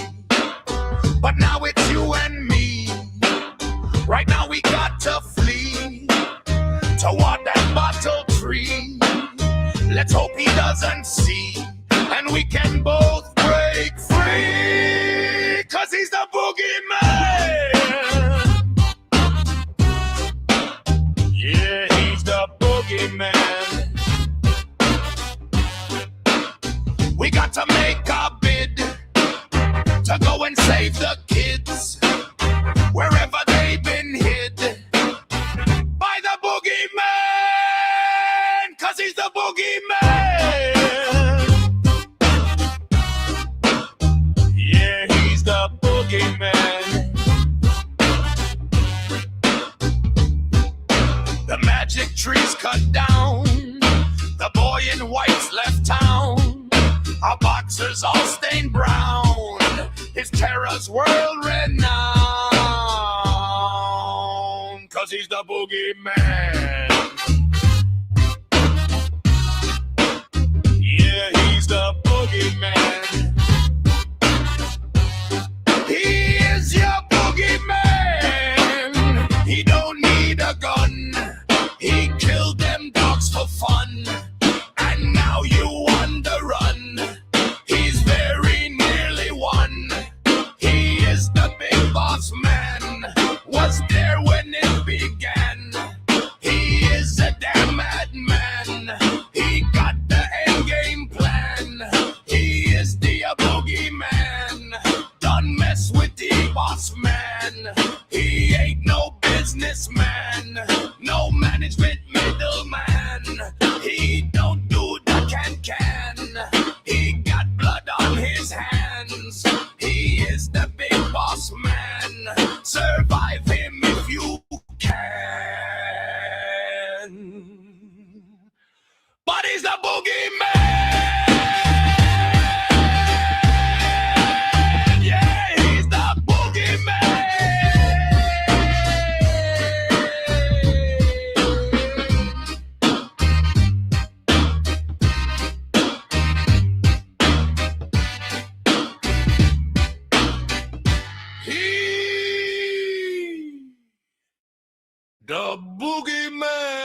but now it's you and me. Right now we got to flee toward that bottle tree. Let's hope he doesn't see, and we can both break free. 'Cause he's the boogeyman. Yeah, he's the boogeyman. We got to make a bid to go and save the kids wherever they've been hid by the boogeyman. 'Cause he's the boogeyman. Yeah, he's the boogeyman. The magic trees cut down. The boy in white's left town. Our boxers all stained brown. His terror's world renowned. 'Cause he's the boogeyman. Yeah, he's the boogeyman. He is your boogeyman. He don't need a gun. He killed them dogs for fun. And now you on the run. He's very nearly won. He is the big boss man. Was there when it began. He is a damn madman. He got the end game plan. He is the boogeyman. Done mess with the boss man. He ain't no businessman. No management middleman. He don't do the can. He got blood on his hands. He is the big boss man. Survive him if you can. But he's the boogeyman. Yeah, he's the boogeyman. He, the boogeyman.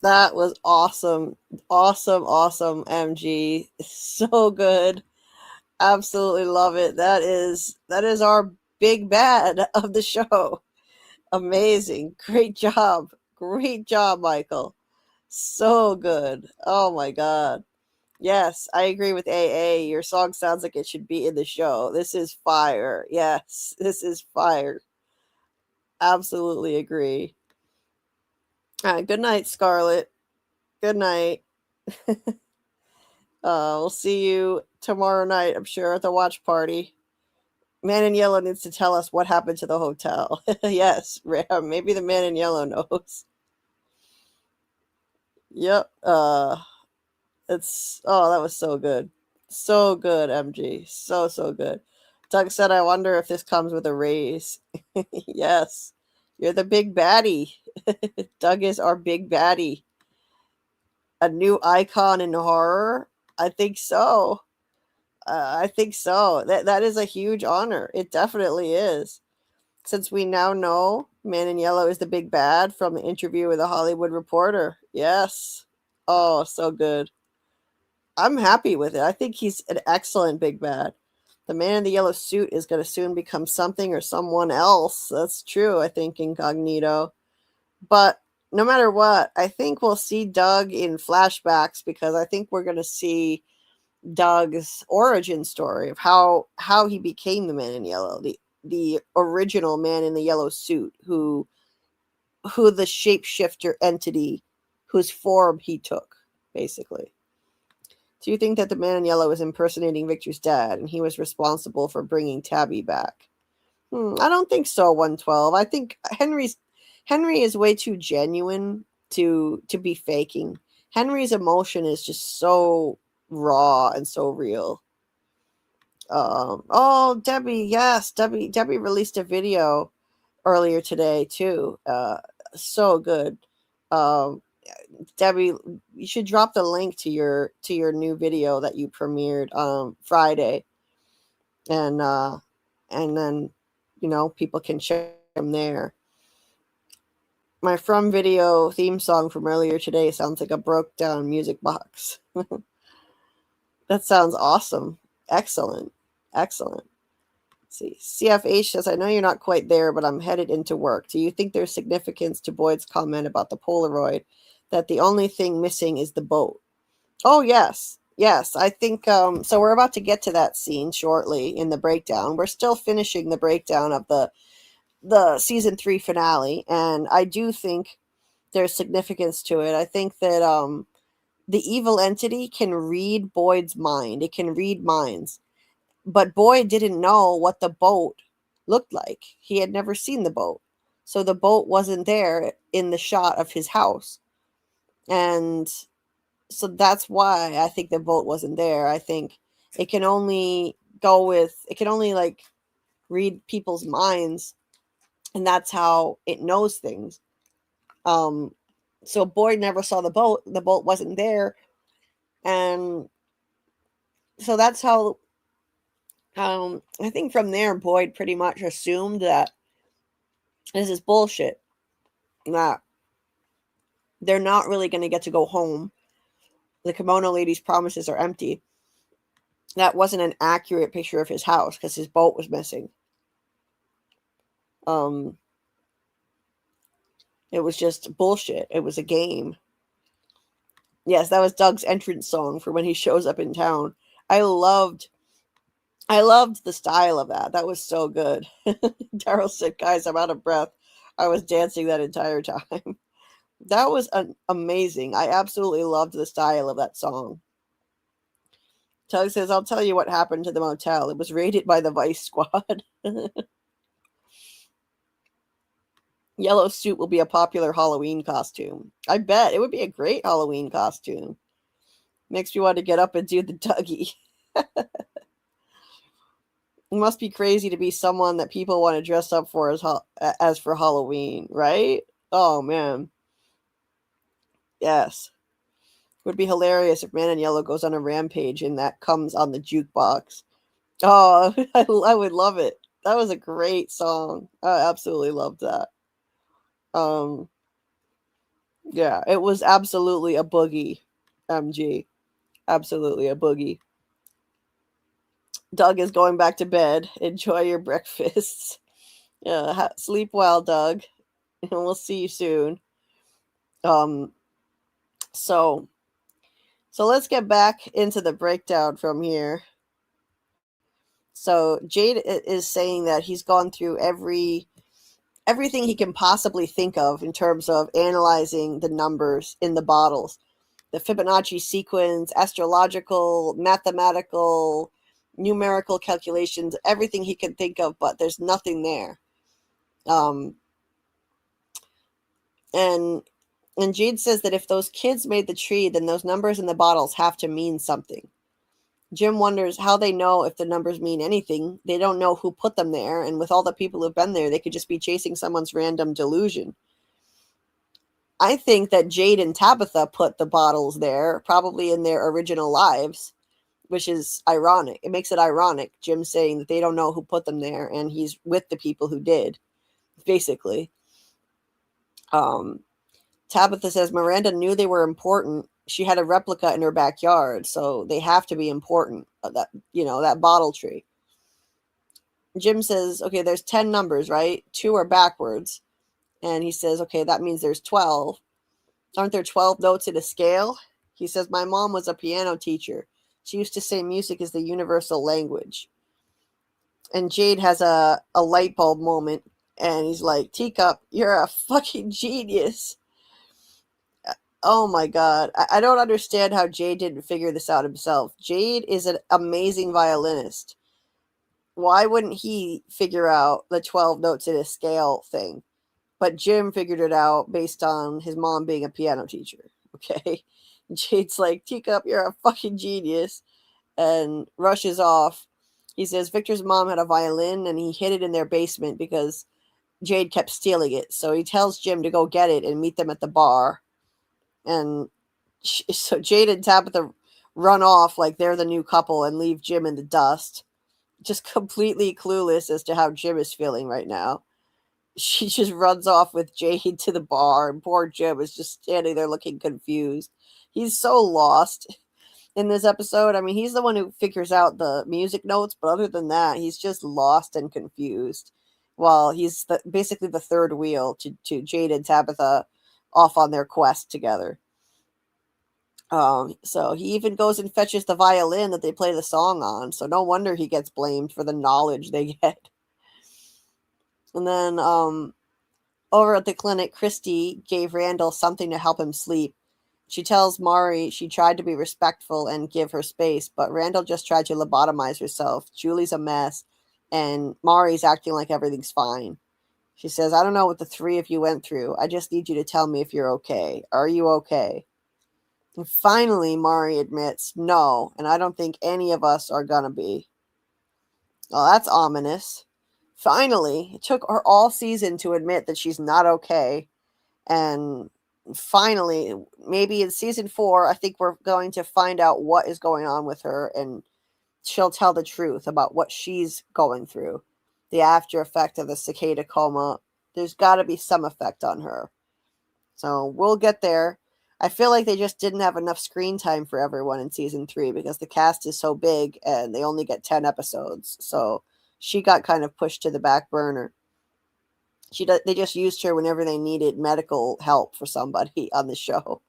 That was awesome. Awesome, MG. So good. Absolutely love it. That is our big bad of the show. Amazing. Great job. Michael. So good. Oh my God. Yes, I agree with AA. Your song sounds like it should be in the show. This is fire. Yes, this is fire. Absolutely agree. All right, good night, Scarlet. Good night. We'll see you tomorrow night, I'm sure, at the watch party. Man in Yellow needs to tell us what happened to the hotel. Yes, maybe the Man in Yellow knows. Yep. That was so good. So good, MG. So good. Doug said, I wonder if this comes with a raise. Yes. You're the big baddie. Doug is our big baddie. A new icon in horror? I think so. I think so. That is a huge honor. It definitely is. Since we now know Man in Yellow is the big bad from the interview with a Hollywood Reporter. Yes. Oh, so good. I'm happy with it. I think he's an excellent big bad. The man in the yellow suit is going to soon become something or someone else. That's true, I think, incognito. But no matter what, I think we'll see Doug in flashbacks because I think we're going to see Doug's origin story of how he became the man in yellow, the original man in the yellow suit who the shapeshifter entity whose form he took, basically. Do you think that the man in yellow is impersonating Victor's dad and he was responsible for bringing Tabby back? I don't think so, 112. I think Henry is way too genuine to be faking. Henry's emotion is just so raw and so real. Oh, Debbie, yes. Debbie released a video earlier today, too. So good. Debbie, you should drop the link to your new video that you premiered Friday, and then people can check them there. My From video theme song from earlier today sounds like a broke down music box. That sounds awesome. Excellent. Let's see, CFH says, I know you're not quite there, but I'm headed into work. Do you think there's significance to Boyd's comment about the Polaroid, that the only thing missing is the boat? Oh, yes. I think so. We're about to get to that scene shortly in the breakdown. We're still finishing the breakdown of the season 3 finale, and I do think there's significance to it. I think that the evil entity can read Boyd's mind. It can read minds. But Boyd didn't know what the boat looked like. He had never seen the boat. So the boat wasn't there in the shot of his house. And so that's why I think the boat wasn't there. I think it can only read people's minds, and that's how it knows things. So Boyd never saw the boat. The boat wasn't there. And so that's how I think from there, Boyd pretty much assumed that this is bullshit. That they're not really going to get to go home. The kimono lady's promises are empty. That wasn't an accurate picture of his house because his boat was missing. It was just bullshit. It was a game. Yes, that was Doug's entrance song for when he shows up in town. I loved the style of that. That was so good. Daryl said, guys, I'm out of breath. I was dancing that entire time. That was amazing. I absolutely loved the style of that song. Doug says, I'll tell you what happened to the motel. It was raided by the Vice Squad. Yellow suit will be a popular Halloween costume. I bet. It would be a great Halloween costume. Makes me want to get up and do the Dougie. It must be crazy to be someone that people want to dress up for as for Halloween, right? Oh, man. Yes. It would be hilarious if Man in Yellow goes on a rampage and that comes on the jukebox. Oh, I would love it. That was a great song. I absolutely loved that. Yeah, it was absolutely a boogie, MG. Absolutely a boogie. Doug is going back to bed. Enjoy your breakfasts. Yeah, sleep well, Doug. And we'll see you soon. So let's get back into the breakdown from here. So Jade is saying that he's gone through everything he can possibly think of in terms of analyzing the numbers in the bottles. The Fibonacci sequence, astrological, mathematical, numerical calculations, everything he can think of, but there's nothing there. And Jade says that if those kids made the tree, then those numbers in the bottles have to mean something. Jim wonders how they know if the numbers mean anything. They don't know who put them there, and with all the people who've been there, they could just be chasing someone's random delusion. I think that Jade and Tabitha put the bottles there, probably in their original lives, which is ironic. It makes it ironic, Jim saying that they don't know who put them there, and he's with the people who did, basically. Tabitha says Miranda knew they were important. She had a replica in her backyard, so they have to be important. That bottle tree. Jim says, okay, there's 10 numbers, right? 2 are backwards. And he says, okay, that means there's 12. Aren't there 12 notes in a scale? He says, my mom was a piano teacher. She used to say music is the universal language. And Jade has a light bulb moment, and he's like, Teacup, you're a fucking genius. Oh my God. I don't understand how Jade didn't figure this out himself. Jade is an amazing violinist. Why wouldn't he figure out the 12 notes in a scale thing? But Jim figured it out based on his mom being a piano teacher. Okay. Jade's like, Teacup, you're a fucking genius. And rushes off. He says Victor's mom had a violin and he hid it in their basement because Jade kept stealing it. So he tells Jim to go get it and meet them at the bar. And so Jade and Tabitha run off like they're the new couple and leave Jim in the dust. Just completely clueless as to how Jim is feeling right now. She just runs off with Jade to the bar, and poor Jim is just standing there looking confused. He's so lost in this episode. I mean, he's the one who figures out the music notes, but other than that, he's just lost and confused. While he's basically the third wheel to Jade and Tabitha off on their quest together. So he even goes and fetches the violin that they play the song on. So no wonder he gets blamed for the knowledge they get. And then over at the clinic, Christy gave Randall something to help him sleep. She tells Mari she tried to be respectful and give her space, but Randall just tried to lobotomize herself. Julie's a mess, and Mari's acting like everything's fine. She says, I don't know what the 3 of you went through. I just need you to tell me if you're okay. Are you okay? And finally, Mari admits, no, and I don't think any of us are gonna be. Well, that's ominous. Finally, it took her all season to admit that she's not okay. And finally, maybe in season 4, I think we're going to find out what is going on with her, and she'll tell the truth about what she's going through. The after effect of the cicada coma. There's got to be some effect on her. So we'll get there. I feel like they just didn't have enough screen time for everyone in season 3 because the cast is so big and they only get 10 episodes. So she got kind of pushed to the back burner. They just used her whenever they needed medical help for somebody on the show.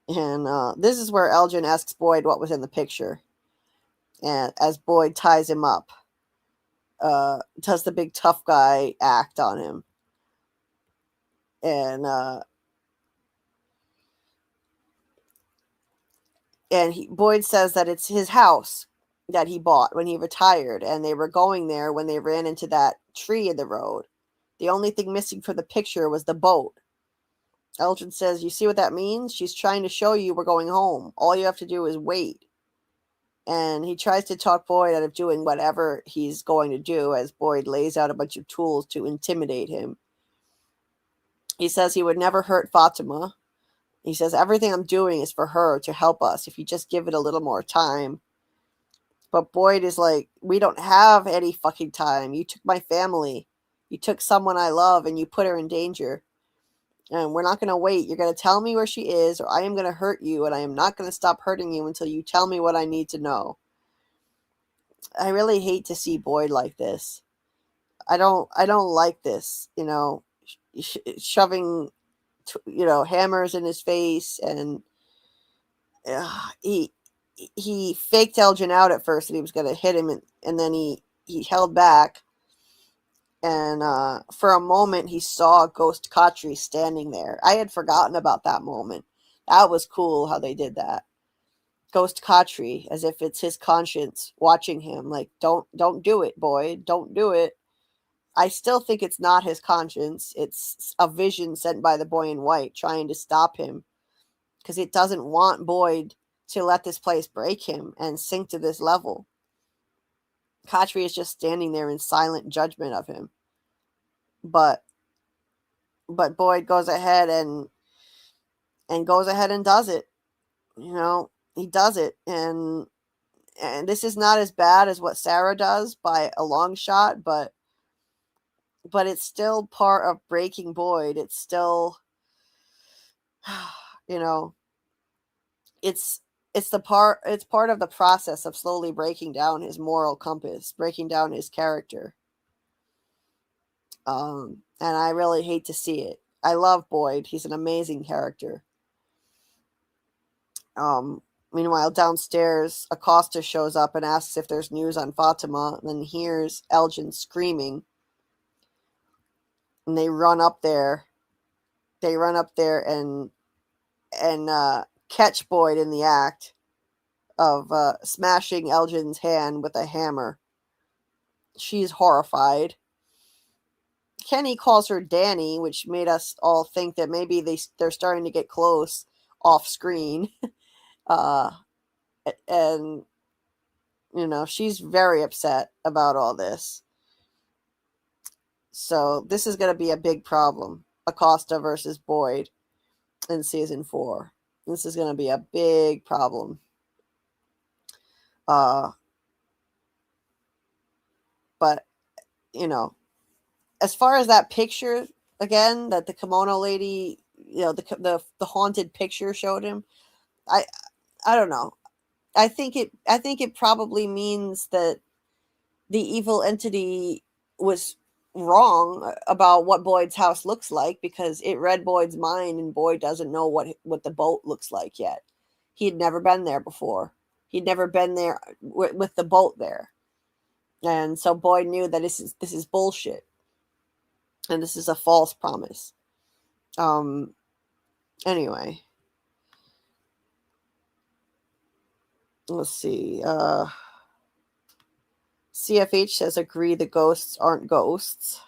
And this is where Elgin asks Boyd what was in the picture. And as Boyd ties him up, does the big tough guy act on him. And Boyd says that it's his house that he bought when he retired, and they were going there when they ran into that tree in the road. The only thing missing from the picture was the boat. Elgin says, you see what that means? She's trying to show you we're going home. All you have to do is wait. And he tries to talk Boyd out of doing whatever he's going to do as Boyd lays out a bunch of tools to intimidate him. He says he would never hurt Fatima. He says, everything I'm doing is for her to help us if you just give it a little more time. But Boyd is like, we don't have any fucking time. You took my family. You took someone I love and you put her in danger. And we're not going to wait. You're going to tell me where she is, or I am going to hurt you, and I am not going to stop hurting you until you tell me what I need to know. I really hate to see Boyd like this. I don't like this, shoving, hammers in his face, and he faked Elgin out at first, and he was going to hit him, and then he held back. And for a moment, he saw Ghost Khatri standing there. I had forgotten about that moment. That was cool how they did that. Ghost Khatri, as if it's his conscience watching him, like, don't do it, Boyd, don't do it. I still think it's not his conscience. It's a vision sent by the boy in white trying to stop him, because it doesn't want Boyd to let this place break him and sink to this level. Khatri is just standing there in silent judgment of him. But Boyd goes ahead and does it. You know, he does it, and this is not as bad as what Sarah does by a long shot, but it's still part of breaking Boyd. It's still, you know, it's part of the process of slowly breaking down his moral compass, breaking down his character. And I really hate to see it. I love Boyd. He's an amazing character. Meanwhile, downstairs, Acosta shows up and asks if there's news on Fatima, and then hears Elgin screaming. And they run up there. And catch Boyd in the act of smashing Elgin's hand with a hammer. She's horrified. Kenny calls her Danny, which made us all think that maybe they're starting to get close off screen. And, you know, she's very upset about all this. So this is going to be a big problem. Acosta versus Boyd in season 4. This is going to be a big problem. But, you know, as far as that picture, again, that the kimono lady, you know, the haunted picture showed him, I don't know. I think it probably means that the evil entity was wrong about what Boyd's house looks like, because it read Boyd's mind, and Boyd doesn't know what the boat looks like yet. He'd never been there before. He'd never been there with the boat there. And so Boyd knew that this is bullshit. And this is a false promise. Anyway. Let's see. CFH says, agree the ghosts aren't ghosts.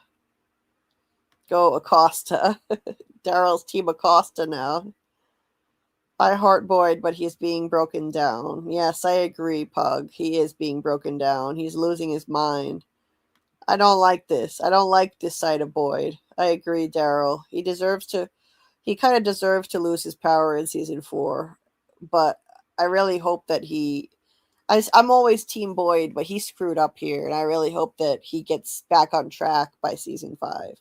Go Acosta. Daryl's team Acosta now. I heart Boyd, but he's being broken down. Yes, I agree, Pug. He is being broken down. He's losing his mind. I don't like this. I don't like this side of Boyd. I agree, Daryl. He kind of deserves to lose his power in season 4. But I really hope that I'm always Team Boyd, but he screwed up here, and I really hope that he gets back on track by season 5.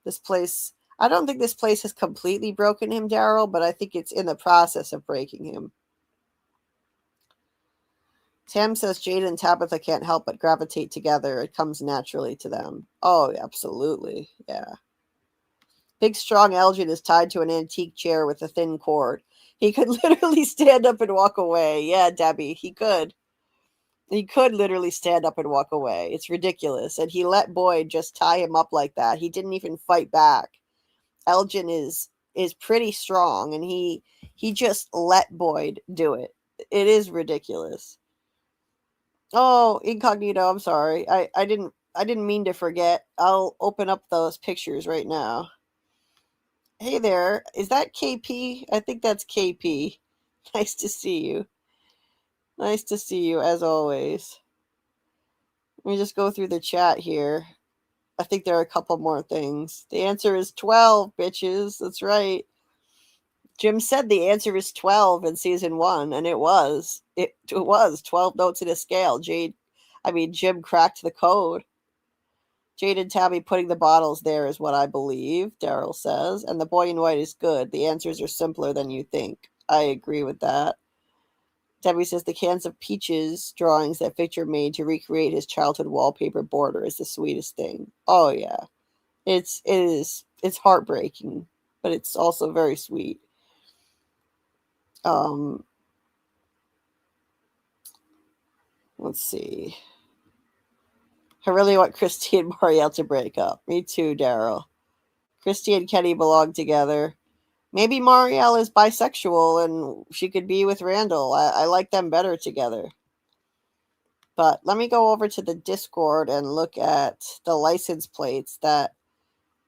This place, I don't think this place has completely broken him, Daryl, but I think it's in the process of breaking him. Tam says Jade and Tabitha can't help but gravitate together. It comes naturally to them. Oh, absolutely. Yeah. Big, strong Elgin is tied to an antique chair with a thin cord. He could literally stand up and walk away. Yeah, Debbie, he could. He could literally stand up and walk away. It's ridiculous. And he let Boyd just tie him up like that. He didn't even fight back. Elgin is pretty strong, and he just let Boyd do it. It is ridiculous. Oh, Incognito, I'm sorry. I didn't mean to forget. I'll open up those pictures right now. Hey there. Is that KP? I think that's KP. Nice to see you. Nice to see you, as always. Let me just go through the chat here. I think there are a couple more things. The answer is 12, bitches. That's right. Jim said the answer is 12 in season 1, and it was. It was 12 notes in a scale. Jim cracked the code. Jade and Tabby putting the bottles there is what I believe, Daryl says. And the boy in white is good. The answers are simpler than you think. I agree with that. Debbie says the cans of peaches drawings that Victor made to recreate his childhood wallpaper border is the sweetest thing. Oh, yeah. It's heartbreaking, but it's also very sweet. Let's see. I really want Christy and Marielle to break up. Me too, Daryl. Christy and Kenny belong together. Maybe Marielle is bisexual and she could be with Randall. I like them better together. But let me go over to the Discord and look at the license plates that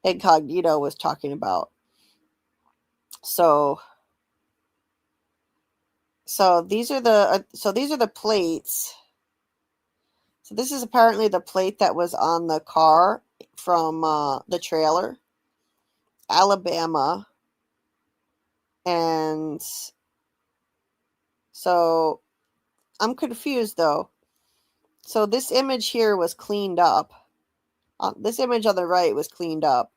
Incognito was talking about. So these are the plates. So this is apparently the plate that was on the car from the trailer, Alabama. And so I'm confused though. So this image here was cleaned up. This image on the right was cleaned up.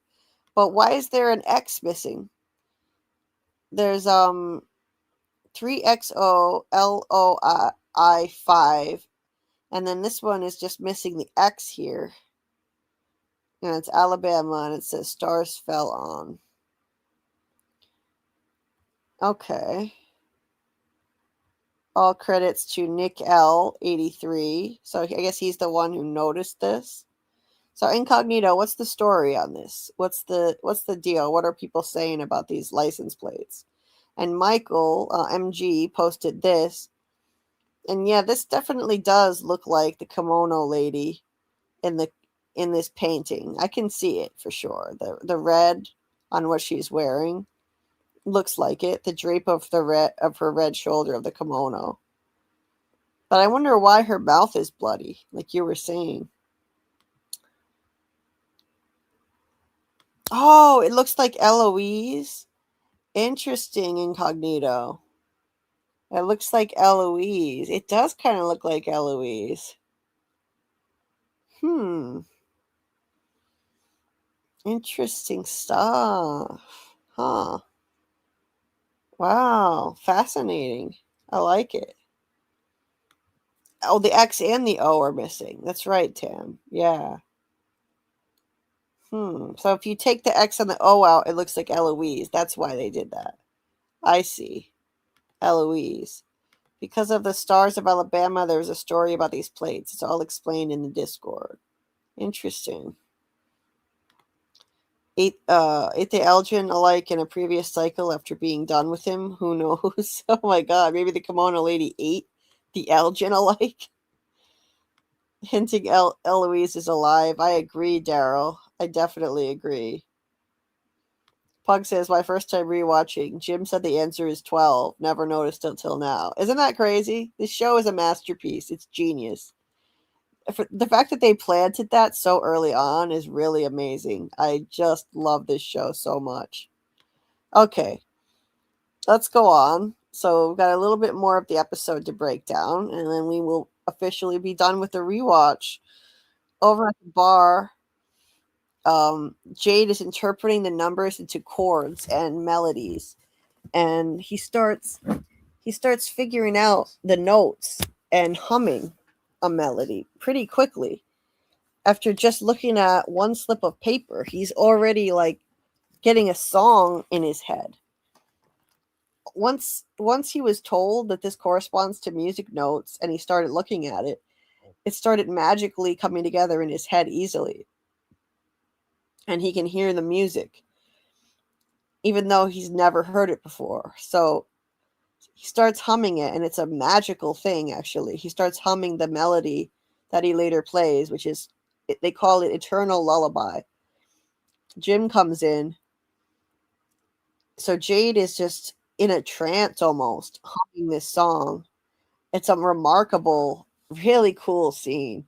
But why is there an X missing? There's 3XOLOI5. And then this one is just missing the X here. And it's Alabama and it says stars fell on. Okay. All credits to Nick L 83. So I guess he's the one who noticed this. So Incognito, what's the story on this? What's the deal? What are people saying about these license plates? And Michael MG posted this. And yeah, this definitely does look like the kimono lady in this painting. I can see it for sure. The red on what she's wearing looks like it. The drape of her red shoulder of the kimono. But I wonder why her mouth is bloody, like you were saying. Oh, it looks like Eloise. Interesting, Incognito. It looks like Eloise. It does kind of look like Eloise. Interesting stuff. Huh. Wow. Fascinating. I like it. Oh, the X and the O are missing. That's right, Tam. Yeah. So if you take the X and the O out, it looks like Eloise. That's why they did that. I see. Eloise. Because of the stars of Alabama, there's a story about these plates. It's all explained in the Discord. Interesting. Ate the Elgin alike in a previous cycle after being done with him. Who knows? Oh my god, maybe the kimono lady ate the Elgin alike. Hinting Eloise is alive. I agree, Daryl. I definitely agree. Pug says, my first time rewatching. Jim said the answer is 12. Never noticed until now. Isn't that crazy? This show is a masterpiece. It's genius. The fact that they planted that so early on is really amazing. I just love this show so much. Okay. Let's go on. So we've got a little bit more of the episode to break down, and then we will officially be done with the rewatch. Over at the bar, Jade is interpreting the numbers into chords and melodies, and he starts figuring out the notes and humming a melody pretty quickly. After just looking at one slip of paper, he's already like getting a song in his head. Once he was told that this corresponds to music notes and he started looking at it, it started magically coming together in his head easily. And he can hear the music, even though he's never heard it before. So he starts humming it, and it's a magical thing, actually. He starts humming the melody that he later plays, which is, they call it Eternal Lullaby. Jim comes in. So Jade is just in a trance almost, humming this song. It's a remarkable, really cool scene,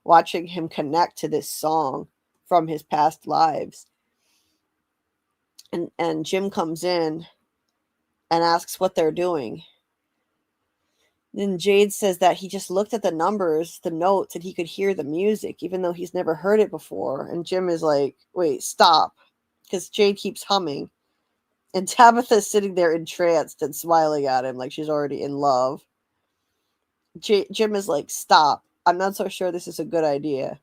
watching him connect to this song from his past lives. And Jim comes in and asks what they're doing. Then Jade says that he just looked at the numbers, the notes, and he could hear the music, even though he's never heard it before. And Jim is like, wait, stop. Because Jade keeps humming. And Tabitha's sitting there entranced and smiling at him like she's already in love. Jim is like, stop. I'm not so sure this is a good idea.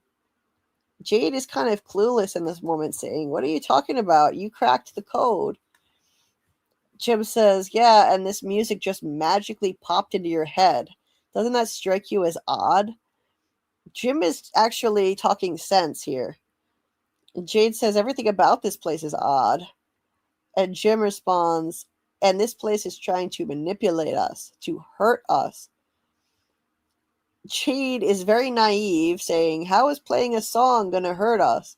Jade is kind of clueless in this moment, saying, what are you talking about? You cracked the code. Jim says, yeah, and this music just magically popped into your head. Doesn't that strike you as odd? Jim is actually talking sense here. Jade says everything about this place is odd. And Jim responds, and this place is trying to manipulate us, to hurt us. Jade is very naive, saying, how is playing a song going to hurt us?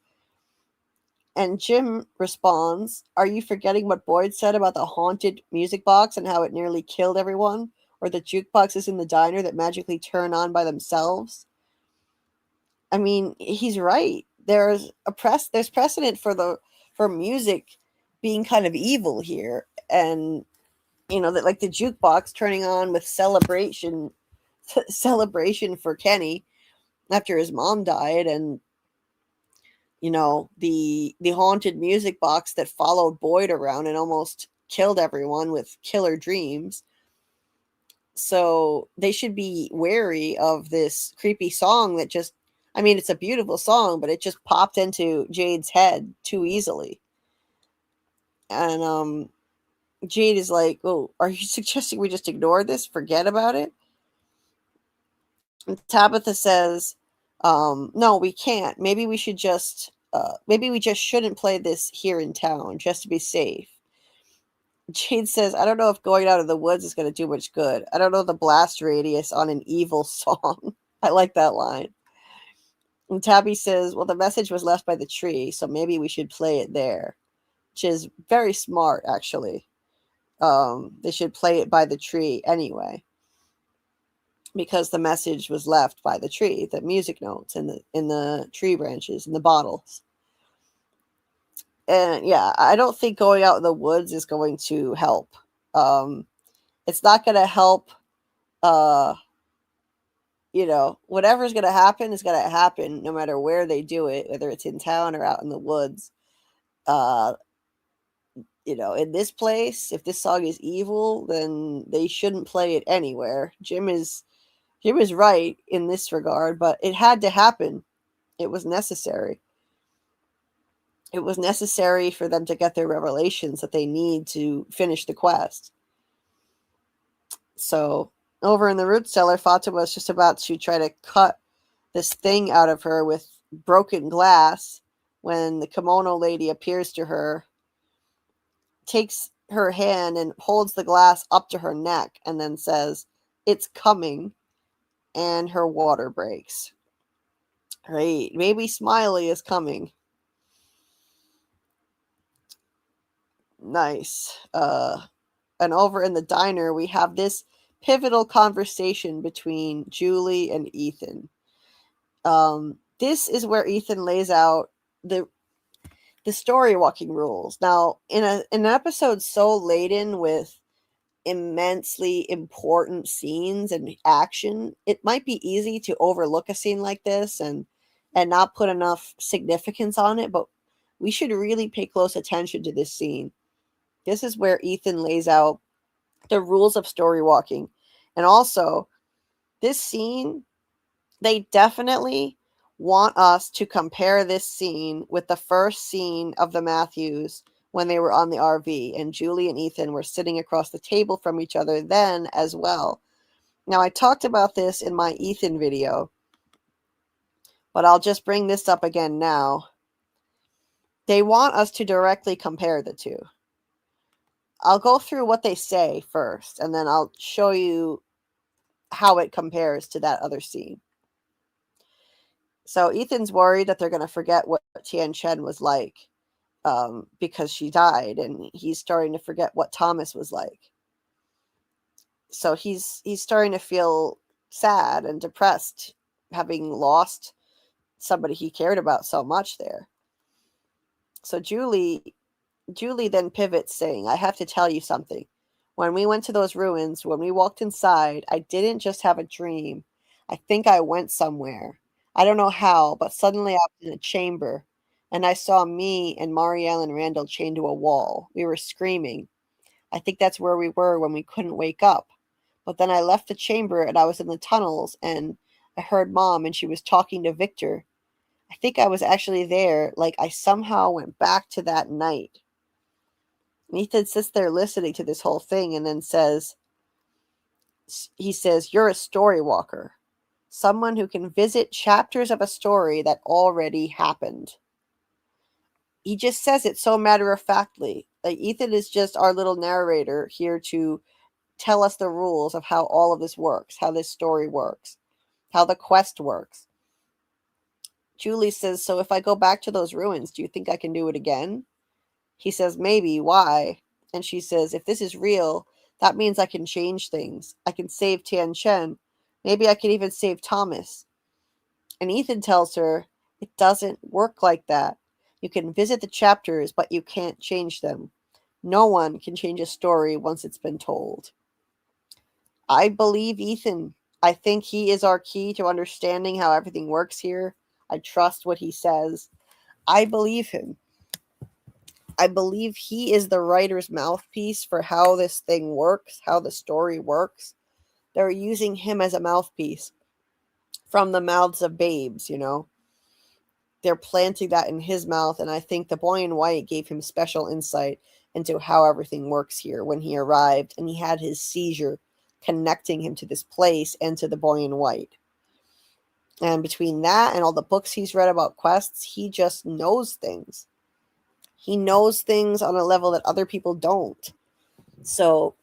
And Jim responds, are you forgetting what Boyd said about the haunted music box and how it nearly killed everyone? Or the jukeboxes in the diner that magically turn on by themselves? I mean, he's right. There's precedent for music being kind of evil here. And that, like, the jukebox turning on with celebration for Kenny after his mom died, and the haunted music box that followed Boyd around and almost killed everyone with killer dreams. So they should be wary of this creepy song that just, I mean, it's a beautiful song, but it just popped into Jade's head too easily. And Jade is like, oh, are you suggesting we just ignore this, forget about it? And Tabitha says, no, we can't. Maybe we just shouldn't play this here in town just to be safe. Jade says, I don't know if going out of the woods is going to do much good. I don't know the blast radius on an evil song. I like that line. And Tabby says, well, the message was left by the tree, so maybe we should play it there, which is very smart, actually. They should play it by the tree anyway, because the message was left by the tree, the music notes in the tree branches, in the bottles. And yeah, I don't think going out in the woods is going to help. It's not going to help. Whatever's going to happen is going to happen no matter where they do it, whether it's in town or out in the woods. In this place, if this song is evil, then they shouldn't play it anywhere. Jim is right in this regard, but it had to happen. It was necessary. It was necessary for them to get their revelations that they need to finish the quest. So over in the root cellar, Fatima is just about to try to cut this thing out of her with broken glass when the kimono lady appears to her, takes her hand and holds the glass up to her neck and then says, it's coming, and her water breaks. Right? Maybe Smiley is coming. Nice. And over in the diner, we have this pivotal conversation between Julie and Ethan. This is where Ethan lays out the story walking rules. Now, in an episode so laden with immensely important scenes and action, it might be easy to overlook a scene like this and not put enough significance on it, but we should really pay close attention to this scene. This is where Ethan lays out the rules of story walking. And also, this scene, they definitely want us to compare this scene with the first scene of the Matthews when they were on the RV, and Julie and Ethan were sitting across the table from each other then as well. Now, I talked about this in my Ethan video, but I'll just bring this up again now. They want us to directly compare the two. I'll go through what they say first, and then I'll show you how it compares to that other scene. So Ethan's worried that they're going to forget what Tian Chen was like because she died, and he's starting to forget what Thomas was like. So he's starting to feel sad and depressed, having lost somebody he cared about so much there. So Julie then pivots, saying, I have to tell you something. When we went to those ruins, when we walked inside, I didn't just have a dream. I think I went somewhere. I don't know how, but suddenly I was in a chamber, and I saw me and Marielle and Randall chained to a wall. We were screaming. I think that's where we were when we couldn't wake up. But then I left the chamber, and I was in the tunnels, and I heard Mom, and she was talking to Victor. I think I was actually there, like I somehow went back to that night. Ethan sits there listening to this whole thing and then says, you're a story walker. Someone who can visit chapters of a story that already happened. He just says it so matter-of-factly. Like, Ethan is just our little narrator here to tell us the rules of how all of this works, how this story works, how the quest works. Julie says, so if I go back to those ruins, do you think I can do it again? He says, maybe. Why? And she says, if this is real, that means I can change things. I can save Tian Chen. Maybe I can even save Thomas. And Ethan tells her, it doesn't work like that. You can visit the chapters, but you can't change them. No one can change a story once it's been told. I believe Ethan. I think he is our key to understanding how everything works here. I trust what he says. I believe him. I believe he is the writer's mouthpiece for how this thing works, how the story works. They're using him as a mouthpiece from the mouths of babes, you know. They're planting that in his mouth, and I think the boy in white gave him special insight into how everything works here when he arrived, and he had his seizure connecting him to this place and to the boy in white. And between that and all the books he's read about quests, he just knows things. He knows things on a level that other people don't. So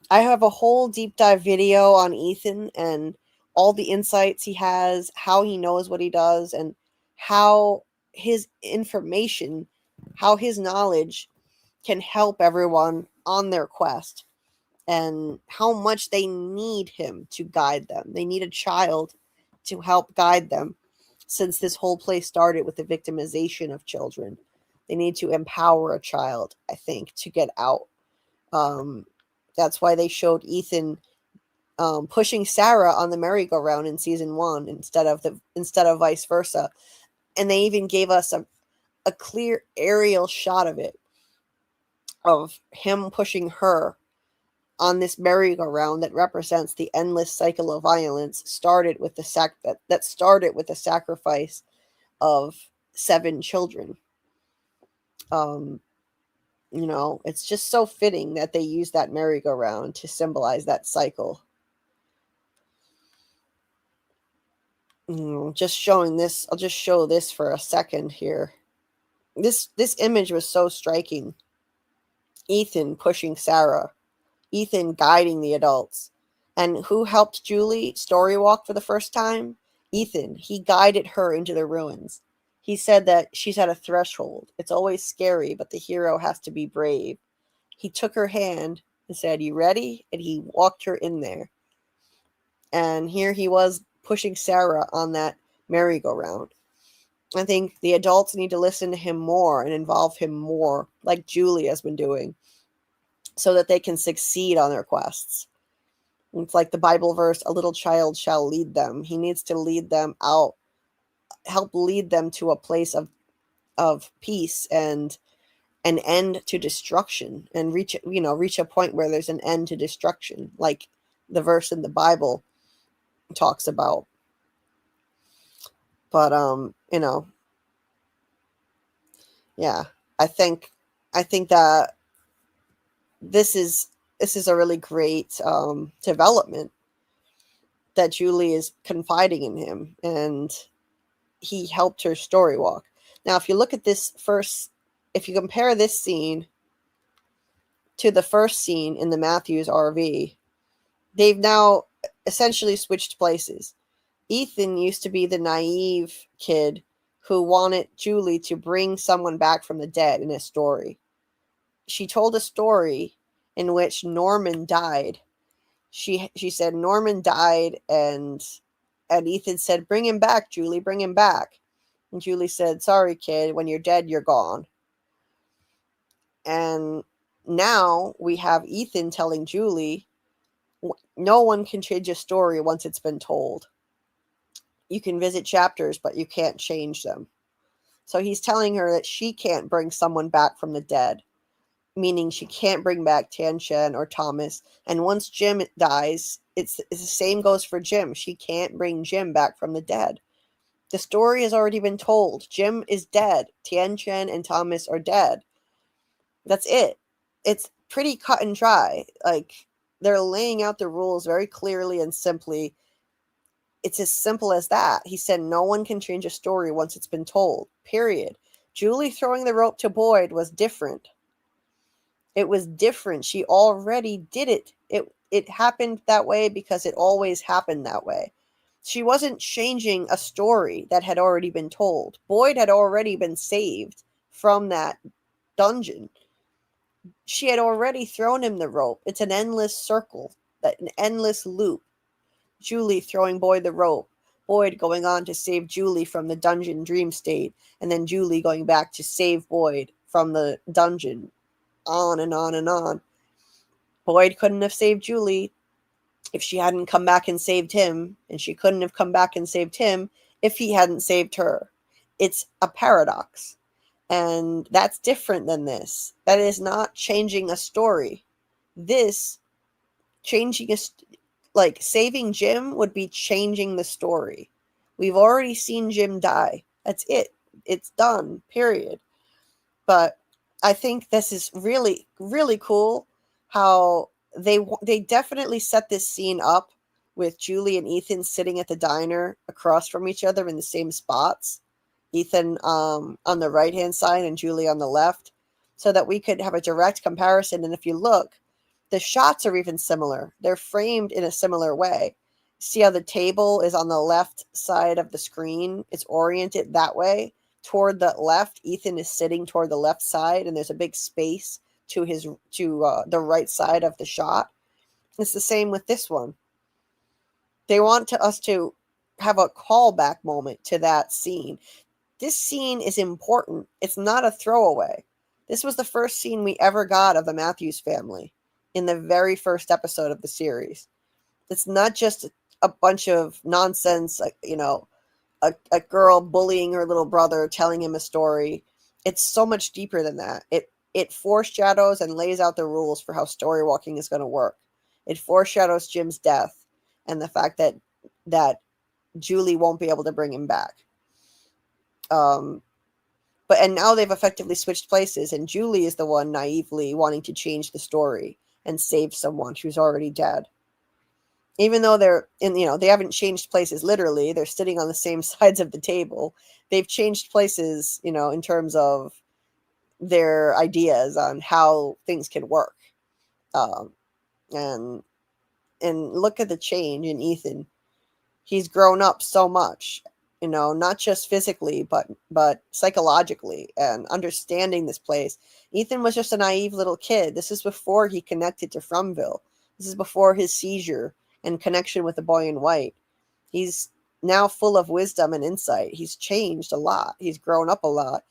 I have a whole deep dive video on Ethan and all the insights he has, how he knows what he does, and how his information, how his knowledge can help everyone on their quest, and how much they need him to guide them. They need a child to help guide them, since this whole place started with the victimization of children. They need to empower a child, I think, to get out. That's why they showed Ethan pushing Sarah on the merry-go-round in season 1 instead of vice versa. And they even gave us a clear aerial shot of it, of him pushing her on this merry-go-round that represents the endless cycle of violence started with that started with the sacrifice of 7 children. You know, it's just so fitting that they use that merry-go-round to symbolize that cycle. Just showing this, I'll just show this for a second here. This image was so striking. Ethan pushing Sarah. Ethan guiding the adults. And who helped Julie story walk for the first time? Ethan. He guided her into the ruins. He said that she's at a threshold. It's always scary, but the hero has to be brave. He took her hand and said, "You ready?" And he walked her in there. And here he was pushing Sarah on that merry-go-round. I think the adults need to listen to him more and involve him more, like Julie has been doing, so that they can succeed on their quests. It's like the Bible verse, a little child shall lead them. He needs to lead them out, help lead them to a place of peace and an end to destruction, and reach a point where there's an end to destruction, like the verse in the Bible talks about. But yeah, I think that this is a really great development, that Julie is confiding in him and he helped her story walk. Now, if you look at if you compare this scene to the first scene in the Matthews RV, they've now essentially switched places. Ethan used to be the naive kid who wanted Julie to bring someone back from the dead in a story. She told a story in which Norman died. She said Norman died, and Ethan said, "Bring him back, Julie, bring him back." And Julie said, "Sorry, kid, when you're dead, you're gone." And now we have Ethan telling Julie, no one can change a story once it's been told. You can visit chapters, but you can't change them. So he's telling her that she can't bring someone back from the dead, meaning she can't bring back Tian Chen or Thomas. And once Jim dies, it's the same goes for Jim. She can't bring Jim back from the dead. The story has already been told. Jim is dead. Tian Chen and Thomas are dead. That's it. It's pretty cut and dry. Like, they're laying out the rules very clearly and simply. It's as simple as that. He said no one can change a story once it's been told. Period. Julie throwing the rope to Boyd was different. It was different. She already did it. It happened that way because it always happened that way. She wasn't changing a story that had already been told. Boyd had already been saved from that dungeon. She had already thrown him the rope. It's an endless circle, an endless loop. Julie throwing Boyd the rope, Boyd going on to save Julie from the dungeon dream state, and then Julie going back to save Boyd from the dungeon. On and on and on. Boyd couldn't have saved Julie if she hadn't come back and saved him, and she couldn't have come back and saved him if he hadn't saved her. It's a paradox. And that's different than this. That is not changing a story. This, like saving Jim would be changing the story. We've already seen Jim die. That's it. It's done, period. But I think this is really, really cool how they definitely set this scene up with Julie and Ethan sitting at the diner across from each other in the same spots. Ethan on the right-hand side and Julie on the left, so that we could have a direct comparison. And if you look, the shots are even similar. They're framed in a similar way. See how the table is on the left side of the screen? It's oriented that way. Toward the left, Ethan is sitting toward the left side, and there's a big space to the right side of the shot. It's the same with this one. They want us to have a callback moment to that scene. This scene is important. It's not a throwaway. This was the first scene we ever got of the Matthews family in the very first episode of the series. It's not just a bunch of nonsense, a girl bullying her little brother, telling him a story. It's so much deeper than that. It foreshadows and lays out the rules for how story walking is going to work. It foreshadows Jim's death and the fact that Julie won't be able to bring him back. And now they've effectively switched places, and Julie is the one naively wanting to change the story and save someone who's already dead. Even though they haven't changed places literally, they're sitting on the same sides of the table. They've changed places, in terms of their ideas on how things can work. And look at the change in Ethan. He's grown up so much, not just physically, but psychologically, and understanding this place. Ethan was just a naive little kid. This is before he connected to Fromville. This is before his seizure and connection with the boy in white. He's now full of wisdom and insight. He's changed a lot. He's grown up a lot.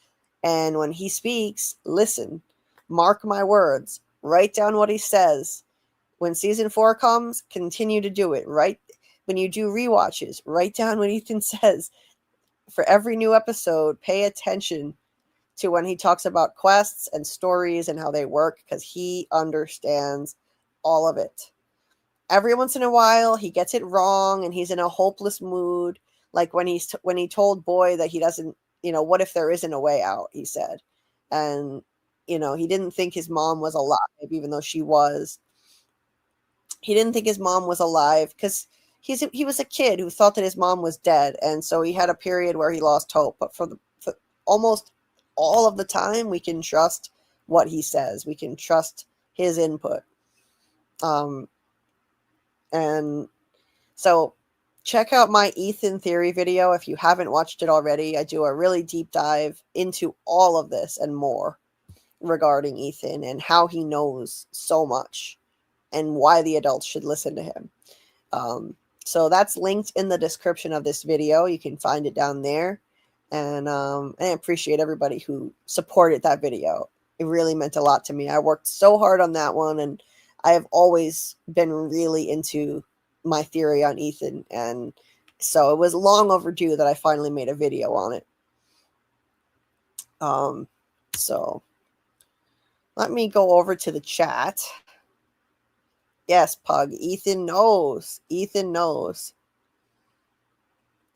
And when he speaks, listen, mark my words, write down what he says. When season 4 comes, continue to do it, right? When you do rewatches, write down what Ethan says. For every new episode, pay attention to when he talks about quests and stories and how they work, because he understands all of it. Every once in a while, he gets it wrong and he's in a hopeless mood. Like when he told Boy that he doesn't, what if there isn't a way out, he said. And, he didn't think his mom was alive, even though she was. He didn't think his mom was alive because he was a kid who thought that his mom was dead. And so he had a period where he lost hope. But for almost all of the time, we can trust what he says. We can trust his input. And so check out my Ethan theory video if you haven't watched it already. I do a really deep dive into all of this and more regarding Ethan and how he knows so much and why the adults should listen to him. So that's linked in the description of this video. You can find it down there. And I appreciate everybody who supported that video. It really meant a lot to me. I worked so hard on that one, and I have always been really into my theory on Ethan. And so it was long overdue that I finally made a video on it. So let me go over to the chat. Yes, Pug. Ethan knows. Ethan knows.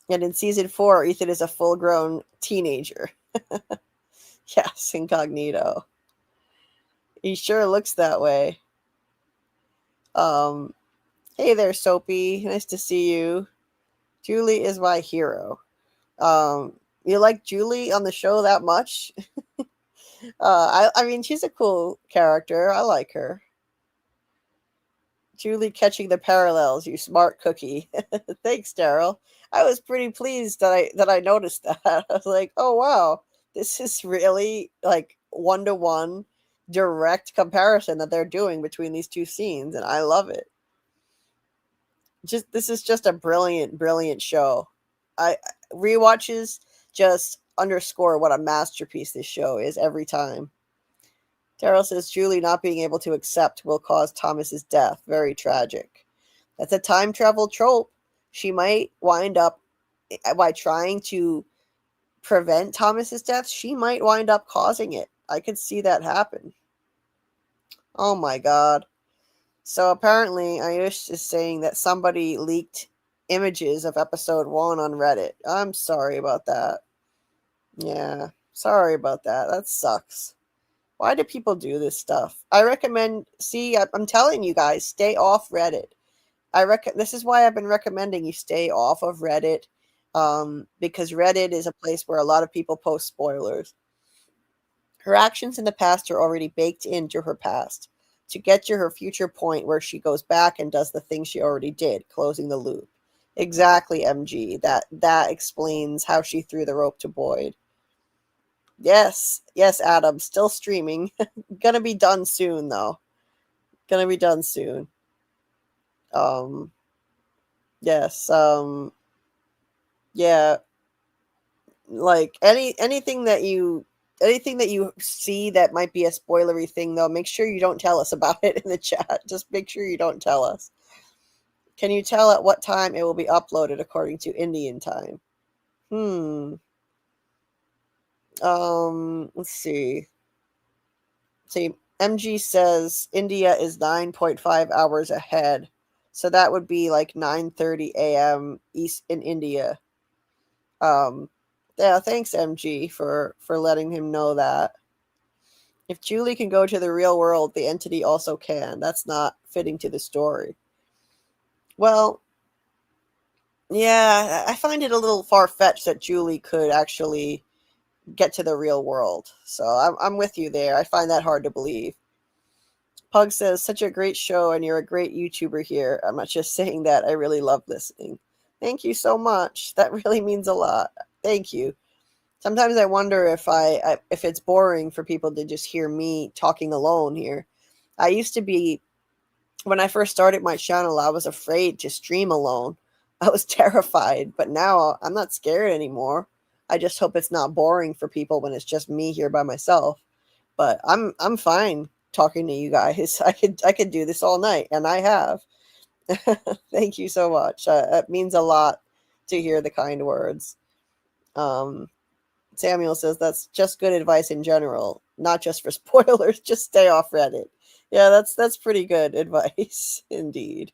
And in season 4, Ethan is a full-grown teenager. Yes, incognito. He sure looks that way. Hey there, Soapy. Nice to see you. Julie is my hero. You like Julie on the show that much? I mean, she's a cool character. I like her. Julie catching the parallels, you smart cookie. Thanks, Daryl. I was pretty pleased that I noticed that. I was like, oh wow, this is really like 1-to-1 direct comparison that they're doing between these two scenes, and I love it. This is just a brilliant show. I rewatches just underscore what a masterpiece this show is every time. Daryl says Julie not being able to accept will cause Thomas's death. Very tragic. That's a time travel trope. She might wind up, by trying to prevent Thomas's death, she might wind up causing it. I could see that happen. Oh my god. So apparently Ayush is saying that somebody leaked images of episode 1 on Reddit. I'm sorry about that. Yeah, sorry about that. That sucks. Why do people do this stuff? I recommend, I'm telling you guys, stay off Reddit. This is why I've been recommending you stay off of Reddit, because Reddit is a place where a lot of people post spoilers. Her actions in the past are already baked into her past to get to her future point where she goes back and does the things she already did, closing the loop. Exactly, MG. That explains how she threw the rope to Boyd. Yes, Adam. Still streaming. Gonna be done soon, though. Gonna be done soon. Yes. Yeah. Like anything that you see that might be a spoilery thing, though, make sure you don't tell us about it in the chat. Just make sure you don't tell us. Can you tell at what time it will be uploaded according to Indian time? Let's see. MG says India is 9.5 hours ahead. So that would be like 9:30 a.m. East in India. Yeah, thanks MG for letting him know that. If Julie can go to the real world, the entity also can. That's not fitting to the story. Well, yeah, I find it a little far-fetched that Julie could actually get to the real world. So I'm with you there. I find that hard to believe. Pug says, such a great show, and you're a great YouTuber here. I'm not just saying that. I really love listening. Thank you so much. That really means a lot. Thank you. Sometimes I wonder if it's boring for people to just hear me talking alone here. I used to be, when I first started my channel, I was afraid to stream alone. I was terrified, but now I'm not scared anymore. I just hope it's not boring for people when it's just me here by myself. But I'm fine talking to you guys. I could do this all night, and I have. Thank you so much. It means a lot to hear the kind words. Samuel says that's just good advice in general, not just for spoilers. Just stay off Reddit. Yeah, that's pretty good advice indeed.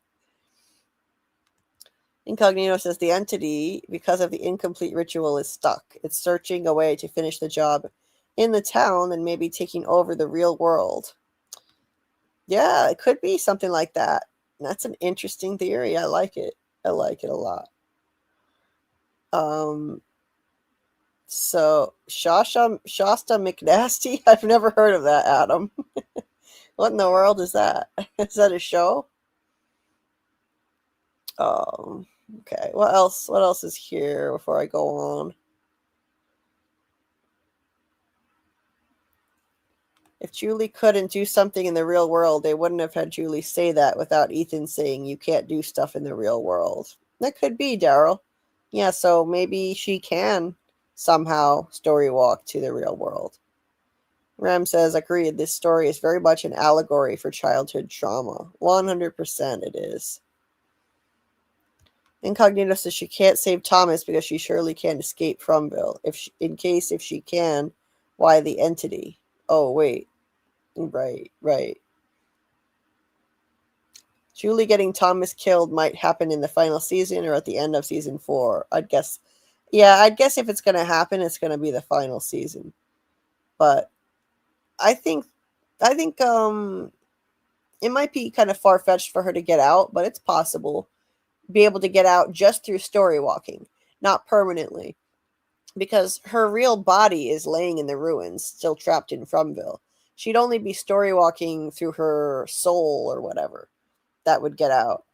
Incognito says the entity, because of the incomplete ritual, is stuck. It's searching a way to finish the job in the town and maybe taking over the real world. Yeah, it could be something like that. That's an interesting theory. I like it. I like it a lot. So Shasta McNasty? I've never heard of that, Adam. What in the world is that? Is that a show? Okay. What else? What else is here before I go on? If Julie couldn't do something in the real world, they wouldn't have had Julie say that without Ethan saying you can't do stuff in the real world. That could be, Daryl. Yeah, so maybe she can somehow story walk to the real world. Ram says, agreed, this story is very much an allegory for childhood trauma. 100% it is. Incognito says she can't save Thomas because she surely can't escape Fromville. In case she can, why the entity? Oh, wait. Right. Julie getting Thomas killed might happen in the final season or at the end of season 4. I'd guess. Yeah, I'd guess if it's going to happen, it's going to be the final season. But I think it might be kind of far-fetched for her to get out, but it's possible. Be able to get out just through story walking, not permanently. because her real body is laying in the ruins, still trapped in Fromville. She'd only be story walking through her soul or whatever that would get out.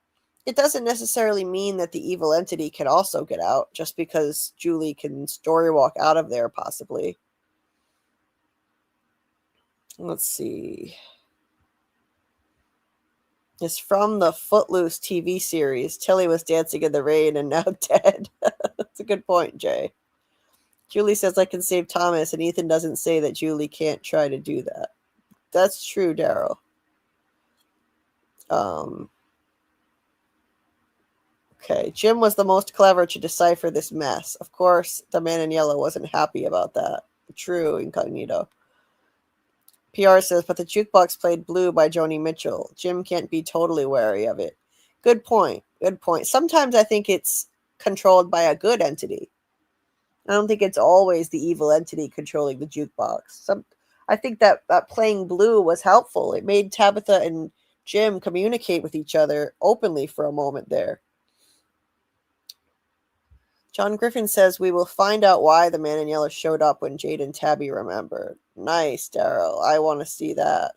It doesn't necessarily mean that the evil entity can also get out, just because Julie can story walk out of there, possibly. Let's see. It's from the Footloose TV series. Tilly was dancing in the rain and now dead. That's a good point, Jay. Julie says, I can save Thomas, and Ethan doesn't say that Julie can't try to do that. That's true, Daryl. Okay, Jim was the most clever to decipher this mess. Of course, the man in yellow wasn't happy about that. True, Incognito. PR says, but the jukebox played Blue by Joni Mitchell. Jim can't be totally wary of it. Good point. Good point. Sometimes I think it's controlled by a good entity. I don't think it's always the evil entity controlling the jukebox. I think that playing Blue was helpful. It made Tabitha and Jim communicate with each other openly for a moment there. John Griffin says, we will find out why the man in yellow showed up when Jade and Tabby remembered. Nice, Daryl. I want to see that.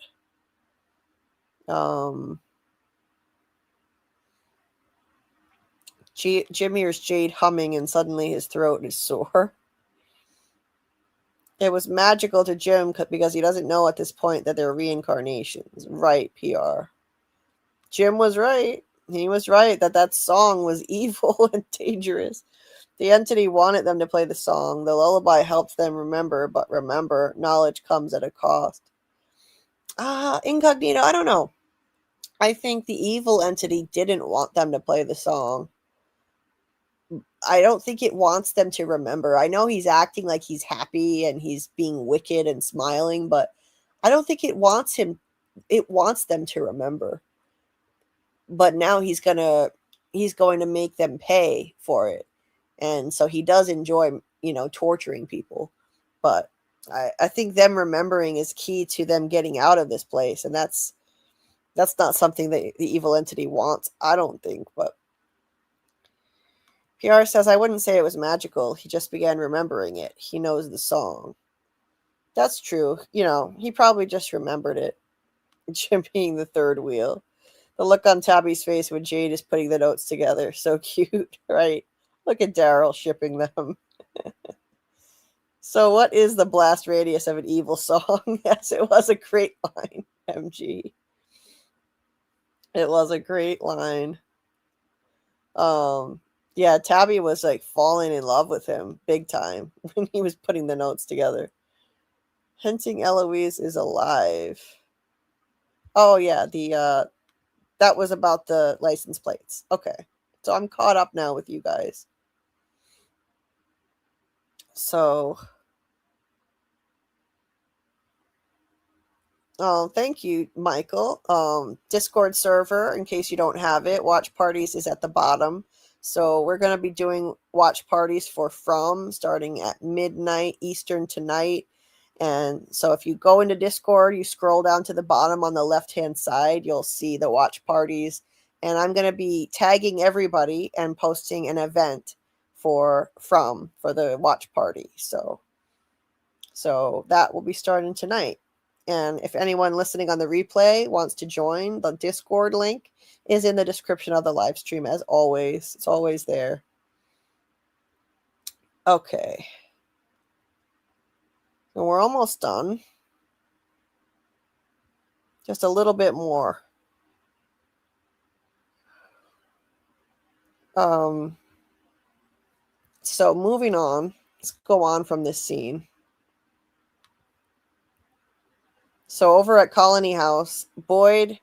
Jim hears Jade humming and suddenly his throat is sore. It was magical to Jim because he doesn't know at this point that they're reincarnations. Right, PR. Jim was right. He was right that song was evil and dangerous. The entity wanted them to play the song. The lullaby helped them remember, but remember, knowledge comes at a cost. Incognito, I don't know. I think the evil entity didn't want them to play the song. I don't think it wants them to remember. I know he's acting like he's happy and he's being wicked and smiling, but I don't think it wants them to remember. But now he's going to make them pay for it. And so he does enjoy, torturing people. But I think them remembering is key to them getting out of this place. And that's not something that the evil entity wants, I don't think. But PR says, I wouldn't say it was magical. He just began remembering it. He knows the song. That's true. He probably just remembered it. Jim being the third wheel. The look on Tabby's face when Jade is putting the notes together. So cute, right? Look at Daryl shipping them. So what is the blast radius of an evil song? Yes, it was a great line, MG. It was a great line. Yeah, Tabby was like falling in love with him big time when he was putting the notes together. Hinting Eloise is alive. Oh yeah, that was about the license plates. Okay. So I'm caught up now with you guys. So, thank you, Michael. Discord server, in case you don't have it, watch parties is at the bottom. So we're going to be doing watch parties for From starting at midnight Eastern tonight. And so if you go into Discord, you scroll down to the bottom on the left-hand side, you'll see the watch parties. And I'm going to be tagging everybody and posting an event for the watch party. So that will be starting tonight. And if anyone listening on the replay wants to join, the Discord link is in the description of the live stream as always. It's always there. Okay. And we're almost done. Just a little bit more. So moving on, let's go on from this scene. So over at Colony House, Boyd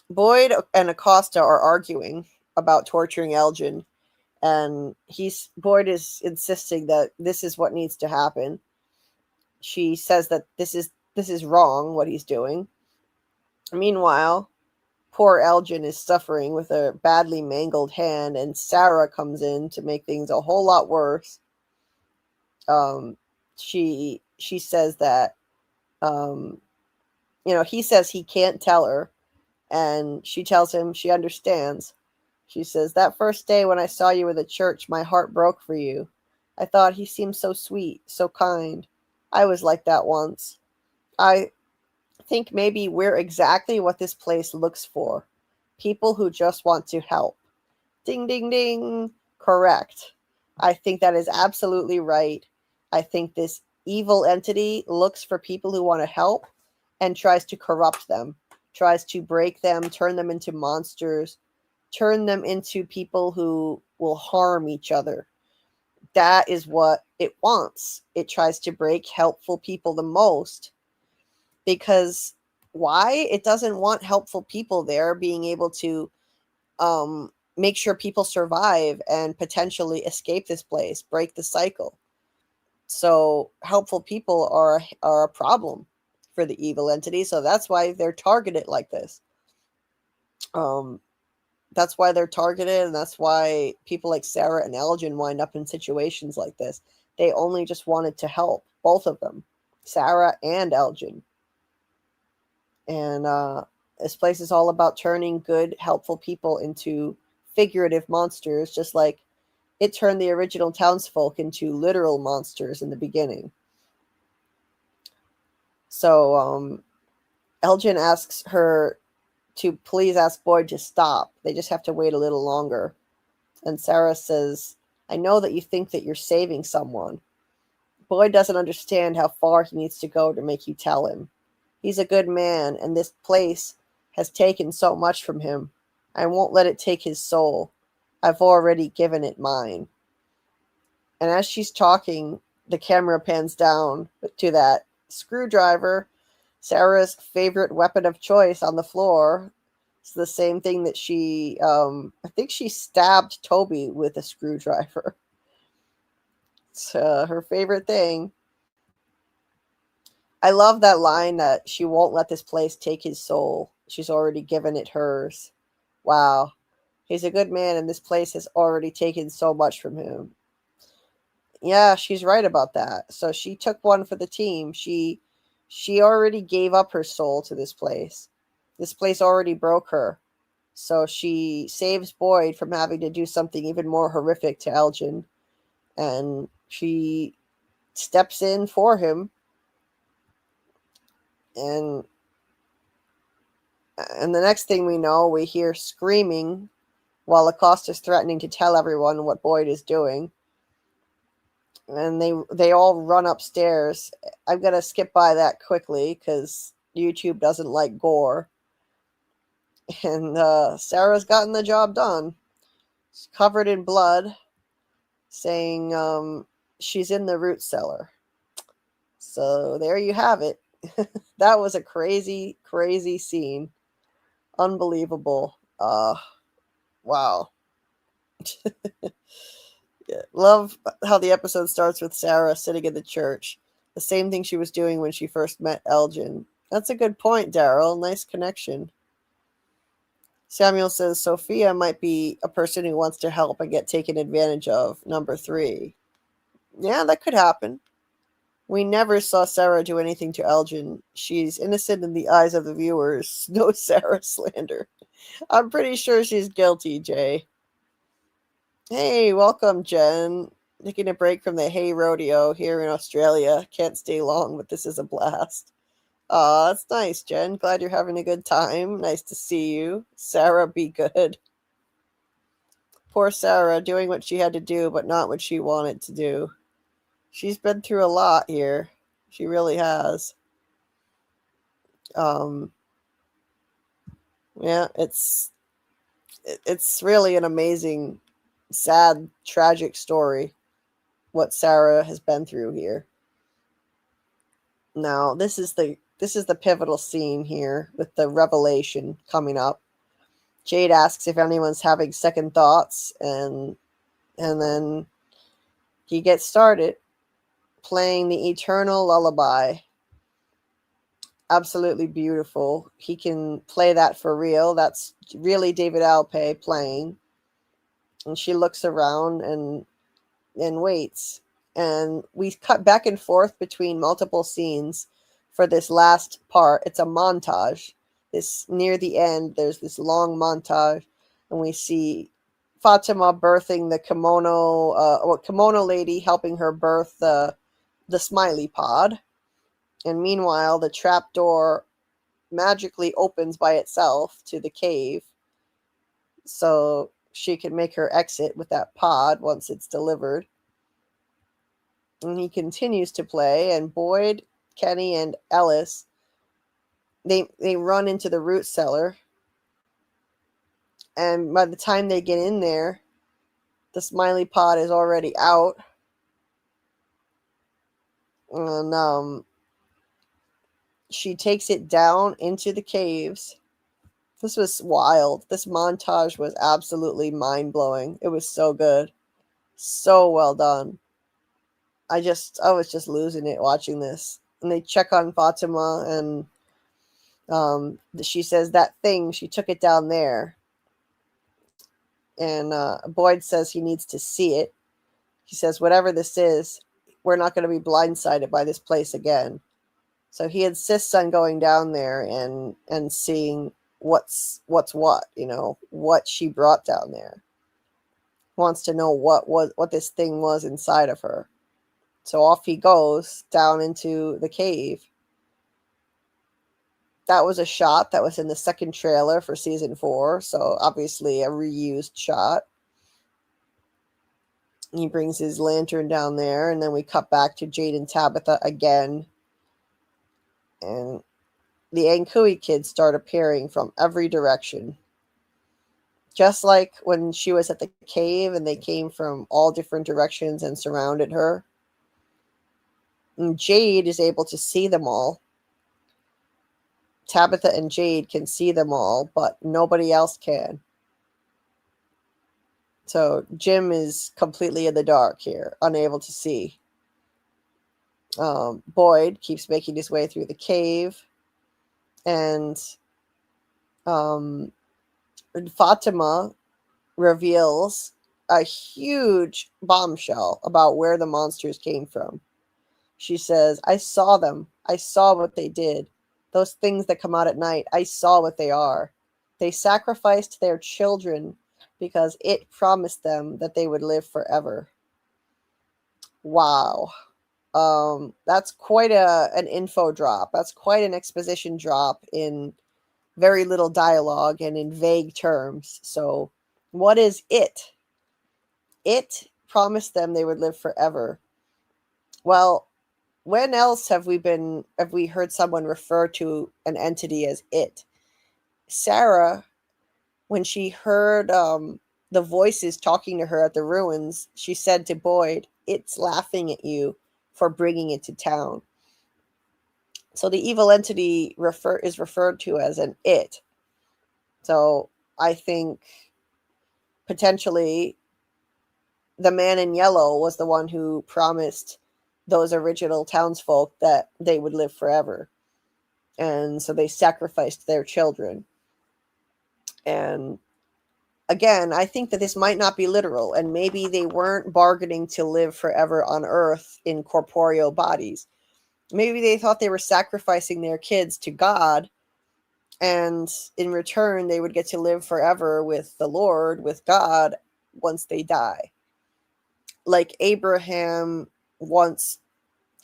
and Acosta are arguing about torturing Elgin, and Boyd is insisting that this is what needs to happen. She says that this is wrong what he's doing. Meanwhile, poor Elgin is suffering with a badly mangled hand, and Sarah comes in to make things a whole lot worse. She says that, he says he can't tell her, and she tells him she understands. She says, that first day when I saw you in the church, my heart broke for you. I thought he seemed so sweet, so kind. I was like that once. I think maybe we're exactly what this place looks for. People who just want to help. Ding, ding, ding. Correct. I think that is absolutely right. I think this evil entity looks for people who want to help and tries to corrupt them, tries to break them, turn them into monsters, turn them into people who will harm each other. That is what it wants. It tries to break helpful people the most because why? It doesn't want helpful people there being able to make sure people survive and potentially escape this place, break the cycle. So helpful people are a problem for the evil entity. So that's why they're targeted like this. That's why they're targeted, and that's why people like Sarah and Elgin wind up in situations like this. They only just wanted to help, both of them, Sarah and Elgin. And this place is all about turning good, helpful people into figurative monsters, just like it turned the original townsfolk into literal monsters in the beginning. So Elgin asks her to please ask Boyd to stop. They just have to wait a little longer. And Sarah says, I know that you think that you're saving someone. Boyd doesn't understand how far he needs to go to make you tell him. He's a good man, and this place has taken so much from him. I won't let it take his soul. I've already given it mine. And as she's talking, the camera pans down to that screwdriver, Sarah's favorite weapon of choice, on the floor. It's the same thing that she, I think she stabbed Toby with a screwdriver. It's her favorite thing. I love that line that she won't let this place take his soul. She's already given it hers. Wow. He's a good man, and this place has already taken so much from him. Yeah, she's right about that. So she took one for the team. She already gave up her soul to this place. This place already broke her. So she saves Boyd from having to do something even more horrific to Elgin. And she steps in for him. And the next thing we know, we hear screaming while Acosta's threatening to tell everyone what Boyd is doing. And they all run upstairs. I'm going to skip by that quickly because YouTube doesn't like gore. And Sarah's gotten the job done. She's covered in blood, saying she's in the root cellar. So there you have it. That was a crazy, crazy scene. Unbelievable. Wow. Yeah, love how the episode starts with Sarah sitting in the church. The same thing she was doing when she first met Elgin. That's a good point, Daryl. Nice connection. Samuel says Sophia might be a person who wants to help and get taken advantage of. Number 3. Yeah, that could happen. We never saw Sarah do anything to Elgin. She's innocent in the eyes of the viewers. No Sarah slander. I'm pretty sure she's guilty, Jay. Hey, welcome, Jen. Taking a break from the hay rodeo here in Australia. Can't stay long, but this is a blast. Aw, that's nice, Jen. Glad you're having a good time. Nice to see you. Sarah, be good. Poor Sarah, doing what she had to do, but not what she wanted to do. She's been through a lot here. She really has. Yeah, it's really an amazing, sad, tragic story what Sarah has been through here. Now, this is the pivotal scene here with the revelation coming up. Jade asks if anyone's having second thoughts, and then he gets started playing the eternal lullaby. Absolutely beautiful. He can play that for real. That's really David Alpay playing. And she looks around and waits. And we cut back and forth between multiple scenes for this last part. It's a montage. This near the end, there's this long montage, and we see Fatima birthing the kimono lady helping her birth the smiley pod. And meanwhile, the trapdoor magically opens by itself to the cave, so she can make her exit with that pod once it's delivered. And he continues to play, and Boyd, Kenny, and Ellis, they run into the root cellar. And by the time they get in there, the smiley pod is already out. And she takes it down into the caves. This was wild. This montage was absolutely mind-blowing. It was so good. So well done. I was just losing it watching this. And they check on Fatima, and she says that thing, she took it down there. And Boyd says he needs to see it. He says, whatever this is, we're not going to be blindsided by this place again. So he insists on going down there and seeing what's what, what she brought down there. Wants to know what this thing was inside of her. So off he goes down into the cave. That was a shot that was in the second trailer for season 4. So obviously a reused shot. He brings his lantern down there, and then we cut back to Jade and Tabitha again. And the Ankui kids start appearing from every direction. Just like when she was at the cave and they came from all different directions and surrounded her. And Jade is able to see them all. Tabitha and Jade can see them all, but nobody else can. So Jim is completely in the dark here, unable to see. Boyd keeps making his way through the cave. And Fatima reveals a huge bombshell about where the monsters came from. She says, I saw them. I saw what they did. Those things that come out at night, I saw what they are. They sacrificed their children because it promised them that they would live forever. Wow. That's quite an info drop. That's quite an exposition drop in very little dialogue and in vague terms. So what is it? It promised them they would live forever. Well, when else have we heard someone refer to an entity as it? Sarah, when she heard the voices talking to her at the ruins, she said to Boyd, it's laughing at you for bringing it to town. So the evil entity is referred to as an it. So I think potentially the man in yellow was the one who promised those original townsfolk that they would live forever. And so they sacrificed their children. And again, I think that this might not be literal, and maybe they weren't bargaining to live forever on Earth in corporeal bodies. Maybe they thought they were sacrificing their kids to God, and in return, they would get to live forever with the Lord, with God, once they die. Like Abraham once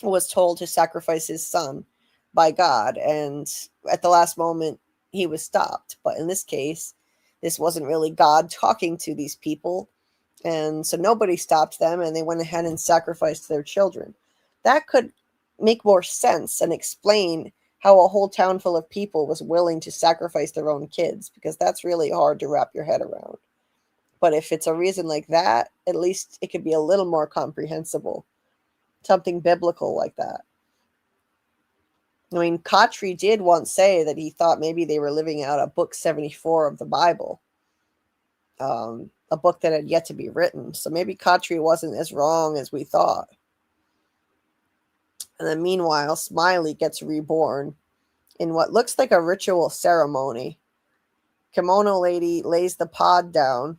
was told to sacrifice his son by God, and at the last moment, he was stopped. But in this case, this wasn't really God talking to these people, and so nobody stopped them, and they went ahead and sacrificed their children. That could make more sense and explain how a whole town full of people was willing to sacrifice their own kids, because that's really hard to wrap your head around. But if it's a reason like that, at least it could be a little more comprehensible. Something biblical like that. I mean, Khatri did once say that he thought maybe they were living out a book 74 of the Bible, a book that had yet to be written. So maybe Khatri wasn't as wrong as we thought. And then meanwhile, Smiley gets reborn in what looks like a ritual ceremony. Kimono Lady lays the pod down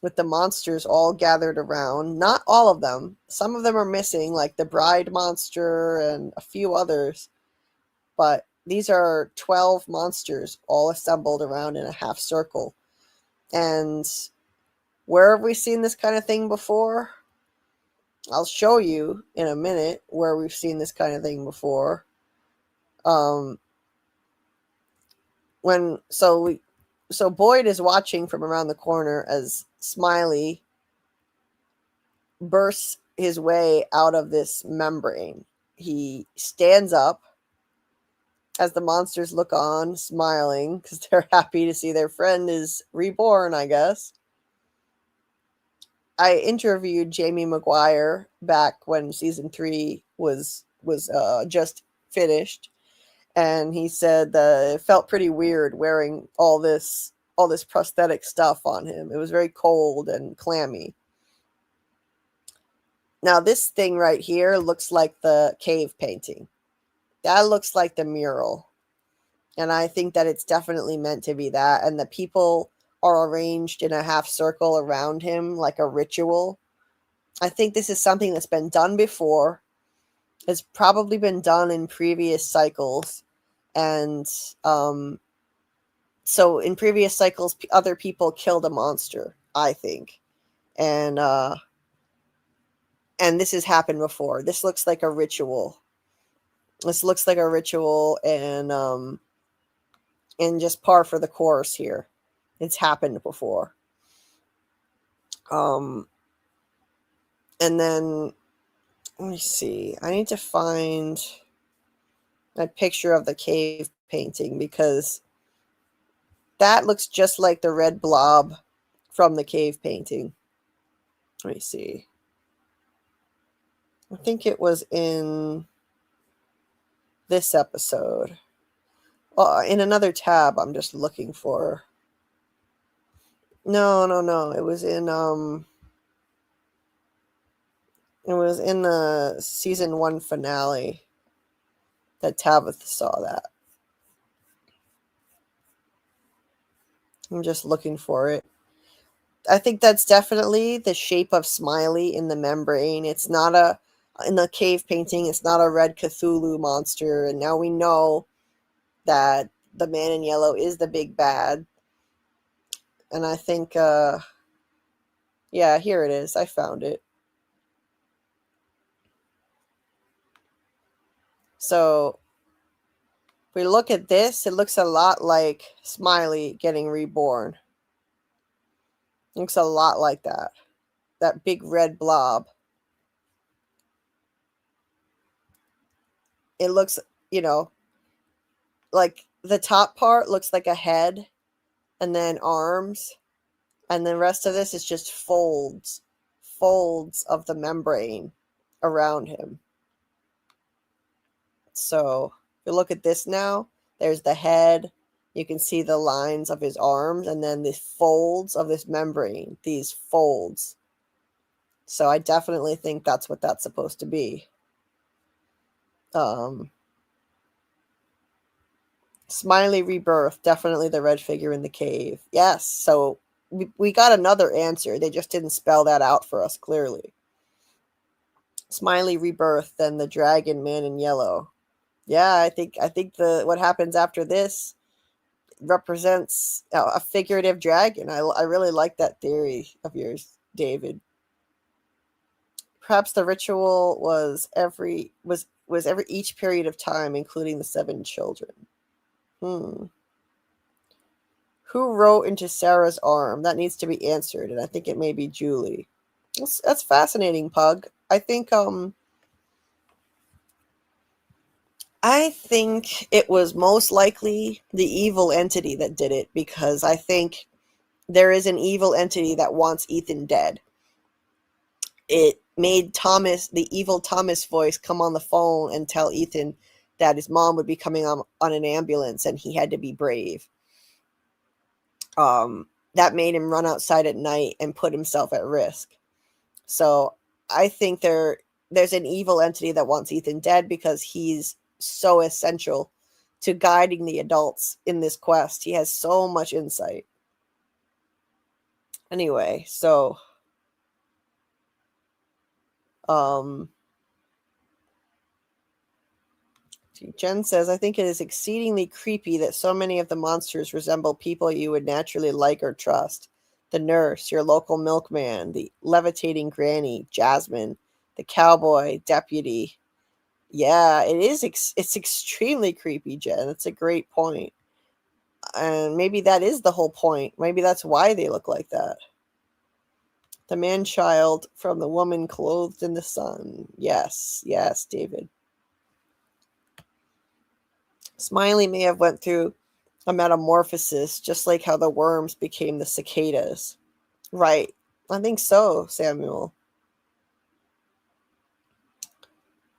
with the monsters all gathered around. Not all of them. Some of them are missing, like the bride monster and a few others. But these are 12 monsters all assembled around in a half circle. And Where have we seen this kind of thing before? I'll show you in a minute where we've seen this kind of thing before. So Boyd is watching from around the corner as Smiley bursts his way out of this membrane. He stands up as the monsters look on, smiling because they're happy to see their friend is reborn, I guess. I interviewed Jamie Maguire back when season 3 was just finished, and he said that it felt pretty weird wearing all this prosthetic stuff on him. It was very cold and clammy. Now this thing right here looks like the cave painting. That looks like the mural, and I think that it's definitely meant to be that, and the people are arranged in a half circle around him like a ritual. I think this is something that's been done before. It's probably been done in previous cycles. And so in previous cycles, other people killed a monster, I think. And this has happened before. This looks like a ritual. This looks like a ritual, and just par for the course here. It's happened before. And then, let me see. I need to find a picture of the cave painting because that looks just like the red blob from the cave painting. Let me see. I think it was in this episode. Well, in another tab I'm just looking for. No. It was in the season 1 finale that Tabitha saw that. I'm just looking for it. I think that's definitely the shape of Smiley in the membrane. It's not in the cave painting, it's not a red Cthulhu monster. And now we know that the man in yellow is the big bad. And I think, yeah, here it is. I found it. So if we look at this, it looks a lot like Smiley getting reborn. It looks a lot like that. That big red blob. It looks, like the top part looks like a head and then arms. And the rest of this is just folds of the membrane around him. So if you look at this now, there's the head. You can see the lines of his arms and then the folds of this membrane, these folds. So I definitely think that's what that's supposed to be. Smiley rebirth, definitely the red figure in the cave. Yes, so we got another answer. They just didn't spell that out for us clearly. Smiley rebirth, then the dragon man in yellow. Yeah, I think what happens after this represents a figurative dragon. I really like that theory of yours, David. Perhaps the ritual was every each period of time, including the 7 children. Who wrote into Sarah's arm? That needs to be answered, and I think it may be Julie. That's fascinating, Pug. I think it was most likely the evil entity that did it, because I think there is an evil entity that wants Ethan dead. It made Thomas, the evil Thomas voice, come on the phone and tell Ethan that his mom would be coming on an ambulance and he had to be brave. That made him run outside at night and put himself at risk. So I think there's an evil entity that wants Ethan dead because he's so essential to guiding the adults in this quest. He has so much insight. Anyway, so Jen says, I think it is exceedingly creepy that so many of the monsters resemble people you would naturally like or trust. the nurse, your local milkman, the levitating granny, Jasmine, the cowboy, deputy. Yeah, it is. It's extremely creepy, Jen. That's a great point. And maybe that is the whole point. Maybe that's why they look like that. The man-child from the woman clothed in the sun. Yes, yes, David. Smiley may have went through a metamorphosis, just like how the worms became the cicadas. Right. I think so, Samuel.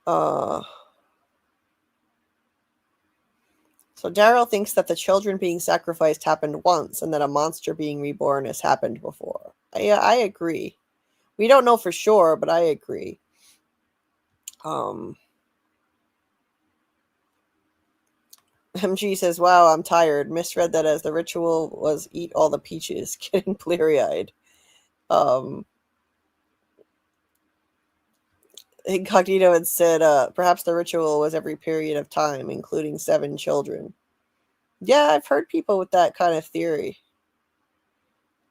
So Daryl thinks that the children being sacrificed happened once and that a monster being reborn has happened before. Yeah, I agree. We don't know for sure, but I agree. MG says, wow, I'm tired. Misread that as the ritual was eat all the peaches. Getting bleary-eyed. Incognito had said, perhaps the ritual was every period of time, including 7 children. Yeah, I've heard people with that kind of theory.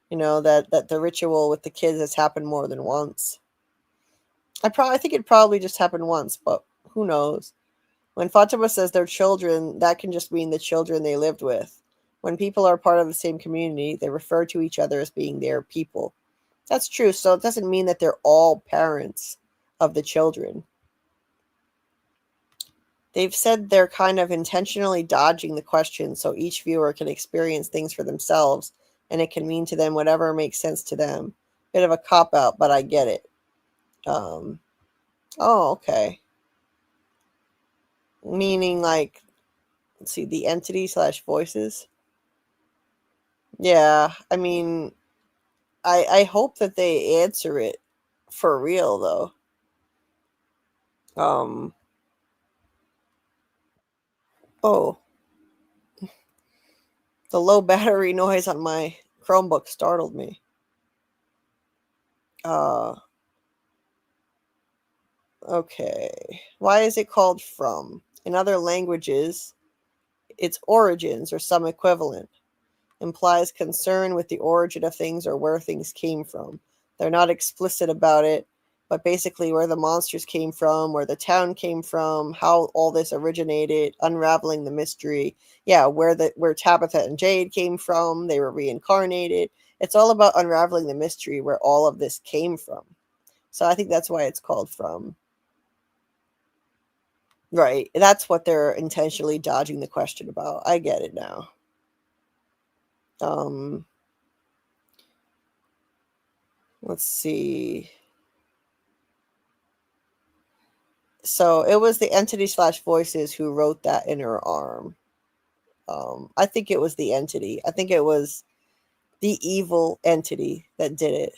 You know, that the ritual with the kids has happened more than once. I think it probably just happened once, but who knows? When Fatima says they're children, that can just mean the children they lived with. When people are part of the same community, they refer to each other as being their people. That's true, so it doesn't mean that they're all parents of the children. They've said they're kind of intentionally dodging the question so each viewer can experience things for themselves, and it can mean to them whatever makes sense to them. Bit of a cop-out, but I get it. Oh, okay. Meaning, like, let's see, the entity / voices. Yeah, I mean, I hope that they answer it for real, though. Oh. The low battery noise on my Chromebook startled me. Okay. Why is it called From? In other languages, its origins or some equivalent implies concern with the origin of things or where things came from. They're not explicit about it, but basically where the monsters came from, where the town came from, how all this originated, unraveling the mystery. Yeah, where Tabitha and Jade came from, they were reincarnated. It's all about unraveling the mystery where all of this came from. So I think that's why it's called From. Right. That's what they're intentionally dodging the question about. I get it now. Let's see. So it was the entity / voices who wrote that in her arm. I think it was the entity. I think it was the evil entity that did it.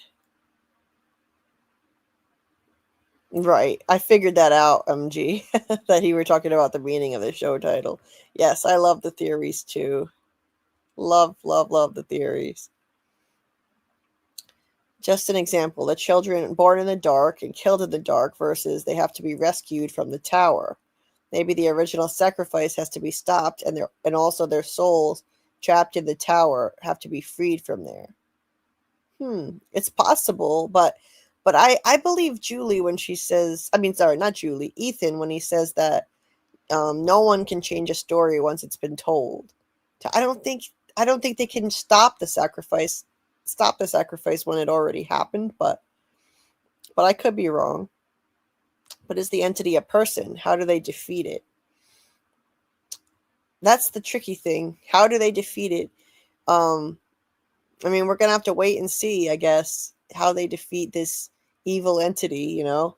Right. I figured that out, MG, that you were talking about the meaning of the show title. Yes, I love the theories too. Love, love, love the theories. Just an example, the children born in the dark and killed in the dark versus they have to be rescued from the tower. Maybe the original sacrifice has to be stopped and also their souls trapped in the tower have to be freed from there. It's possible, but I believe Julie when she says, not Julie, Ethan when he says that no one can change a story once it's been told. I don't think they can stop the sacrifice when it already happened, but I could be wrong. But is the entity a person? How do they defeat it? That's the tricky thing. How do they defeat it? We're gonna have to wait and see, I guess, how they defeat this evil entity, you know.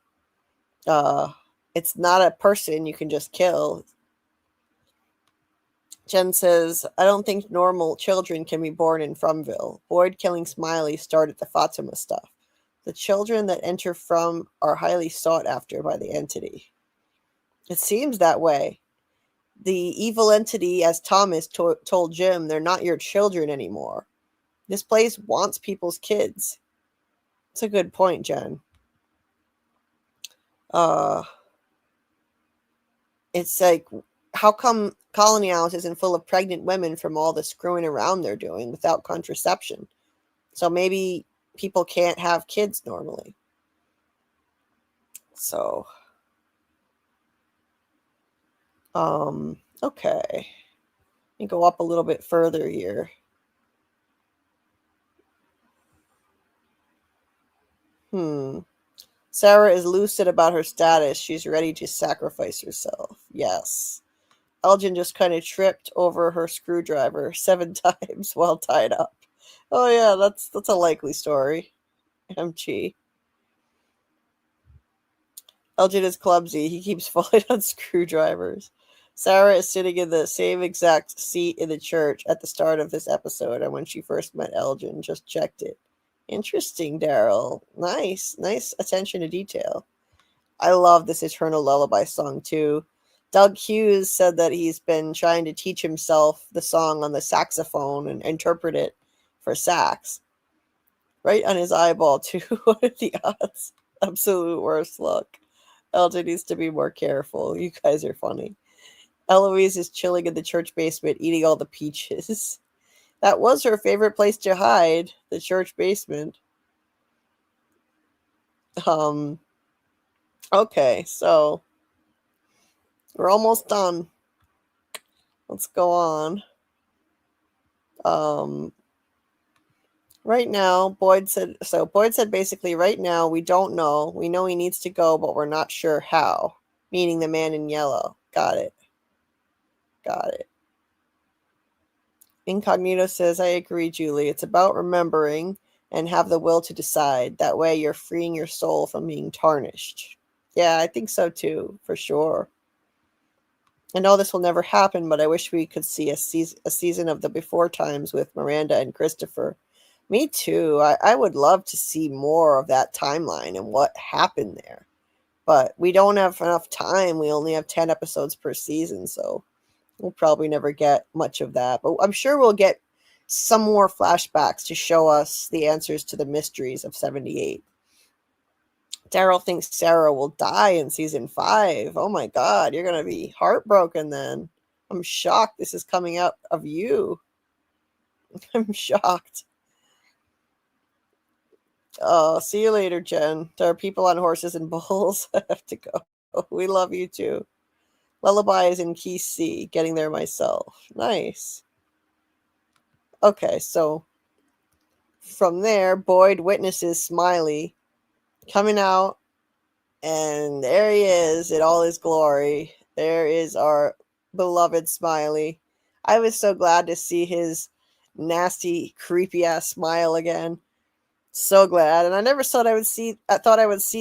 It's not a person you can just kill. Jen says, I don't think normal children can be born in Fromville. Boyd killing Smiley started the Fatima stuff. The children that enter From are highly sought after by the entity. It seems that way. The evil entity, as Thomas told Jim, they're not your children anymore. This place wants people's kids. It's a good point, Jen. It's like, how come Colony House isn't full of pregnant women from all the screwing around they're doing without contraception? So maybe people can't have kids normally. So, okay. Let me go up a little bit further here. Sarah is lucid about her status. She's ready to sacrifice herself. Yes. Elgin just kind of tripped over her screwdriver 7 times while tied up. Oh yeah, that's a likely story. MG. Elgin is clumsy. He keeps falling on screwdrivers. Sarah is sitting in the same exact seat in the church at the start of this episode, and when she first met Elgin, just checked it. Interesting, Daryl. Nice attention to detail. I love this Eternal Lullaby song too. Doug Hughes said that he's been trying to teach himself the song on the saxophone and interpret it for sax. Right on his eyeball too. What are the odds? Absolute worst luck. Elgin needs to be more careful. You guys are funny. Eloise is chilling in the church basement eating all the peaches. That was her favorite place to hide, the church basement. Okay, so we're almost done. Let's go on. Right now, Boyd said basically right now we don't know. We know he needs to go, but we're not sure how. Meaning the man in yellow. Got it. Incognito says, I agree, Julie. It's about remembering and have the will to decide. That way you're freeing your soul from being tarnished. Yeah, I think so too, for sure. I know this will never happen, but I wish we could see a season of the Before Times with Miranda and Christopher. Me too. I would love to see more of that timeline and what happened there. But we don't have enough time. We only have 10 episodes per season, so we'll probably never get much of that. But I'm sure we'll get some more flashbacks to show us the answers to the mysteries of 78. Daryl thinks Sarah will die in season 5. Oh my God, you're going to be heartbroken then. I'm shocked this is coming out of you. I'm shocked. Oh, see you later, Jen. There are people on horses and bulls. I have to go. We love you too. Lullaby is in key C. Getting there myself. Nice. Okay, so from there, Boyd witnesses Smiley coming out, and there he is in all his glory. There is our beloved Smiley. I was so glad to see his nasty, creepy ass smile again. So glad. And I never thought I would see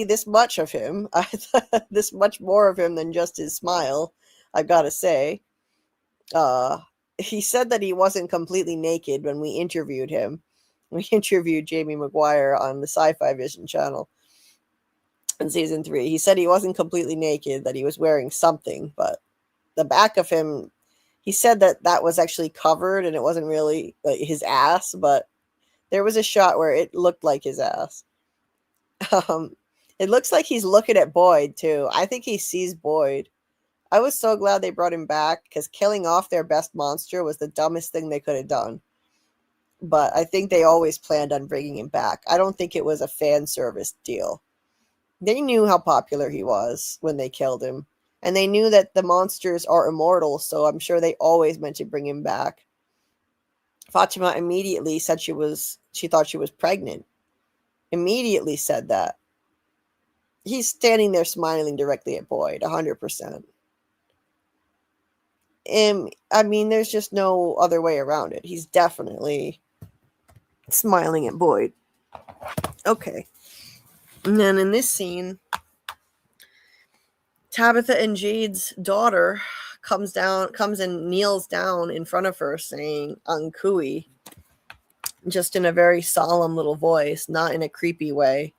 this much of him. I thought this much more of him than just his smile, I've got to say. He said that he wasn't completely naked when we interviewed him. We interviewed Jamie Maguire on the Sci-Fi Vision channel in season 3. He said he wasn't completely naked, that he was wearing something, but the back of him, he said that was actually covered and it wasn't really like his ass, but there was a shot where it looked like his ass. It looks like he's looking at Boyd too. I think he sees Boyd. I was so glad they brought him back because killing off their best monster was the dumbest thing they could have done. But I think they always planned on bringing him back. I don't think it was a fan service deal. They knew how popular he was when they killed him. And they knew that the monsters are immortal, so I'm sure they always meant to bring him back. Fatima immediately said she thought she was pregnant. Immediately said that. He's standing there smiling directly at Boyd, 100%. I mean, there's just no other way around it. He's definitely smiling at Boyd. Okay. And then in this scene, Tabitha and Jade's daughter comes and kneels down in front of her saying Ankui, just in a very solemn little voice, not in a creepy way.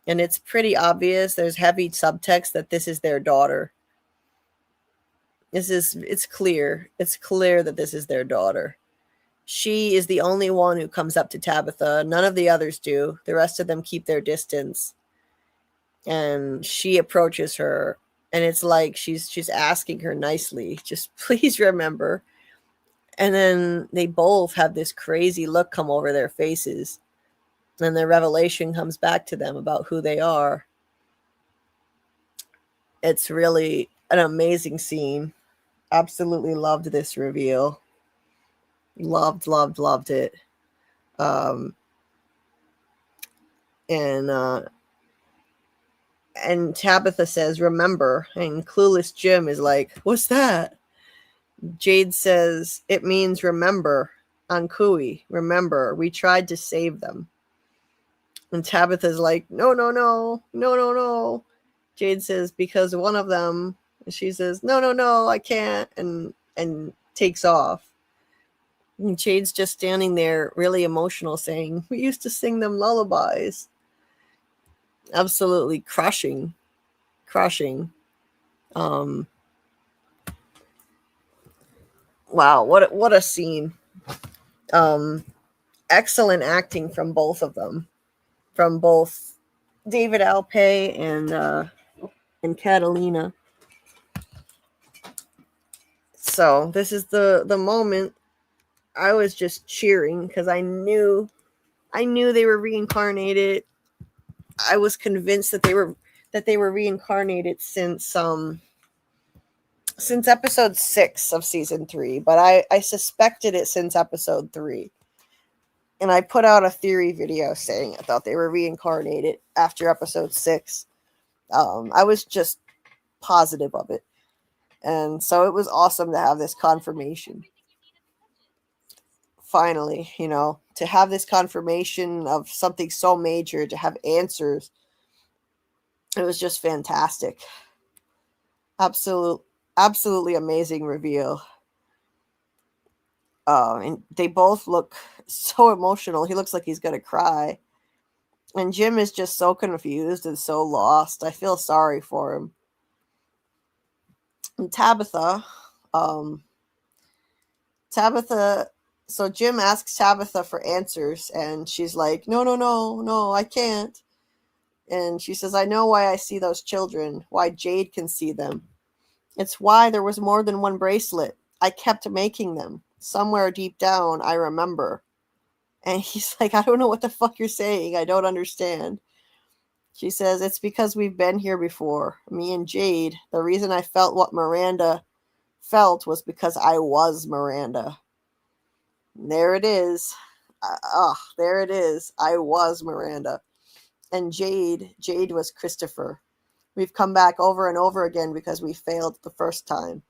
And it's pretty obvious. There's heavy subtext that this is their daughter. It's clear. It's clear that this is their daughter. She is the only one who comes up to Tabitha. None of the others do. The rest of them keep their distance. And she approaches her, and it's like she's asking her nicely, just please remember. And then they both have this crazy look come over their faces. and the revelation comes back to them about who they are. It's really an amazing scene. Absolutely loved this reveal. Loved it. And Tabitha says, remember. And clueless Jim is like, what's that? Jade says, it means remember. On Kui, remember, we tried to save them. And Tabitha's like, no. Jade says, because one of them. And she says, no, I can't. And takes off. And Jade's just standing there, really emotional, saying, we used to sing them lullabies. Absolutely crushing. Wow, what a scene. Excellent acting from both of them, from both David Alpay and Catalina. So this is the moment I was just cheering because I knew they were reincarnated. I was convinced that they were reincarnated since episode 6 of season 3, but I suspected it since episode 3. And I put out a theory video saying I thought they were reincarnated after episode 6. I was just positive of it. And so it was awesome to have this confirmation. Finally, to have this confirmation of something so major, to have answers. It was just fantastic. Absolutely amazing reveal. And they both look so emotional. He looks like he's going to cry. And Jim is just so confused and so lost. I feel sorry for him. And Tabitha, so Jim asks Tabitha for answers, and she's like, no, I can't. And she says, I know why I see those children, why Jade can see them. It's why there was more than one bracelet. I kept making them. Somewhere deep down, I remember. And he's like, I don't know what the fuck you're saying. I don't understand. She says, it's because we've been here before. Me and Jade. The reason I felt what Miranda felt was because I was Miranda. And there it is. There it is. I was Miranda. And Jade was Christopher. We've come back over and over again because we failed the first time.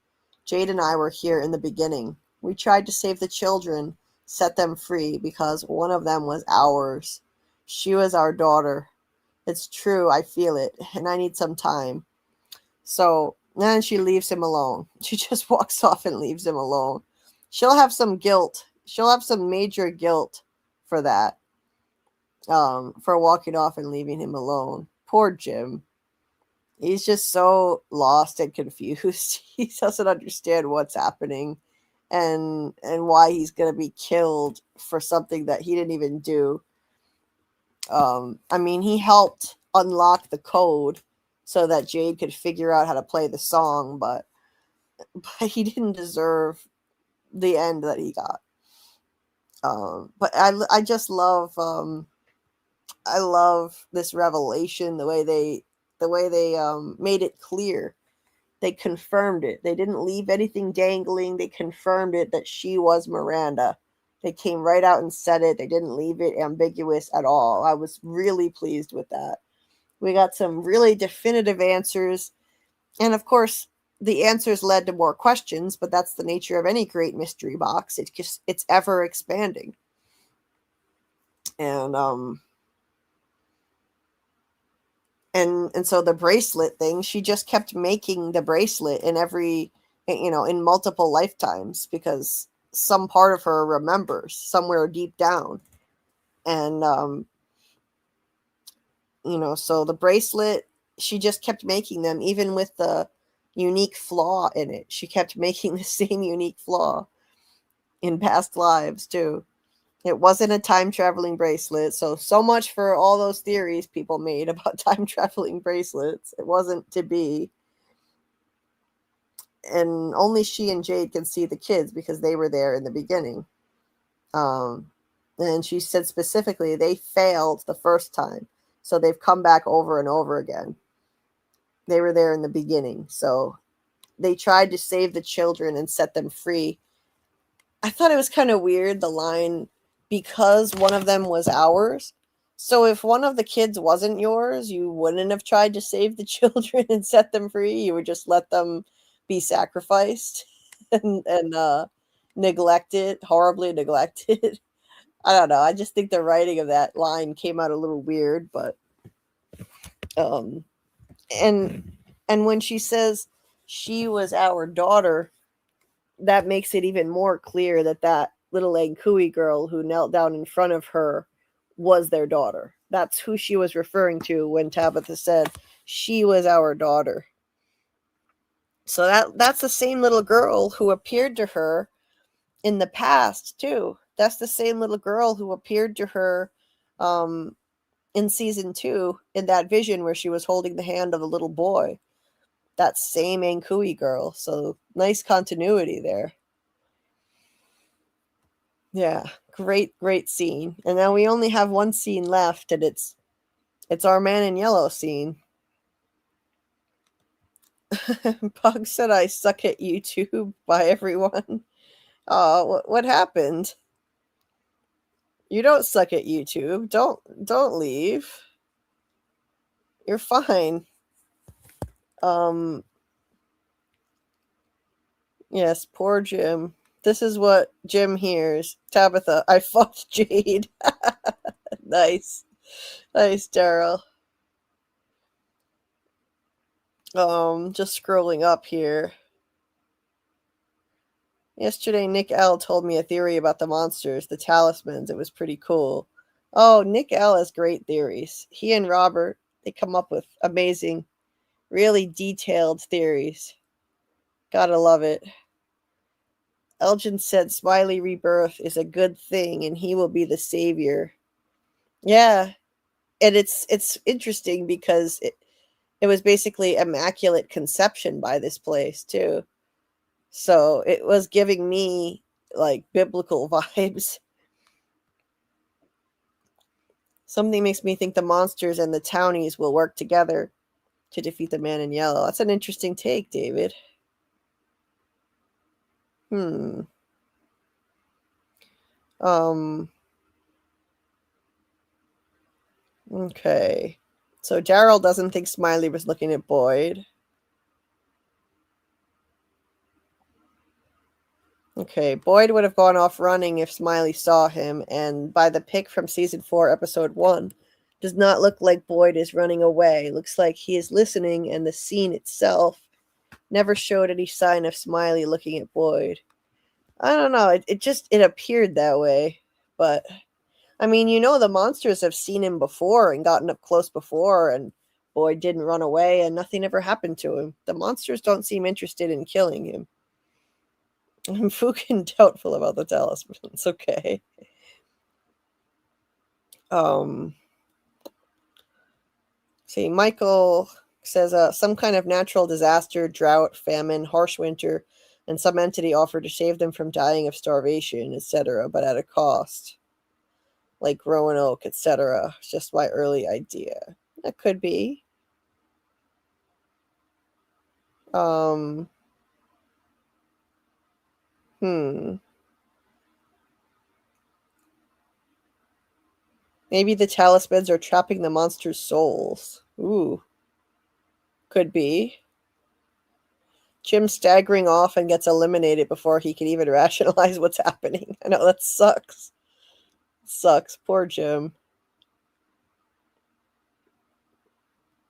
Jade and I were here in the beginning. We tried to save the children, set them free, because one of them was ours. She was our daughter. It's true, I feel it, and I need some time. So then she leaves him alone. She just walks off and leaves him alone. She'll have some guilt. She'll have some major guilt for that. For walking off and leaving him alone. Poor Jim. He's just so lost and confused. He doesn't understand what's happening and why he's going to be killed for something that he didn't even do. I mean, he helped unlock the code so that Jade could figure out how to play the song, but he didn't deserve the end that he got. But I just love I love this revelation, the way they made it clear. They confirmed it. They didn't leave anything dangling. They confirmed it that she was Miranda. They came right out and said it. They didn't leave it ambiguous at all. I was really pleased with that. We got some really definitive answers. And of course, the answers led to more questions, but that's the nature of any great mystery box. It's ever expanding. And so the bracelet thing, she just kept making the bracelet in multiple lifetimes because some part of her remembers somewhere deep down. And, so the bracelet, she just kept making them, even with the unique flaw in it. She kept making the same unique flaw in past lives too. It wasn't a time-traveling bracelet, so much for all those theories people made about time-traveling bracelets. It wasn't to be. And only she and Jade can see the kids because they were there in the beginning. And And she said specifically they failed the first time. So they've come back over and over again. They were there in the beginning. So they tried to save the children and set them free. I thought it was kind of weird, the line, because one of them was ours. So if one of the kids wasn't yours, you wouldn't have tried to save the children and set them free. You would just let them be sacrificed and neglected, horribly neglected. I don't know. I just think the writing of that line came out a little weird, but and when she says she was our daughter, that makes it even more clear that that little Ankui girl who knelt down in front of her was their daughter. That's who she was referring to when Tabitha said she was our daughter. So that's the same little girl who appeared to her in the past too. That's the same little girl who appeared to her in season 2 in that vision where she was holding the hand of a little boy. That same Ankui girl. So nice continuity there. Yeah, great scene. And now we only have one scene left, and it's our man in yellow scene. Pug said I suck at YouTube. By everyone. Oh, what happened? You don't suck at YouTube. Don't leave. You're fine. Yes, poor Jim. This is what Jim hears. Tabitha, I fucked Jade. Nice, Daryl. Just scrolling up here. Yesterday, Nick L. told me a theory about the monsters, the talismans. It was pretty cool. Oh, Nick L. has great theories. He and Robert, they come up with amazing, really detailed theories. Gotta love it. Elgin said Smiley rebirth is a good thing and he will be the savior. Yeah. And it's interesting because it was basically immaculate conception by this place too. So it was giving me like biblical vibes. Something makes me think the monsters and the townies will work together to defeat the man in yellow. That's an interesting take, David. Okay. So Daryl doesn't think Smiley was looking at Boyd. Okay, Boyd would have gone off running if Smiley saw him, and by the pic from season 4, episode 1, does not look like Boyd is running away. Looks like he is listening, and the scene itself never showed any sign of Smiley looking at Boyd. I don't know. It appeared that way. But, I mean, the monsters have seen him before and gotten up close before, and Boyd didn't run away, and nothing ever happened to him. The monsters don't seem interested in killing him. I'm fucking doubtful about the talisman. It's okay. See, Michael says some kind of natural disaster, drought, famine, harsh winter, and some entity offered to save them from dying of starvation, etc., but at a cost. Like Roanoke, etc. It's just my early idea. That could be. Maybe the talismans are trapping the monster's souls. Ooh. Could be. Jim staggering off and gets eliminated before he can even rationalize what's happening. I know, that sucks. Sucks. Poor Jim.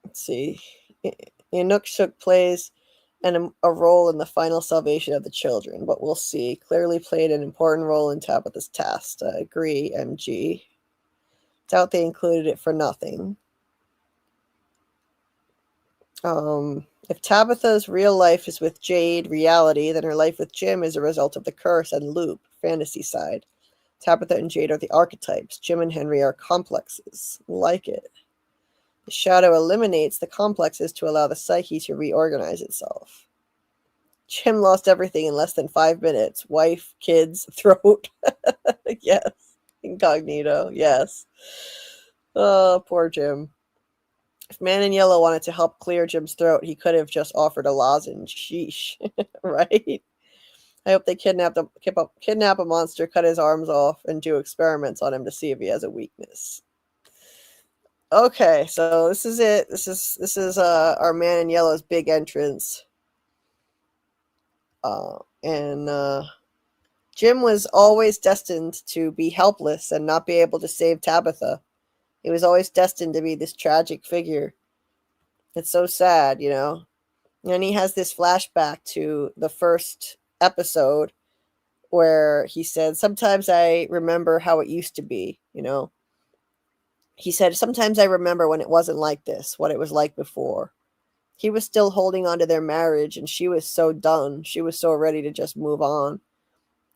Let's see. Inukshuk plays a role in the final salvation of the children, but we'll see. Clearly played an important role in Tabitha's test. I agree, MG. Doubt they included it for nothing. If Tabitha's real life is with Jade, reality, then her life with Jim is a result of the curse and loop, fantasy side. Tabitha and Jade are the archetypes. Jim and Henry are complexes. Like it. The shadow eliminates the complexes to allow the psyche to reorganize itself. Jim lost everything in less than 5 minutes. Wife, kids, throat. Yes. Incognito, yes. Oh, poor Jim. If Man in Yellow wanted to help clear Jim's throat, he could have just offered a lozenge. Sheesh. Right? I hope they kidnap a monster, cut his arms off, and do experiments on him to see if he has a weakness. Okay, so this is it. This is our Man in Yellow's big entrance. And Jim was always destined to be helpless and not be able to save Tabitha. He was always destined to be this tragic figure. It's so sad, you know. And he has this flashback to the first episode where he said, "Sometimes I remember how it used to be," you know. He said, "Sometimes I remember when it wasn't like this, what it was like before." He was still holding on to their marriage, and she was so done. She was so ready to just move on.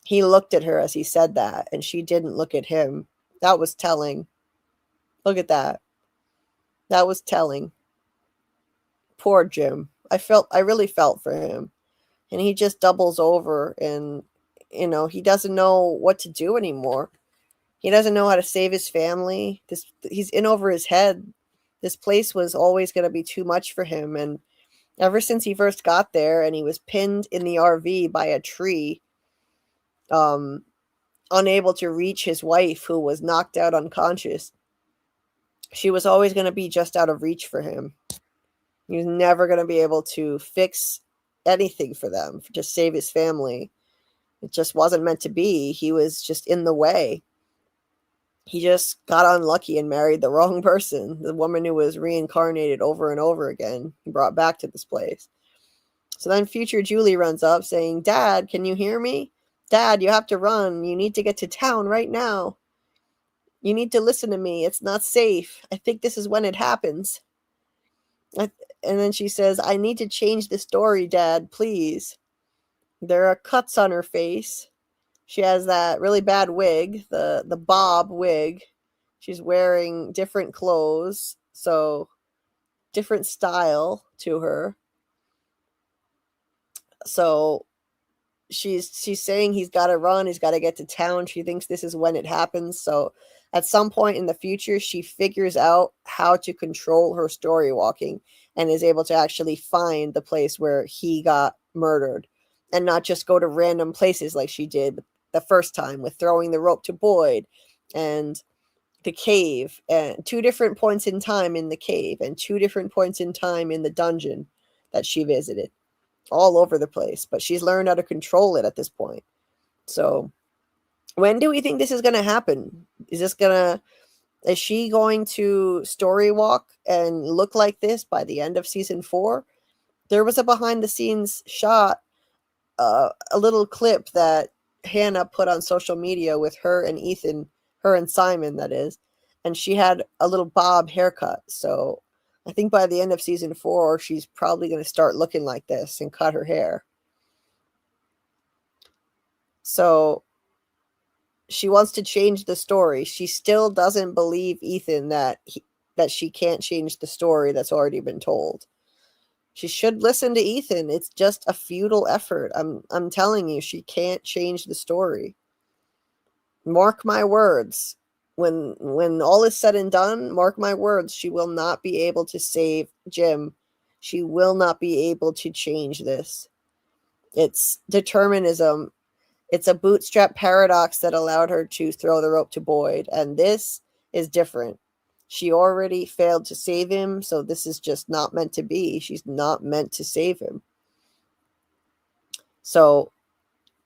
He looked at her as he said that, and she didn't look at him. That was telling. Look at that. That was telling. Poor Jim. I really felt for him. And he just doubles over and, you know, he doesn't know what to do anymore. He doesn't know how to save his family. He's in over his head. This place was always going to be too much for him. And ever since he first got there and he was pinned in the RV by a tree, unable to reach his wife who was knocked out unconscious, she was always going to be just out of reach for him. He was never going to be able to fix anything for them, to save his family. It just wasn't meant to be. He was just in the way. He just got unlucky and married the wrong person, the woman who was reincarnated over and over again and brought back to this place. So then future Julie runs up saying, "Dad, can you hear me? Dad, you have to run. You need to get to town right now. You need to listen to me. It's not safe. I think this is when it happens." And then she says, "I need to change the story, Dad, please." There are cuts on her face. She has that really bad wig, the bob wig. She's wearing different clothes, so different style to her. So she's saying he's got to run, he's got to get to town. She thinks this is when it happens. So at some point in the future, she figures out how to control her story walking and is able to actually find the place where he got murdered and not just go to random places like she did the first time with throwing the rope to Boyd and the cave, and 2 different points in time in the cave and 2 different points in time in the dungeon that she visited, all over the place. But she's learned how to control it at this point. So when do we think this is going to happen? Is she going to story walk and look like this by the end of season 4? There was a behind the scenes shot, a little clip that Hannah put on social media with her and Ethan, her and Simon, that is, and she had a little bob haircut. So I think by the end of season 4, she's probably going to start looking like this and cut her hair. So she wants to change the story. She still doesn't believe Ethan that she can't change the story that's already been told. She should listen to Ethan. It's just a futile effort. I'm telling you, she can't change the story. Mark my words. When all is said and done, mark my words, she will not be able to save Jim. She will not be able to change this. It's determinism. It's a bootstrap paradox that allowed her to throw the rope to Boyd, and this is different. She already failed to save him, so this is just not meant to be. She's not meant to save him. So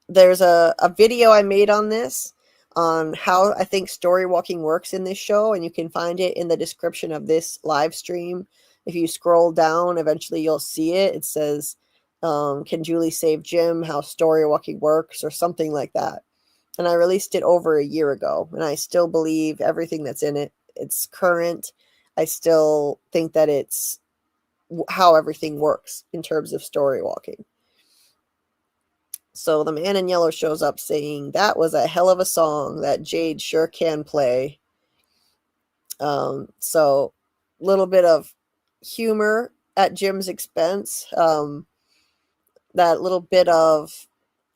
there's a video I made on this, on how I think story walking works in this show, and you can find it in the description of this live stream. If you scroll down, eventually you'll see it. It says, "Can Julie save Jim? How story walking works," or something like that. And I released it over a year ago, and I still believe everything that's in it. It's current. I still think that it's how everything works in terms of story walking. So the man in yellow shows up saying, "That was a hell of a song. That Jade sure can play." So a little bit of humor at Jim's expense. That little bit of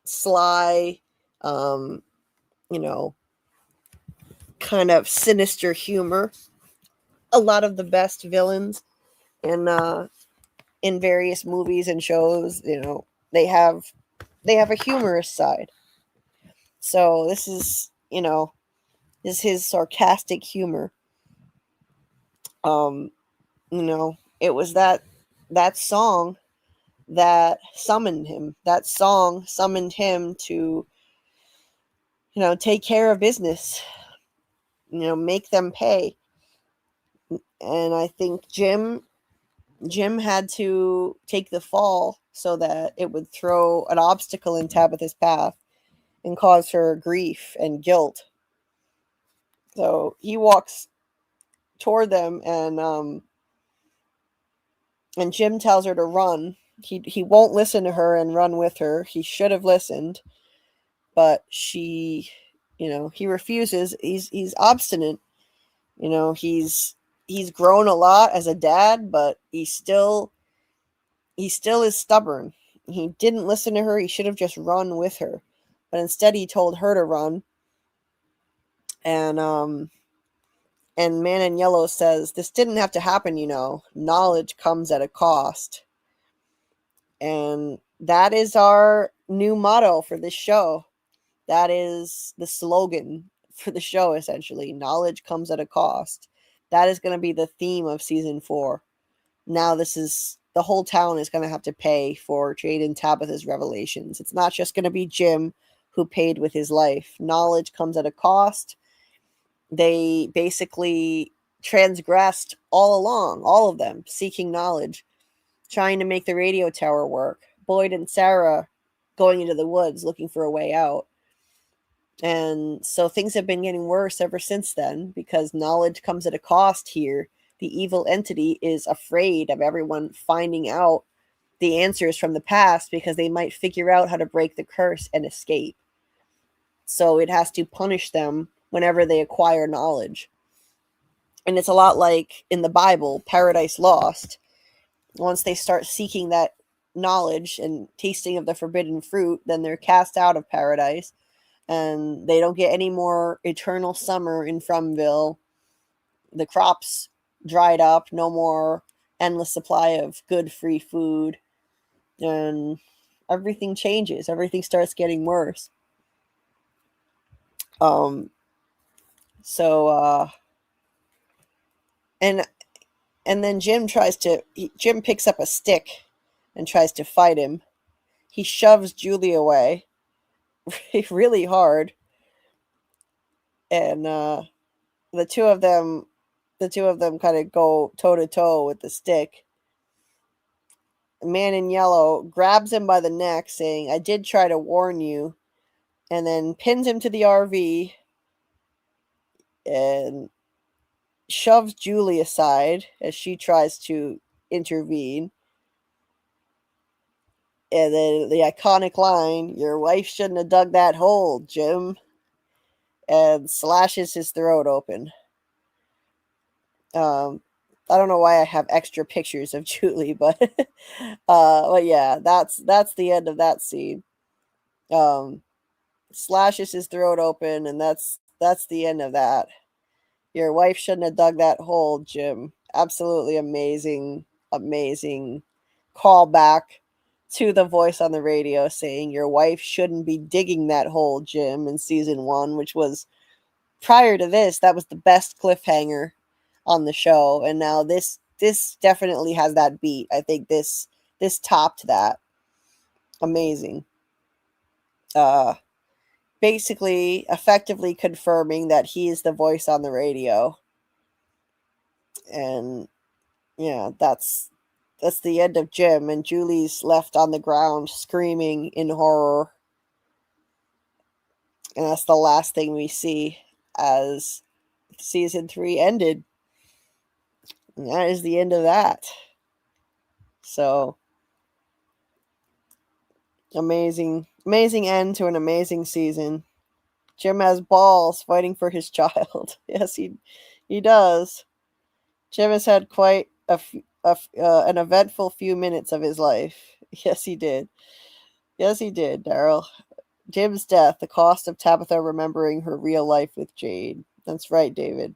sly, you know, kind of sinister humor. A lot of the best villains in various movies and shows, they have a humorous side. So this is his sarcastic humor. It was that song that summoned him. That song summoned him to, take care of business, make them pay. And I think Jim had to take the fall so that it would throw an obstacle in Tabitha's path and cause her grief and guilt. So he walks toward them, and Jim tells her to run. He won't listen to her and run with her. He should have listened, but he refuses. He's obstinate. He's grown a lot as a dad, but he still is stubborn. He didn't listen to her. He should have just run with her, but instead he told her to run. And Man in Yellow says, this didn't have to happen, knowledge comes at a cost. And that is our new motto for this show. That is the slogan for the show, essentially. Knowledge comes at a cost. That is going to be the theme of season 4. Now the whole town is going to have to pay for Jade and Tabitha's revelations. It's not just going to be Jim who paid with his life. Knowledge comes at a cost. They basically transgressed all along, all of them, seeking knowledge, trying to make the radio tower work. Boyd and Sarah going into the woods looking for a way out. And so things have been getting worse ever since then, because knowledge comes at a cost here. The evil entity is afraid of everyone finding out the answers from the past, because they might figure out how to break the curse and escape. So it has to punish them whenever they acquire knowledge. And it's a lot like in the Bible, Paradise Lost. Once they start seeking that knowledge and tasting of the forbidden fruit, then they're cast out of paradise, and they don't get any more eternal summer in Fromville. The crops dried up, no more endless supply of good free food, and everything changes. Everything starts getting worse. And then Jim picks up a stick and tries to fight him. He shoves Julie away really hard, and the two of them kind of go toe to toe with the stick. Man in Yellow grabs him by the neck, saying, "I did try to warn you," and then pins him to the RV and shoves Julie aside as she tries to intervene. And then the iconic line, "Your wife shouldn't have dug that hole, Jim," and slashes his throat open. I don't know why I have extra pictures of Julie, but yeah, that's the end of that scene. Slashes his throat open, and that's the end of that. Your wife shouldn't have dug that hole, Jim. Absolutely amazing callback to the voice on the radio saying, "Your wife shouldn't be digging that hole, Jim," in season 1, which was, prior to this, that was the best cliffhanger on the show. And now this definitely has that beat. I think this topped that. Amazing. Basically effectively confirming that he is the voice on the radio. And yeah, that's the end of Jim, and Julie's left on the ground screaming in horror. And that's the last thing we see as season 3 ended. And that is the end of that. So, amazing end to an amazing season. Jim has balls fighting for his child. Yes, he does. Jim has had quite an eventful few minutes of his life. Yes, he did. Yes, he did, Daryl. Jim's death, the cost of Tabitha remembering her real life with Jade. That's right, David.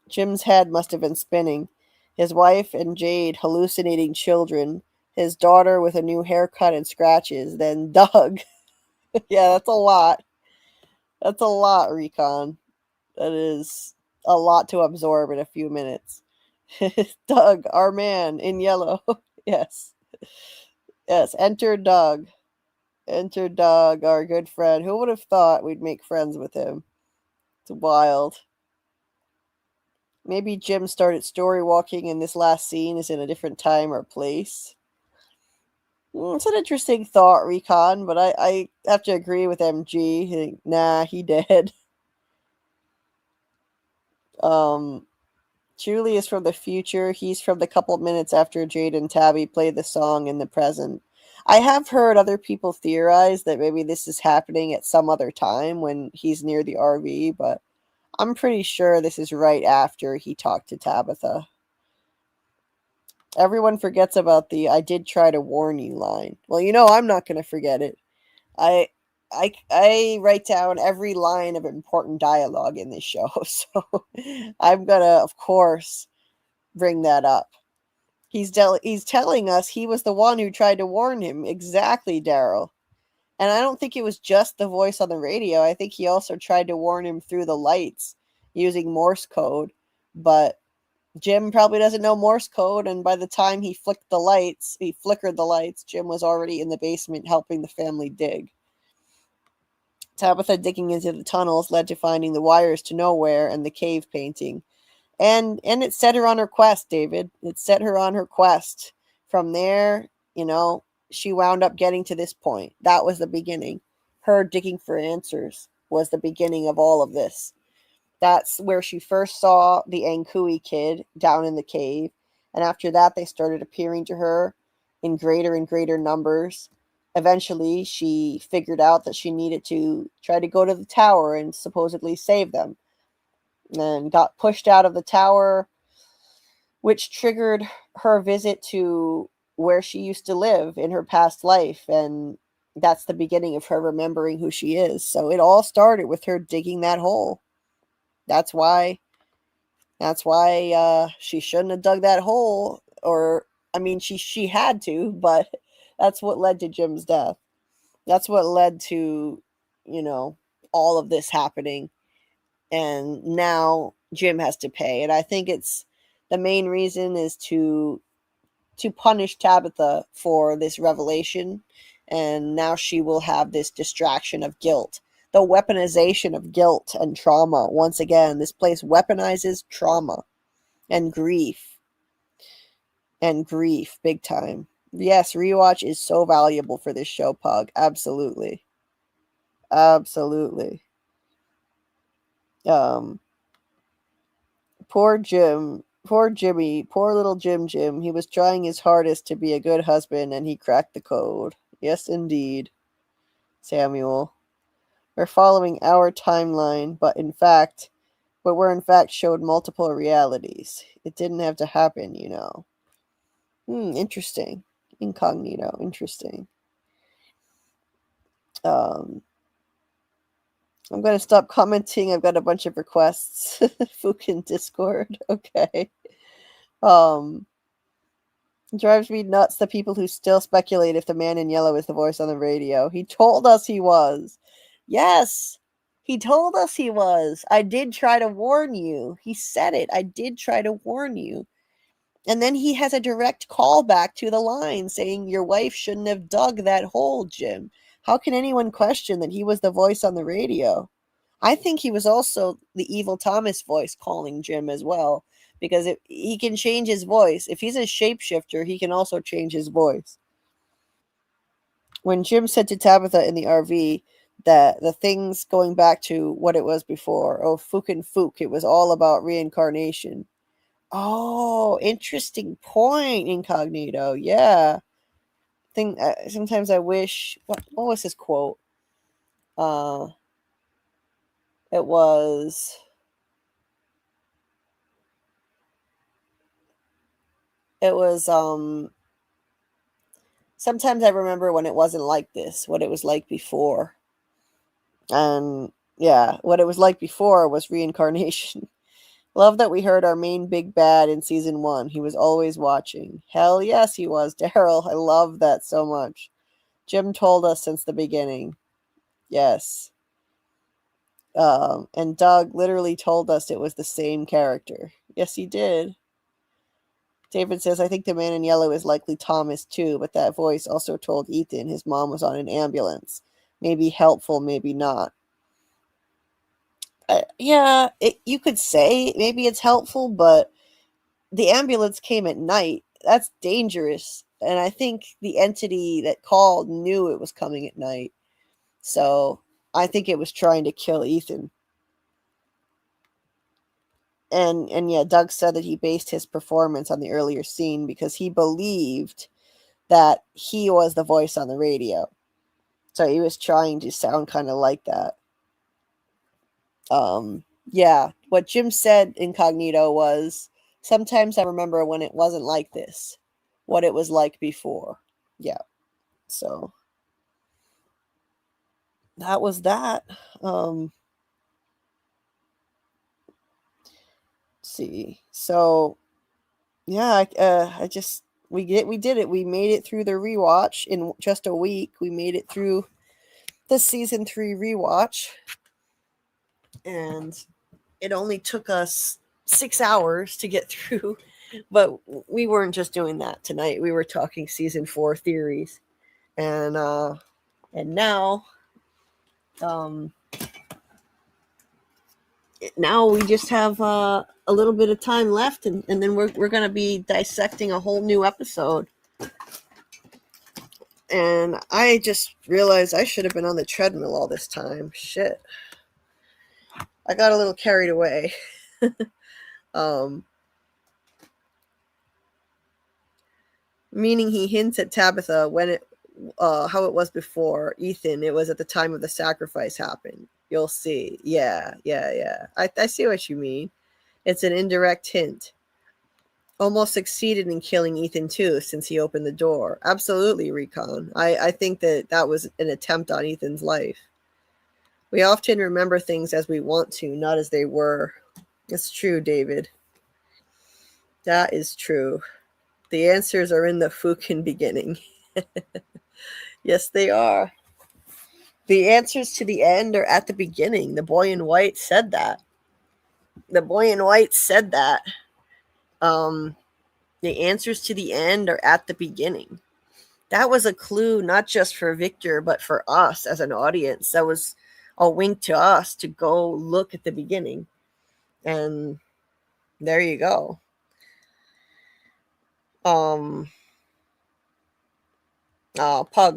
Jim's head must have been spinning. His wife and Jade hallucinating children. His daughter with a new haircut and scratches. Then Doug. Yeah, that's a lot. That's a lot, Recon. That is a lot to absorb in a few minutes. Doug, our man in yellow. Yes. Yes. Enter Doug. Enter Doug, our good friend. Who would have thought we'd make friends with him? It's wild. Maybe Jim started story walking and this last scene is in a different time or place. It's an interesting thought, Recon, but I have to agree with MG. Nah, he did. Julie is from the future. He's from the couple minutes after Jade and Tabby played the song in the present. I have heard other people theorize that maybe this is happening at some other time when he's near the RV, but I'm pretty sure this is right after he talked to Tabitha. Everyone forgets about the "I did try to warn you" line. Well, I'm not going to forget it. I write down every line of important dialogue in this show, so I'm going to, of course, bring that up. He's telling us he was the one who tried to warn him. Exactly, Daryl. And I don't think it was just the voice on the radio. I think he also tried to warn him through the lights using Morse code. But Jim probably doesn't know Morse code, and by the time he flickered the lights, Jim was already in the basement helping the family dig. Tabitha digging into the tunnels led to finding the wires to nowhere and the cave painting. And it set her on her quest, David. It set her on her quest. From there, she wound up getting to this point. That was the beginning. Her digging for answers was the beginning of all of this. That's where she first saw the Ankui kid down in the cave. And after that, they started appearing to her in greater and greater numbers. Eventually, she figured out that she needed to try to go to the tower and supposedly save them. And got pushed out of the tower, which triggered her visit to where she used to live in her past life. And that's the beginning of her remembering who she is. So it all started with her digging that hole. That's why she shouldn't have dug that hole. Or, I mean, she had to, but that's what led to Jim's death. That's what led to, all of this happening. And now Jim has to pay. And I think it's the main reason is to punish Tabitha for this revelation. And now she will have this distraction of guilt. The weaponization of guilt and trauma. Once again, this place weaponizes trauma and grief. And grief, big time. Yes, Rewatch is so valuable for this show, Pug. Absolutely. Absolutely. Poor Jimmy, poor little Jim. He was trying his hardest to be a good husband and he cracked the code. Yes, indeed, Samuel. We're following our timeline, but we're in fact showed multiple realities. It didn't have to happen, Interesting. Incognito, interesting. I'm going to stop commenting. I've got a bunch of requests. Fucking Discord. Okay. Drives me nuts the people who still speculate if the man in yellow is the voice on the radio. He told us he was. Yes. He told us he was. I did try to warn you. He said it. I did try to warn you. And then he has a direct callback to the line saying your wife shouldn't have dug that hole, Jim. How can anyone question that he was the voice on the radio? I think he was also the evil Thomas voice calling Jim as well, because he can change his voice. If he's a shapeshifter, he can also change his voice. When Jim said to Tabitha in the RV that the things going back to what it was before, fucking fook, it was all about reincarnation. Oh, interesting point, Incognito. Yeah. Sometimes I wish. What was his quote? It was. Sometimes I remember when it wasn't like this, what it was like before. And Yeah, what it was like before was reincarnation. Love that we heard our main big bad in season 1. He was always watching. Hell yes, he was, Daryl. I love that so much. Jim told us since the beginning. Yes. And Doug literally told us it was the same character. Yes, he did. David says, I think the man in yellow is likely Thomas too, but that voice also told Ethan his mom was on an ambulance. Maybe helpful, maybe not. Yeah, you could say maybe it's helpful, but the ambulance came at night. That's dangerous. And I think the entity that called knew it was coming at night. So I think it was trying to kill Ethan. And yeah, Doug said that he based his performance on the earlier scene because he believed that he was the voice on the radio. So he was trying to sound kind of like that. Yeah, what Jim said incognito was, sometimes I remember when it wasn't like this, what it was like before. Yeah. So that was that. Let's see. So yeah, we did it. We made it through the rewatch in just a week. We made it through the season 3 rewatch. And it only took us 6 hours to get through, but we weren't just doing that tonight. We were talking season 4 theories, and now, now we just have a little bit of time left, and then we're gonna be dissecting a whole new episode. And I just realized I should have been on the treadmill all this time. Shit. I got a little carried away. Meaning he hints at Tabitha when it, how it was before Ethan. It was at the time of the sacrifice happened. You'll see. Yeah. I see what you mean. It's an indirect hint. Almost succeeded in killing Ethan too, since he opened the door. Absolutely, Recon. I think that was an attempt on Ethan's life. We often remember things as we want to, not as they were. It's true, David. That is true. The answers are in the fucking beginning. Yes, they are. The answers to the end are at the beginning. The boy in white said that. The answers to the end are at the beginning. That was a clue not just for Victor, but for us as an audience. That was a wink to us to go look at the beginning. And there you go. Pug,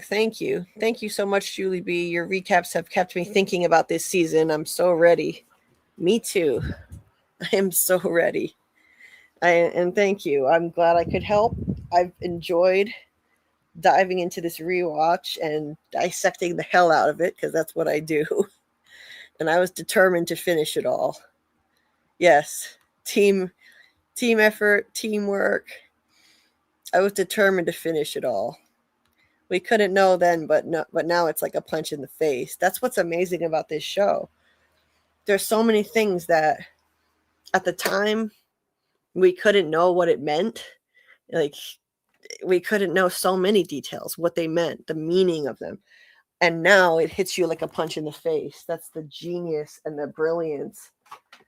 thank you. Thank you so much, Julie B. Your recaps have kept me thinking about this season. I'm so ready. Me too. I am so ready. And thank you. I'm glad I could help. I've enjoyed diving into this rewatch and dissecting the hell out of it, because that's what I do. And I was determined to finish it all. Yes. Team effort, teamwork. I was determined to finish it all. We couldn't know then, but now it's like a punch in the face. That's what's amazing about this show. There's so many things that at the time we couldn't know what it meant. Like, we couldn't know so many details, what they meant, the meaning of them. And now it hits you like a punch in the face. That's the genius and the brilliance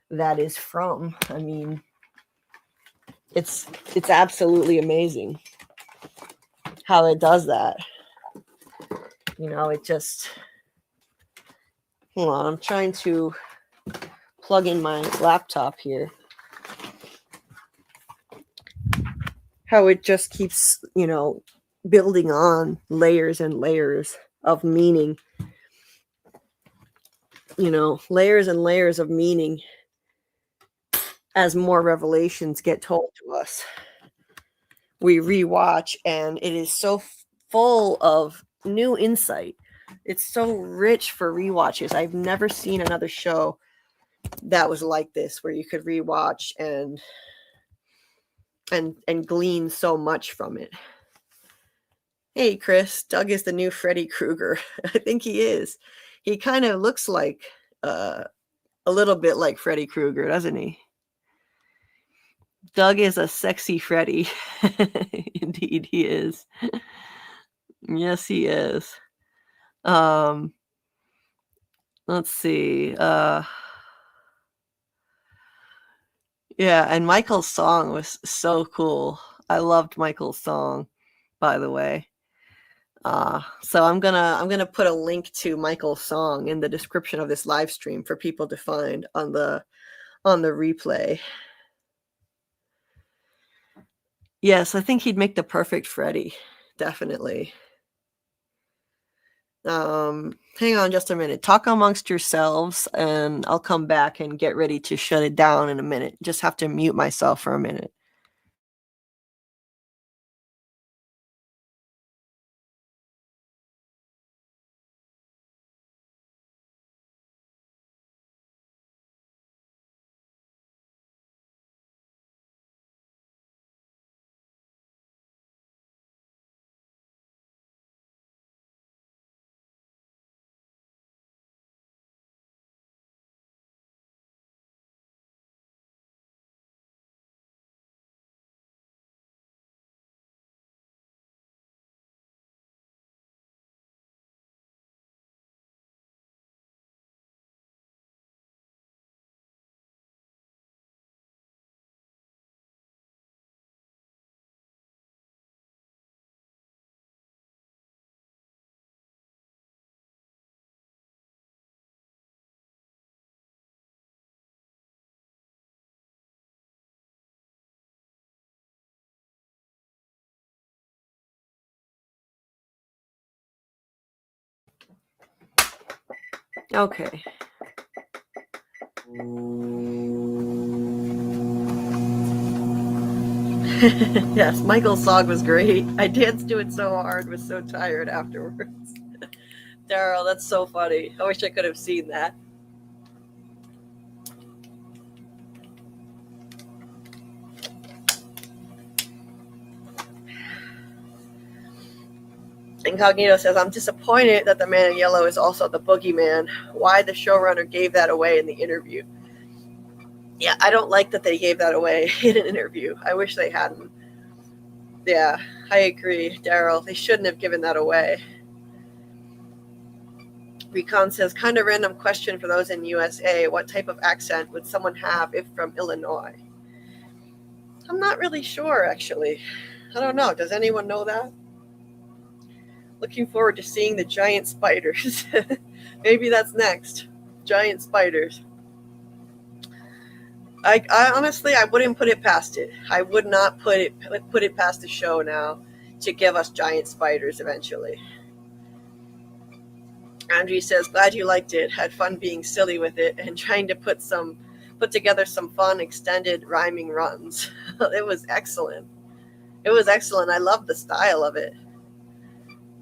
that is From. I mean, it's absolutely amazing how it does that. You know, it just... Hold on, I'm trying to plug in my laptop here. How it just keeps, you know, building on layers and layers of meaning. You know, layers and layers of meaning as more revelations get told to us. We rewatch, and it is so full of new insight. It's so rich for rewatches. I've never seen another show that was like this, where you could rewatch and glean so much from it. Hey, Chris, Doug is the new Freddy Krueger. I think he is. He kind of looks like a little bit like Freddy Krueger, doesn't he? Doug is a sexy Freddy. Indeed, he is. Yes, he is. Let's see. Yeah, and Michael's song was so cool. I loved Michael's song, by the way. So I'm gonna put a link to Michael's song in the description of this live stream for people to find on the replay. Yes, I think he'd make the perfect Freddy, definitely. Hang on just a minute. Talk amongst yourselves, and I'll come back and get ready to shut it down in a minute. Just have to mute myself for a minute. Okay. Yes, Michael's song was great. I danced to it so hard, was so tired afterwards. Daryl, that's so funny. I wish I could have seen that. Incognito says, I'm disappointed that the man in yellow is also the boogeyman. Why the showrunner gave that away in the interview. Yeah, I don't like that they gave that away in an interview. I wish they hadn't. Yeah, I agree, Daryl. They shouldn't have given that away. Recon says, kind of random question for those in USA. What type of accent would someone have if from Illinois? I'm not really sure, actually. I don't know. Does anyone know that? Looking forward to seeing the giant spiders. Maybe that's next. Giant spiders. I honestly, I wouldn't put it past it. I would not put it past the show now to give us giant spiders eventually. Andrew says, glad you liked it. Had fun being silly with it and trying to put together some fun extended rhyming runs. It was excellent. It was excellent. I loved the style of it.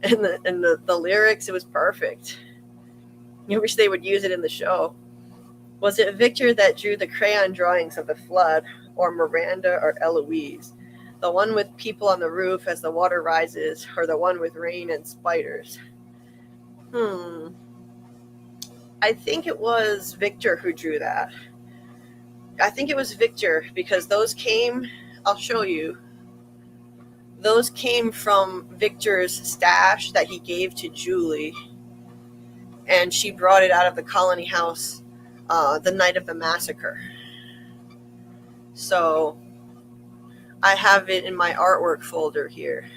And the lyrics, it was perfect. I wish they would use it in the show. Was it Victor that drew the crayon drawings of the flood, or Miranda or Eloise? The one with people on the roof as the water rises, or the one with rain and spiders? I think it was Victor who drew that. I think it was Victor, because those came, I'll show you. Those came from Victor's stash that he gave to Julie, and she brought it out of the colony house the night of the massacre. So I have it in my artwork folder here.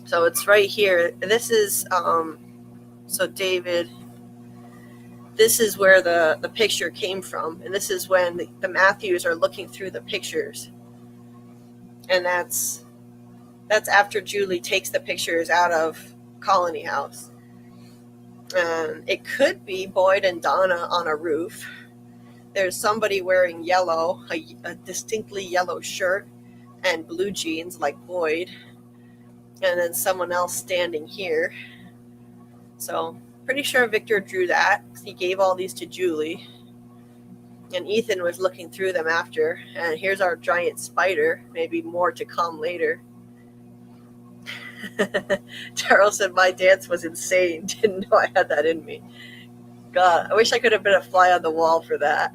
So it's right here. This is, so David, this is where the picture came from. And this is when the Matthews are looking through the pictures. And that's after Julie takes the pictures out of Colony House. It could be Boyd and Donna on a roof. There's somebody wearing yellow, a distinctly yellow shirt and blue jeans like Boyd. And then someone else standing here. So pretty sure Victor drew that. He gave all these to Julie. And Ethan was looking through them after. And here's our giant spider. Maybe more to come later. Daryl said my dance was insane. Didn't know I had that in me. God, I wish I could have been a fly on the wall for that.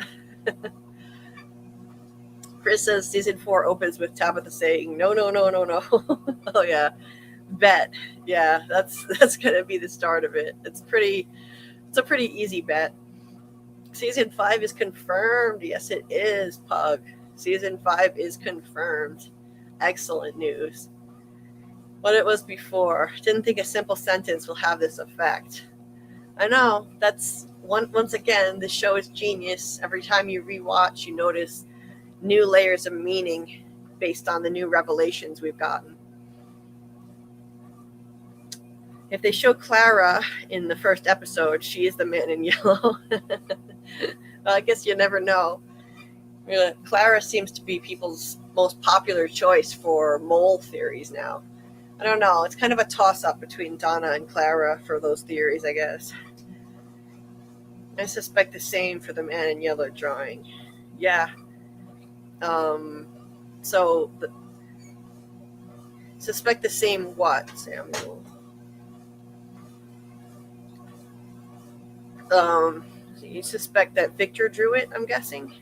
Chris says season 4 opens with Tabitha saying, no, no, no, no, no. Oh, yeah. Bet. Yeah, that's going to be the start of it. It's a pretty easy bet. Season 5 is confirmed. Yes, it is, Pug. Season 5 is confirmed. Excellent news. What it was before. Didn't think a simple sentence will have this effect. I know. That's once again, the show is genius. Every time you rewatch, you notice new layers of meaning based on the new revelations we've gotten. If they show Clara in the first episode, she is the man in yellow. Well, I guess you never know. Clara seems to be people's most popular choice for mole theories now. I don't know. It's kind of a toss-up between Donna and Clara for those theories, I guess. I suspect the same for the man in yellow drawing. Yeah. Suspect the same what, Samuel? You suspect that Victor drew it, I'm guessing?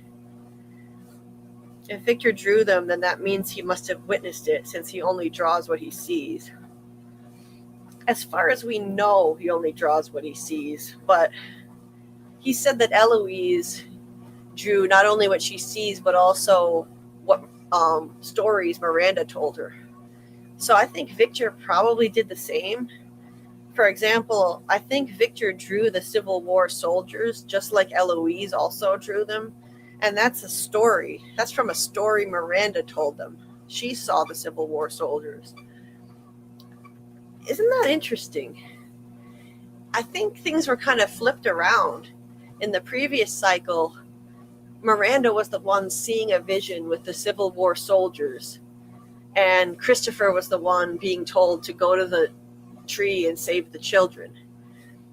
If Victor drew them, then that means he must have witnessed it, since he only draws what he sees. As far as we know, he only draws what he sees, but he said that Eloise drew not only what she sees, but also what stories Miranda told her. So I think Victor probably did the same. For example, I think Victor drew the Civil War soldiers just like Eloise also drew them. And that's a story. That's from a story Miranda told them. She saw the Civil War soldiers. Isn't that interesting? I think things were kind of flipped around. In the previous cycle, Miranda was the one seeing a vision with the Civil War soldiers. And Christopher was the one being told to go to the tree and save the children.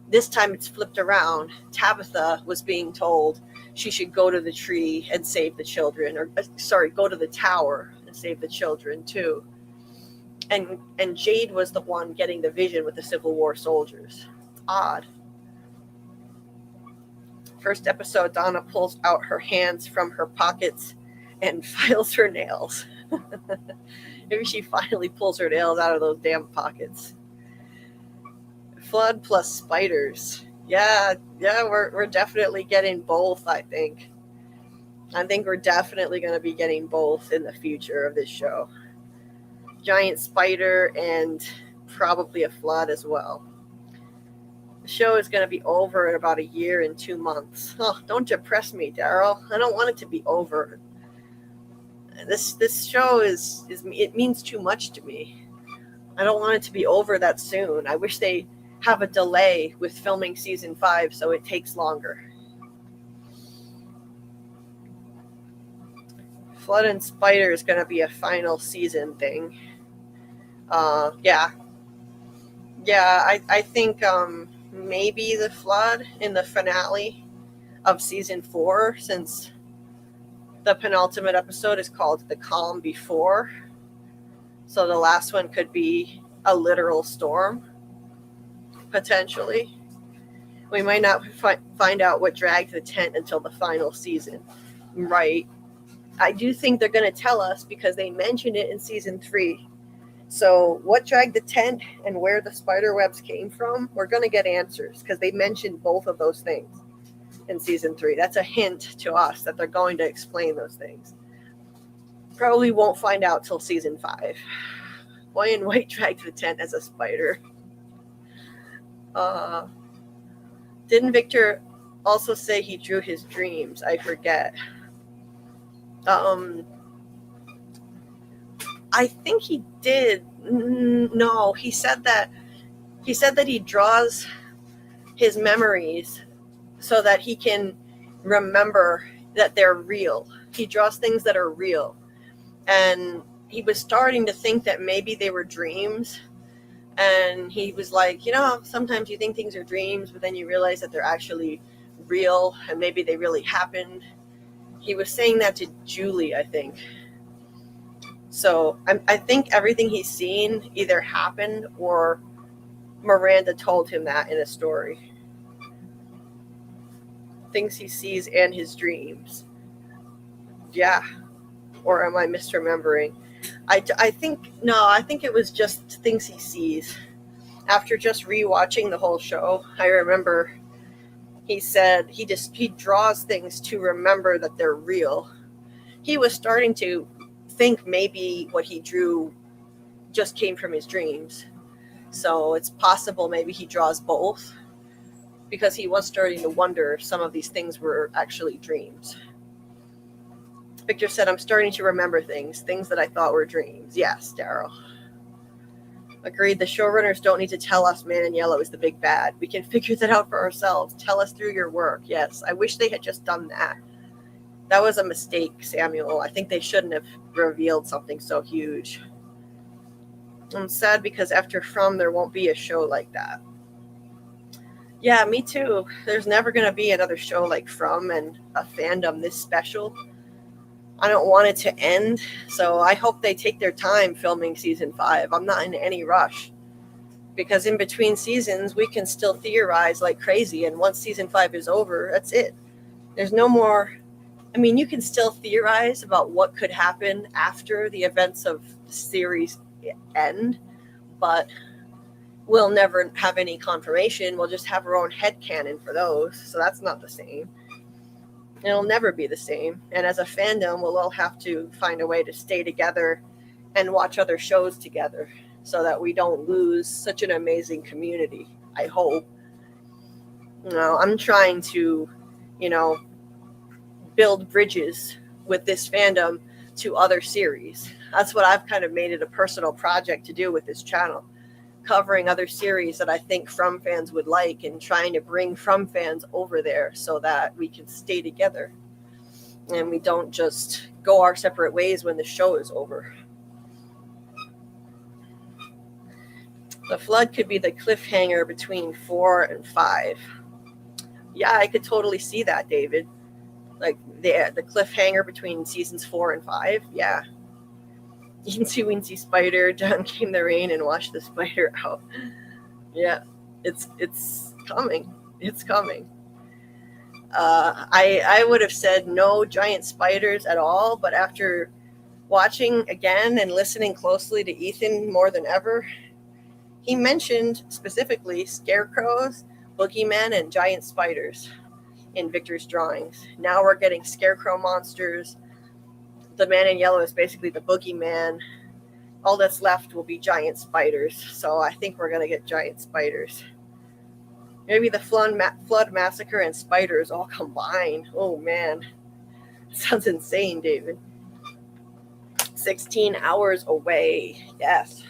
This time it's flipped around. Tabitha was being told she should go to the tree and save the children, go to the tower and save the children too. And Jade was the one getting the vision with the Civil War soldiers. It's odd. First episode, Donna pulls out her hands from her pockets and files her nails. Maybe she finally pulls her nails out of those damn pockets. Flood plus spiders. Yeah, we're definitely getting both, I think. I think we're definitely going to be getting both in the future of this show. Giant spider and probably a flood as well. The show is going to be over in about a year and 2 months. Oh, don't depress me, Daryl. I don't want it to be over. This show it means too much to me. I don't want it to be over that soon. I wish they have a delay with filming season 5 so it takes longer. Flood and Spider is going to be a final season thing. I think maybe the Flood in the finale of season 4, since the penultimate episode is called The Calm Before. So the last one could be a literal storm, potentially. We might not find out what dragged the tent until the final season. Right. I do think they're going to tell us because they mentioned it in season 3. So what dragged the tent and where the spider webs came from, we're going to get answers because they mentioned both of those things in season 3. That's a hint to us that they're going to explain those things. Probably won't find out till season 5. Boy in White dragged the tent as a spider. Didn't Victor also say he drew his dreams? I forget. I think he did. No, he said that he draws his memories so that he can remember that they're real. He draws things that are real. And he was starting to think that maybe they were dreams. And he was like, sometimes you think things are dreams, but then you realize that they're actually real and maybe they really happened. He was saying that to Julie, I think. So I think everything he's seen either happened or Miranda told him that in a story. Things he sees and his dreams. Yeah. Or am I misremembering? I think it was just things he sees. After just rewatching the whole show, I remember he said he draws things to remember that they're real. He was starting to think maybe what he drew just came from his dreams. So it's possible maybe he draws both, because he was starting to wonder if some of these things were actually dreams. Victor said, I'm starting to remember things that I thought were dreams. Yes, Daryl. Agreed. The showrunners don't need to tell us Man in Yellow is the big bad. We can figure that out for ourselves. Tell us through your work. Yes, I wish they had just done that. That was a mistake, Samuel. I think they shouldn't have revealed something so huge. I'm sad because after From, there won't be a show like that. Yeah, me too. There's never going to be another show like From and a fandom this special. I don't want it to end, so I hope they take their time filming season 5. I'm not in any rush, because in between seasons, we can still theorize like crazy, and once season 5 is over, that's it. There's no more. I mean, you can still theorize about what could happen after the events of the series end, but we'll never have any confirmation. We'll just have our own headcanon for those, so that's not the same. It'll never be the same. And as a fandom, we'll all have to find a way to stay together and watch other shows together so that we don't lose such an amazing community, I hope. I'm trying to, build bridges with this fandom to other series. That's what I've kind of made it a personal project to do with this channel, covering other series that I think From fans would like and trying to bring From fans over there so that we can stay together and we don't just go our separate ways when the show is over. The flood could be the cliffhanger between 4 and 5. Yeah, I could totally see that, David. Like the cliffhanger between seasons 4 and 5. Yeah. Eensy Weensy Spider, down came the rain and washed the spider out. Yeah, it's coming. It's coming. I would have said no giant spiders at all, but after watching again and listening closely to Ethan more than ever, he mentioned specifically scarecrows, boogeymen, and giant spiders in Victor's drawings. Now we're getting scarecrow monsters. The Man in Yellow is basically the boogeyman. All that's left will be giant spiders. So I think we're going to get giant spiders. Maybe the flood massacre and spiders all combined. Oh, man. Sounds insane, David. 16 hours away. Yes.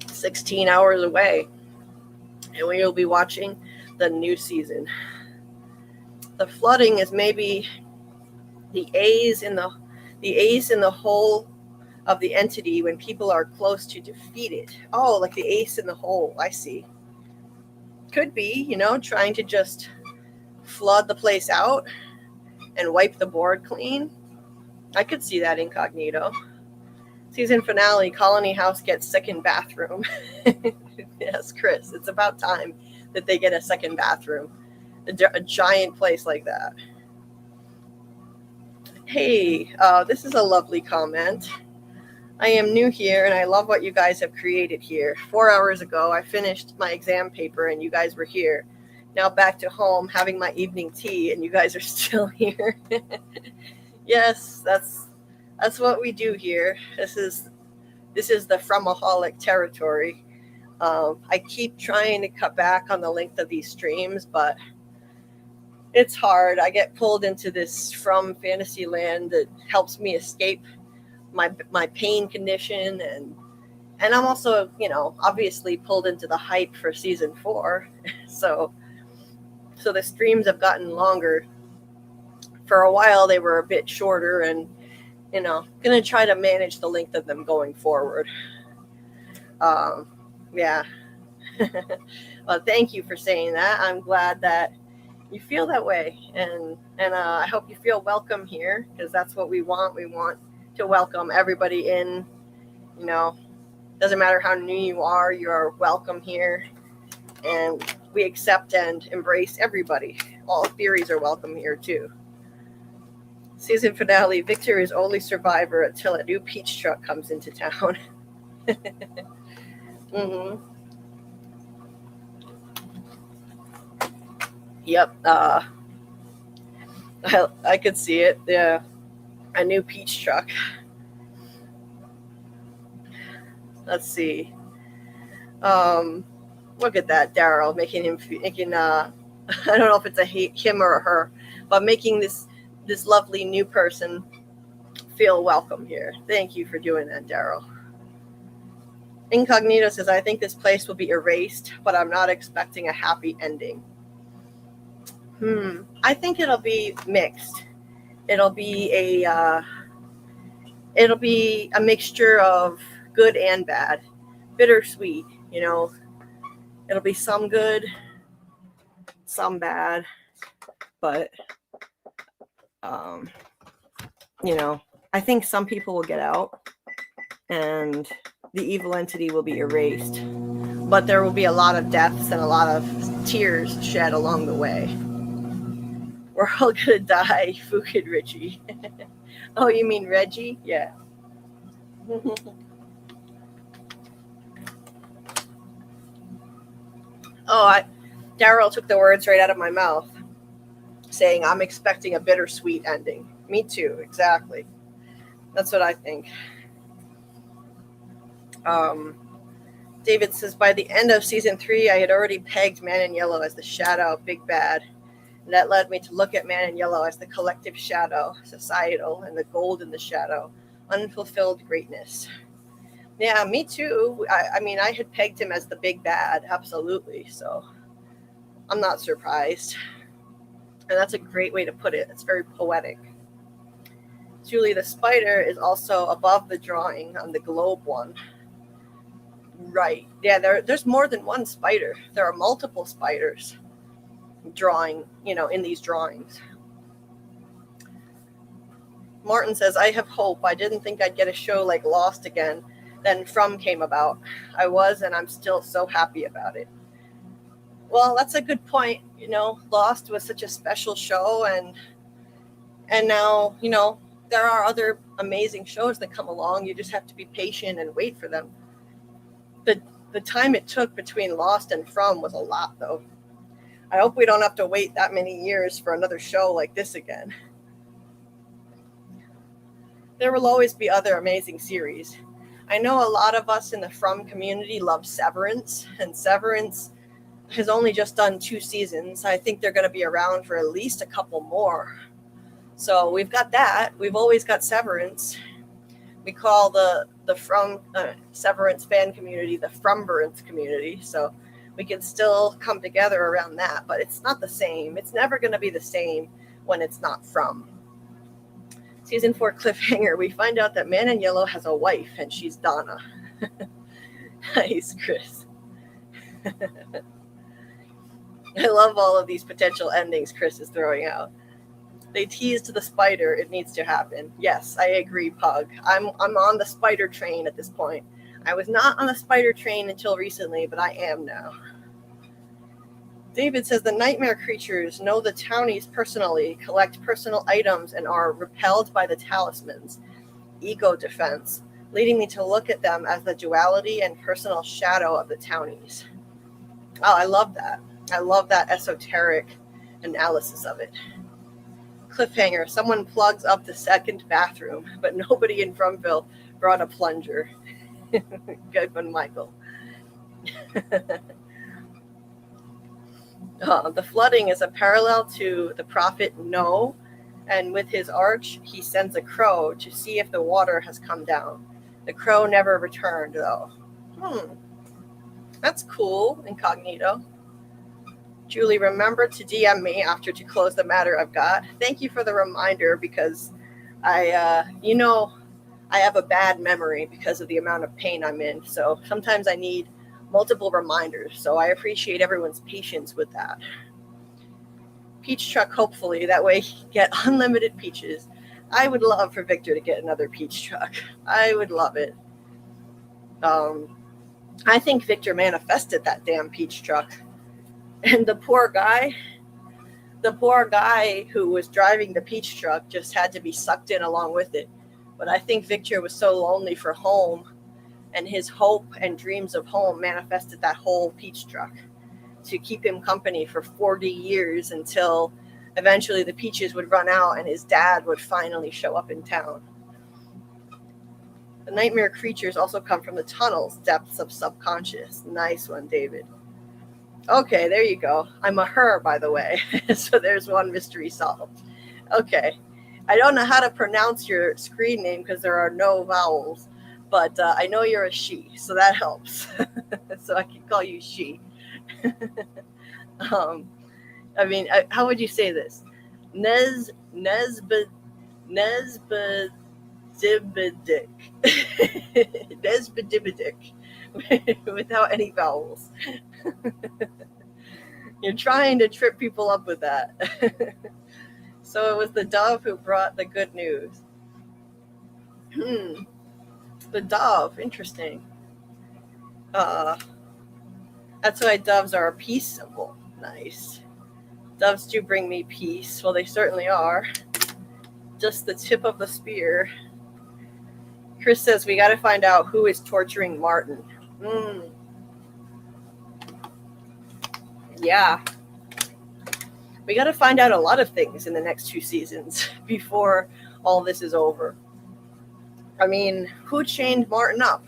16 hours away. And we will be watching the new season. The flooding is maybe the A's in the hole of the entity when people are close to defeat it. Oh, like the ace in the hole. I see. Could be, trying to just flood the place out and wipe the board clean. I could see that, Incognito. Season finale, Colony House gets second bathroom. Yes, Chris, it's about time that they get a second bathroom. A giant place like that. Hey, this is a lovely comment. I am new here and I love what you guys have created here. 4 hours ago, I finished my exam paper and you guys were here. Now back to home having my evening tea and you guys are still here. Yes, that's what we do here. This is the Fromaholic territory. I keep trying to cut back on the length of these streams, but it's hard. I get pulled into this From fantasy land that helps me escape my pain condition, and I'm also, obviously pulled into the hype for season 4. So the streams have gotten longer. For a while they were a bit shorter, and gonna try to manage the length of them going forward. Yeah. Well, thank you for saying that. I'm glad that you feel that way, and I hope you feel welcome here, because that's what we want. We want to welcome everybody in. You know, doesn't matter how new you are welcome here, and we accept and embrace everybody. All theories are welcome here too. Season finale: Victor is only survivor until a new peach truck comes into town. Mm-hmm. Yep. I could see it. Yeah, a new peach truck. Let's see. Look at that, Daryl making. I don't know if it's him or a her, but making this lovely new person feel welcome here. Thank you for doing that, Daryl. Incognito says, I think this place will be erased, but I'm not expecting a happy ending. I think it'll be mixed. It'll be a mixture of good and bad, bittersweet. You know, it'll be some good, some bad, but you know, I think some people will get out, and the evil entity will be erased, but there will be a lot of deaths and a lot of tears shed along the way. We're all gonna die, Fukin Richie. Oh, you mean Reggie? Yeah. Daryl took the words right out of my mouth, saying I'm expecting a bittersweet ending. Me too, exactly. That's what I think. David says, by the end of season 3, I had already pegged Man in Yellow as the shadow, big bad. And that led me to look at Man in Yellow as the collective shadow, societal, and the gold in the shadow, unfulfilled greatness. Yeah, me too. I mean, I had pegged him as the big bad, absolutely. So I'm not surprised. And that's a great way to put it. It's very poetic. Julie, the spider is also above the drawing on the globe one. Right. Yeah, there's more than one spider. There are multiple spiders drawing, in these drawings. Martin says, I have hope. I didn't think I'd get a show like Lost again. Then From came about. I was, and I'm still so happy about it. Well, that's a good point. Lost was such a special show, and now, there are other amazing shows that come along. You just have to be patient and wait for them. The time it took between Lost and From was a lot, though. I hope we don't have to wait that many years for another show like this again. There will always be other amazing series. I know a lot of us in the From community love Severance, and Severance has only just done 2 seasons. I think they're going to be around for at least a couple more. So we've got that. We've always got Severance. We call the From Severance fan community the Fromverance community. So we can still come together around that, but it's not the same. It's never going to be the same when it's not From. Season 4 cliffhanger, we find out that Man in Yellow has a wife, and she's Donna. Nice, Chris. I love all of these potential endings Chris is throwing out. They teased the spider. It needs to happen. Yes, I agree, Pug. I'm on the spider train at this point. I was not on the spider train until recently, but I am now. David says the nightmare creatures know the townies personally, collect personal items, and are repelled by the talismans. Ego defense, leading me to look at them as the duality and personal shadow of the townies. Oh, I love that. I love that esoteric analysis of it. Cliffhanger, someone plugs up the second bathroom, but nobody in Fromville brought a plunger. Good one, Michael. The flooding is a parallel to the prophet Noah, and with his arch, he sends a crow to see if the water has come down. The crow never returned, though. That's cool, Incognito. Julie, remember to DM me after to close the matter I've got. Thank you for the reminder, because I have a bad memory because of the amount of pain I'm in. So sometimes I need multiple reminders. So I appreciate everyone's patience with that. peach truck, hopefully. That way he can get unlimited peaches. I would love for Victor to get another peach truck. I would love it. I think Victor manifested that damn peach truck. And the poor guy who was driving the peach truck just had to be sucked in along with it. But I think Victor was so lonely for home, and his hope and dreams of home manifested that whole peach truck to keep him company for 40 years until eventually the peaches would run out and his dad would finally show up in town. The nightmare creatures also come from the tunnels, depths of subconscious. Nice one, David. Okay, there you go. I'm a her, by the way. So there's one mystery solved. Okay. I don't know how to pronounce your screen name because there are no vowels, but I know you're a she, so that helps. So I can call you she. I mean, how would you say this? Nesbidick. Nesbidick. Without any vowels. You're trying to trip people up with that. So it was the dove who brought the good news. The dove, interesting. That's why doves are a peace symbol. Nice. Doves do bring me peace. Well, they certainly are. Just the tip of the spear. Chris says we got to find out who is torturing Martin. Yeah. We got to find out a lot of things in the next 2 seasons before all this is over. I mean, who chained Martin up?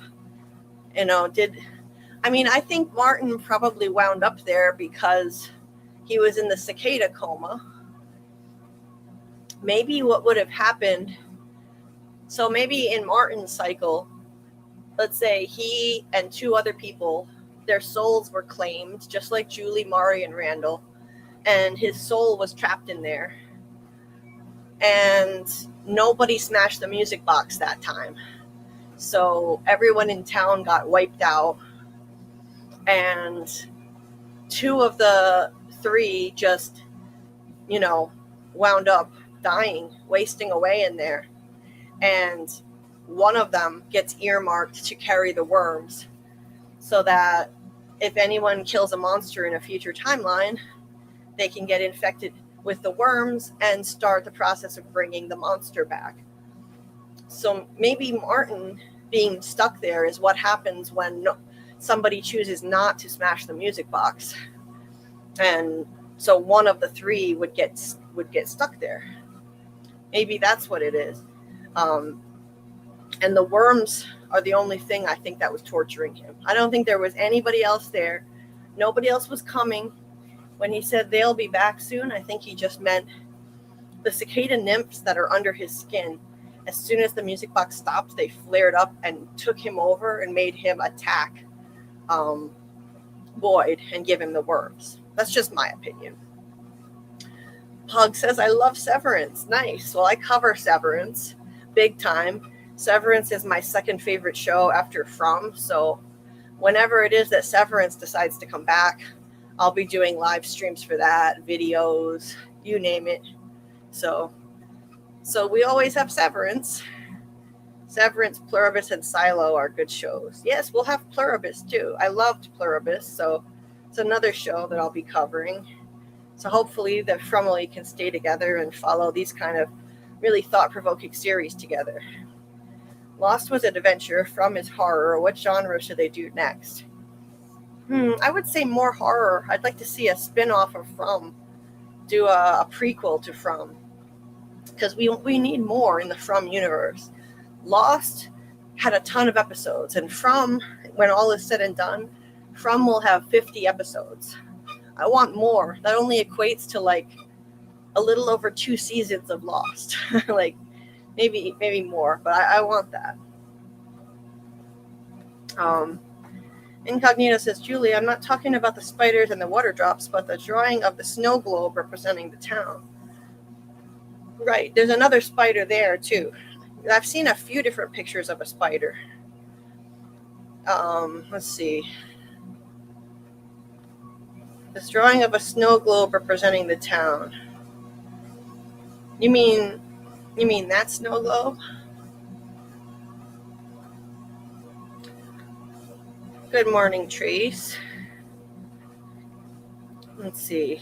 You know, I think Martin probably wound up there because he was in the cicada coma. Maybe what would have happened, so maybe in Martin's cycle, let's say he and 2 other people, their souls were claimed, just like Julie, Mari, and Randall, and his soul was trapped in there. And nobody smashed the music box that time. So everyone in town got wiped out. And 2 of the 3 just, wound up dying, wasting away in there. And one of them gets earmarked to carry the worms so that if anyone kills a monster in a future timeline, they can get infected with the worms and start the process of bringing the monster back. So maybe Martin being stuck there is what happens when somebody chooses not to smash the music box. And so one of the 3 would get stuck there. Maybe that's what it is. And the worms are the only thing I think that was torturing him. I don't think there was anybody else there. Nobody else was coming. When he said they'll be back soon, I think he just meant the cicada nymphs that are under his skin. As soon as the music box stopped, they flared up and took him over and made him attack Boyd and give him the worms. That's just my opinion. Pug says, I love Severance. Nice. Well, I cover Severance big time. Severance is my second favorite show after From. So whenever it is that Severance decides to come back, I'll be doing live streams for that, videos, you name it. So we always have Severance. Severance, Pluribus, and Silo are good shows. Yes, we'll have Pluribus too. I loved Pluribus, so it's another show that I'll be covering. So hopefully the Fromily can stay together and follow these kind of really thought-provoking series together. Lost was an adventure, From is horror. What genre should they do next? I would say more horror. I'd like to see a spin-off of From, do a prequel to From, because we need more in the From universe. Lost had a ton of episodes, and From, when all is said and done, From will have 50 episodes. I want more. That only equates to like a little over 2 seasons of Lost. Like maybe more, but I want that. Incognito says, Julie, I'm not talking about the spiders and the water drops, but the drawing of the snow globe representing the town. Right, there's another spider there too. I've seen a few different pictures of a spider. Let's see. This drawing of a snow globe representing the town. You mean that snow globe? Good morning, Trace. Let's see.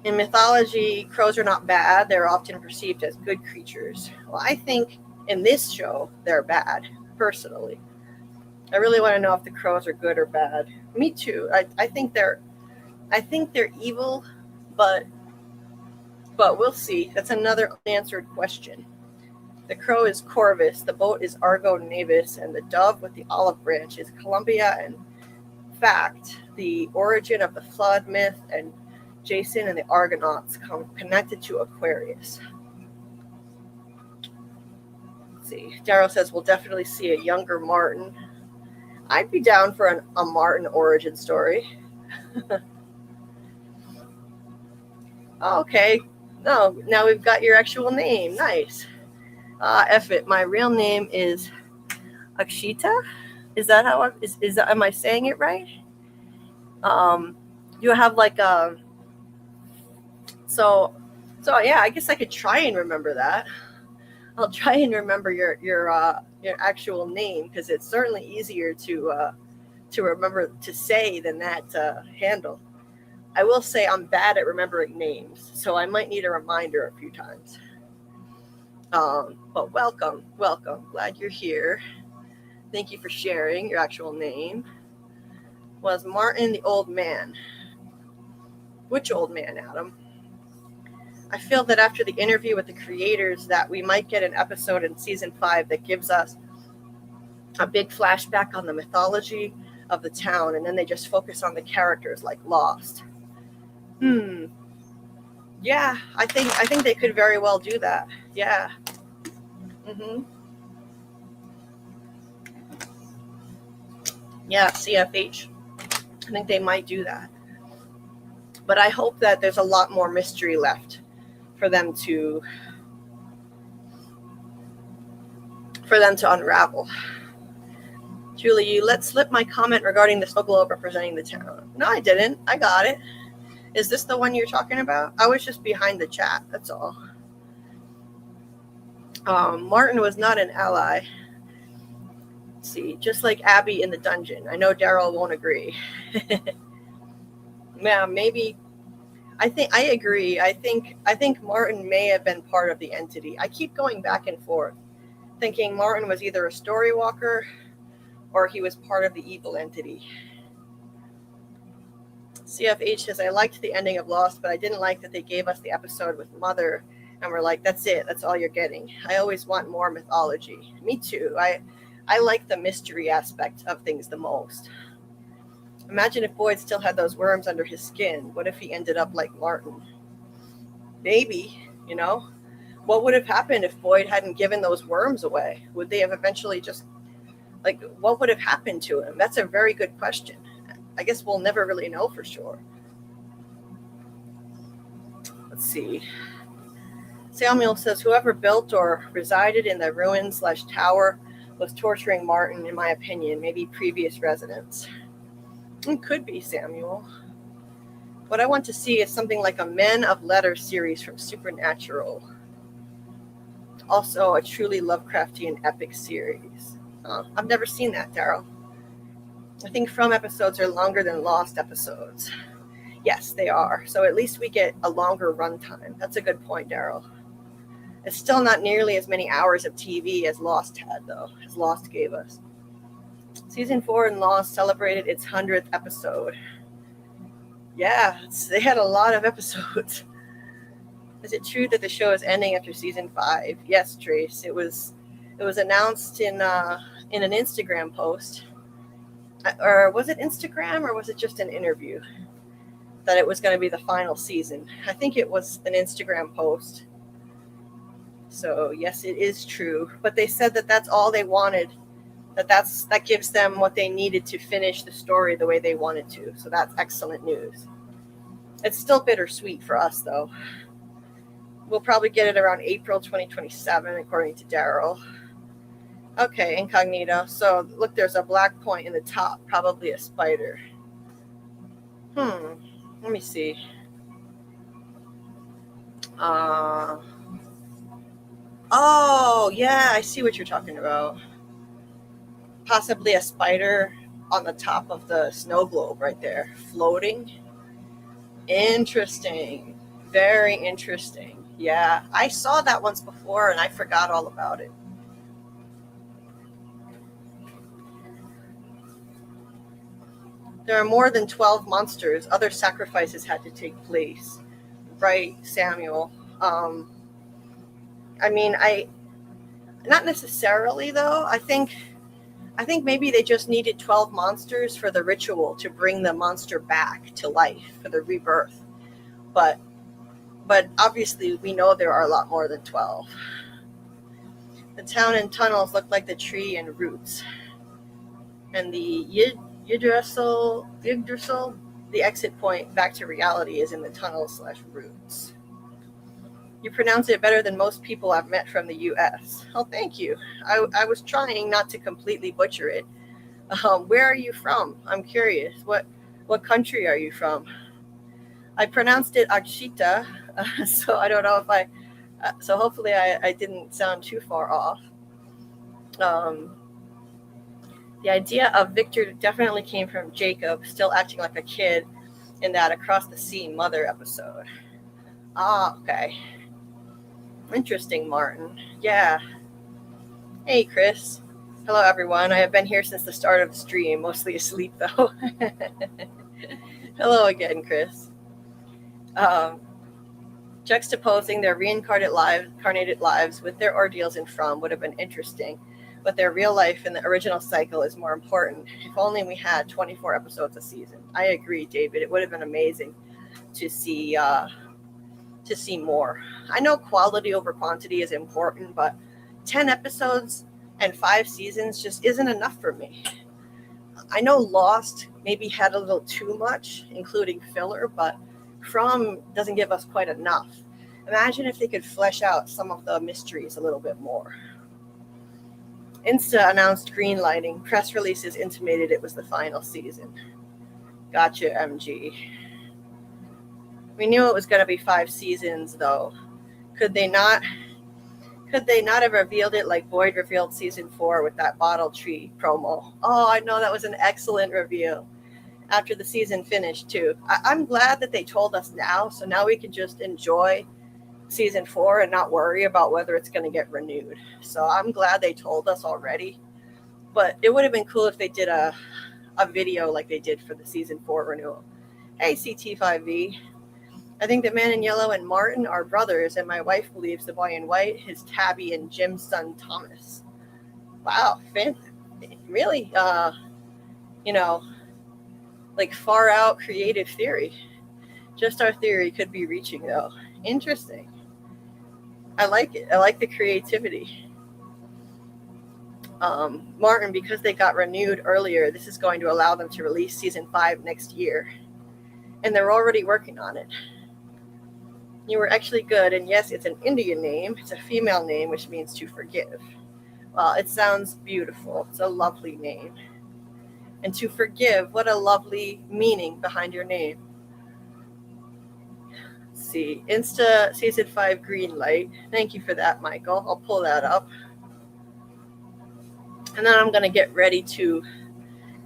In mythology, crows are not bad. They're often perceived as good creatures. Well, I think in this show, they're bad, personally. I really want to know if the crows are good or bad. Me too. I think they're evil, but we'll see. That's another unanswered question. The crow is Corvus, the boat is Argo Navis, and the dove with the olive branch is Columbia. And fact, the origin of the flood myth and Jason and the Argonauts come connected to Aquarius. Let's see. Daryl says we'll definitely see a younger Martin. I'd be down for a Martin origin story. Okay. No, now we've got your actual name. Nice. F it. My real name is Akshita. Is that how am I saying it right? You have like a so yeah, I guess I could try and remember that. I'll try and remember your actual name, because it's certainly easier to remember to say than that handle. I will say I'm bad at remembering names, so I might need a reminder a few times. But welcome. Glad you're here. Thank you for sharing your actual name. Was Martin the old man? Which old man, Adam? I feel that after the interview with the creators that we might get an episode in season 5 that gives us a big flashback on the mythology of the town, and then they just focus on the characters like Lost. Yeah, I think they could very well do that. Yeah. Yeah, CFH. I think they might do that. But I hope that there's a lot more mystery left for them to unravel. Julie, you let slip my comment regarding the snow globe representing the town. No, I didn't. I got it. Is this the one you're talking about? I was just behind the chat. That's all. Martin was not an ally. Let's see, just like Abby in the dungeon. I know Daryl won't agree. Yeah, maybe. I agree. I think Martin may have been part of the entity. I keep going back and forth, thinking Martin was either a story walker or he was part of the evil entity. CFH says, I liked the ending of Lost, but I didn't like that they gave us the episode with Mother and we're like, that's it. That's all you're getting. I always want more mythology. Me too. I like the mystery aspect of things the most. Imagine if Boyd still had those worms under his skin. What if he ended up like Martin? Maybe, What would have happened if Boyd hadn't given those worms away? Would they have eventually just, what would have happened to him? That's a very good question. I guess we'll never really know for sure. Let's see. Samuel says, whoever built or resided in the ruin/tower was torturing Martin, in my opinion, maybe previous residents. It could be, Samuel. What I want to see is something like a Men of Letters series from Supernatural. Also, a truly Lovecraftian epic series. I've never seen that, Daryl. I think From episodes are longer than Lost episodes. Yes, they are. So at least we get a longer runtime. That's a good point, Daryl. It's still not nearly as many hours of TV as Lost had, though, as Lost gave us. Season 4 in Lost celebrated its 100th episode. Yeah, they had a lot of episodes. Is it true that the show is ending after season 5? Yes, Trace. It was announced in an Instagram post. Or was it Instagram or was it just an interview? That it was going to be the final season. I think it was an Instagram post. So yes, it is true. But they said that that's all they wanted. That gives them what they needed to finish the story the way they wanted to. So that's excellent news. It's still bittersweet for us, though. We'll probably get it around April 2027, according to Daryl. Okay, incognito. So look, there's a black point in the top, probably a spider. Let me see. Oh, yeah, I see what you're talking about. Possibly a spider on the top of the snow globe right there, floating. Interesting. Very interesting. Yeah, I saw that once before and I forgot all about it. There are more than 12 monsters. Other sacrifices had to take place. Right, Samuel. I mean, not necessarily though. I think maybe they just needed 12 monsters for the ritual to bring the monster back to life for the rebirth. But obviously we know there are a lot more than 12. The town and tunnels look like the tree and roots. And the Yggdrasil, the exit point back to reality, is in the tunnels/roots. You pronounce it better than most people I've met from the U.S. Oh, thank you. I was trying not to completely butcher it. Where are you from? I'm curious. What country are you from? I pronounced it Akshita, so I don't know if so hopefully I didn't sound too far off. The idea of Victor definitely came from Jacob, still acting like a kid in that Across the Sea Mother episode. Ah, okay. Interesting, Martin. Yeah. Hey, Chris. Hello, everyone. I have been here since the start of the stream, mostly asleep, though. Hello again, Chris. Juxtaposing their reincarnated lives with their ordeals in From would have been interesting, but their real life in the original cycle is more important. If only we had 24 episodes a season. I agree, David. It would have been amazing to see more. I know quality over quantity is important, but 10 episodes and 5 seasons just isn't enough for me. I know Lost maybe had a little too much, including filler, but From doesn't give us quite enough. Imagine if they could flesh out some of the mysteries a little bit more. Insta announced green lighting. Press releases intimated it was the final season. Gotcha, MG. We knew it was going to be 5 seasons, though. Could they not have revealed it like Boyd revealed season 4 with that bottle tree promo? Oh, I know, that was an excellent reveal. After the season finished, too. I'm glad that they told us now, so now we can just enjoy season 4 and not worry about whether it's going to get renewed. So I'm glad they told us already. But it would have been cool if they did a video like they did for the season 4 renewal. Hey, CT5V. I think the man in yellow and Martin are brothers, and my wife believes the boy in white is Tabby and Jim's son Thomas. Wow, really, like far out creative theory. Just our theory could be reaching, though. Interesting. I like it. I like the creativity. Martin, because they got renewed earlier, this is going to allow them to release season 5 next year. And they're already working on it. You were actually good, and yes, it's an Indian name. It's a female name, which means to forgive. Well, it sounds beautiful. It's a lovely name. And to forgive, what a lovely meaning behind your name. Let's see, Insta season 5 green light. Thank you for that, Michael. I'll pull that up. And then I'm going to get ready to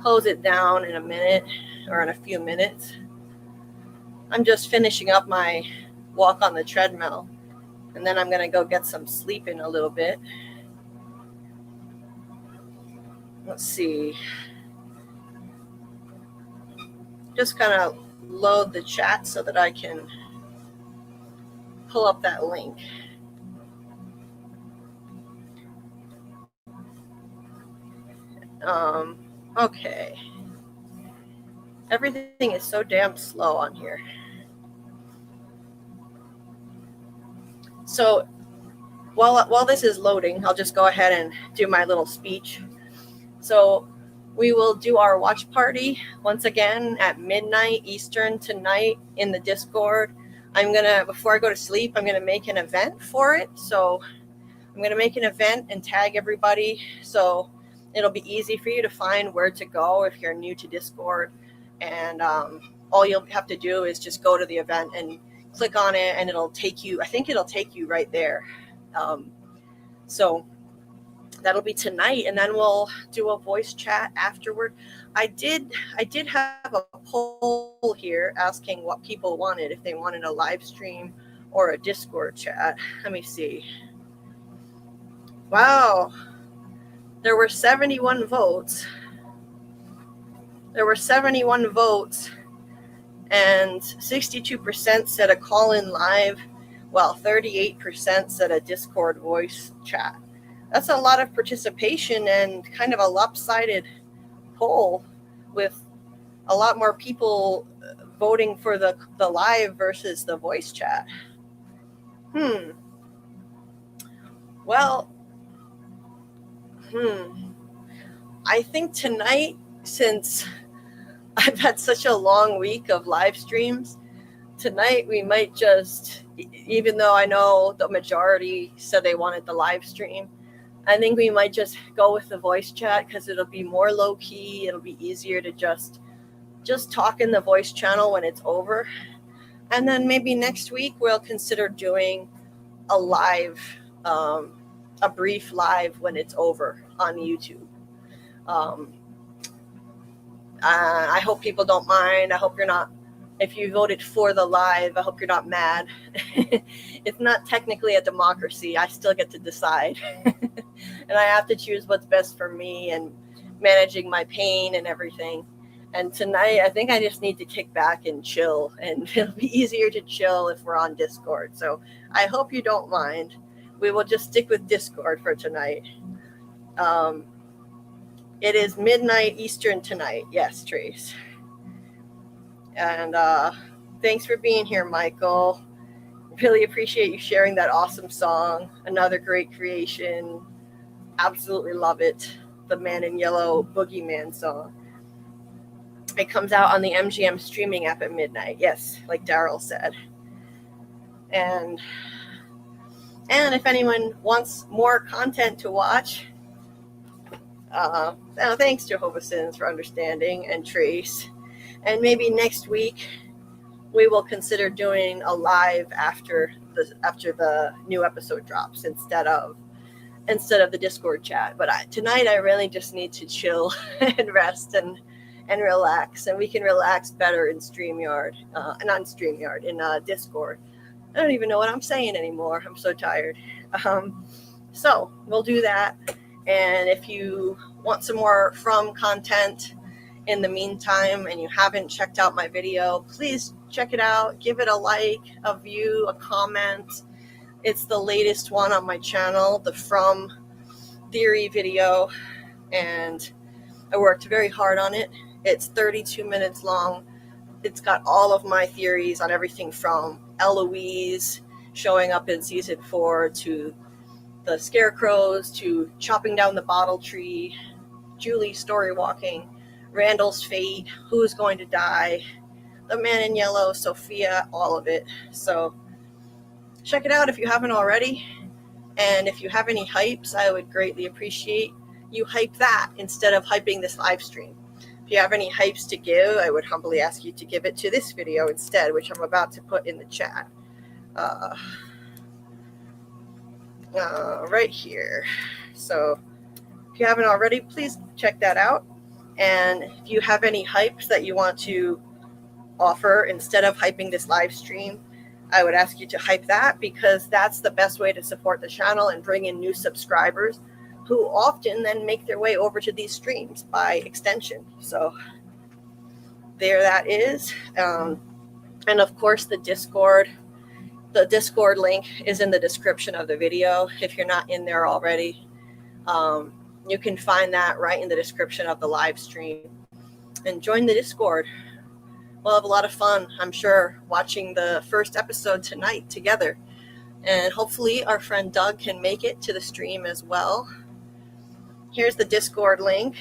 close it down in a minute or in a few minutes. I'm just finishing up my walk on the treadmill, and then I'm going to go get some sleep in a little bit. Let's see. Just kind of load the chat so that I can pull up that link. Okay. Everything is so damn slow on here. So while this is loading, I'll just go ahead and do my little speech. So we will do our watch party once again at midnight Eastern tonight in the Discord. Before I go to sleep, I'm going to make an event for it. So I'm going to make an event and tag everybody. So it'll be easy for you to find where to go if you're new to Discord. And all you'll have to do is just go to the event and click on it and it'll take you, I think it'll take you right there. So that'll be tonight, and then we'll do a voice chat afterward. I did have a poll here asking what people wanted, if they wanted a live stream or a Discord chat. Let me see. Wow. There were 71 votes. And 62% said a call-in live, while 38% said a Discord voice chat. That's a lot of participation and kind of a lopsided poll, with a lot more people voting for the live versus the voice chat. Well, I think tonight, since I've had such a long week of live streams, tonight we might just, even though I know the majority said they wanted the live stream, I think we might just go with the voice chat, because it'll be more low key. It'll be easier to just talk in the voice channel when it's over. And then maybe next week we'll consider doing a live, a brief live when it's over on YouTube. I hope people don't mind. I hope you're not, if you voted for the live, I hope you're not mad. It's not technically a democracy. I still get to decide. And I have to choose what's best for me and managing my pain and everything. And tonight, I think I just need to kick back and chill. And it'll be easier to chill if we're on Discord. So I hope you don't mind. We will just stick with Discord for tonight. It is midnight Eastern tonight. Yes, Trace. And thanks for being here, Michael. Really appreciate you sharing that awesome song. Another great creation. Absolutely love it. The Man in Yellow Boogeyman song. It comes out on the MGM streaming app at midnight. Yes, like Daryl said. And if anyone wants more content to watch, thanks Jehovah's Sins for understanding, and Trace. And maybe next week we will consider doing a live after the new episode drops instead of the Discord chat. But tonight I really just need to chill and rest and relax, and we can relax better in StreamYard, in Discord. I don't even know what I'm saying anymore. I'm so tired. So we'll do that. And if you want some more From content in the meantime, and you haven't checked out my video, please check it out. Give it a like, a view, a comment. It's the latest one on my channel, the From Theory video, and I worked very hard on it. It's 32 minutes long. It's got all of my theories on everything from Eloise showing up in season 4 to the scarecrows, to chopping down the bottle tree, Julie story walking, Randall's fate, who's going to die, the Man in Yellow, Sophia, all of it. So check it out if you haven't already. And if you have any hypes, I would greatly appreciate you hype that instead of hyping this live stream. If you have any hypes to give, I would humbly ask you to give it to this video instead, which I'm about to put in the chat. Right here. So if you haven't already, please check that out. And if you have any hypes that you want to offer instead of hyping this live stream, I would ask you to hype that, because that's the best way to support the channel and bring in new subscribers who often then make their way over to these streams by extension. So there that is. And of course, the Discord link is in the description of the video. If you're not in there already, you can find that right in the description of the live stream. And join the Discord. We'll have a lot of fun, I'm sure, watching the first episode tonight together. And hopefully our friend Doug can make it to the stream as well. Here's the Discord link,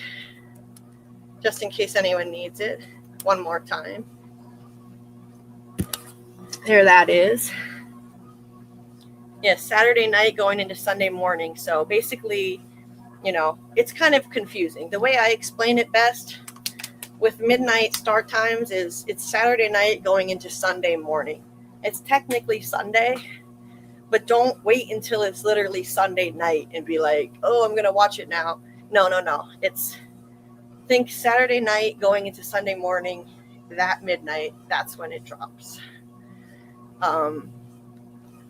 just in case anyone needs it. One more time. There that is. Yes, Saturday night going into Sunday morning. So basically, it's kind of confusing. The way I explain it best with midnight start times is it's Saturday night going into Sunday morning. It's technically Sunday, but don't wait until it's literally Sunday night and be like, oh, I'm going to watch it now. No. It's, think Saturday night going into Sunday morning, that midnight, that's when it drops.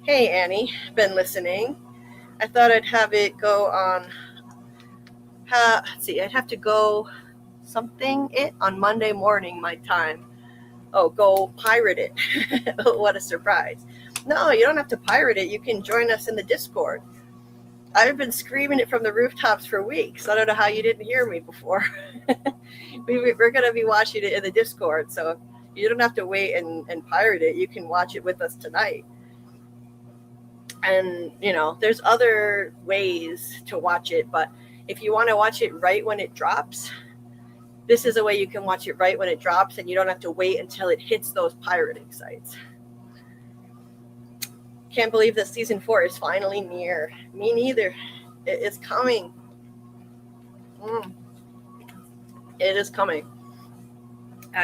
Hey, Annie, been listening. I thought I'd have it go on, let's see, I'd have to go it on Monday morning, my time. Oh, go pirate it. What a surprise. No, you don't have to pirate it. You can join us in the Discord. I've been screaming it from the rooftops for weeks. I don't know how you didn't hear me before. We're going to be watching it in the Discord, so you don't have to wait and pirate it. You can watch it with us tonight. And, you know, there's other ways to watch it, but if you want to watch it right when it drops, this is a way you can watch it right when it drops, and you don't have to wait until it hits those pirating sites. Can't believe that season 4 is finally near. Me neither. It is coming. It is coming.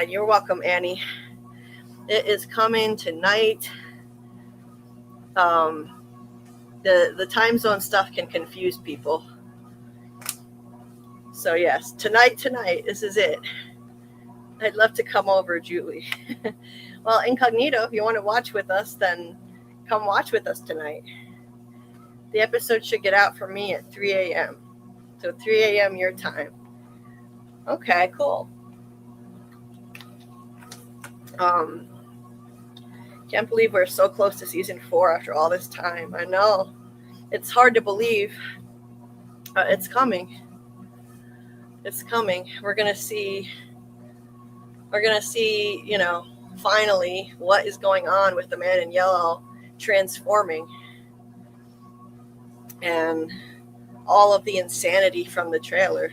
You're welcome, Annie. It is coming tonight. The time zone stuff can confuse people. So yes, tonight, this is it. I'd love to come over, Julie. Well, incognito, if you want to watch with us, then come watch with us tonight. The episode should get out for me at 3 a.m. So 3 a.m. your time. Okay, cool. Can't believe we're so close to season 4 after all this time. I know. It's hard to believe. It's coming. It's coming. We're gonna see, you know, finally what is going on with the man in yellow transforming, and all of the insanity from the trailer.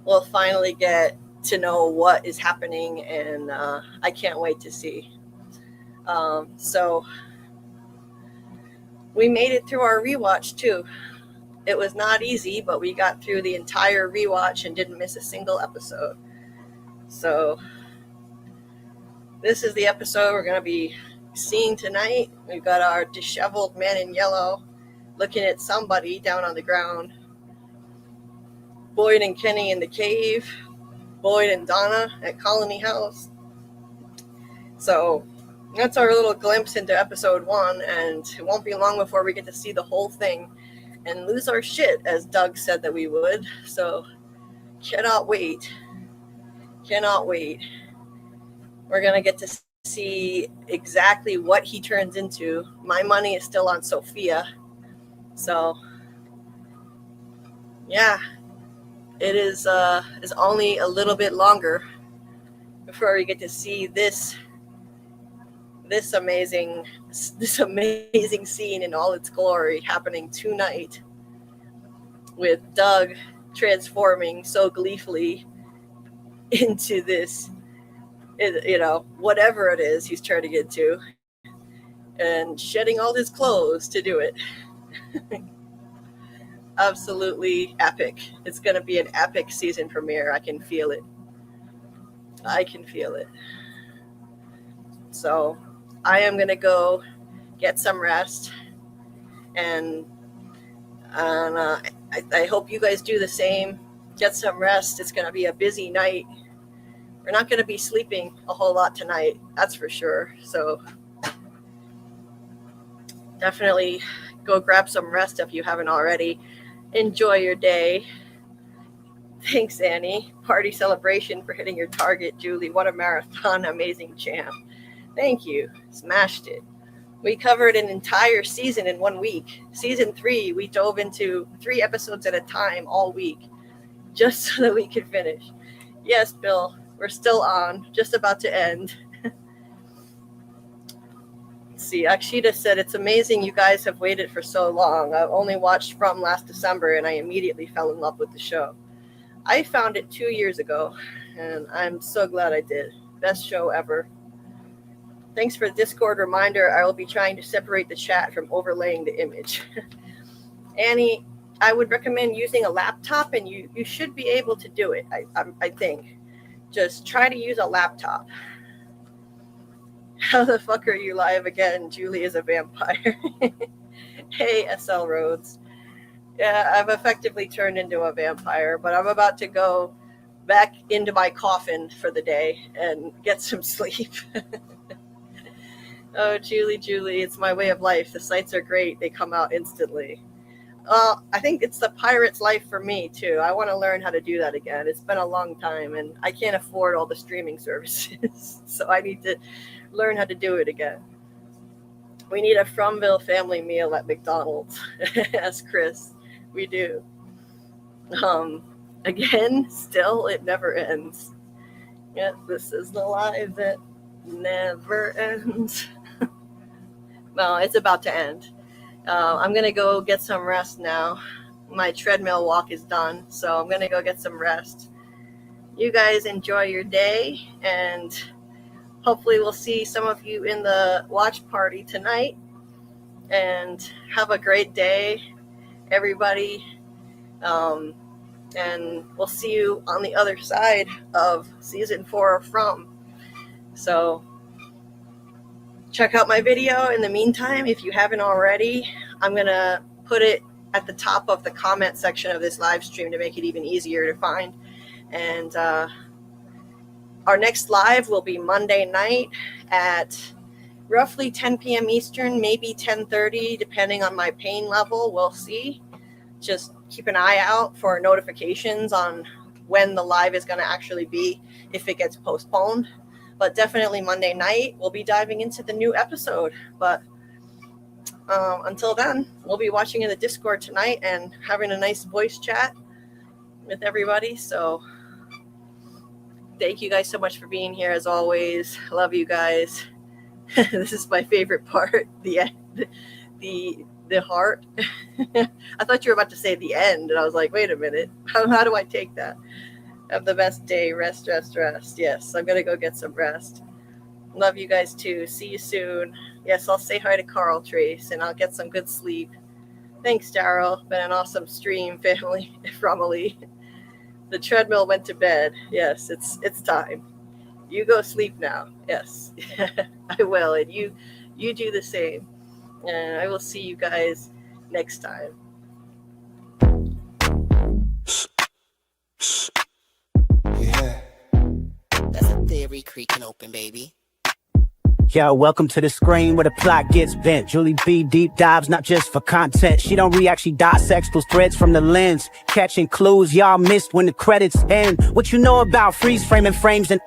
We'll finally get to know what is happening, and I can't wait to see. So we made it through our rewatch too. It was not easy, but we got through the entire rewatch and didn't miss a single episode. So this is the episode we're going to be seeing tonight. We've got our disheveled man in yellow looking at somebody down on the ground. Boyd and Kenny in the cave. Boyd and Donna at Colony House. So that's our little glimpse into episode 1, and it won't be long before we get to see the whole thing and lose our shit, as Doug said that we would. So cannot wait. We're going to get to see exactly what he turns into. My money is still on Sophia. So yeah, it is only a little bit longer before we get to see this amazing scene in all its glory happening tonight, with Doug transforming so gleefully into this, you know, whatever it is he's turning into, and shedding all his clothes to do it. Absolutely epic. It's going to be an epic season premiere. I can feel it. So I am going to go get some rest, and I hope you guys do the same. Get some rest. It's going to be a busy night. We're not going to be sleeping a whole lot tonight, that's for sure. So definitely go grab some rest if you haven't already. Enjoy your day. Thanks, Annie. Party celebration for hitting your target, Julie. What a marathon. Amazing champ. Thank you. Smashed it. We covered an entire season in 1 week. Season 3, we dove into 3 episodes at a time all week, just so that we could finish. Yes, Bill, we're still on, just about to end. Let's see, Akshita said, it's amazing you guys have waited for so long. I've only watched From last December, and I immediately fell in love with the show. I found it 2 years ago, and I'm so glad I did. Best show ever. Thanks for the Discord reminder. I will be trying to separate the chat from overlaying the image. Annie, I would recommend using a laptop, and you should be able to do it, I think. Just try to use a laptop. How the fuck are you live again? Julie is a vampire. Hey, SL Rhodes. Yeah, I've effectively turned into a vampire, but I'm about to go back into my coffin for the day and get some sleep. Oh, Julie, it's my way of life. The sites are great. They come out instantly. I think it's the pirate's life for me, too. I want to learn how to do that again. It's been a long time, and I can't afford all the streaming services, so I need to learn how to do it again. We need a Fromville family meal at McDonald's. Ask Chris. We do. Again, still, it never ends. Yes, this is the life that never ends. Well, it's about to end. I'm going to go get some rest now. My treadmill walk is done, so I'm going to go get some rest. You guys enjoy your day, and hopefully we'll see some of you in the watch party tonight. And have a great day, everybody. And we'll see you on the other side of season 4 of From. So check out my video in the meantime if you haven't already. I'm going to put it at the top of the comment section of this live stream to make it even easier to find. And our next live will be Monday night at roughly 10 p.m. Eastern, maybe 10:30, depending on my pain level. We'll see. Just keep an eye out for notifications on when the live is going to actually be, if it gets postponed. But definitely Monday night, we'll be diving into the new episode. But until then, we'll be watching in the Discord tonight and having a nice voice chat with everybody. So thank you guys so much for being here, as always. Love you guys. This is my favorite part, the heart. I thought you were about to say the end, and I was like, wait a minute. How do I take that? Have the best day. Rest. Yes, I'm going to go get some rest. Love you guys too. See you soon. Yes, I'll say hi to Carl Trace, and I'll get some good sleep. Thanks, Daryl. Been an awesome stream, family. Romilly. The treadmill went to bed. Yes, it's time. You go sleep now. Yes, I will. And you do the same. And I will see you guys next time. Yeah. That's a theory creaking open, baby. Yo, welcome to the screen where the plot gets bent. Julie B deep dives, not just for content. She don't react, she dissects those threads from the lens. Catching clues y'all missed when the credits end. What you know about freeze framing frames and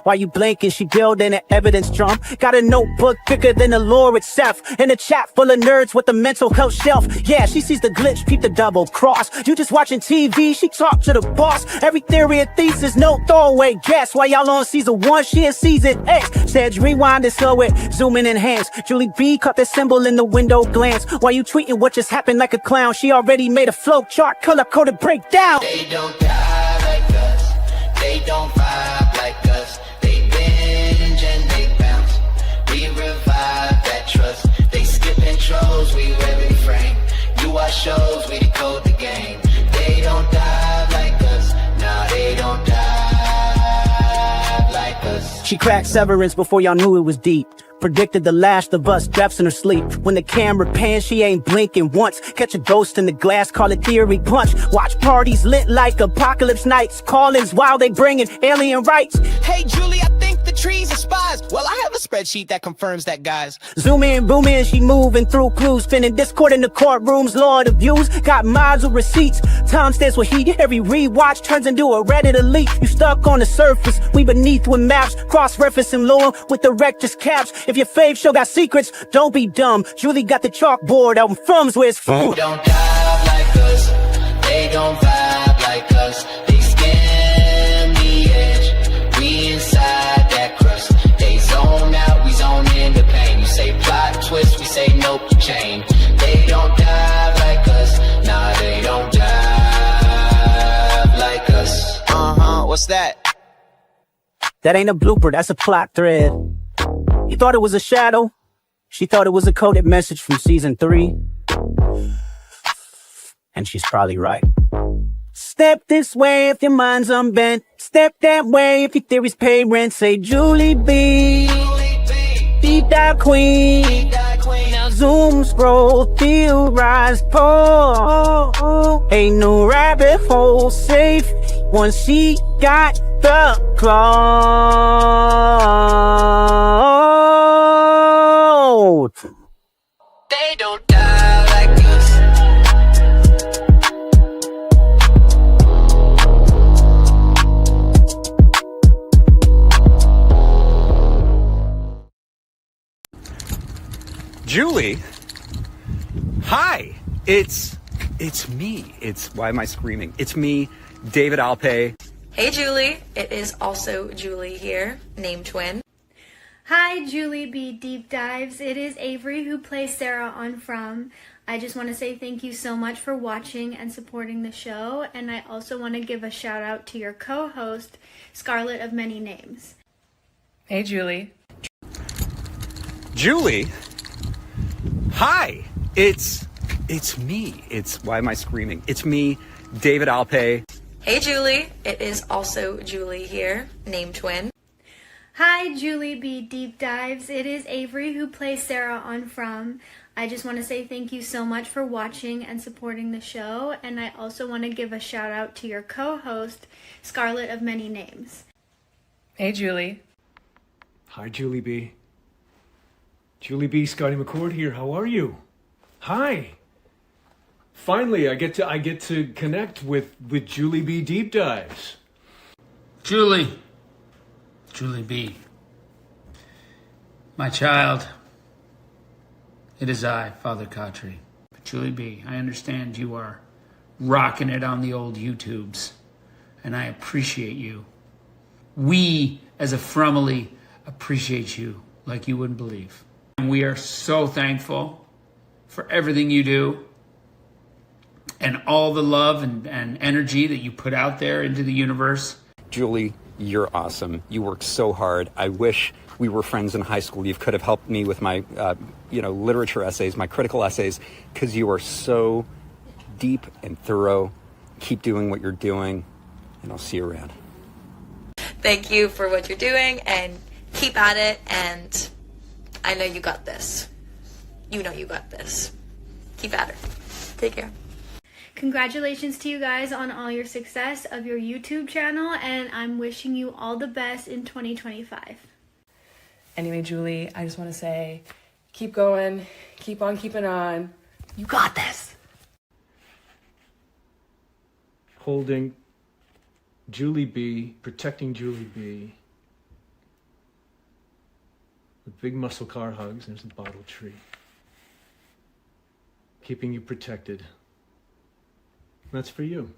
while you blinking, she building an evidence drum. Got a notebook bigger than the lore itself. In a chat full of nerds with a mental health shelf. Yeah, she sees the glitch, peep the double cross. You just watching TV, she talk to the boss. Every theory and thesis, no throwaway guess. While y'all on season 1, she in season X. Said rewind and slow it, zoom in enhance. Julie B caught the symbol in the window glance. While you tweeting what just happened like a clown, she already made a flow chart, color-coded breakdown. They don't die like us. They don't vibe like us. They binge and they bounce. We revive that trust. They skip intros, we wear refrain. You watch shows, we decode the game. They don't die like us. Nah, they don't die like us. She cracked Severance before y'all knew it was deep. Predicted the Last of Us deaths in her sleep. When the camera pans, she ain't blinking once. Catch a ghost in the glass, call it theory punch. Watch parties lit like apocalypse nights. Call-ins while they bringing alien rights. Hey Julie, I think the trees are spies. Well, I have a spreadsheet that confirms that, guys. Zoom in, boom in, she moving through clues. Spinning Discord in the courtrooms, Lord of views. Got mods with receipts. Time stands with heat. Every rewatch turns into a Reddit elite. You stuck on the surface, we beneath with maps. Cross-referencing lore with the rector's caps. If your fave show got secrets, don't be dumb. Julie got the chalkboard out in From's where it's from. They don't dive like us. They don't vibe like us. They skim the edge. We inside that crust. They zone out, we zone into pain. You say plot twist, we say nope, you chain. They don't dive like us. Nah, they don't dive like us. What's that? That ain't a blooper, that's a plot thread. You thought it was a shadow? She thought it was a coded message from season 3. And she's probably right. Step this way if your mind's unbent. Step that way if your theories pay rent. Say Julie B. Deep dive queen. Now zoom, scroll, theorize, pull. Ain't no rabbit hole safe once she got the clout. They don't die like us. Julie, hi. It's me. Why am I screaming? It's me, David Alpay. Hey Julie, it is also Julie here, name twin. Hi, JulieBDeepDives. It is Avery who plays Sarah on From. I just want to say thank you so much for watching and supporting the show, and I also want to give a shout out to your co-host, Scarlet of Many Names. Hey Julie. Julie, hi. It's me. Why am I screaming? It's me, David Alpay. Hey Julie, it is also Julie here, name twin. Hi, JulieBDeepDives. It is Avery who plays Sarah on From. I just want to say thank you so much for watching and supporting the show, and I also want to give a shout out to your co-host, Scarlet of Many Names. Hey Julie. Hi, Julie B. Julie B. Scotty McCord here. How are you? Hi. Finally, I get to connect with Julie B. Deep Dives. Julie B. My child, it is I, Father Khatri. But Julie B., I understand you are rocking it on the old YouTubes, and I appreciate you. We, as a Fromily, appreciate you like you wouldn't believe. And we are so thankful for everything you do and all the love and energy that you put out there into the universe. Julie, you're awesome. You work so hard. I wish we were friends in high school. You could have helped me with my, literature essays, my critical essays, because you are so deep and thorough. Keep doing what you're doing, and I'll see you around. Thank you for what you're doing, and keep at it, and I know you got this. You know you got this. Keep at it. Take care. Congratulations to you guys on all your success of your YouTube channel, and I'm wishing you all the best in 2025. Anyway, Julie, I just want to say, keep going, keep on keeping on. You got this. Holding Julie B, protecting Julie B. With big muscle car hugs, there's a bottle tree. Keeping you protected. That's for you.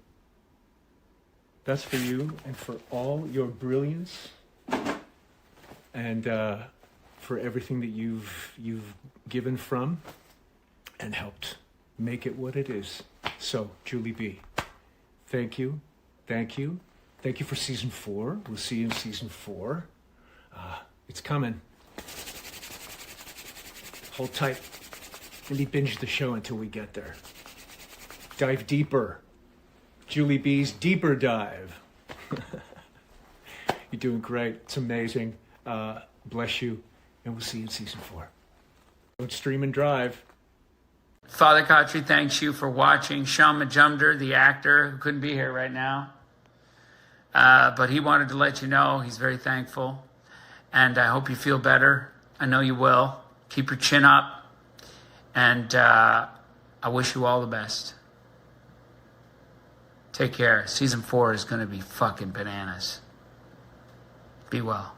That's for you and for all your brilliance and for everything that you've given from and helped make it what it is. So, Julie B, thank you. Thank you. Thank you for season 4. We'll see you in season 4. It's coming. Hold tight. Maybe binge the show until we get there. Dive deeper. Julie B's Deeper Dive. You're doing great. It's amazing. Bless you. And we'll see you in season 4. Don't stream and drive. Father Khatri thanks you for watching. Sean Majumder, the actor, who couldn't be here right now, but he wanted to let you know he's very thankful. And I hope you feel better. I know you will. Keep your chin up. And I wish you all the best. Take care. Season 4 is going to be fucking bananas. Be well.